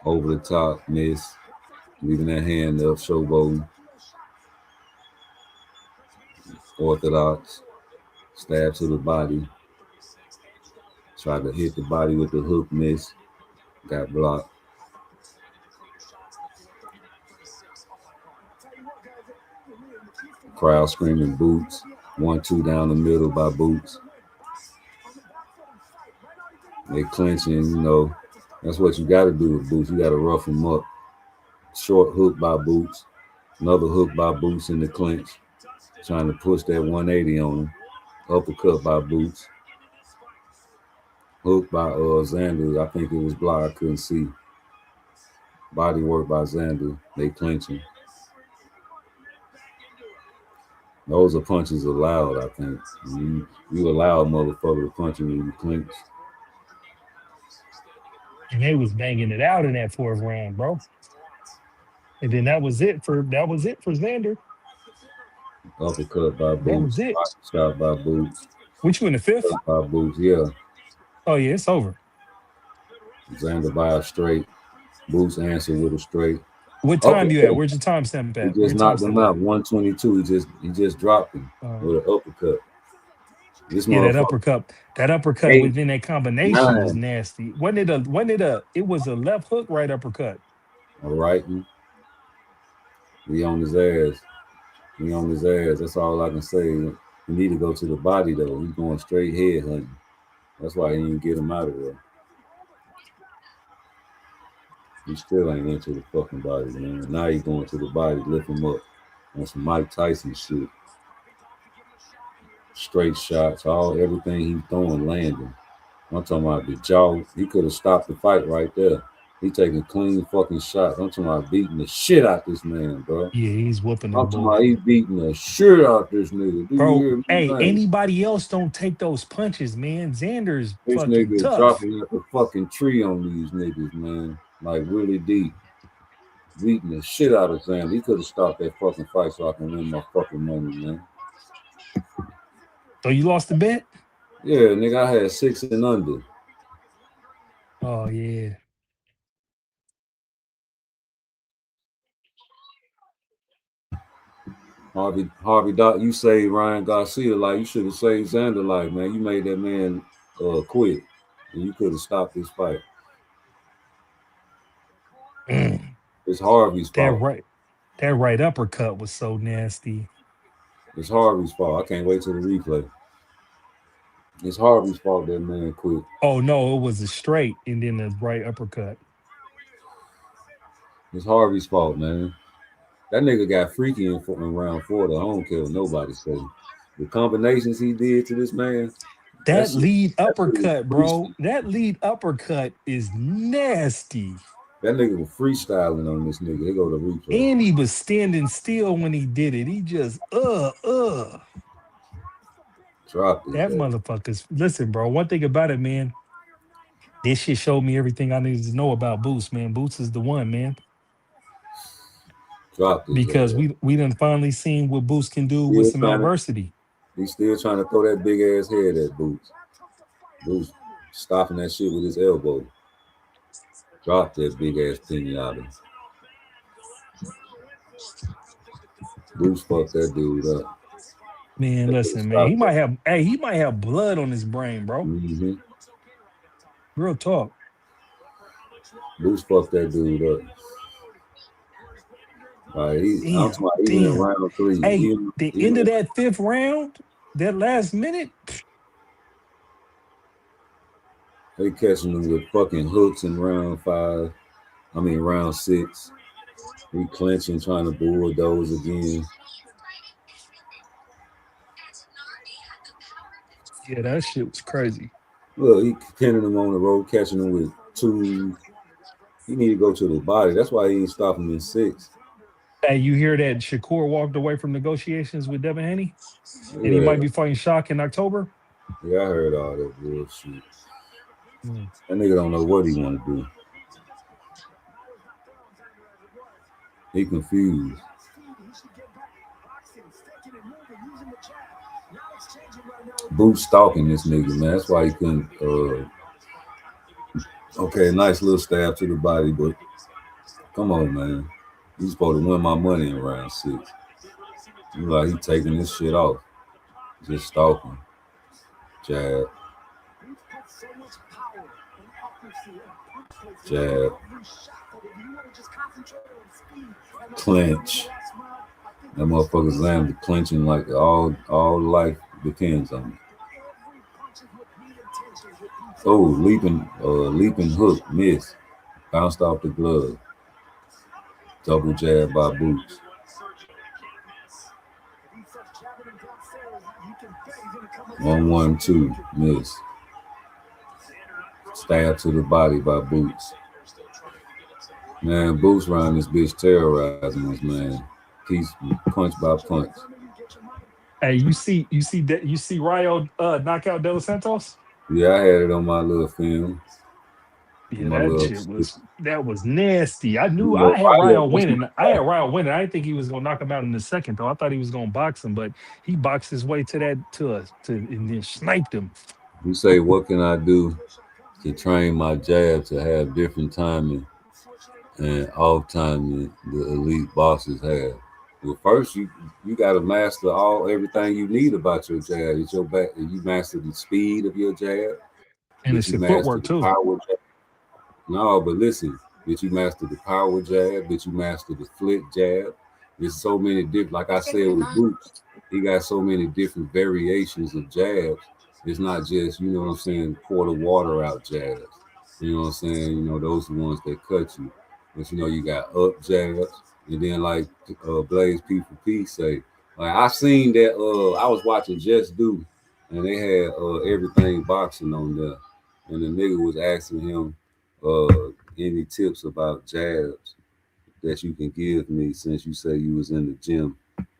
Over the top. Miss. Leaving that hand up, showboating. Orthodox. Stab to the body. Tried to hit the body with the hook, miss. Got blocked. Crowd screaming Boots. 1-2 down the middle by Boots. They clinching, you know. That's what you got to do with Boots. You got to rough them up. Short hook by Boots. Another hook by Boots in the clinch. Trying to push that 180 on him. Uppercut by Boots. Hook by Xander. I think it was blocked. I couldn't see. Body work by Xander. They clinching. Those are punches allowed, I think. You allow a motherfucker to punch him when you clinch. And they was banging it out in that fourth round, bro. And then that was it for Xander. Uppercut by Boots. That was it. Shot by Boots. Which one, the fifth? By Boots, yeah. Oh yeah, it's over. Xander by a straight. Boots answered with a straight. What time you at? Where's your time stamp at? He just knocked him out. 122. He just dropped him with an uppercut. That uppercut within that combination was nasty. It was a left hook, right uppercut. All right. We on his ass. That's all I can say. You need to go to the body though. He's going straight head hunting. That's why he didn't get him out of there. He still ain't into the fucking body, man. Now he's going to the body, lift him up on some Mike Tyson shit. Straight shots, everything he's throwing landing. I'm talking about the jaw. He could have stopped the fight right there. He taking clean fucking shots. I'm talking about beating the shit out this man, bro. Yeah, he's whooping I'm talking about he's beating the shit out this nigga. Bro, hey, anybody else don't take those punches, man. Xander's this fucking nigga tough. Dropping like a fucking tree on these niggas, man. Like really deep. Beating the shit out of Xander. He could have stopped that fucking fight so I can win my fucking money, man. So you lost the bet? Yeah, nigga, I had 6 and under. Oh yeah. Harvey Doc, you saved Ryan Garcia like you should have saved Xander like, man. You made that man quit. And you could have stopped this fight. It's Harvey's fault. That right uppercut was so nasty. It's Harvey's fault. I can't wait till the replay. It's Harvey's fault that man quit. Oh no, it was a straight and then the right uppercut. It's Harvey's fault, man. That nigga got freaky in round 4. I don't care what nobody say. The combinations he did to this man. That lead uppercut, bro. That lead uppercut is nasty. That nigga was freestyling on this nigga. They go to replay. And he was standing still when he did it. He just dropped it. That motherfucker's listen, bro. One thing about it, man. This shit showed me everything I needed to know about Boots, man. Boots is the one, man. Dropped it. Because we done finally seen what Boots can do with some adversity. He's still trying to throw that big ass head at Boots. Boots stopping that shit with his elbow. Dropped that big ass pinata. Boots fucked that dude up. Man, listen, man. He might have blood on his brain, bro. Mm-hmm. Real talk. Boots fucked that dude up. Even in round 3. Hey, the end of that 5th round, that last minute. They catching him with fucking hooks in round 6. He clinching, trying to bulldoze again. Yeah, that shit was crazy. Look, he pinning him on the road, catching him with 2. He need to go to the body. That's why he ain't stopping in 6. Hey, you hear that Shakur walked away from negotiations with Devin Haney? And he might be fighting Shock in October? Yeah, I heard all that bullshit. That nigga don't know what he want to do. He confused. Boots stalking this nigga, man. That's why he couldn't. Okay, nice little stab to the body, but come on, man. He's supposed to win my money in round 6. You like he taking this shit off. Just stalking. Jab. Jab. Clinch. That motherfucker's land clinching like all life depends on it. Oh, leaping hook, miss. Bounced off the glove. Double jab by Boots. 1-1-2, miss. Stab to the body by Boots. Man, Boots around this bitch terrorizing us, man. Piece punch by punch. Hey, you see Rayo knock out De Los Santos? Yeah, I had it on my little film. Yeah, that was nasty. I knew I had Rayo Ryan winning. I didn't think he was gonna knock him out in the second though. I thought he was gonna box him, but he boxed his way to and then sniped him. You say, what can I do to train my jab to have different timing and off timing the elite bosses have? Well, first you got to master everything you need about your jab. It's your back. You master the speed of your jab. And it's the footwork too. Power jab. No, but listen, did you master the power jab? Did you master the flick jab? There's so many different, like I said with Boots, he got so many different variations of jabs. It's not just, you know what I'm saying, pour the water out jabs. You know what I'm saying? You know, those are the ones that cut you. But you know, you got up jabs, and then like Blaze P4P say, like I seen that I was watching Just Do, and they had everything boxing on there, and the nigga was asking him any tips about jabs that you can give me, since you say you was in the gym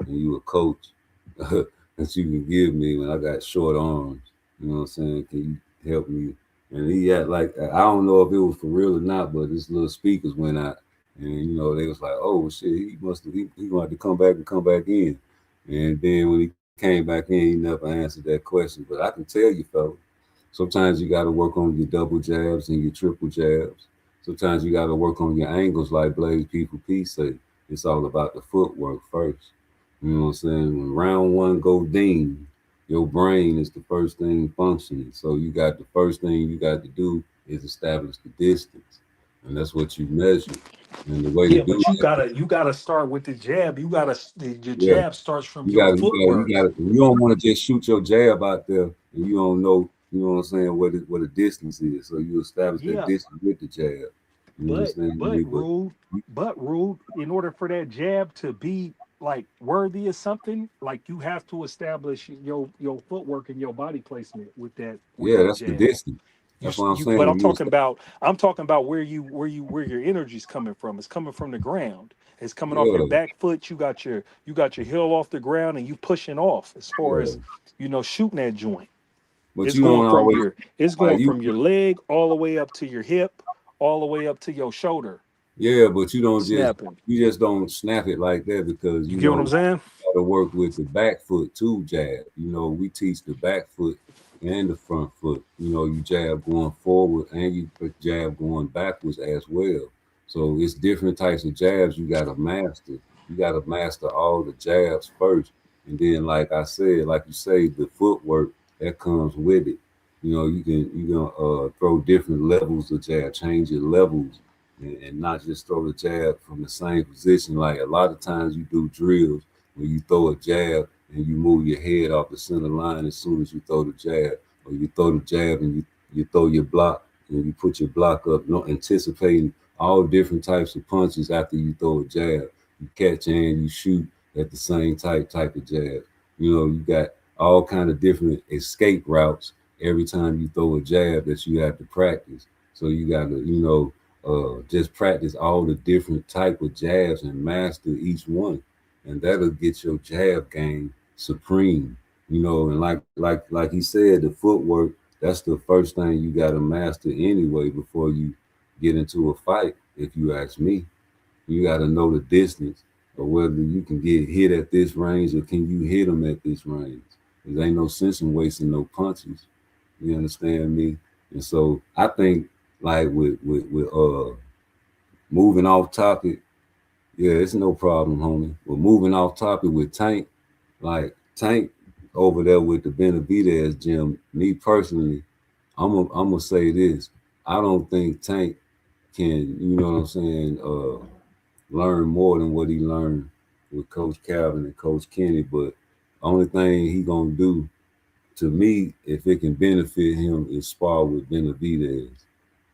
and you a coach, that you can give me when I got short arms. You know what I'm saying? Can you help me? And he had like, I don't know if it was for real or not, but his little speakers went out, and you know they was like, oh shit, he gonna have to come back in. And then when he came back in, he never answered that question. But I can tell you, fellas, sometimes you got to work on your double jabs and your triple jabs. Sometimes you got to work on your angles, like Blaze P4P say. It's all about the footwork first. You know what I'm saying? When round one go ding, your brain is the first thing functioning. So you got the first thing you got to do is establish the distance, and that's what you measure. And the way to do but you gotta start with the jab. Your jab starts from your footwork. You don't want to just shoot your jab out there and you don't know. You know what I'm saying? What the distance is. So you establish that distance with the jab. But Rude, in order for that jab to be like worthy of something, like you have to establish your footwork and your body placement with that. That's the distance. That's what I'm saying. But I'm talking about where your energy's coming from. It's coming from the ground. It's coming off your back foot. You got your heel off the ground and you pushing off as far as shooting that joint. But it's going from your leg all the way up to your hip, all the way up to your shoulder. Yeah, but you just don't snap it like that, because you get what I'm saying? You got to work with the back foot too, jab. You know, we teach the back foot and the front foot. You know, you jab going forward and you jab going backwards as well. So it's different types of jabs you got to master. You got to master all the jabs first, and then, like I said, like you say, the footwork that comes with it. You know, you can throw different levels of jab, change your levels, and not just throw the jab from the same position. Like a lot of times you do drills where you throw a jab and you move your head off the center line as soon as you throw the jab, or you throw the jab and you throw your block and you put your block up, not anticipating all different types of punches after you throw a jab. You catch and you shoot at the same type of jab. You know, you got all kind of different escape routes every time you throw a jab that you have to practice. So you got to, just practice all the different type of jabs and master each one, and that'll get your jab game supreme. You know, and like he said, the footwork, that's the first thing you got to master anyway before you get into a fight. If you ask me, you got to know the distance, or whether you can get hit at this range or can you hit them at this range. There ain't no sense in wasting no punches. You understand me? And so I think, like with moving off topic, Yeah, it's no problem, homie. We're moving off topic with Tank. Like Tank over there with the Benavidez gym. Me personally, I'm gonna say this. I don't think Tank can, you know what I'm saying, learn more than what he learned with Coach Calvin and Coach Kenny. But only thing he gonna do, to me, if it can benefit him, is spar with Benavidez.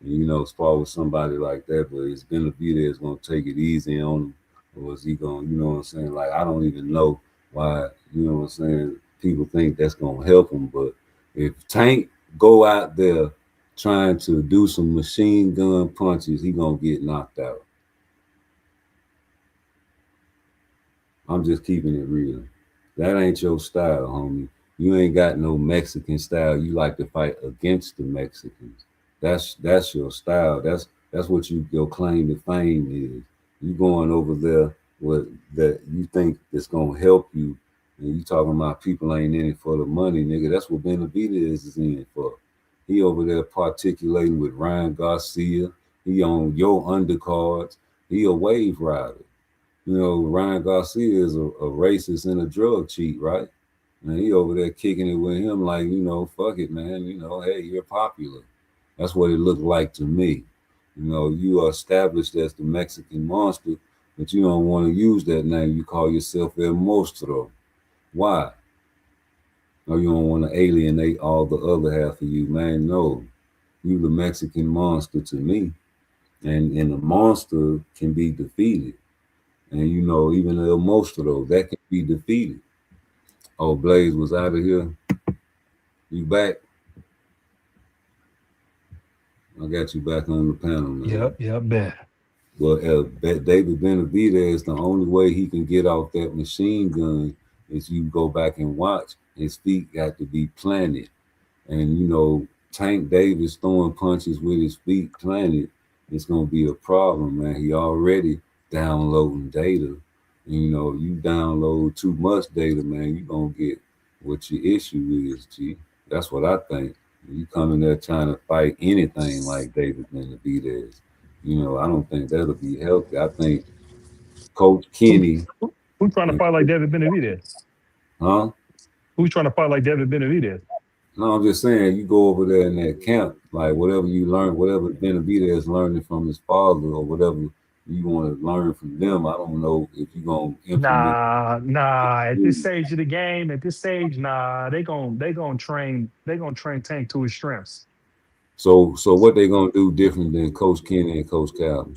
You know, spar with somebody like that. But is Benavidez gonna take it easy on him, or is he gonna, you know what I'm saying? Like, I don't even know why, you know what I'm saying, people think that's gonna help him. But if Tank go out there trying to do some machine gun punches, he gonna get knocked out. I'm just keeping it real. That ain't your style, homie. You ain't got no Mexican style. You like to fight against the Mexicans. That's your style. That's what your claim to fame is. You going over there with that you think it's gonna help you, and you talking about people ain't in it for the money, nigga. That's what Benavidez is in it for. He over there particulating with Ryan Garcia. He on your undercards. He a wave rider. You know, Ryan Garcia is a racist and a drug cheat, right? And he over there kicking it with him like, you know, fuck it, man. You know, hey, you're popular. That's what it looked like to me. You know, you are established as the Mexican monster, but you don't want to use that name. You call yourself El Monstro. Why? No, you don't want to alienate all the other half of you, man. No, you the Mexican monster to me. And the monster can be defeated. And you know, even El Monstro, that can be defeated. Oh, Blaze was out of here. You back? I got you back on the panel, man. Yep, bet. Well, David Benavidez, the only way he can get off that machine gun is you go back and watch. His feet got to be planted. And, you know, Tank Davis throwing punches with his feet planted, it's going to be a problem, man. He already downloading data. And, you know, you download too much data, man, you're going to get what your issue is, G. That's what I think. You come in there trying to fight anything like David Benavidez, you know, I don't think that'll be healthy. I think Coach Kenny. Who's trying to fight like David Benavidez? Huh? Who's trying to fight like David Benavidez? No, I'm just saying, you go over there in that camp, like whatever you learn, whatever Benavidez learning from his father or whatever you want to learn from them, I don't know if you're going to implement. Nah. At this stage of the game, nah, they gonna train Tank to his strengths. So what they gonna do different than Coach Kenny and Coach Calvin?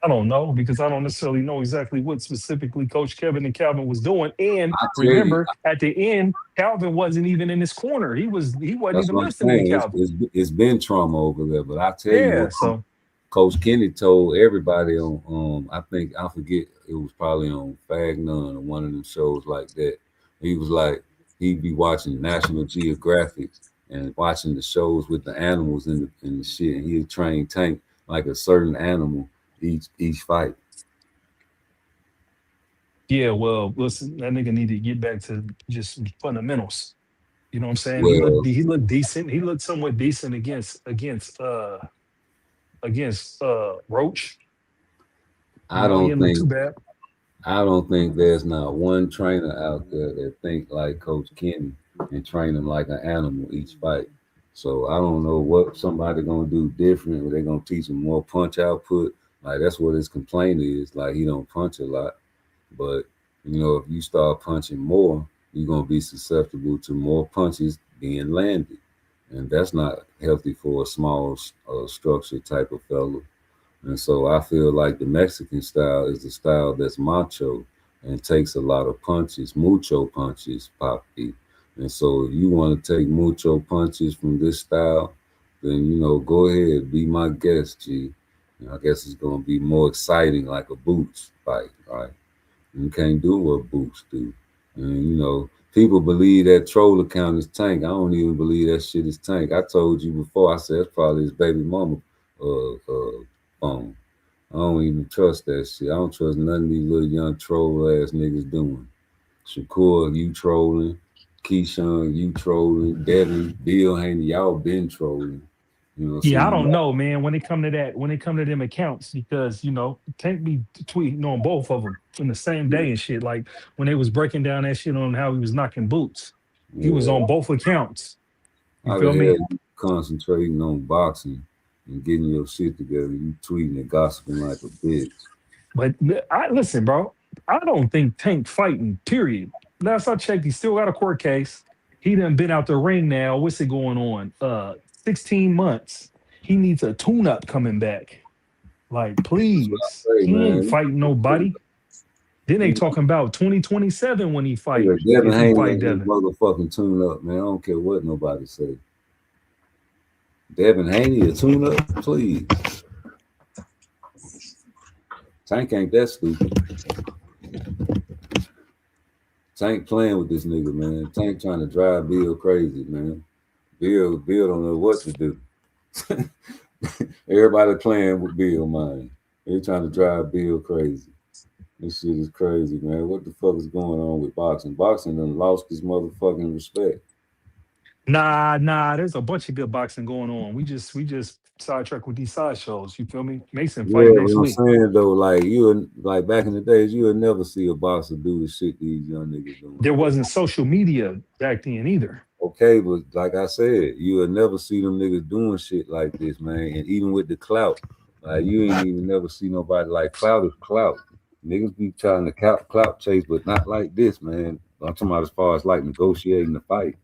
I don't know, because I don't necessarily know exactly what specifically Coach Kevin and Calvin was doing. And remember, at the end, Calvin wasn't even in his corner. He wasn't even listening to Calvin. It's been trauma over there, but I tell you what, so Coach Kenny told everybody on I forget, it was probably on Fag None or one of them shows like that. He was like, he'd be watching National Geographic and watching the shows with the animals in the shit, and he'd train Tank like a certain animal each fight. Yeah, well, listen, that nigga need to get back to just fundamentals. You know what I'm saying? Well, he looked decent. He looked somewhat decent against Roach. I don't think too bad. I don't think there's not one trainer out there that think like Coach Kenny and train him like an animal each fight. So I don't know what somebody gonna do different. They're gonna teach him more punch output. Like that's what his complaint is. Like he don't punch a lot. But you know, if you start punching more, you're gonna be susceptible to more punches being landed. And that's not healthy for a small structure type of fellow. And so I feel like the Mexican style is the style that's macho and takes a lot of punches, mucho punches, Papi. And so if you want to take mucho punches from this style, then, you know, go ahead, be my guest, G. And I guess it's going to be more exciting like a Boots fight, right? You can't do what Boots do. And, you know, people believe that troll account is Tank. I don't even believe that shit is Tank. I told you before, I said it's probably his baby mama phone. I don't even trust that shit. I don't trust none of these little young troll ass niggas doing. Shakur, you trolling. Keyshawn, you trolling. Devin, Bill Haney, y'all been trolling. You know, Yeah, I see, don't know, man. When it come to that, when it come to them accounts, because Tank be tweeting on both of them in the same day and shit. Like when they was breaking down that shit on how he was knocking boots, he was yeah, on both accounts. You how the feel hell me? you concentrating on boxing and getting your shit together? You tweeting and gossiping like a bitch. But I listen, bro. I don't think Tank fighting. Period. Last I checked, he still got a court case. He done been out the ring now. What's it going on? 16 months. He needs a tune-up coming back. Like, That's what please. I say, He ain't man. fighting nobody. Then they talking about 2027 when he fight. Nigga, Devin If he Haney fight ain't his Devin. motherfucking tune up, man. I don't care what nobody say. Devin Haney a tune up, please. Tank ain't that stupid. Tank playing with this nigga, man. Tank trying to drive Bill crazy, man. Bill don't know what to do. Everybody playing with Bill, man. They trying to drive Bill crazy. This shit is crazy, man. What the fuck is going on with boxing? Boxing done lost his motherfucking respect. Nah. There's a bunch of good boxing going on. We just sidetrack with these side shows. You feel me? Mason Yeah, fighting but next I'm week. saying though, like like back in the days, you would never see a boxer do the shit these young niggas doing. There wasn't social media back then either. Okay, but like I said, you would never see them niggas doing shit like this, man. And even with the clout, like you ain't even never see nobody like clout is clout. Niggas be trying to clout chase, but not like this, man. I'm talking about as far as like negotiating the fight.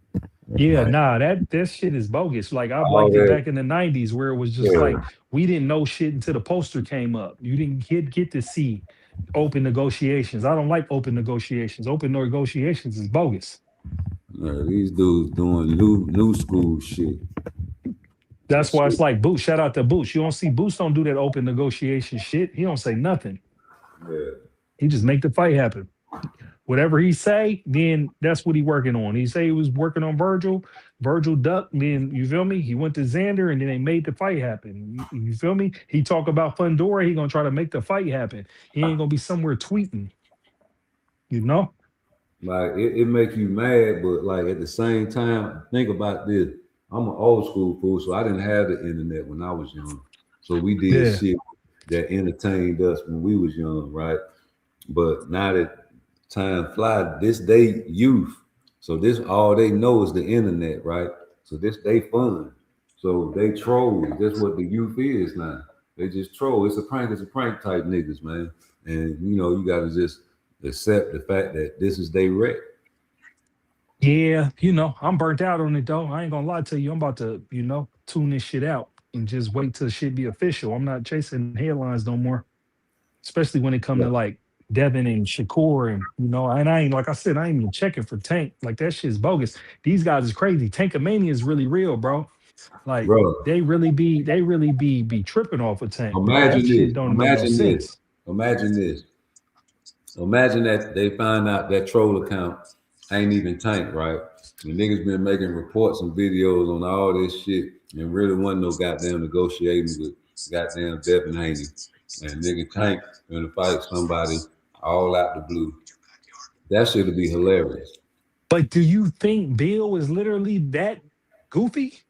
Yeah, Like nah, that shit is bogus. Like I've all liked it that, back in the '90s, where it was just yeah. like we didn't know shit until the poster came up. You didn't get to see open negotiations. I don't like open negotiations. Open negotiations is bogus. Yeah, these dudes doing new school shit. That That's why it's shit, like Boots. Shout out to Boots. You don't see Boots don't do that open negotiation shit. He don't say nothing. yeah. He just make the fight happen. Whatever he say, then that's what he working on. He say he was working on Virgil. Virgil ducked. Then you feel me? He went to Xander, and then they made the fight happen. You feel me? He talk about Fundora. He gonna try to make the fight happen. He ain't gonna be somewhere tweeting. You know? Like it make you mad, but like at the same time, think about this. I'm an old school fool, so I didn't have the internet when I was young. So we did Yeah. shit that entertained us when we was young, right? But now that time flies, this day youth. So this all they know is the internet, right? So this they fun. So they troll. That's what the youth is now. They just troll. It's a prank type niggas, man. And you gotta just accept the fact that this is they wreck. Yeah, I'm burnt out on it though. I ain't gonna lie to you. I'm about to, tune this shit out and just wait till shit be official. I'm not chasing headlines no more. Especially when it come to like Devin and Shakur and and I ain't like I said, I ain't even checking for Tank. Like that shit's bogus. These guys is crazy. Tankomania is really real, bro. Like Bro, they really be tripping off of Tank, bro. That imagine shit this. don't make no Imagine this. sense. Imagine this. Imagine that they find out that troll account ain't even Tank, right? The niggas been making reports and videos on all this shit and really wasn't no goddamn negotiating with goddamn Devin Haney. And nigga Tank gonna fight somebody all out the blue. That shit'll be hilarious. But do you think Bill is literally that goofy?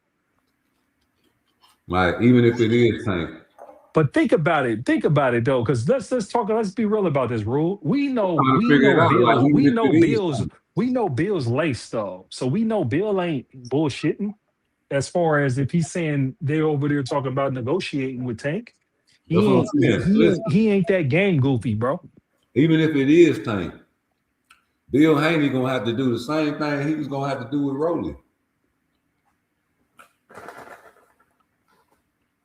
Like, even if it is Tank. But think about it. Think about it though, because let's talk. Let's be real about this rule. We know I'm trying to figure it out. Like, even if it is Tank. We know Bill's laced though. So we know Bill ain't bullshitting. As far as if he's saying they're over there talking about negotiating with Tank, That's what I'm saying. Listen, he ain't that game goofy, bro. even if it is Tank, Bill Haney gonna have to do the same thing he was gonna have to do with Rolly.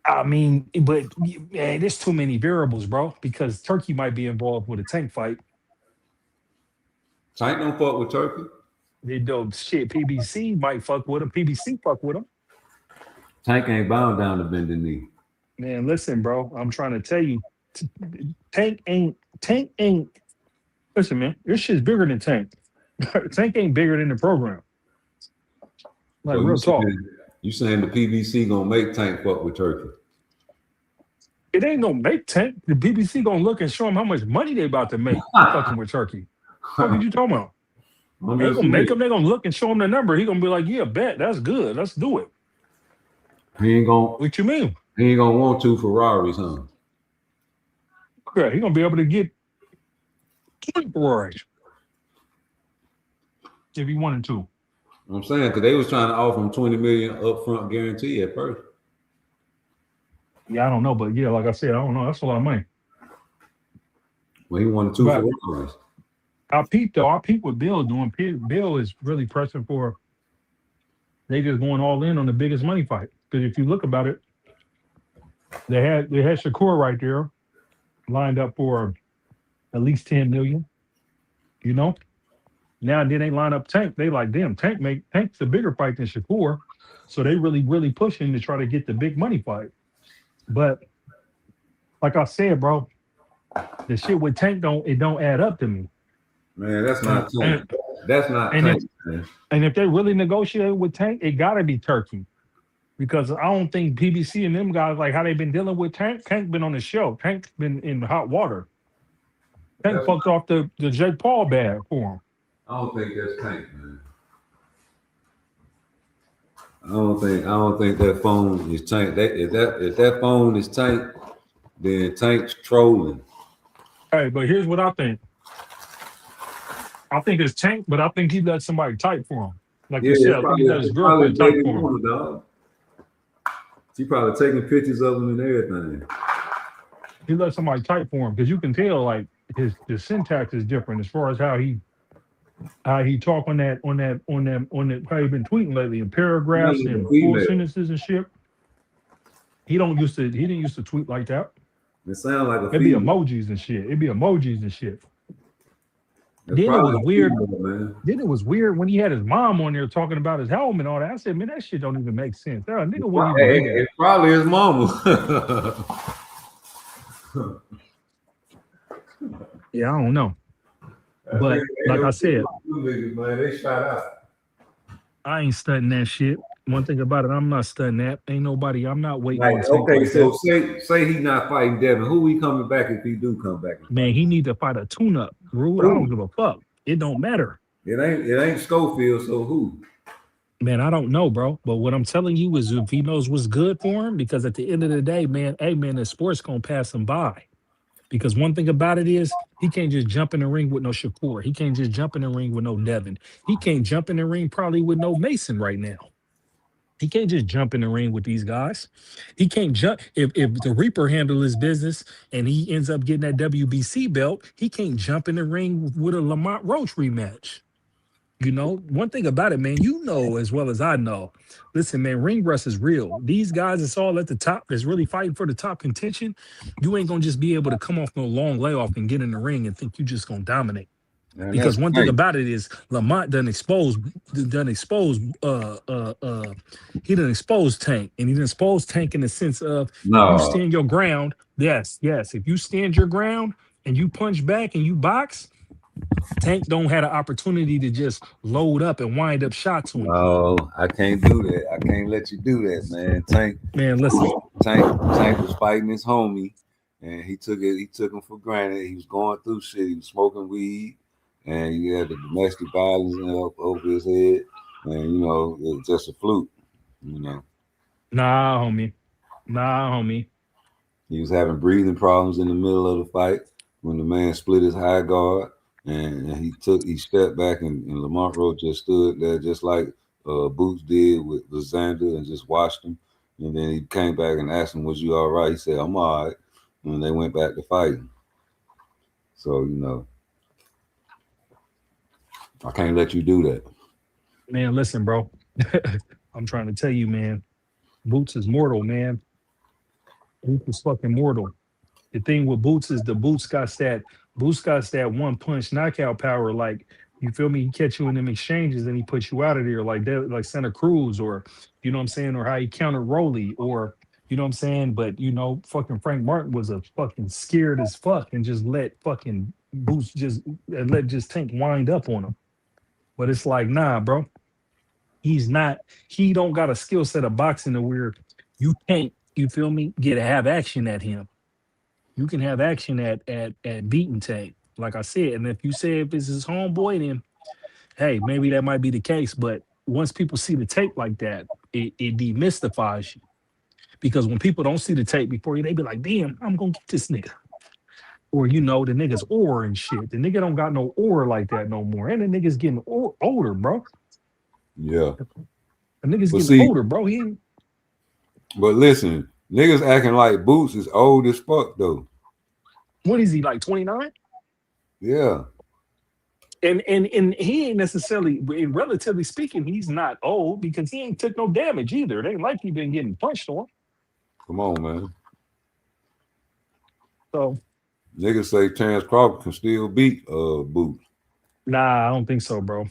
I mean, but man, there's too many variables, bro. Because Turkey might be involved with a Tank fight. Tank don't fuck with Turkey. They do shit. PBC might fuck with him. PBC fuck with him. Tank ain't bound down to bend the knee. Man, listen, bro. I'm trying to tell you, Tank ain't. Listen, man, this shit's bigger than Tank. Tank ain't bigger than the program. Like So real talk. You saying the PBC gonna make Tank fuck with Turkey? It ain't gonna make Tank. The BBC gonna look and show him how much money they about to make fucking with Turkey. What are you talking about? They gonna make him. They gonna look and show him the number. He gonna be like, "Yeah, bet that's good. Let's do it." He ain't gonna. What you mean? He ain't gonna want 2 Ferraris, huh? Yeah, he gonna be able to get 20 Ferraris if he wanted to. I'm saying because they was trying to offer him 20 million upfront guarantee at first. Yeah, I don't know, but yeah, like I said, I don't know. That's a lot of money. Well, he wanted 2 Ferraris. I peeped though. I peeped what Bill doing. Bill is really pressing for. They just going all in on the biggest money fight. Because if you look about it, they had Shakur right there, lined up for at least 10 million. You know, now and then they line up Tank. They like, damn, Tank's a bigger fight than Shakur, so they really pushing to try to get the big money fight. But like I said, bro, the shit with Tank don't add up to me. Man, that's not Tank. That's not Tank. And if they really negotiate with Tank, it gotta be Turkey. Because I don't think PBC and them guys, like how they been dealing with Tank, Tank been on the show. Tank's been in hot water. Tank fucked off the Jake Paul bag for him. I don't think that's Tank, man. I don't think that phone is Tank. If that phone is Tank, then Tank's trolling. Hey, but here's what I think. I think it's Tank, but I think he let somebody type for him. Like you said, I think he let his girlfriend type for him. Dog. She probably taking pictures of him and everything. He let somebody type for him because you can tell like his syntax is different as far as how he talk on that how he been tweeting lately in paragraphs and full sentences and shit. He didn't used to tweet like that. It sounds like it'd be emojis and shit. Then it was weird. Then it was weird when he had his mom on there talking about his helmet and all that. I said, man, that shit don't even make sense. That nigga wouldn't even do that. It's probably his mama. Yeah, I don't know. But like I said, they shot out. I ain't studying that shit. One thing about it, I'm not studying that. Ain't nobody. I'm not waiting. Like, okay, so say he's not fighting Devin. Who he coming back if he do come back? Man, he need to fight a tune-up. Rude. I don't give a fuck. It don't matter. It ain't Schofield. So who? Man, I don't know, bro. But what I'm telling you is, if he knows what's good for him, because at the end of the day, man, hey, man, the sport's gonna pass him by. Because one thing about it is, he can't just jump in the ring with no Shakur. He can't just jump in the ring with no Devin. He can't jump in the ring probably with no Mason right now. He can't just jump in the ring with these guys. He can't jump. If the Reaper handle his business and he ends up getting that WBC belt, he can't jump in the ring with a Lamont Roach rematch. You know, one thing about it, man, you know as well as I know. Listen, man, ring rust is real. These guys that's all at the top, that's really fighting for the top contention, you ain't going to just be able to come off no long layoff and get in the ring and think you just going to dominate. Man, because one thing about it is Lamont done exposed Tank, and he done exposed Tank in the sense of you stand your ground. Yes. If you stand your ground and you punch back and you box, Tank don't have an opportunity to just load up and wind up shots on you. Oh, I can't do that. I can't let you do that, man. Tank, man, listen. Tank was fighting his homie, and he took him for granted. He was going through shit. He was smoking weed. And he had the domestic violence over his head, and you know, it was just a fluke, you know. Nah, homie. He was having breathing problems in the middle of the fight when the man split his high guard, and he stepped back, and Lamont Roach just stood there, just like Boots did with Xander, and just watched him. And then he came back and asked him, "Was you all right?" He said, "I'm all right." And they went back to fighting. So you know. I can't let you do that. Man, listen, bro. I'm trying to tell you, man. Boots is mortal, man. Boots is fucking mortal. The thing with Boots is Boots got that one punch knockout power. Like, you feel me? He catch you in them exchanges and he puts you out of there like that, like Santa Cruz, or you know what I'm saying, or how he countered Rolly, or you know what I'm saying. But you know, fucking Frank Martin was a fucking scared as fuck and just let fucking Boots just Tank wind up on him. But it's like, nah, bro. He don't got a skill set of boxing to where you can't, you feel me, have action at him. You can have action at beating Tank, like I said. And if you say if it's his homeboy, then hey, maybe that might be the case. But once people see the tape like that, it demystifies you. Because when people don't see the tape before you, they be like, damn, I'm gonna get this nigga. Or the nigga's aura and shit. The nigga don't got no aura like that no more. And the nigga's getting older, bro. Yeah. The nigga's But getting see, older, bro. but listen, niggas acting like Boots is old as fuck though. What is he, like 29? Yeah. And he ain't necessarily, relatively speaking, he's not old because he ain't took no damage either. It ain't like he been getting punched on. Come on, man. So niggas say Terrence Crawford can still beat Boots. nah, I don't think so, bro.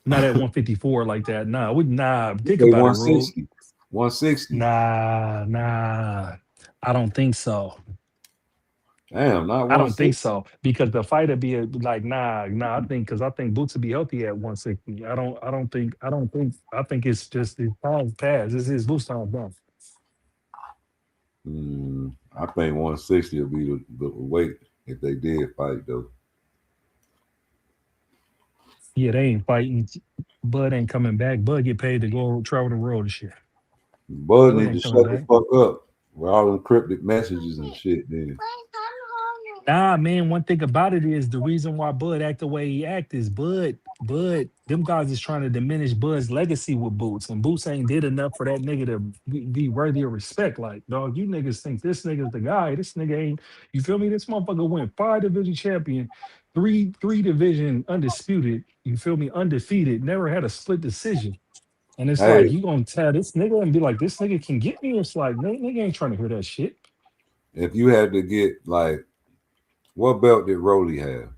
Not at 154 like that. Nah, think Say about it, Rube. 160. 160. Nah. I don't think so. Damn, not 160. I don't think so because the fighter be like, nah. I think Boots would be healthy at 160. I think it's just his time passed. This is Boots time done. I think 160 will be the weight if they did fight though. Yeah, they ain't fighting. Bud ain't coming back. Bud get paid to go travel the world and shit. Bud need to shut the fuck up with all them cryptic messages and shit. Then. Nah, man. One thing about it is the reason why Bud act the way he act is Bud. Them guys is trying to diminish Bud's legacy with Boots, and Boots ain't did enough for that nigga to be worthy of respect. Like, dog, you niggas think this nigga's the guy. This nigga ain't. You feel me? This motherfucker went 5 division champion, three division undisputed. You feel me? Undefeated. Never had a split decision. And it's like, you gonna tell this nigga and be like, this nigga can get me? It's like, nigga ain't trying to hear that shit. If you had to get, like, what belt did Rolly have?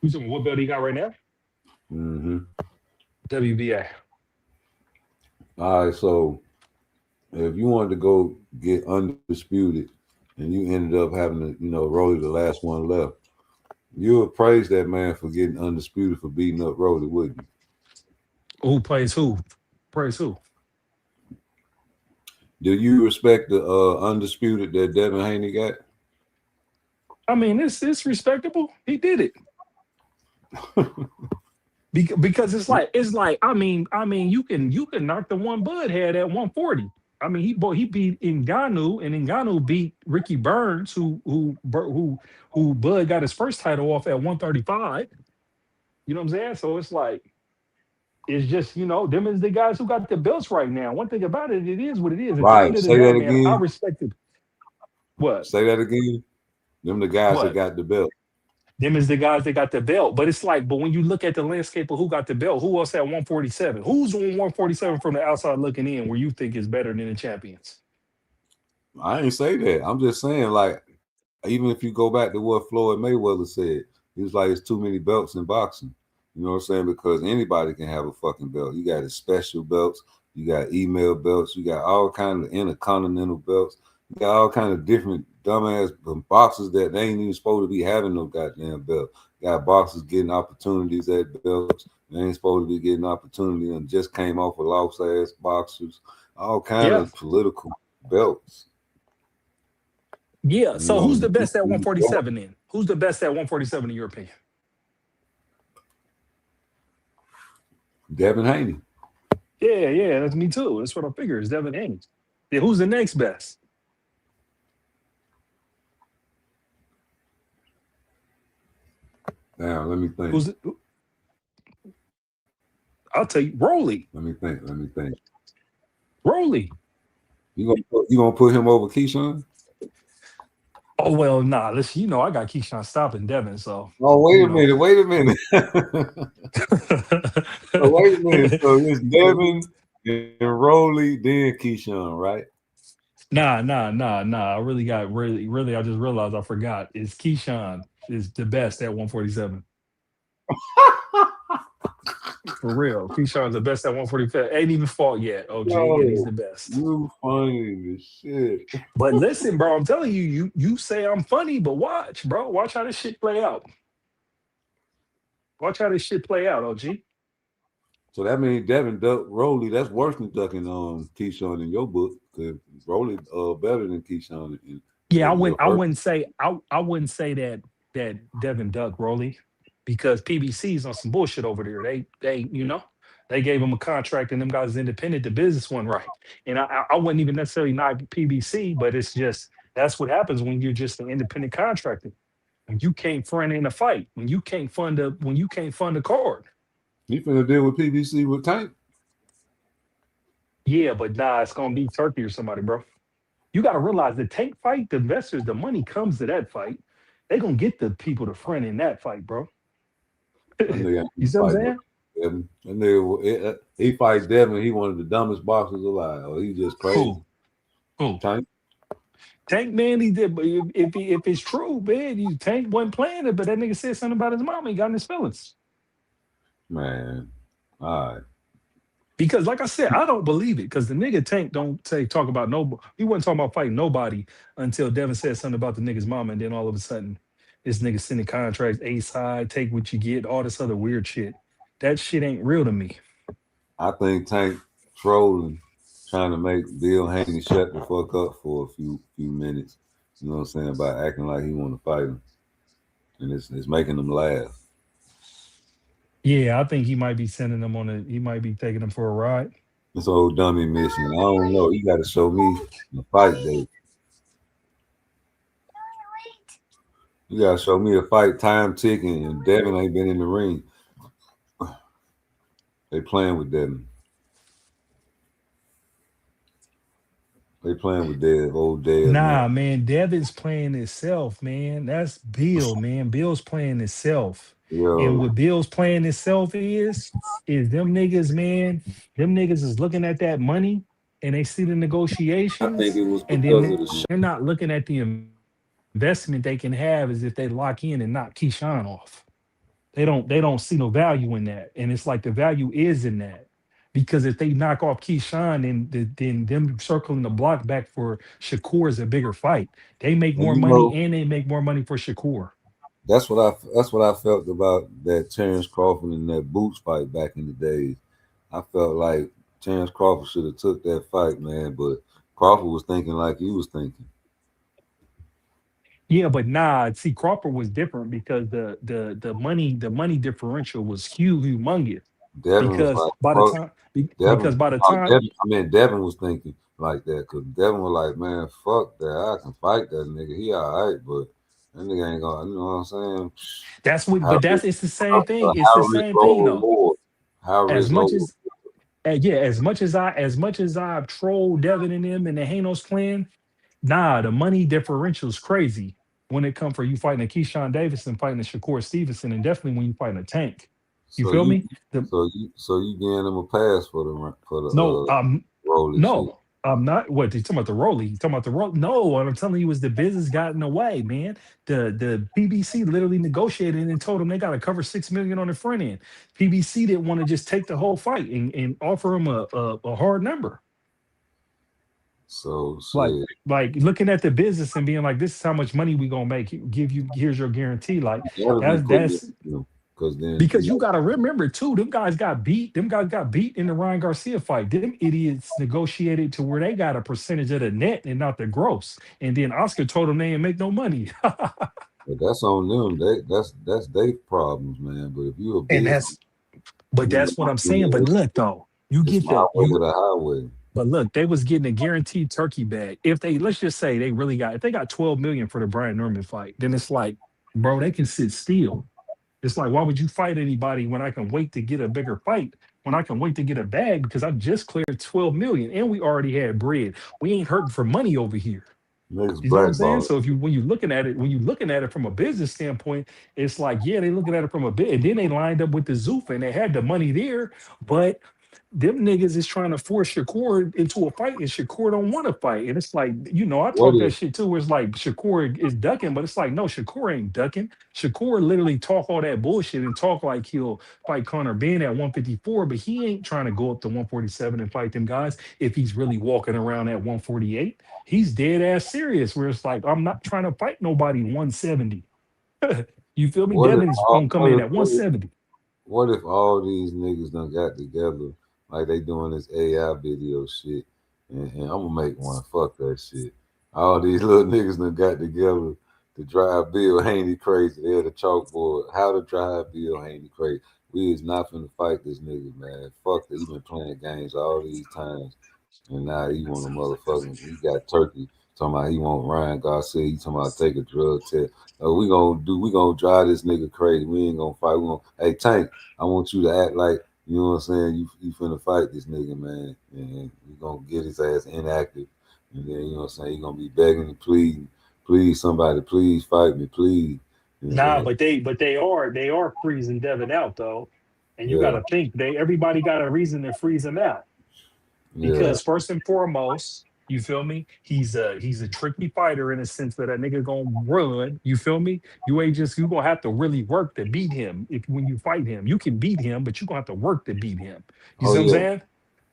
You talking what belt he got right now? WBA. All right, so if you wanted to go get undisputed and you ended up having to, Rolly the last one left, you would praise that man for getting undisputed for beating up Rolly, wouldn't you? Who plays who? Praise who? Do you respect the undisputed that Devin Haney got? I mean, it's respectable. He did it. Because it's like I mean you can knock the one Bud had at 140. I mean he beat Ngannou, and Ngannou beat Ricky Burns, who Bud got his first title off at 135. You know what I'm saying? So it's like, it's just, them is the guys who got the belts right now. One thing about it, it is what it is. At right. the end of the Say day, that man, again. I respect it. What? Say that again. Them the guys that got the belt. Them is the guys that got the belt. But it's like, but when you look at the landscape of who got the belt, who else at 147? Who's on 147 from the outside looking in where you think is better than the champions? I ain't say that. I'm just saying, like, even if you go back to what Floyd Mayweather said, he was like, it's too many belts in boxing. You know what I'm saying? Because anybody can have a fucking belt. You got the special belts, you got email belts, you got all kind of intercontinental belts, you got all kind of different dumbass boxers that they ain't even supposed to be having no goddamn belt. You got boxers getting opportunities at belts. They ain't supposed to be getting opportunity and just came off of lost ass boxers. All kind of political belts. Yeah. So who's the best at 147 then? Who's the best at 147 in your opinion? Devin Haney. Yeah, that's me too. That's what I figure is Devin Haney. Yeah, who's the next best? Now let me think. I'll tell you, Rolly. Let me think. Rolly. You gonna put him over Keyshawn? Oh well, nah. Listen, I got Keyshawn stopping Devin. So. Oh wait a minute. Wait a minute. So it's Devin and Rolly, then Keyshawn, right? Nah. I really, I just realized I forgot. It's Keyshawn is the best at 147. For real, Keyshawn's the best at 145. Ain't even fought yet. OG, and he's the best. You funny as shit. But listen, bro, I'm telling you, you say I'm funny, but watch, bro. Watch how this shit play out. Watch how this shit play out, OG. So that means Devin duck Rolly. That's worse than ducking Keyshawn in your book. Because Rolly better than Keyshawn. Yeah, I wouldn't say that Devin duck Rolly, because PBC's on some bullshit over there. They They gave him a contract, and them guys independent. The business went right, and I wouldn't even necessarily not PBC, but it's just that's what happens when you're just an independent contractor. When you can't front in a fight, when you can't fund a card. You finna deal with PBC with Tank? Yeah, but nah, it's gonna be Turkey or somebody, bro. You gotta realize the Tank fight, the investors, the money comes to that fight. They gonna get the people to front in that fight, bro. That nigga ain't You see what I'm fight saying? Devin. That nigga, he fights Devin. He one of the dumbest boxers alive. Or he just crazy. Who? Tank. Tank, man, he did. But if it's true, man, Tank wasn't playing it, but that nigga said something about his mom. He got in his feelings. Man, all right. Because, like I said, I don't believe it. Because the nigga Tank don't talk about nobody. He wasn't talking about fighting nobody until Devin said something about the nigga's mom, and then all of a sudden, this nigga sending contracts, A side, take what you get, all this other weird shit. That shit ain't real to me. I think Tank trolling, trying to make Bill Haney shut the fuck up for a few minutes. You know what I'm saying? By acting like he want to fight him, and it's making him laugh. Yeah, I think he might be sending them he might be taking them for a ride. This old dummy mission. I don't know. You got to show me the fight date. You got to show me a fight time ticking, and Devin ain't been in the ring. They playing with Devin. They playing with old Dev. Nah, man, Devin's playing himself, man. That's Bill, man. Bill's playing himself. Yo. And what Bill's playing himself is them niggas, man. Them niggas is looking at that money and they see the negotiations. I think it was and because then of the shit. they're not looking at the investment they can have as if they lock in and knock Keyshawn off. They don't see no value in that. And it's like the value is in that. Because if they knock off Keyshawn, then them circling the block back for Shakur is a bigger fight. They make more money and they make more money for Shakur. That's what I felt about that Terrence Crawford and that Boots fight back in the days. I felt like Terrence Crawford should have took that fight, man, but Crawford was thinking like he was thinking. Yeah, but nah, see, Crawford was different because the money differential was humongous. Devin because was like, by the time because by the time Devin was thinking like that because Devin was like, man, fuck that, I can fight that nigga, he all right, but that nigga ain't gonna, you know what I'm saying? That's what, but it's the same thing. It's the same thing though. As much as I've trolled Devin and them and the Hanos clan, nah, the money differential is crazy when it comes for you fighting a Keyshawn Davis and fighting a Shakur Stevenson, and definitely when you fighting a Tank. You feel me? So you giving them a pass for the Rolly shit. I'm not. What you talking about the Rolly? You talking about the roll? No, what I'm telling you is the business got in the way, man. The PBC literally negotiated and told them they got to cover $6 million on the front end. PBC didn't want to just take the whole fight and offer them a hard number. So like looking at the business and being like, this is how much money we gonna make. Give you, here's your guarantee. Like that's because you gotta remember too, them guys got beat. Them guys got beat in the Ryan Garcia fight. Them idiots negotiated to where they got a percentage of the net and not the gross. And then Oscar told them they ain't make no money. But that's on them. That's their problems, man. But if you a business, that's what I'm saying. But look though, you get that the highway. But look, they was getting a guaranteed turkey bag. If let's just say if they got 12 million for the Brian Norman fight, then it's like, bro, they can sit still. It's like, why would you fight anybody when I can wait to get a bigger fight? When I can wait to get a bag because I just cleared 12 million and we already had bread. We ain't hurting for money over here. You know what I'm saying? So when you're looking at it from a business standpoint, it's like, yeah, they looking at it from a bit, and then they lined up with the Zoof and they had the money there, but them niggas is trying to force Shakur into a fight, and Shakur don't want to fight. And it's like, I talk that shit too, where it's like Shakur is ducking, but it's like, no, Shakur ain't ducking. Shakur literally talk all that bullshit and talk like he'll fight Conor Ben at 154, but he ain't trying to go up to 147 and fight them guys if he's really walking around at 148. He's dead ass serious, where it's like, I'm not trying to fight nobody 170. You feel me? Devin's gonna come in at 170. What if all these niggas done got together like they doing this AI video shit, and I'm gonna make one, fuck that shit. All these little niggas done got together to drive Bill Haney crazy. They're the chalkboard, how to drive Bill Haney crazy. We is not finna fight this nigga, man. Fuck that. He been playing games all these times, and now he want a motherfucking. He got Turkey talking about he want Ryan Garcia. He talking about take a drug test. We gonna drive this nigga crazy. We ain't gonna fight. We gonna, hey Tank, I want you to act like you know what I'm saying. You finna fight this nigga, man, and we gonna get his ass inactive, and then you know what I'm saying. He gonna be begging and pleading, please somebody, please fight me, please. Nah, but they are freezing Devin out though, and you got Yeah, to think everybody got a reason to freeze him out yeah. because first and foremost, you feel me? He's a tricky fighter in a sense that nigga gonna run. You feel me? You gonna have to really work to beat him. If when you fight him, you can beat him, but you gonna have to work to beat him. You Oh see what I'm yeah, saying?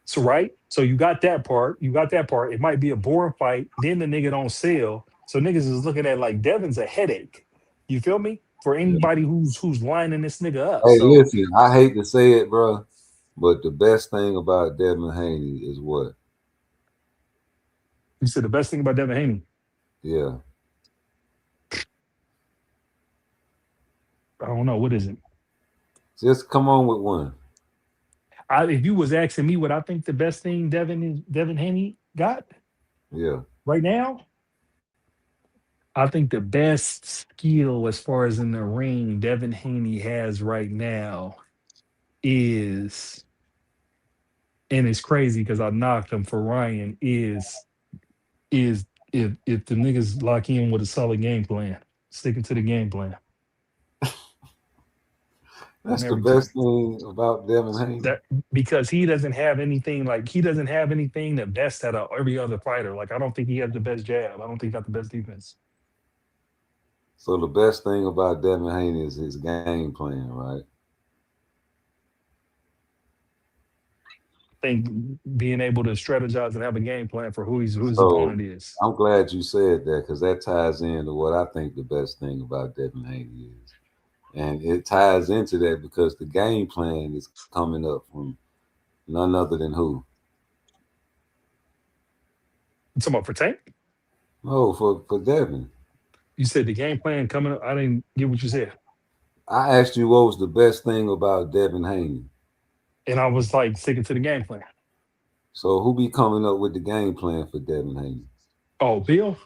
So right, so you got that part. You got that part. It might be a boring fight. Then the nigga don't sell. So niggas is looking at like Devin's a headache. You feel me? For yeah. anybody who's lining this nigga up. Hey, So listen, I hate to say it, bro, but the best thing about Devin Haney is what? you said the best thing about Devin Haney. Yeah, I don't know what is it. just come on with one. If you was asking me what I think the best thing Devin Haney got Yeah. right now, I think the best skill as far as in the ring Devin Haney has right now is, and it's crazy because I knocked him for Ryan, is if the niggas lock in with a solid game plan, sticking to the game plan and That's the everything. best thing about Devin Haney. That because he doesn't have anything the best out of every other fighter. Like I don't think he has the best jab. I don't think he got the best defense. So the best thing about Devin Haney is his game plan, right? I think being able to strategize and have a game plan for who his So opponent is. I'm glad you said that because that ties into what I think the best thing about Devin Haney is. And it ties into that because the game plan is coming up from none other than who? You talking about for Tank? No, for Devin. You said the game plan coming up. I didn't get what you said. I asked you what was the best thing about Devin Haney. And I was like sticking to the game plan. So who be coming up with the game plan for Devin Haney? Oh, Bill.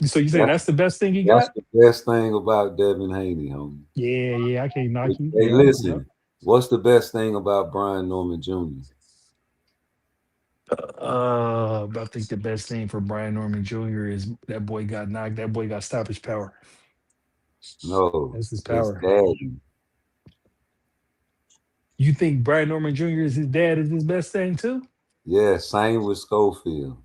So you saying That's, that's the best thing he that's got? the best thing about Devin Haney, homie. Yeah, I can't knock you. Hey, Yeah, listen, what's the best thing about Brian Norman Jr.? I think the best thing for Brian Norman Jr. is that boy got knocked. That boy got stoppage power. No, That's his it's power. daddy. You think Brian Norman Jr. is his dad is his best thing too? Yeah, same with Schofield.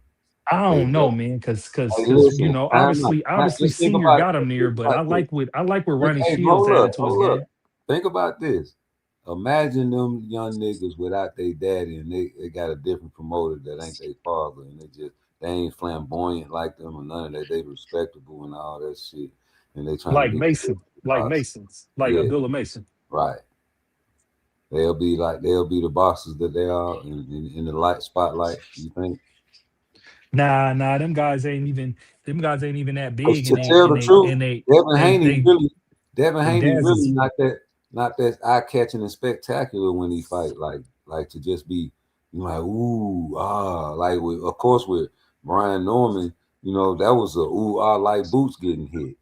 I They don't know, both. man, because Hey, you listen, know, time out. obviously, Just think Senior about it. got him there, Think but about this. I like where Ronnie Hey, Shields added to his hold up. game. Think about this. Imagine them young niggas without their daddy and they got a different promoter that ain't their father and they ain't flamboyant like them or none of that. They respectable and all that shit. And they trying to Like get Mason, like Masons, like yeah, Abdullah Mason. right. They'll be the bosses that they are in the light spotlight, you think? Nah, them guys ain't even that Because big, to tell the truth, they Devin they Haney dads really is not that eye catching and spectacular when he fight. Like to just be like ooh like of course with Brian Norman, you know that was a ooh like boots getting hit.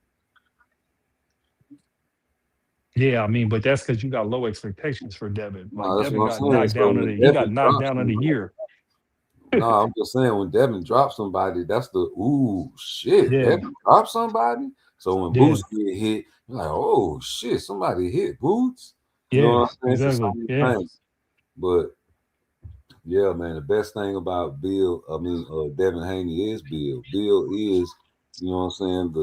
yeah. I mean, but that's because you got low expectations for Devin. Like No, that's Devin what I'm got saying. knocked So down when he got Devin knocked drops down of the somebody, year. no, I'm just saying when Devin drops somebody, that's the ooh shit. Yeah, Devin dropped somebody. So when yeah, Boots get hit, you're like, oh shit, somebody hit Boots. You know yeah, what I'm saying? It's the exactly. same Yeah. thing. But yeah, man, the best thing about Devin Haney is Bill. Bill is, you know what I'm saying,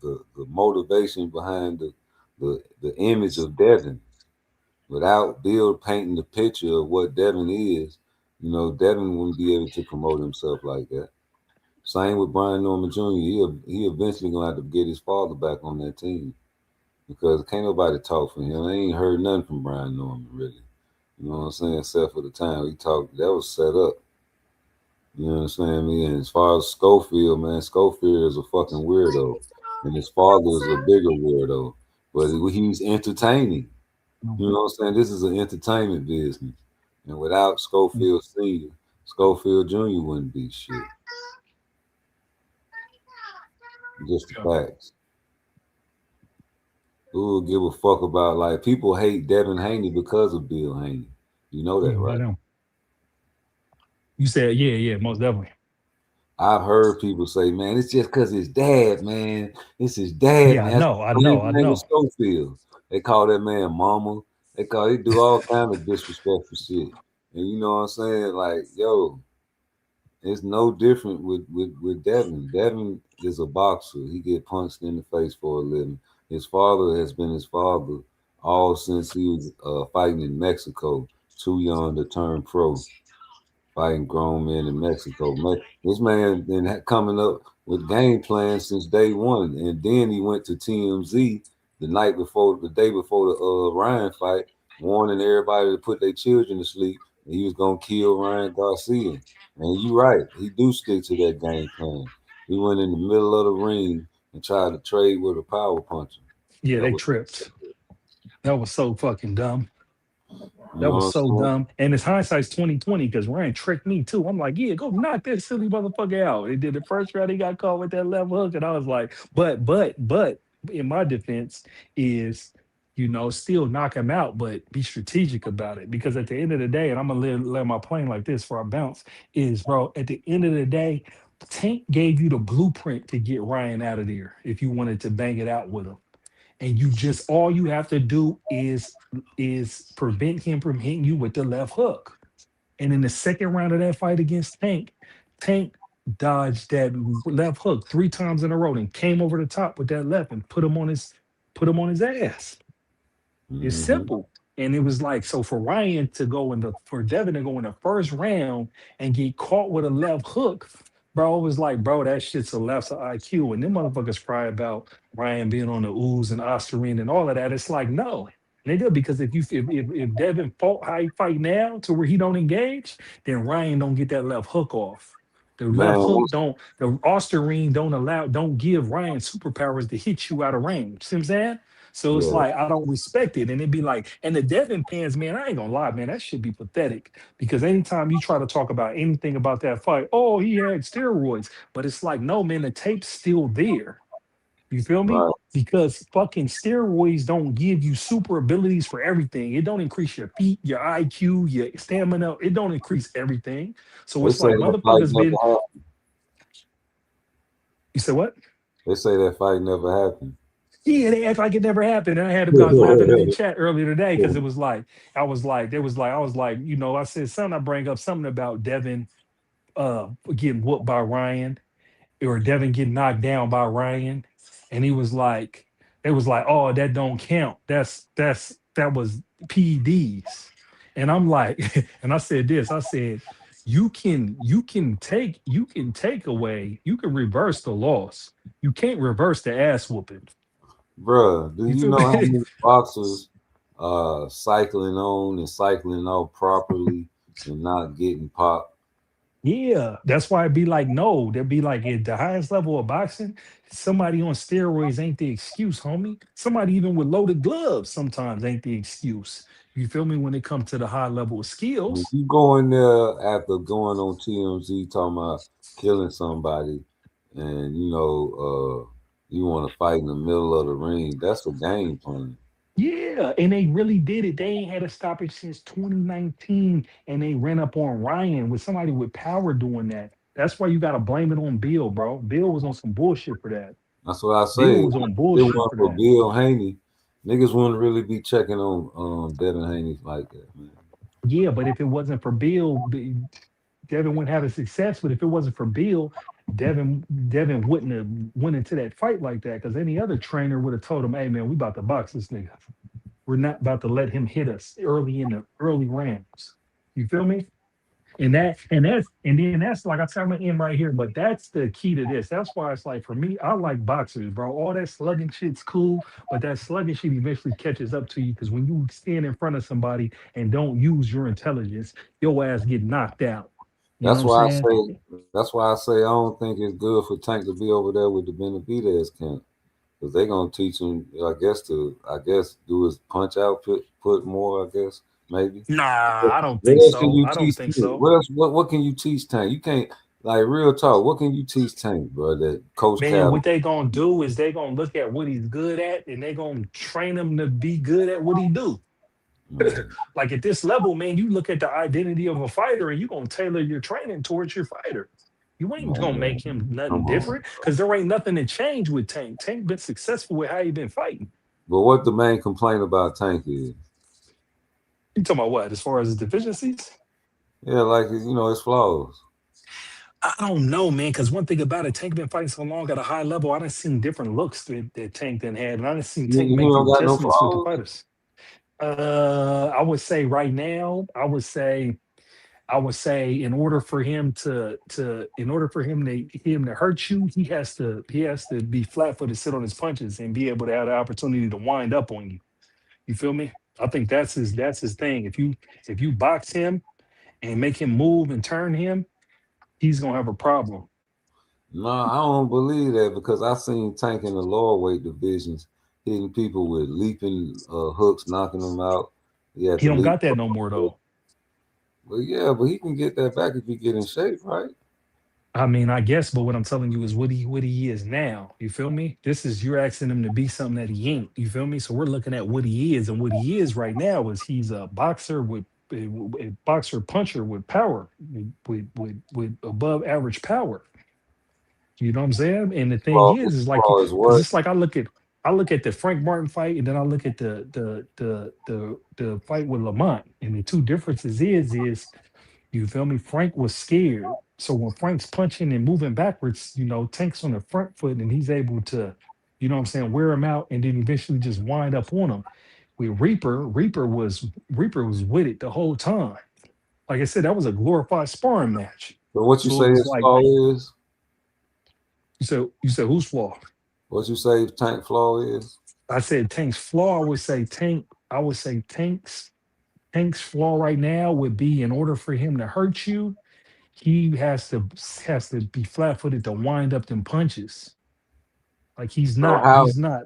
the motivation behind the image of Devin. Without Bill painting the picture of what Devin is, you know, Devin wouldn't be able to promote himself like that. Same with Brian Norman Jr. He eventually gonna have to get his father back on that team because can't nobody talk for him. I ain't heard nothing from Brian Norman really. You know what I'm saying? Except for the time he talked, that was set up. You know what I'm saying? And as far as Schofield, man, Schofield is a fucking weirdo, and his father is a bigger weirdo. But he's entertaining. You know what I'm saying? This is an entertainment business. And without Schofield Sr., Schofield Jr. wouldn't be shit. Just the facts. Who will give a fuck about, like, people hate Devin Haney because of Bill Haney. You know that, right? You said, yeah, most definitely. I've heard people say, man, it's just because his dad, man. It's his dad, Yeah, man. I know. Schofield. They call that man mama. They do all kind of disrespectful shit. And you know what I'm saying? Like, yo, it's no different with Devin. Devin is a boxer. He get punched in the face for a living. His father has been his father all since he was fighting in Mexico, too young to turn pro, fighting grown men in Mexico. This man been coming up with game plans since day one, and then he went to TMZ the day before the Ryan fight, warning everybody to put their children to sleep, and he was gonna kill Ryan Garcia. And you right, he do stick to that game plan. He went in the middle of the ring and tried to trade with a power puncher. Yeah, they tripped. That was so fucking dumb. You That know was what so I'm saying? dumb. And it's hindsight's 2020 because Ryan tricked me too. I'm like, yeah, go knock that silly motherfucker out. He did the first round, he got caught with that left hook. And I was like, but in my defense is, still knock him out, but be strategic about it. Because at the end of the day, and I'm gonna let my plane like this for I bounce, is bro, at the end of the day, Tank gave you the blueprint to get Ryan out of there if you wanted to bang it out with him, and you just all you have to do is prevent him from hitting you with the left hook. And in the second round of that fight against Tank dodged that left hook 3 times in a row and came over the top with that left and put him on his ass. It's simple. And it was like, so for for Devin to go in the first round and get caught with a left hook, bro, it was like, bro, that shit's a left IQ. And them motherfuckers cry about Ryan being on the ooze and Ostarine and all of that. It's like, no, nigga, because if Devin fought how he fight now to where he don't engage, then Ryan don't get that left hook off. The left Man, hook the Ostarine don't give Ryan superpowers to hit you out of range. See what I'm saying? So it's yeah. like I don't respect it. And it'd be like, and the Devin fans, man, I ain't gonna lie, man, that should be pathetic. Because anytime you try to talk about anything about that fight, oh, he had steroids. But it's like, no, man, the tape's still there. You feel me? Right. Because fucking steroids don't give you super abilities for everything. It don't increase your feet, your IQ, your stamina. It don't increase everything. So They it's say like that fight motherfuckers been. never happened. You said what? They say that fight never happened. Yeah, they act like it never happened. And I had them guys laughing in the chat earlier today because it was like, I was like, I said something, I bring up something about Devin getting whooped by Ryan or Devin getting knocked down by Ryan. And it was like, oh, that don't count. That was PEDs. And I'm like, and I said this, I said, you can reverse the loss. You can't reverse the ass whooping. Bruh, do You you feel know how me? many boxers cycling on and cycling off properly and not getting popped? Yeah, that's why it'd be like, no, they'd be like at the highest level of boxing, somebody on steroids ain't the excuse, homie. Somebody even with loaded gloves sometimes ain't the excuse. You feel me? When it comes to the high level of When skills. you go in there after going on TMZ talking about killing somebody and you want to fight in the middle of the ring, that's a game plan. Yeah, and they really did it. They ain't had a stoppage since 2019, and they ran up on Ryan with somebody with power doing that. That's why you got to blame it on Bill, bro. Bill was on some bullshit for that. That's what I Bill say. was If on it bullshit wasn't for for that. Bill Haney, niggas wouldn't really be checking on Devin Haney like that, man. Yeah, but if it wasn't for Bill, Devin wouldn't have a success. But if it wasn't for Bill, Devin wouldn't have went into that fight like that. Because any other trainer would have told him, "Hey, man, we about to box this nigga. We're not about to let him hit us early in the early rounds." You feel me? And then that's like I said, I'm gonna end right here. But that's the key to this. That's why it's like for me, I like boxers, bro. All that slugging shit's cool, but that slugging shit eventually catches up to you because when you stand in front of somebody and don't use your intelligence, your ass get knocked out. You know what That's I'm why I saying? say. That's why I say I don't think it's good for Tank to be over there with the Benavidez camp. because they're gonna teach him. I guess do his punch out, put more. I guess maybe. Nah, I don't What think else can so. you I don't teach? think Tank? so. What else? What can you teach Tank? You can't like real talk. What can you teach Tank, bro? That Coach Man, Cal. what they gonna do is they gonna look at what he's good at, and they gonna train him to be good at what he do. Like at this level, man, you look at the identity of a fighter, and you gonna tailor your training towards your fighter. You ain't gonna make him nothing Come on. different because there ain't nothing to change with Tank. Tank been successful with how he been fighting. But what the main complaint about Tank is? You talking about what? As far as his deficiencies? Yeah, like his flaws. I don't know, man. Because one thing about it, Tank been fighting so long at a high level. I done seen different looks that Tank done had, and I done seen Tank You make the don't got no adjustments with the flaws. fighters. I would say right now, I would say in order for him to hurt you, he has to be flat footed, sit on his punches, and be able to have the opportunity to wind up on you. You feel me? I think that's his thing. If you box him and make him move and turn him, he's gonna have a problem. No, I don't believe that because I seen Tank in the lower weight divisions hitting people with leaping hooks, knocking them out. He had He to don't leap. got that no more though. Well, yeah, but he can get that back if he get in shape, right? I mean, I guess, but what I'm telling you is what he is now. You feel me? This is you're asking him to be something that he ain't. You feel me? So we're looking at what he is, and what he is right now is he's a boxer with a boxer puncher with power, with above average power. You know what I'm saying? And the thing is like Flaw is because what? it's like I look at the Frank Martin fight, and then I look at the fight with Lamont, and the two differences is you feel me? Frank was scared. So when Frank's punching and moving backwards, Tank's on the front foot and he's able to, you know what I'm saying, wear him out and then eventually just wind up on him. With Reaper was with it the whole time. Like I said, that was a glorified sparring match. But what you So it say was his like flaw is? you said whose flaw? What you say Tank flaw is? I said Tank's flaw. I would say Tank's flaw right now would be in order for him to hurt you, he has to be flat footed to wind up them punches. Like he's So not. how He's not.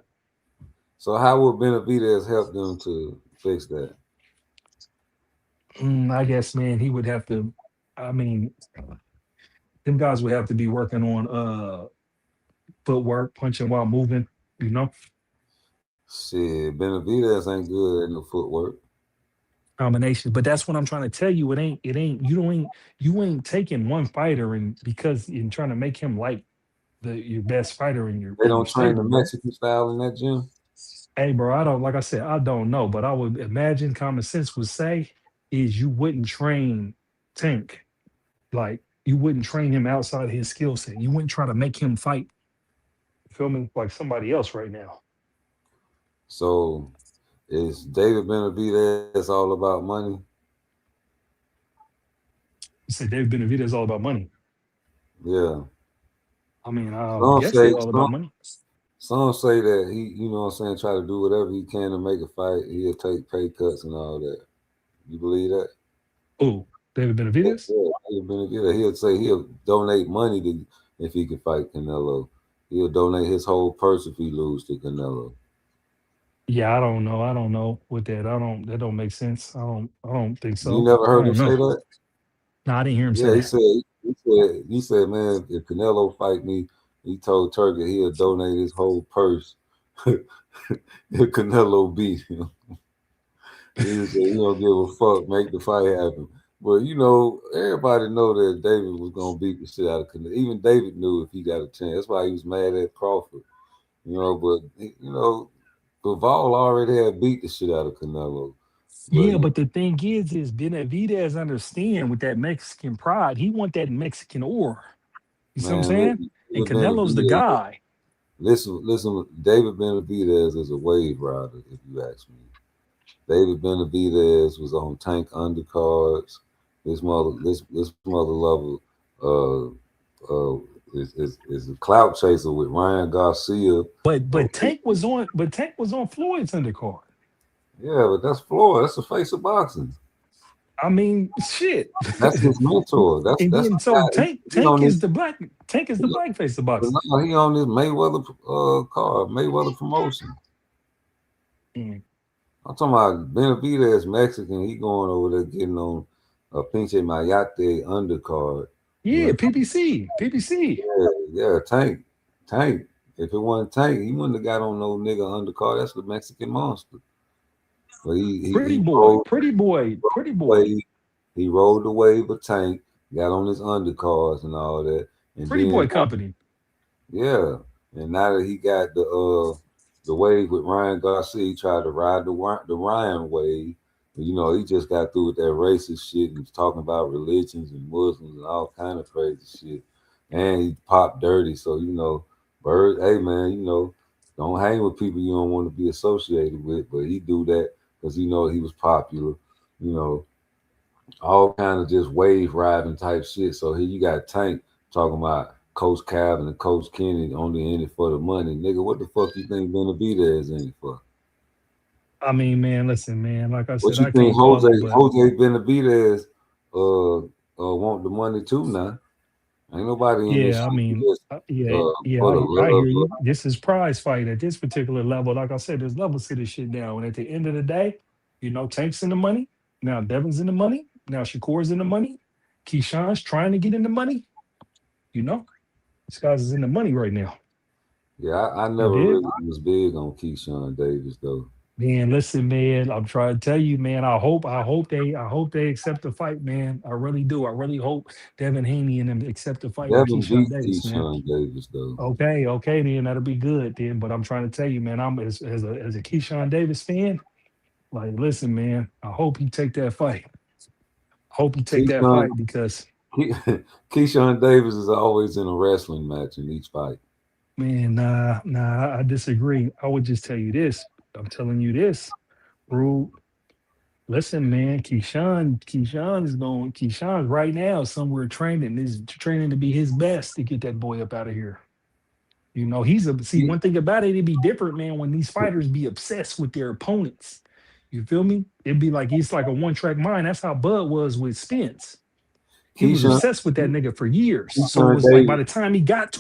so how would Benavidez help them to fix that? I guess, man, he would have to. I mean, them guys would have to be working on footwork, punching while moving. You know, Shit, Benavidez ain't good in the footwork. combinations. But that's what I'm trying to tell you. It ain't. It ain't. You ain't taking one fighter and because in trying to make him like your best fighter in your They don't train the stable, bro. Mexican style in that gym. Hey, bro, I don't like I said, I don't know, but I would imagine common sense would say is you wouldn't train Tank. Like you wouldn't train him outside his skill set. You wouldn't try to make him fight, you feel me, like somebody else right now. So is David Benavidez all about money? You said David Benavidez is all about money. Yeah. I mean, I Some guess say he's all about money. some say that he, you know what I'm saying, try to do whatever he can to make a fight. He'll take pay cuts and all that. You believe that? Oh, David Benavidez? Yeah, David Benavidez. He'll say he'll donate money to if he can fight Canelo. He'll donate his whole purse if he lose to Canelo. Yeah, I don't know. I don't know with that. That don't make sense. I don't think so. You never I heard don't him say know. that? No, I didn't hear him say Yeah, that. he said, man, if Canelo fight me, he told Turkey he'll donate his whole purse if Canelo beat him. He said he don't give a fuck, make the fight happen. But everybody know that David was gonna beat the shit out of Canelo. Even David knew if he got a chance. That's why he was mad at Crawford. But Bivol already had beat the shit out of Canelo. Yeah, but the thing is Benavidez understand with that Mexican pride, he want that Mexican ore. You see what I'm saying? And Canelo's the guy. Listen, David Benavidez is a wave rider, if you ask me. David Benavidez was on Tank undercards. This mother lover is a clout chaser with Ryan Garcia. But Tank was on Floyd's undercard. Yeah, but that's Floyd. That's the face of boxing. I mean, shit. That's his mentor. That's And the then so guy. Tank is the black face of But boxing. no, he on this Mayweather card, Mayweather promotion. Mm. I'm talking about Benavidez Mexican. He going over there getting on a Pinche Mayate undercard. Yeah, PPC. Yeah, Tank. If it wasn't Tank, he wouldn't have got on no nigga undercard. That's the Mexican monster. But Pretty he boy. He rode the wave of Tank, got on his undercards and all that. And Pretty then, boy company. yeah. And now that he got the wave with Ryan Garcia, he tried to ride the Ryan wave. You know, he just got through with that racist shit and was talking about religions and Muslims and all kind of crazy shit. And he popped dirty. So, you know, Bird, hey man, you know, don't hang with people you don't want to be associated with. But he do that because he know he was popular, you know, all kind of just wave riding type shit. So here you got Tank talking about Coach Calvin and Coach Kenny only in it for the money. Nigga, what the fuck you think Benavidez in it for? I mean, man, listen, man. Like I What said, you I think can't call it, but Jose Benavidez want the money too now? Ain't nobody in this yeah, I shit mean, just for the I hear love of you. This is prize fight at this particular level. Like I said, there's levels to this shit now. And at the end of the day, you know, Tank's in the money. Now Devin's in the money. Now Shakur's in the money. Keyshawn's trying to get in the money. You know, this guy's is in the money right now. Yeah, I You never did? really was big on Keyshawn Davis though. Man, listen, man. I'm trying to tell you, man. I hope they accept the fight, man. I really do. I really hope Devin Haney and them accept the fight with Devin Keyshawn beat Davis, man. Keyshawn Davis though. Okay, then that'll be good, then. But I'm trying to tell you, man. I'm as a Keyshawn Davis fan. Like, listen, man. I hope he take that fight. Hope he take that Keyshawn, fight because, Keyshawn Davis is always in a wrestling match in each fight. man, nah, I disagree. I would just tell you this. I'm telling you this, Rude. Listen, man, Keyshawn's right now somewhere training to be his best to get that boy up out of here. You know, one thing about it, it'd be different, man, when these fighters be obsessed with their opponents. You feel me? It'd be like it's like a one-track mind. That's how Bud was with Spence. He was Keyshawn, obsessed with that nigga for years. So it Keyshawn was like by Davis, the time he got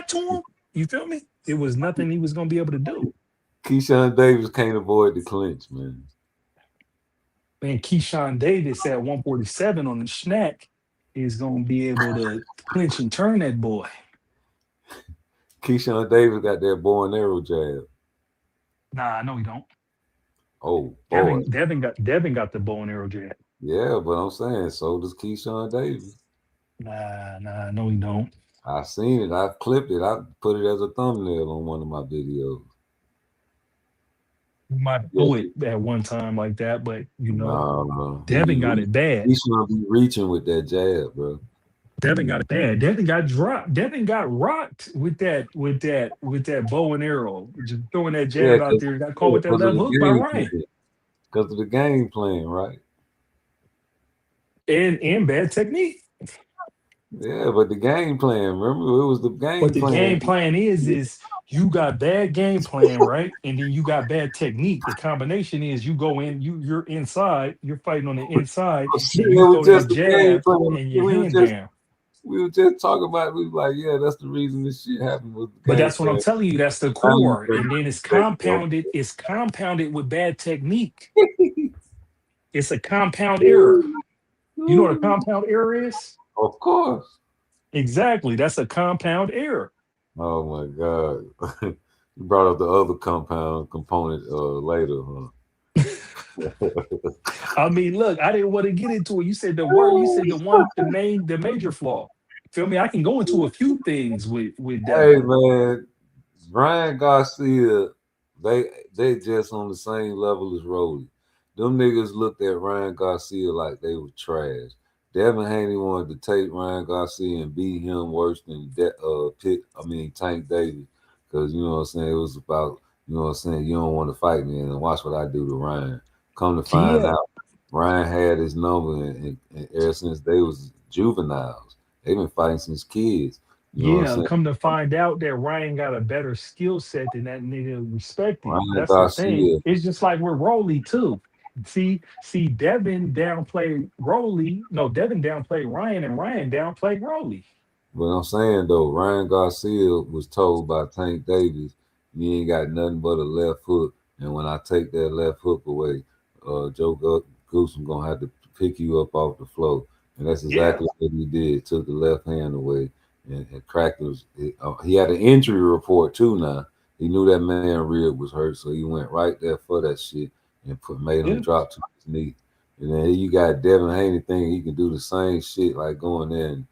to him, you feel me? It was nothing he was gonna be able to do. Keyshawn Davis can't avoid the clinch, man. Man, Keyshawn Davis at 147 on the snack is gonna be able to clinch and turn that boy. Keyshawn Davis got that bow and arrow jab. Nah, no, he don't. Oh boy. Devin got the bow and arrow jab. Yeah, but I'm saying so does Keyshawn Davis. Nah, no, he don't. I seen it. I clipped it. I put it as a thumbnail on one of my videos. He might do it at one time like that, but you know, No. Devin got it bad. He's gonna be reaching with that jab, bro. Devin got it bad. Devin got dropped. Devin got rocked with that bow and arrow. Just throwing that jab out there. Got caught with that left hook by Ryan. Because of the game plan, right? And bad technique. Yeah, but the game plan, remember, it was the game plan. But the game plan is you got bad game plan, right? And then you got bad technique. The combination is you go in, you're inside, you're fighting on the inside, and you throw that jab and your hand down. We were just talking about it. We were like, yeah, that's the reason this shit happened. But that's what I'm telling you. That's the core. And then it's compounded with bad technique. It's a compound error. You know what a compound error is? Of course. Exactly. That's a compound error. Oh my God. You brought up the other compound component later, huh? I mean, look, I didn't want to get into it. You said the major flaw. Feel me? I can go into a few things with that. Hey man, Ryan Garcia, they just on the same level as Rolly. Them niggas looked at Ryan Garcia like they were trash. Devin Haney wanted to take Ryan Garcia and beat him worse than Tank Davis. Because you know what I'm saying, it was about, you know what I'm saying, you don't want to fight me and watch what I do to Ryan. Come to find out, Ryan had his number and ever since they was juveniles. They've been fighting since kids. You know come to find out that Ryan got a better skill set than that nigga respected. Ryan That's Garcia. the thing. It's just like with Rolly too. See, Devin downplayed Rolly. No, Devin downplayed Ryan, and Ryan downplayed Rolly. But I'm saying though, Ryan Garcia was told by Tank Davis, "You ain't got nothing but a left hook, and when I take that left hook away, Goosem gonna have to pick you up off the floor." And that's exactly what he did. Took the left hand away and cracked his. He had an injury report too. Now he knew that man rib was hurt, so he went right there for that shit and made him drop to his knee. And then you got Devin Haney thinking he can do the same shit, like going there and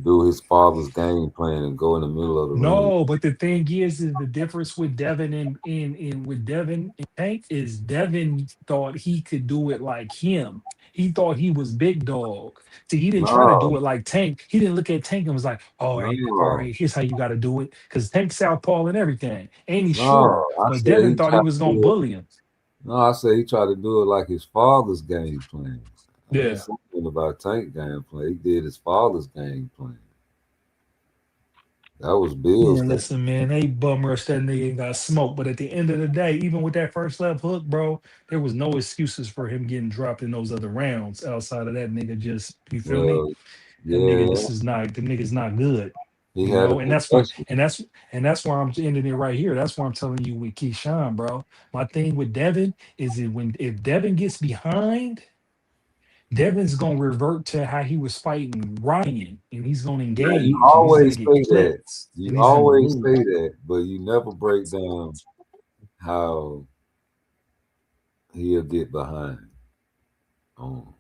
do his father's game plan and go in the middle of the ring. No, but the thing is the difference with Devin and with Devin and Tank is Devin thought he could do it like him. He thought he was big dog. See, he didn't try to do No, it like Tank. He didn't look at Tank and was like, all no, right, here's how you got to do it. Because Tank's southpaw and everything. Ain't he no. short? I But said Devin he thought he tried was to gonna do it. bully him. No, I said he tried to do it like his father's game plan. I ain't Yeah. saying nothing about Tank game plan. He did his father's game plan. That was Bill's Man, game. listen, man, they bum rush that nigga and got smoked. But at the end of the day, even with that first left hook, bro, there was no excuses for him getting dropped in those other rounds outside of that nigga just, you feel me? Well, That nigga yeah, just is not, the nigga's not good. he You had a know, and that's why, concussion. and that's why I'm ending it right here. That's why I'm telling you with Keyshawn, bro. My thing with Devin is that when if Devin gets behind, Devin's gonna revert to how he was fighting Ryan, and he's gonna Yeah, you engage, and he's gonna always get say that. clipped, and You he's gonna always lose. say that, but you never break down how he'll get behind. Um,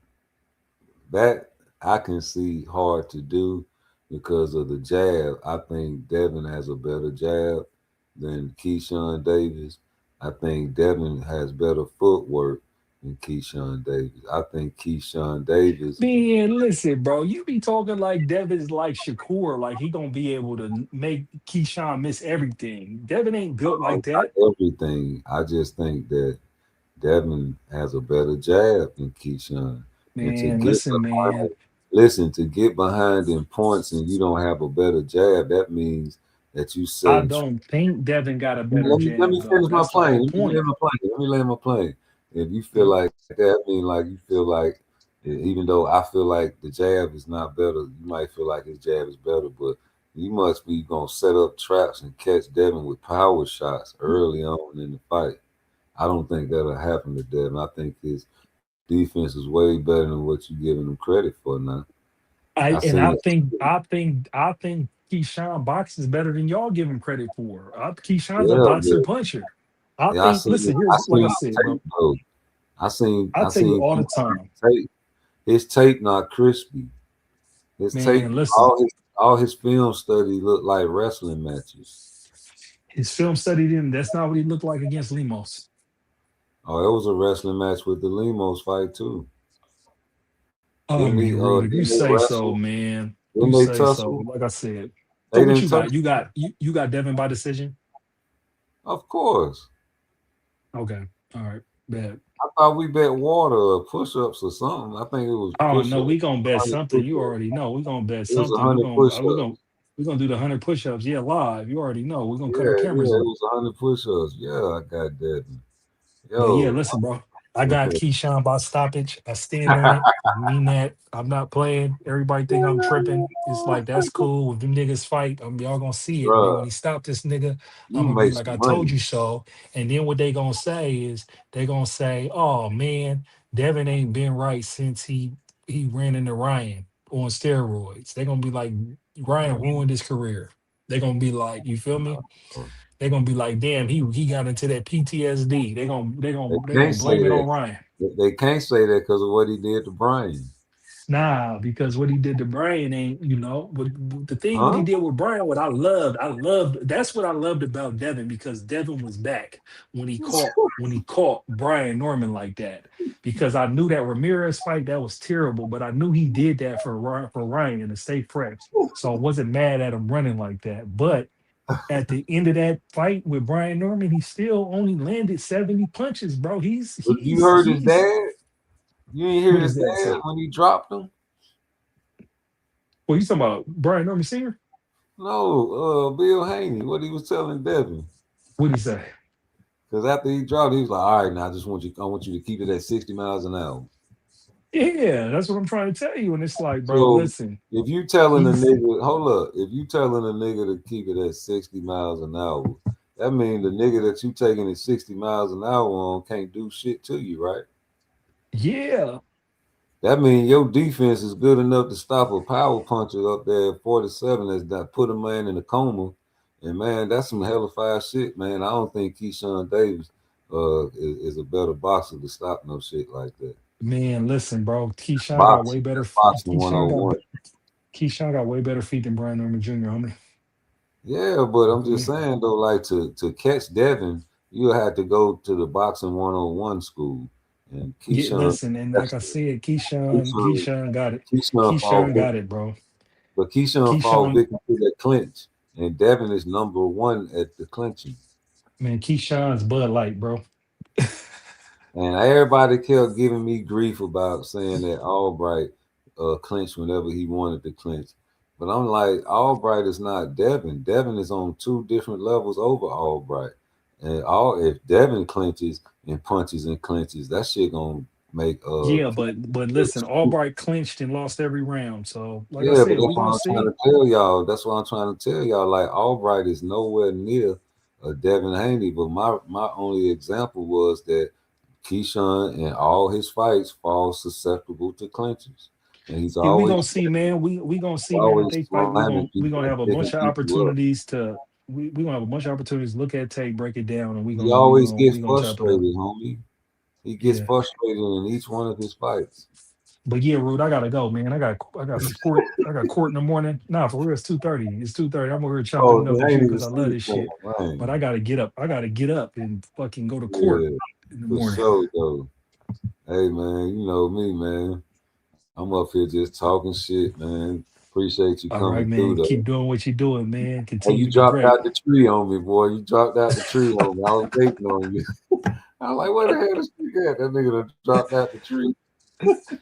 that I can see hard to do because of the jab. I think Devin has a better jab than Keyshawn Davis. I think Devin has better footwork than Keyshawn Davis. I think Keyshawn Davis. Man, listen, bro. You be talking like Devin's like Shakur, like he gonna be able to make Keyshawn miss everything. Devin ain't built like Not that. everything. I just think that Devin has a better jab than Keyshawn. And to Man, get listen, man. behind, listen, to get behind in points and you don't have a better jab, that means that you I setting. don't think Devin got a better Let me jab though. finish my That's the plane. whole Let me point. land my plane. Let me land my plane. If you feel Yep. like that, I mean, like you feel like, even though I feel like the jab is not better, you might feel like his jab is better, but you must be gonna set up traps and catch Devin with power shots early on in the fight. I don't think that'll happen to Devin. I think his defense is way better than what you're giving him credit for now. I I and I seen, think I think I think Keyshawn box is better than y'all give him credit for. Keyshawn's a yeah, boxer puncher. I yeah, think. Listen, I here's like I seen said, tape bro. though. I I tell you seen all the Keyshawn time, tape. His tape not crispy. His tape, man. Listen, all his film study looked like wrestling matches. his film study didn't. That's not what he looked like against Limos. Oh, it was a wrestling match with the Limos fight too. I mean, Reed, if you Didn't they say so, wrestle? man. You Didn't they say so. tussle? Like I said. So They what didn't you got? tussle. You got Devin by decision? Of course. Okay. All right. Bad. I thought we bet water or push-ups or something. I think it was Oh no, push-ups. we gonna bet 100 something. You push-ups. already know. We gonna bet It was something. 100 push-ups. We gonna do the 100 push-ups. Yeah, live. You already know. We're gonna cut our Yeah, cameras it on. was 100 push-ups. Yeah, I got that. But yeah, Yo, listen, bro. I got Keyshawn by stoppage. I stand on it. I mean that. I'm not playing. Everybody think I'm tripping. It's like that's cool. If them niggas fight, y'all gonna see it. But when bro, he stopped this nigga, I'm you gonna be make like, some I told money. you so. And then what they gonna say is they gonna say, oh man, Devin ain't been right since he ran into Ryan on steroids. They gonna be like, Ryan ruined his career. They gonna be like, you feel me? They're gonna be like, damn, he got into that PTSD. They They can't gonna say blame it that. on Ryan. They can't say that because of what he did to Brian. Nah, because what he did to Brian ain't, the thing what he Huh? did with Brian, I loved, that's what I loved about Devin because Devin was back when he caught Brian Norman like that. Because I knew that Ramirez fight, that was terrible, but I knew he did that for Ryan to stay fresh. So I wasn't mad at him running like that. But at the end of that fight with Brian Norman, he still only landed 70 punches, bro. But you heard his dad? You ain't hear What his does that dad say? when he dropped him? What you talking about? Brian Norman Sr.? No, Bill Haney, what he was telling Devin. What'd he say? Because after he dropped, he was like, all right, now I want you to keep it at 60 miles an hour. Yeah, that's what I'm trying to tell you. And it's like, bro, So listen, if you telling a he's nigga, hold up, if you telling a nigga to keep it at 60 miles an hour, that means the nigga that you taking at 60 miles an hour on can't do shit to you, right? yeah. That means your defense is good enough to stop a power puncher up there at 47 that's that put a man in a coma. And man, that's some hellified shit, man. I don't think Keyshawn Davis is a better boxer to stop no shit like that. Man, listen, bro. Keyshawn got way Boxing, better. that's boxing Keyshawn got 101. Keyshawn got way better feet than Brian Norman Jr. Homie. Yeah, but You I'm feel just me? saying though, like to catch Devin, you had to go to the boxing 101 school. And Yeah, Keyshawn, listen, and like that's I said, Keyshawn, Keyshawn, Keyshawn got it. Keyshawn fought Keyshawn got Victor, it, bro. but Keyshawn fought Keyshawn, Victor to that clinch, and Devin is number one at the clinching. man, Keyshawn's Bud Light, bro. And everybody kept giving me grief about saying that Albright clinched whenever he wanted to clinch. But I'm like, Albright is not Devin. Devin is on two different levels over Albright. And if Devin clinches and punches and clinches, that shit gonna make Yeah, but listen, Albright clinched and lost every round. So, like I yeah, but said, that's we what gonna I'm trying see. to tell y'all. That's what I'm trying to tell y'all. Like Albright is nowhere near Devin Haney. But my only example was that Keyshawn in all his fights falls susceptible to clinches. And he's Yeah, we always gonna see, man. We gonna see, man. If always they fight, slamming we people gonna and have a picking bunch of people up. opportunities to we gonna have a bunch of opportunities to look at tape, break it down, and He always we gets gonna chop it up. frustrated, homie. He gets Yeah. frustrated in each one of his fights. But yeah, Rude, I gotta go, man. I got some court. I got court in the morning. Nah, for real, it's 2:30. It's 2:30. I'm over here chopping Oh, it up I with ain't you even because I love seen this that, shit. But man. I gotta get up. I gotta get up and fucking go to court Yeah, in the for morning. sure, though. Hey, man, you know me, man. I'm up here just talking shit, man. Appreciate you All right, coming through, man. though. Keep doing what you're doing, man. Hey, Continue you to be dropped great. out the tree on me, boy. You dropped out the tree on me. I was waiting on you. I was like, where the hell is he at? That nigga done dropped out the tree.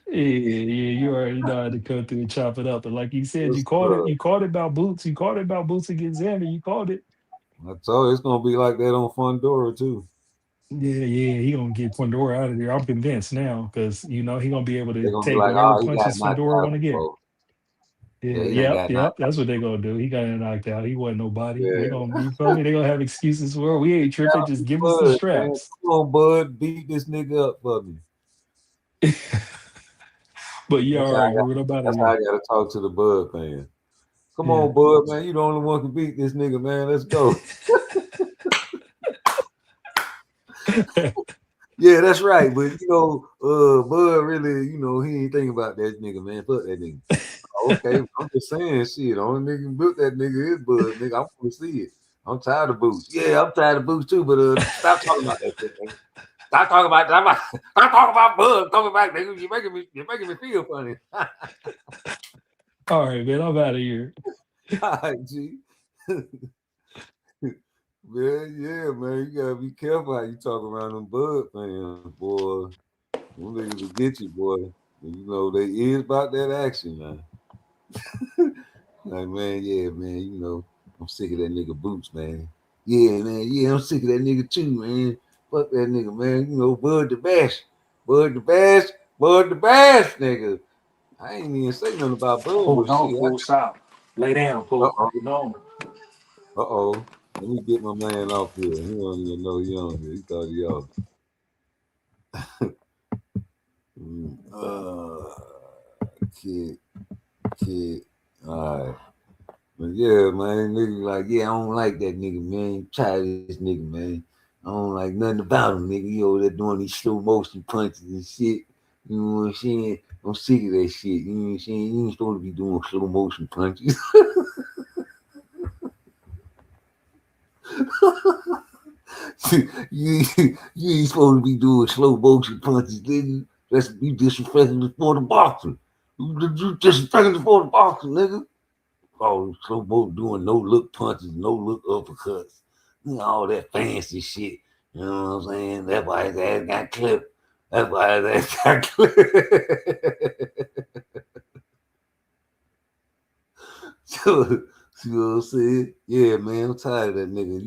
Yeah, you already know how to come through and chop it up. And like you said, What's you up? caught it about Boots. You caught it about Boots against Xander. You caught it. I told you it's gonna be like that on Fundora too. Yeah, he gonna get Fundora out of there. I'm convinced now because he gonna be able They're to gonna be take like, whatever oh, he got punches knocked Fundora out want to get. before. Yeah, Yeah, he done got yep. knocked That's what they gonna do. He got knocked out. He wasn't nobody. out. They Yeah. gonna, you feel me? They gonna have excuses for we ain't tripping. Just give us the Bud, man. straps. Come on, Bud. Beat this nigga up for me. But yeah, That's all how I right, got Rude, I'm out of that's how I here. gotta talk to the Bud fan. Come Yeah. on, Bud, man. You the only one can beat this nigga, man. Let's go. Yeah, that's right. But Bud really, he ain't thinking about that nigga, man. Fuck that nigga. Okay, I'm just saying, shit. The only nigga can boot that nigga is Bud, nigga. I want to see it. I'm tired of boots. Yeah, I'm tired of boots too. But stop talking about that shit, man. Stop talking about that. Stop talking about Bud coming back, nigga. You're making me feel funny. All right, man, I'm out of here. All right, G. Man, yeah, man, you gotta be careful how you talk around them Bud fans, boy. Them niggas will get you, boy. They is about that action, man. Like, man, yeah, man, I'm sick of that nigga Boots, man. Yeah, man, yeah, I'm sick of that nigga too, man. Fuck that nigga, man. Bud the best. Bud the best. Bud the best, nigga. I ain't even say nothing about Bud, Oh but no, shit. fool, stop. Lay down, fool. Uh-oh. No. Uh-oh. Let me get my man off here. He don't even know he on here. He thought he off. Kid. All right. But yeah, man, nigga like, yeah, I don't like that nigga, man. I'm tired of this nigga, man. I don't like nothing about him, nigga. They're doing these slow motion punches and shit. You know what I'm saying? I'm sick of that shit. You know what I'm saying? You ain't supposed to be doing slow motion punches. you ain't supposed to be doing slow motion punches, nigga. That's you disrespecting the sport of boxing. You disrespecting the sport of boxing, nigga. Oh, slow mo doing no look punches, no look uppercuts, all that fancy shit. You know what I'm saying? That's why his ass got clipped. That's why his ass got clipped. So, see what I'm saying? Yeah, man, I'm tired of that nigga.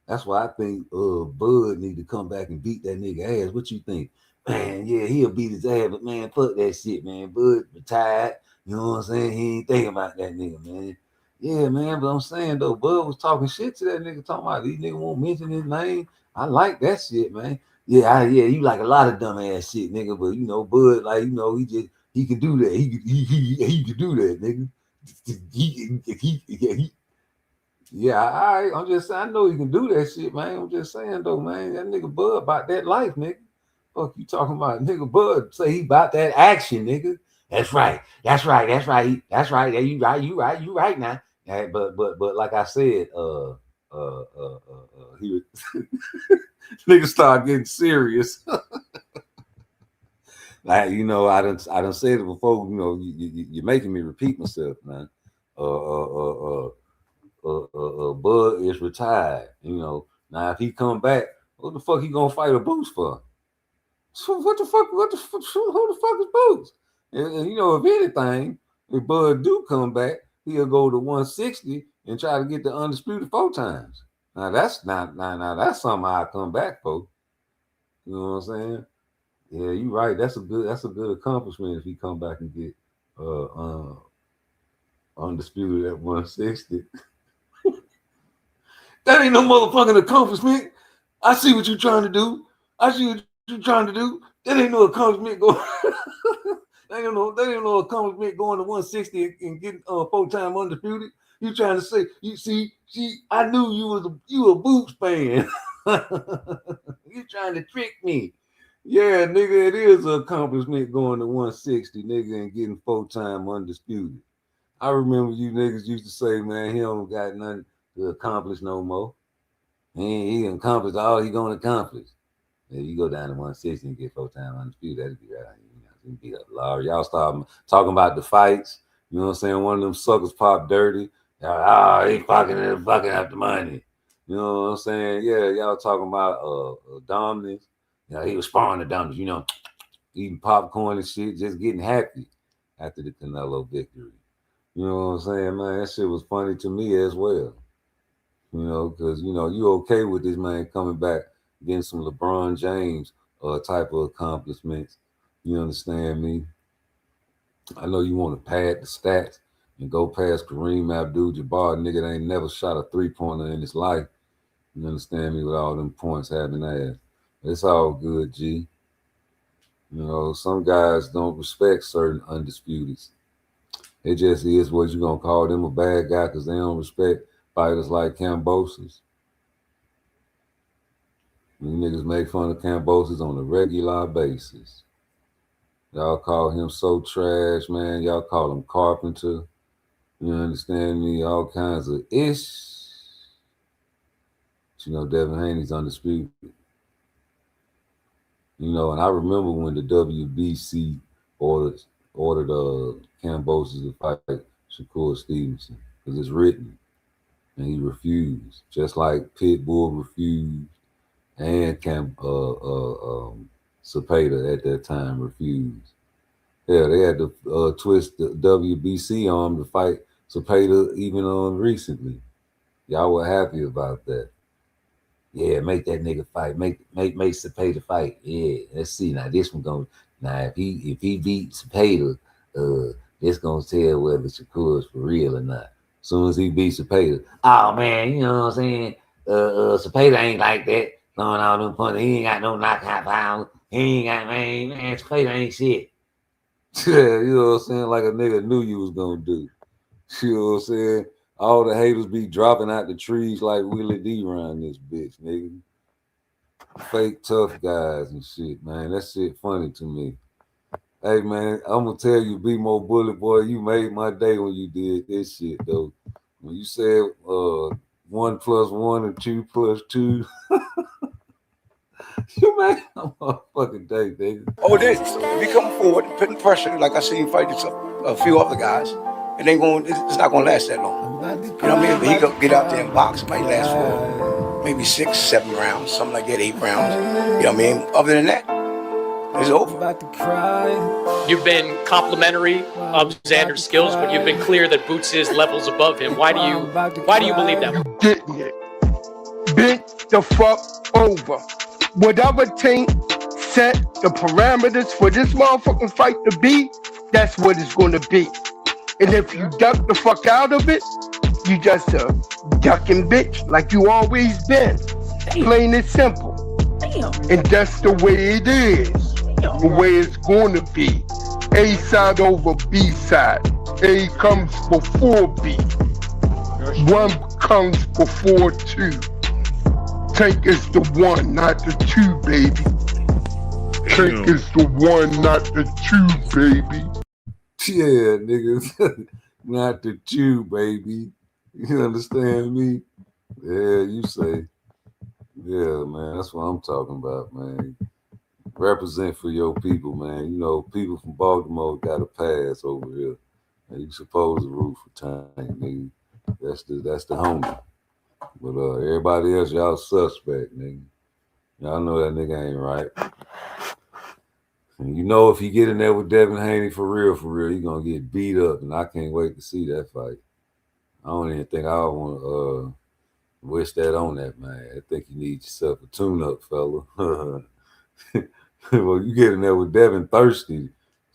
That's why I think Bud need to come back and beat that nigga ass. What you think? Man, yeah, he'll beat his ass, but man, fuck that shit, man. Bud retired. You know what I'm saying? He ain't thinking about that nigga, man. Yeah, man, but I'm saying though, Bud was talking shit to that nigga, talking about these niggas won't mention his name. I like that shit, man. Yeah, you like a lot of dumb ass shit, nigga. But you know, Bud, like, you know, he can do that. He can do that, nigga. I'm just saying, I know he can do that shit, man. I'm just saying though, man, that nigga Bud about that life, nigga. Fuck you talking about, nigga Bud say he about that action, nigga. That's right. Yeah, you right now. Yeah, but like I said, he was nigga start getting serious. Like, you know, I done said it before. You know, you're making me repeat myself, man. Bud is retired. You know, now if he come back, what the fuck he gonna fight a Boots for? So who the fuck is Boots? And you know, if anything, if Bud do come back, he'll go to 160 and try to get the undisputed 4 times. Now that's that's something I come back for. You know what I'm saying? Yeah, you right. That's a good accomplishment if he come back and get undisputed at 160. That ain't no motherfucking accomplishment. I see what you're trying to do. That ain't no accomplishment going. That ain't no accomplishment going to 160 and getting 4-time undisputed. You trying to say, you see, I knew you a Boots fan. You trying to trick me. Yeah, nigga, it is an accomplishment going to 160, nigga, and getting 4-time undisputed. I remember you niggas used to say, man, he don't got nothing to accomplish no more. He accomplished all he gonna accomplish. If you go down to 160 and get 4-time undisputed, that'd be right. You know, be a lot. Y'all start talking about the fights. You know what I'm saying? One of them suckers pop dirty. He fucking up the money. You know what I'm saying? Yeah, y'all talking about dominance. You know, he was sparring the dominance, you know, eating popcorn and shit, just getting happy after the Canelo victory. You know what I'm saying, man? That shit was funny to me as well. You know, because, you know, you okay with this man coming back, getting some LeBron James type of accomplishments. You understand me? I know you want to pad the stats and go past Kareem Abdul-Jabbar, nigga that ain't never shot a 3-pointer in his life. You understand me? With all them points having ass. It's all good, G. You know, some guys don't respect certain undisputeds. It just is what you gonna call them a bad guy because they don't respect fighters like Kambosos. You niggas make fun of Kambosos on a regular basis. Y'all call him so trash, man. Y'all call him Carpenter. You understand me? All kinds of ish. But you know, Devin Haney's undisputed. You know, and I remember when the WBC ordered Kambosos to fight Shakur Stevenson because it's written, and he refused, just like Pitbull refused, and Cepeda at that time refused. Yeah, they had to twist the WBC arm to fight Cepeda even on recently. Y'all were happy about that. Yeah, make that nigga fight. Make Cepeda fight. Yeah, let's see. Now this one goes. Now if he beats Cepeda, it's gonna tell whether Shakur is for real or not. As soon as he beats Cepeda, oh man, you know what I'm saying? Cepeda ain't like that. Throwing all them punches. He ain't got no knockout power. He ain't got man. Cepeda ain't shit. Yeah, you know what I'm saying? Like a nigga knew you was gonna do. You know what I'm saying? All the haters be dropping out the trees like Willie D around this bitch, nigga. Fake tough guys and shit, man. That shit funny to me. Hey, man, I'm gonna tell you, B-Mo Bullet Boy, you made my day when you did this shit, though. When you said 1 + 1 and 2 + 2, you made my motherfucking day, nigga. Oh, it is. If you come forward, putting pressure, like I seen you fight a few other guys, it's not gonna last that long. You know what I mean? But he could get out there and box. It might last for maybe 6, 7 rounds, something like that, 8 rounds. You know what I mean? Other than that, it's over. You've been complimentary of Xander's skills, but you've been clear that Boots is levels above him. Why do you believe that? You getting it. Bitch, the fuck over. Whatever team set the parameters for this motherfucking fight to be, that's what it's gonna be. And if you duck the fuck out of it, you just a ducking bitch like you always been. Plain and simple. And that's the way it is. The way it's gonna be. A side over B side. A comes before B. One comes before two. Tank is the one, not the two, baby. Tank is the one, not the two, baby. Yeah, niggas. Not the two, baby. You understand me? Yeah, you say. Yeah, man, that's what I'm talking about, man. Represent for your people, man. You know, people from Baltimore got a pass over here. And you supposed to root for Tank, nigga. That's the homie. But everybody else, y'all suspect, nigga. Y'all know that nigga ain't right. And you know if he get in there with Devin Haney for real, he gonna get beat up, and I can't wait to see that fight. I don't even think I want to wish that on that man. I think you need yourself a tune-up, fella. Well, you get in there with Devin thirsty.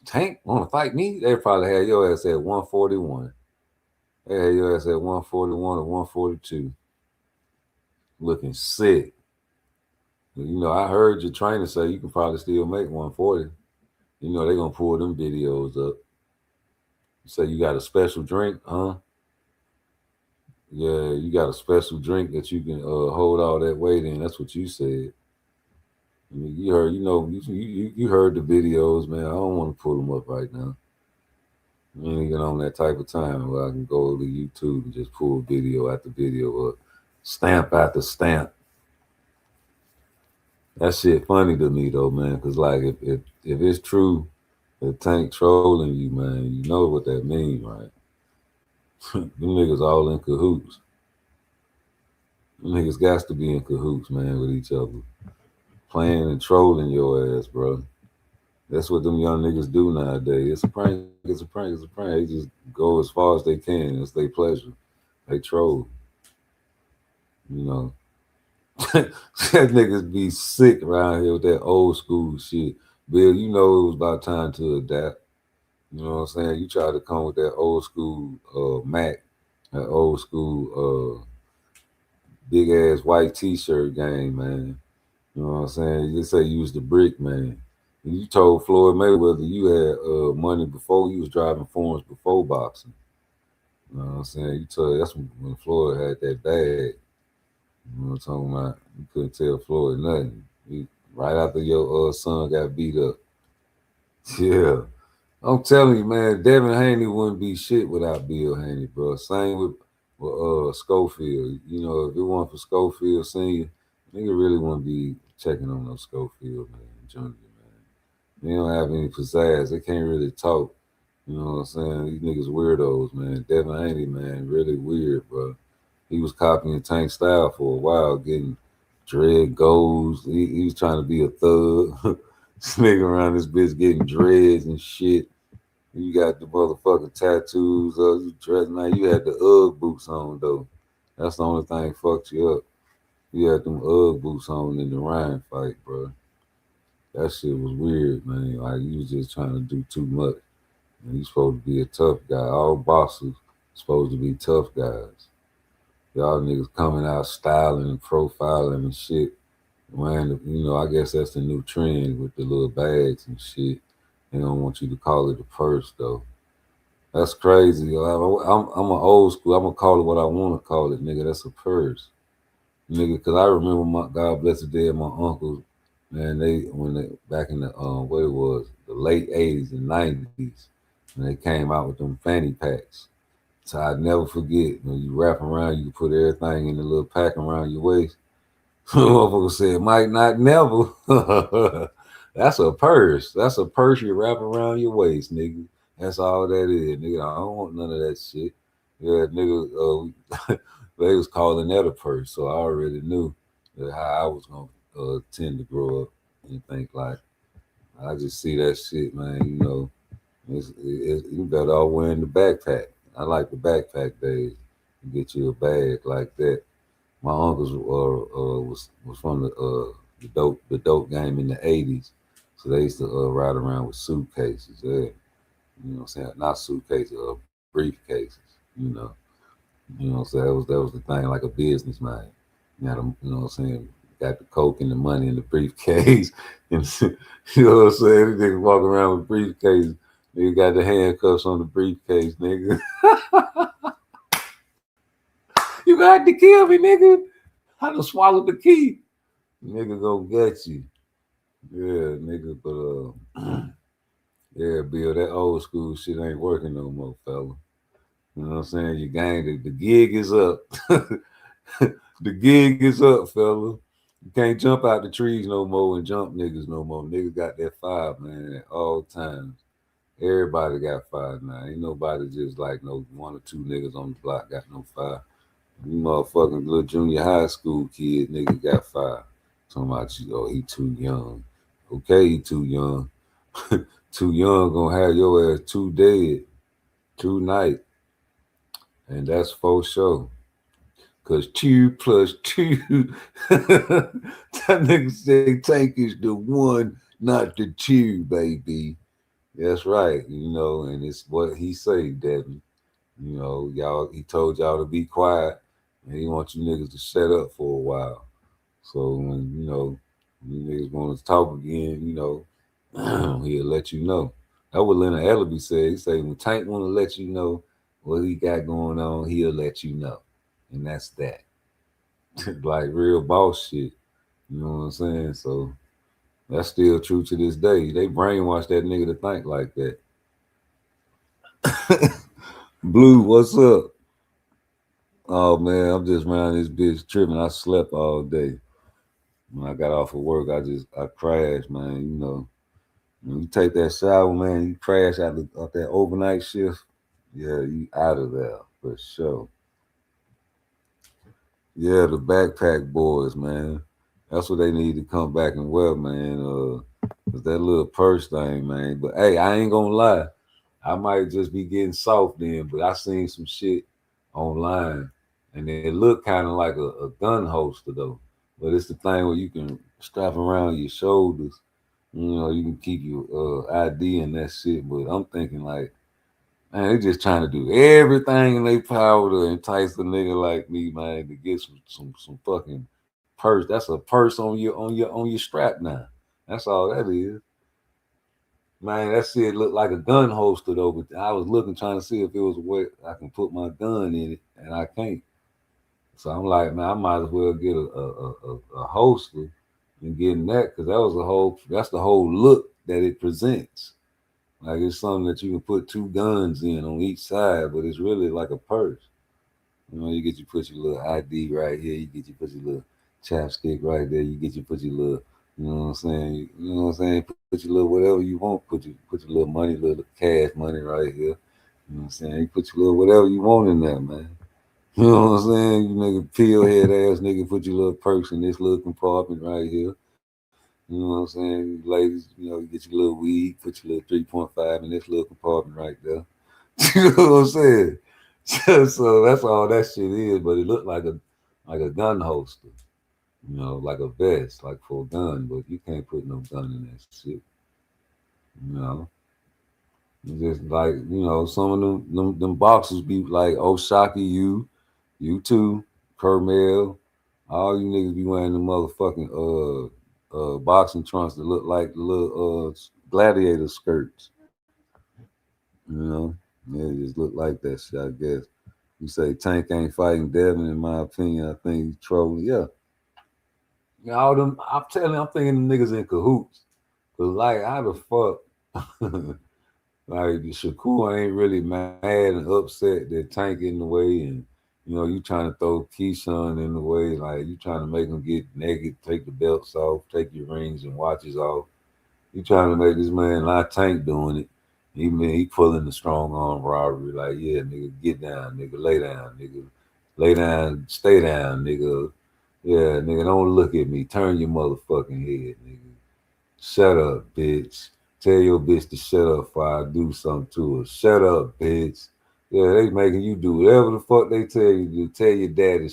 Tank want to fight me? They probably had your ass at 141. They had your ass at 141 or 142. Looking sick. You know, I heard your trainer say you can probably still make 140. You know, they're going to pull them videos up. You say you got a special drink, huh? Yeah, you got a special drink that you can hold all that weight in. That's what you said. I mean, you heard, you heard the videos, man. I don't want to pull them up right now. I ain't even on that type of time where I can go to YouTube and just pull video after video up, stamp after stamp. That shit funny to me though, man. Cause like if it's true that Tank trolling you, man, you know what that mean, right? Them niggas all in cahoots. Them niggas got to be in cahoots, man, with each other. Playing and trolling your ass, bro. That's what them young niggas do nowadays. It's a prank, it's a prank, it's a prank. They just go as far as they can. It's their pleasure. They troll. You know. That niggas be sick around here with that old school shit. Bill, you know it was about time to adapt. You know what I'm saying? You try to come with that old school Mac, that old school big ass white t-shirt game, man. You know what I'm saying? You just say you was the brick man. And you told Floyd Mayweather you had money before you was driving forms before boxing. You know what I'm saying? You told that's when Floyd had that bag. You know what I'm talking about? You couldn't tell Floyd nothing. Right after your son got beat up. Yeah. I'm telling you, man, Devin Haney wouldn't be shit without Bill Haney, bro. Same with Schofield. You know, if it weren't for Schofield Sr., nigga really wouldn't be checking on no Schofield, man, Junior, man. They don't have any pizzazz. They can't really talk. You know what I'm saying? These niggas weirdos, man. Devin Haney, man, really weird, bro. He was copying Tank style for a while, getting dread goals. He was trying to be a thug. This nigga around this bitch getting dreads and shit. You got the motherfucking tattoos. You dressed now. You had the Ugg boots on though. That's the only thing fucked you up. You had them Ugg boots on in the Ryan fight, bro. That shit was weird, man. Like you was just trying to do too much. And you supposed to be a tough guy. All bosses supposed to be tough guys. Y'all niggas coming out styling and profiling and shit. Man, you know, I guess that's the new trend with the little bags and shit. They don't want you to call it a purse though. That's crazy. I'm an old school. I'm gonna call it what I want to call it, nigga. That's a purse, nigga. Cause I remember my God bless the dead, my uncles, man. When they back in the what it was, the late '80s and '90s, when they came out with them fanny packs. So I'd never forget when you wrap around, you put everything in the little pack around your waist. Motherfucker said, "Might not never." That's a purse. That's a purse you wrap around your waist, nigga. That's all that is, nigga. I don't want none of that shit. Yeah, nigga, they was calling that a purse, so I already knew that how I was gonna tend to grow up and think like. I just see that shit, man. You know, you better all wearing the backpack. I like the backpack days. You get you a bag like that. My uncles was from the dope game in the 80s. So they used to ride around with suitcases. Yeah. You know what I'm saying? Not suitcases, briefcases, you know. You know what I'm saying? That was the thing, like a businessman. You know what I'm saying? Got the coke and the money in the briefcase. And you know what I'm saying? Niggas walk around with briefcases. Nigga got the handcuffs on the briefcase, nigga. You got to kill me, nigga. I done swallowed the key. Nigga gonna get you. Yeah, nigga, but yeah, Bill, that old school shit ain't working no more, fella. You know what I'm saying? Your gang, the gig is up. The gig is up, fella. You can't jump out the trees no more and jump niggas no more. Niggas got that fire, man, at all times. Everybody got fire now. Ain't nobody just like no one or two niggas on the block got no fire. You motherfucking little junior high school kid, nigga got fire. Talking about you, oh, he too young. Okay, he too young. Too young gonna have your ass too dead tonight. And that's for sure. Cause 2+2, that nigga say Tank is the one, not the two, baby. That's right, you know, and it's what he say, Devin. You know, y'all, he told y'all to be quiet, and he wants you niggas to shut up for a while. So when you niggas want to talk again, he'll let you know. That's what Leonard Ellaby said. He said when Tank want to let you know what he got going on, he'll let you know, and that's that. Like real boss shit. You know what I'm saying? So that's still true to this day. They brainwash that nigga to think like that. Blue, what's up? Oh man, I'm just around this bitch tripping. I slept all day. When I got off of work, I crashed, man. You know, when you take that shower, man, you crash out that overnight shift. Yeah, you out of there for sure. Yeah, the backpack boys, man. That's what they need to come back and wear, man. Cause that little purse thing, man. But hey, I ain't gonna lie. I might just be getting soft then, but I seen some shit online and it looked kind of like a gun holster though. But it's the thing where you can strap around your shoulders. You know, you can keep your ID and that shit. But I'm thinking like, man, they just trying to do everything in their power to entice a nigga like me, man, to get some fucking purse. That's a purse on your strap now. That's all that is. Man, that shit looked like a gun holster though, but I was looking trying to see if it was a way I can put my gun in it, and I can't. So I'm like, man, I might as well get a holster and get in that because that's the whole look that it presents. Like it's something that you can put two guns in on each side, but it's really like a purse. You know, you put your little ID right here, put your little chapstick right there, put your little, you know what I'm saying? You know what I'm saying? Put your little whatever you want, put your little money, little cash money right here. You know what I'm saying? You put your little whatever you want in there, man. You know what I'm saying? You nigga pill head ass nigga, put your little purse in this little compartment right here. You know what I'm saying? Ladies, you get your little weed, put your little 3.5 in this little compartment right there. You know what I'm saying? So that's all that shit is, but it looked like a gun holster, like a vest, like for a gun, but you can't put no gun in that shit. You know. It's just like, some of them boxers be like Oshaki, you too, Kermel, all you niggas be wearing the motherfucking boxing trunks that look like the little gladiator skirts. Yeah, it just look like that shit, I guess. You say Tank ain't fighting Devin, in my opinion, I think he's trolling. Yeah. All them, I'm thinking the niggas in cahoots. Cause like, how the fuck, like Shakur ain't really mad and upset that Tank in the way, and you trying to throw Keyshawn in the way, like you trying to make him get naked, take the belts off, take your rings and watches off. You trying to make this man like Tank doing it. He pulling the strong arm robbery, like, yeah, nigga, get down, nigga, lay down, stay down, nigga. Yeah, nigga, don't look at me. Turn your motherfucking head, nigga. Shut up, bitch. Tell your bitch to shut up before I do something to her. Shut up, bitch. Yeah, they making you do whatever the fuck they tell you to do. Tell your daddy,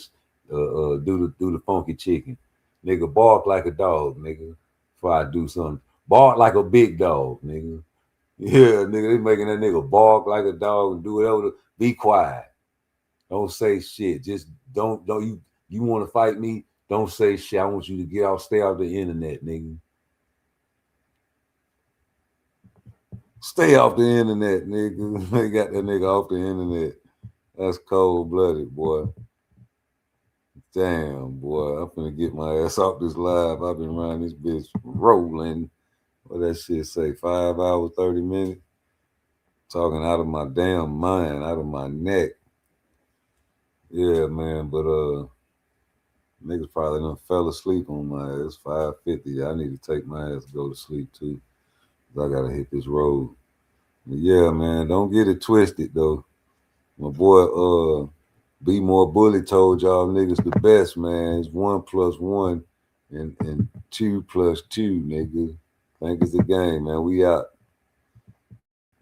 do the funky chicken. Nigga, bark like a dog, nigga. Before I do something. Bark like a big dog, nigga. Yeah, nigga, they making that nigga bark like a dog and do whatever. Be quiet. Don't say shit. Just don't you want to fight me? Don't say shit. I want you to get off, stay off the internet, nigga. Stay off the internet, nigga. They got that nigga off the internet. That's cold-blooded, boy. Damn, boy. I'm finna get my ass off this live. I've been around this bitch rolling. What that shit say? 5 hours, 30 minutes? Talking out of my damn mind, out of my neck. Yeah, man, but niggas probably done fell asleep on my ass. 5:50. I need to take my ass to go to sleep too. I gotta hit this road. But yeah, man, don't get it twisted though. My boy Be More Bully told y'all niggas the best, man. It's 1 + 1 and 2 + 2, nigga. Think it's a game, man. We out.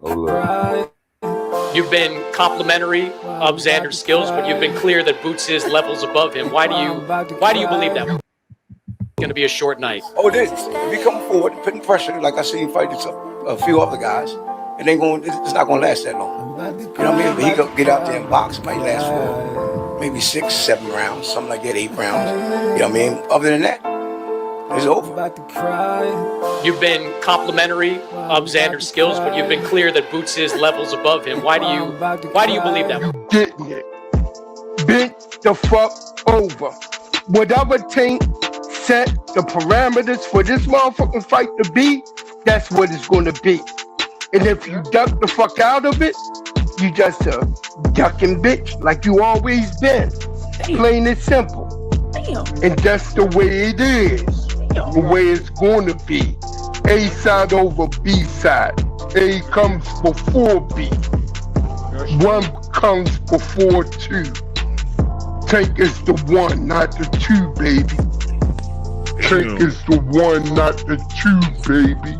Hold up. You've been complimentary of Xander's skills, but you've been clear that Boots is levels above him. Why do you believe that? It's going to be a short night. Oh, it is. If he come forward, putting pressure, like I see him fight a few other guys, it's not going to last that long. You know what I mean? But he could get out there and box. It might last for maybe 6, 7 rounds, something like that, 8 rounds. You know what I mean? Other than that, it's over. You've been complimentary of Xander's skills, but you've been clear that Boots is levels above him. Why do you believe that? You getting it. Bent the fuck over. Whatever team set the parameters for this motherfucking fight to be, that's what it's gonna be. And if you duck the fuck out of it, you just a ducking bitch like you always been. Plain and simple. And that's the way it is. The way it's gonna be. A side over B side. A comes before B. 1 comes before 2. Tank is the 1, not the 2, baby. Tank is the 1, not the 2, baby.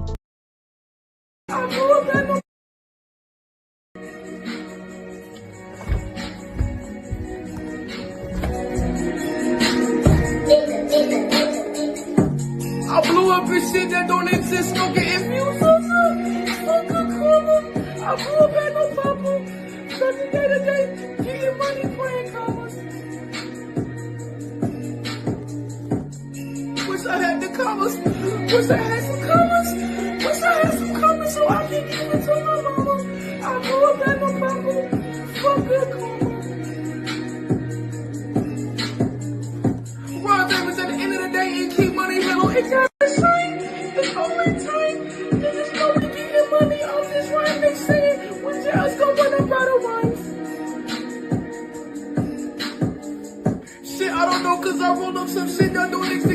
I blew up in shit that don't exist, no getting views on I blew up at no purple, cause the day to day, getting money, playing commas. Wish I had the commas, wish I had some commas, wish I had some commas so I can give it to my mama. I blew up at no purple, fuck good commas. Run damage at the end of the day and keep money mellow. It got the shine, it's always time. Niggas know we getting money off this rhyme. They saying when jails go run up out of rhymes. Shit, I don't know, cause I rolled up some shit that don't exist.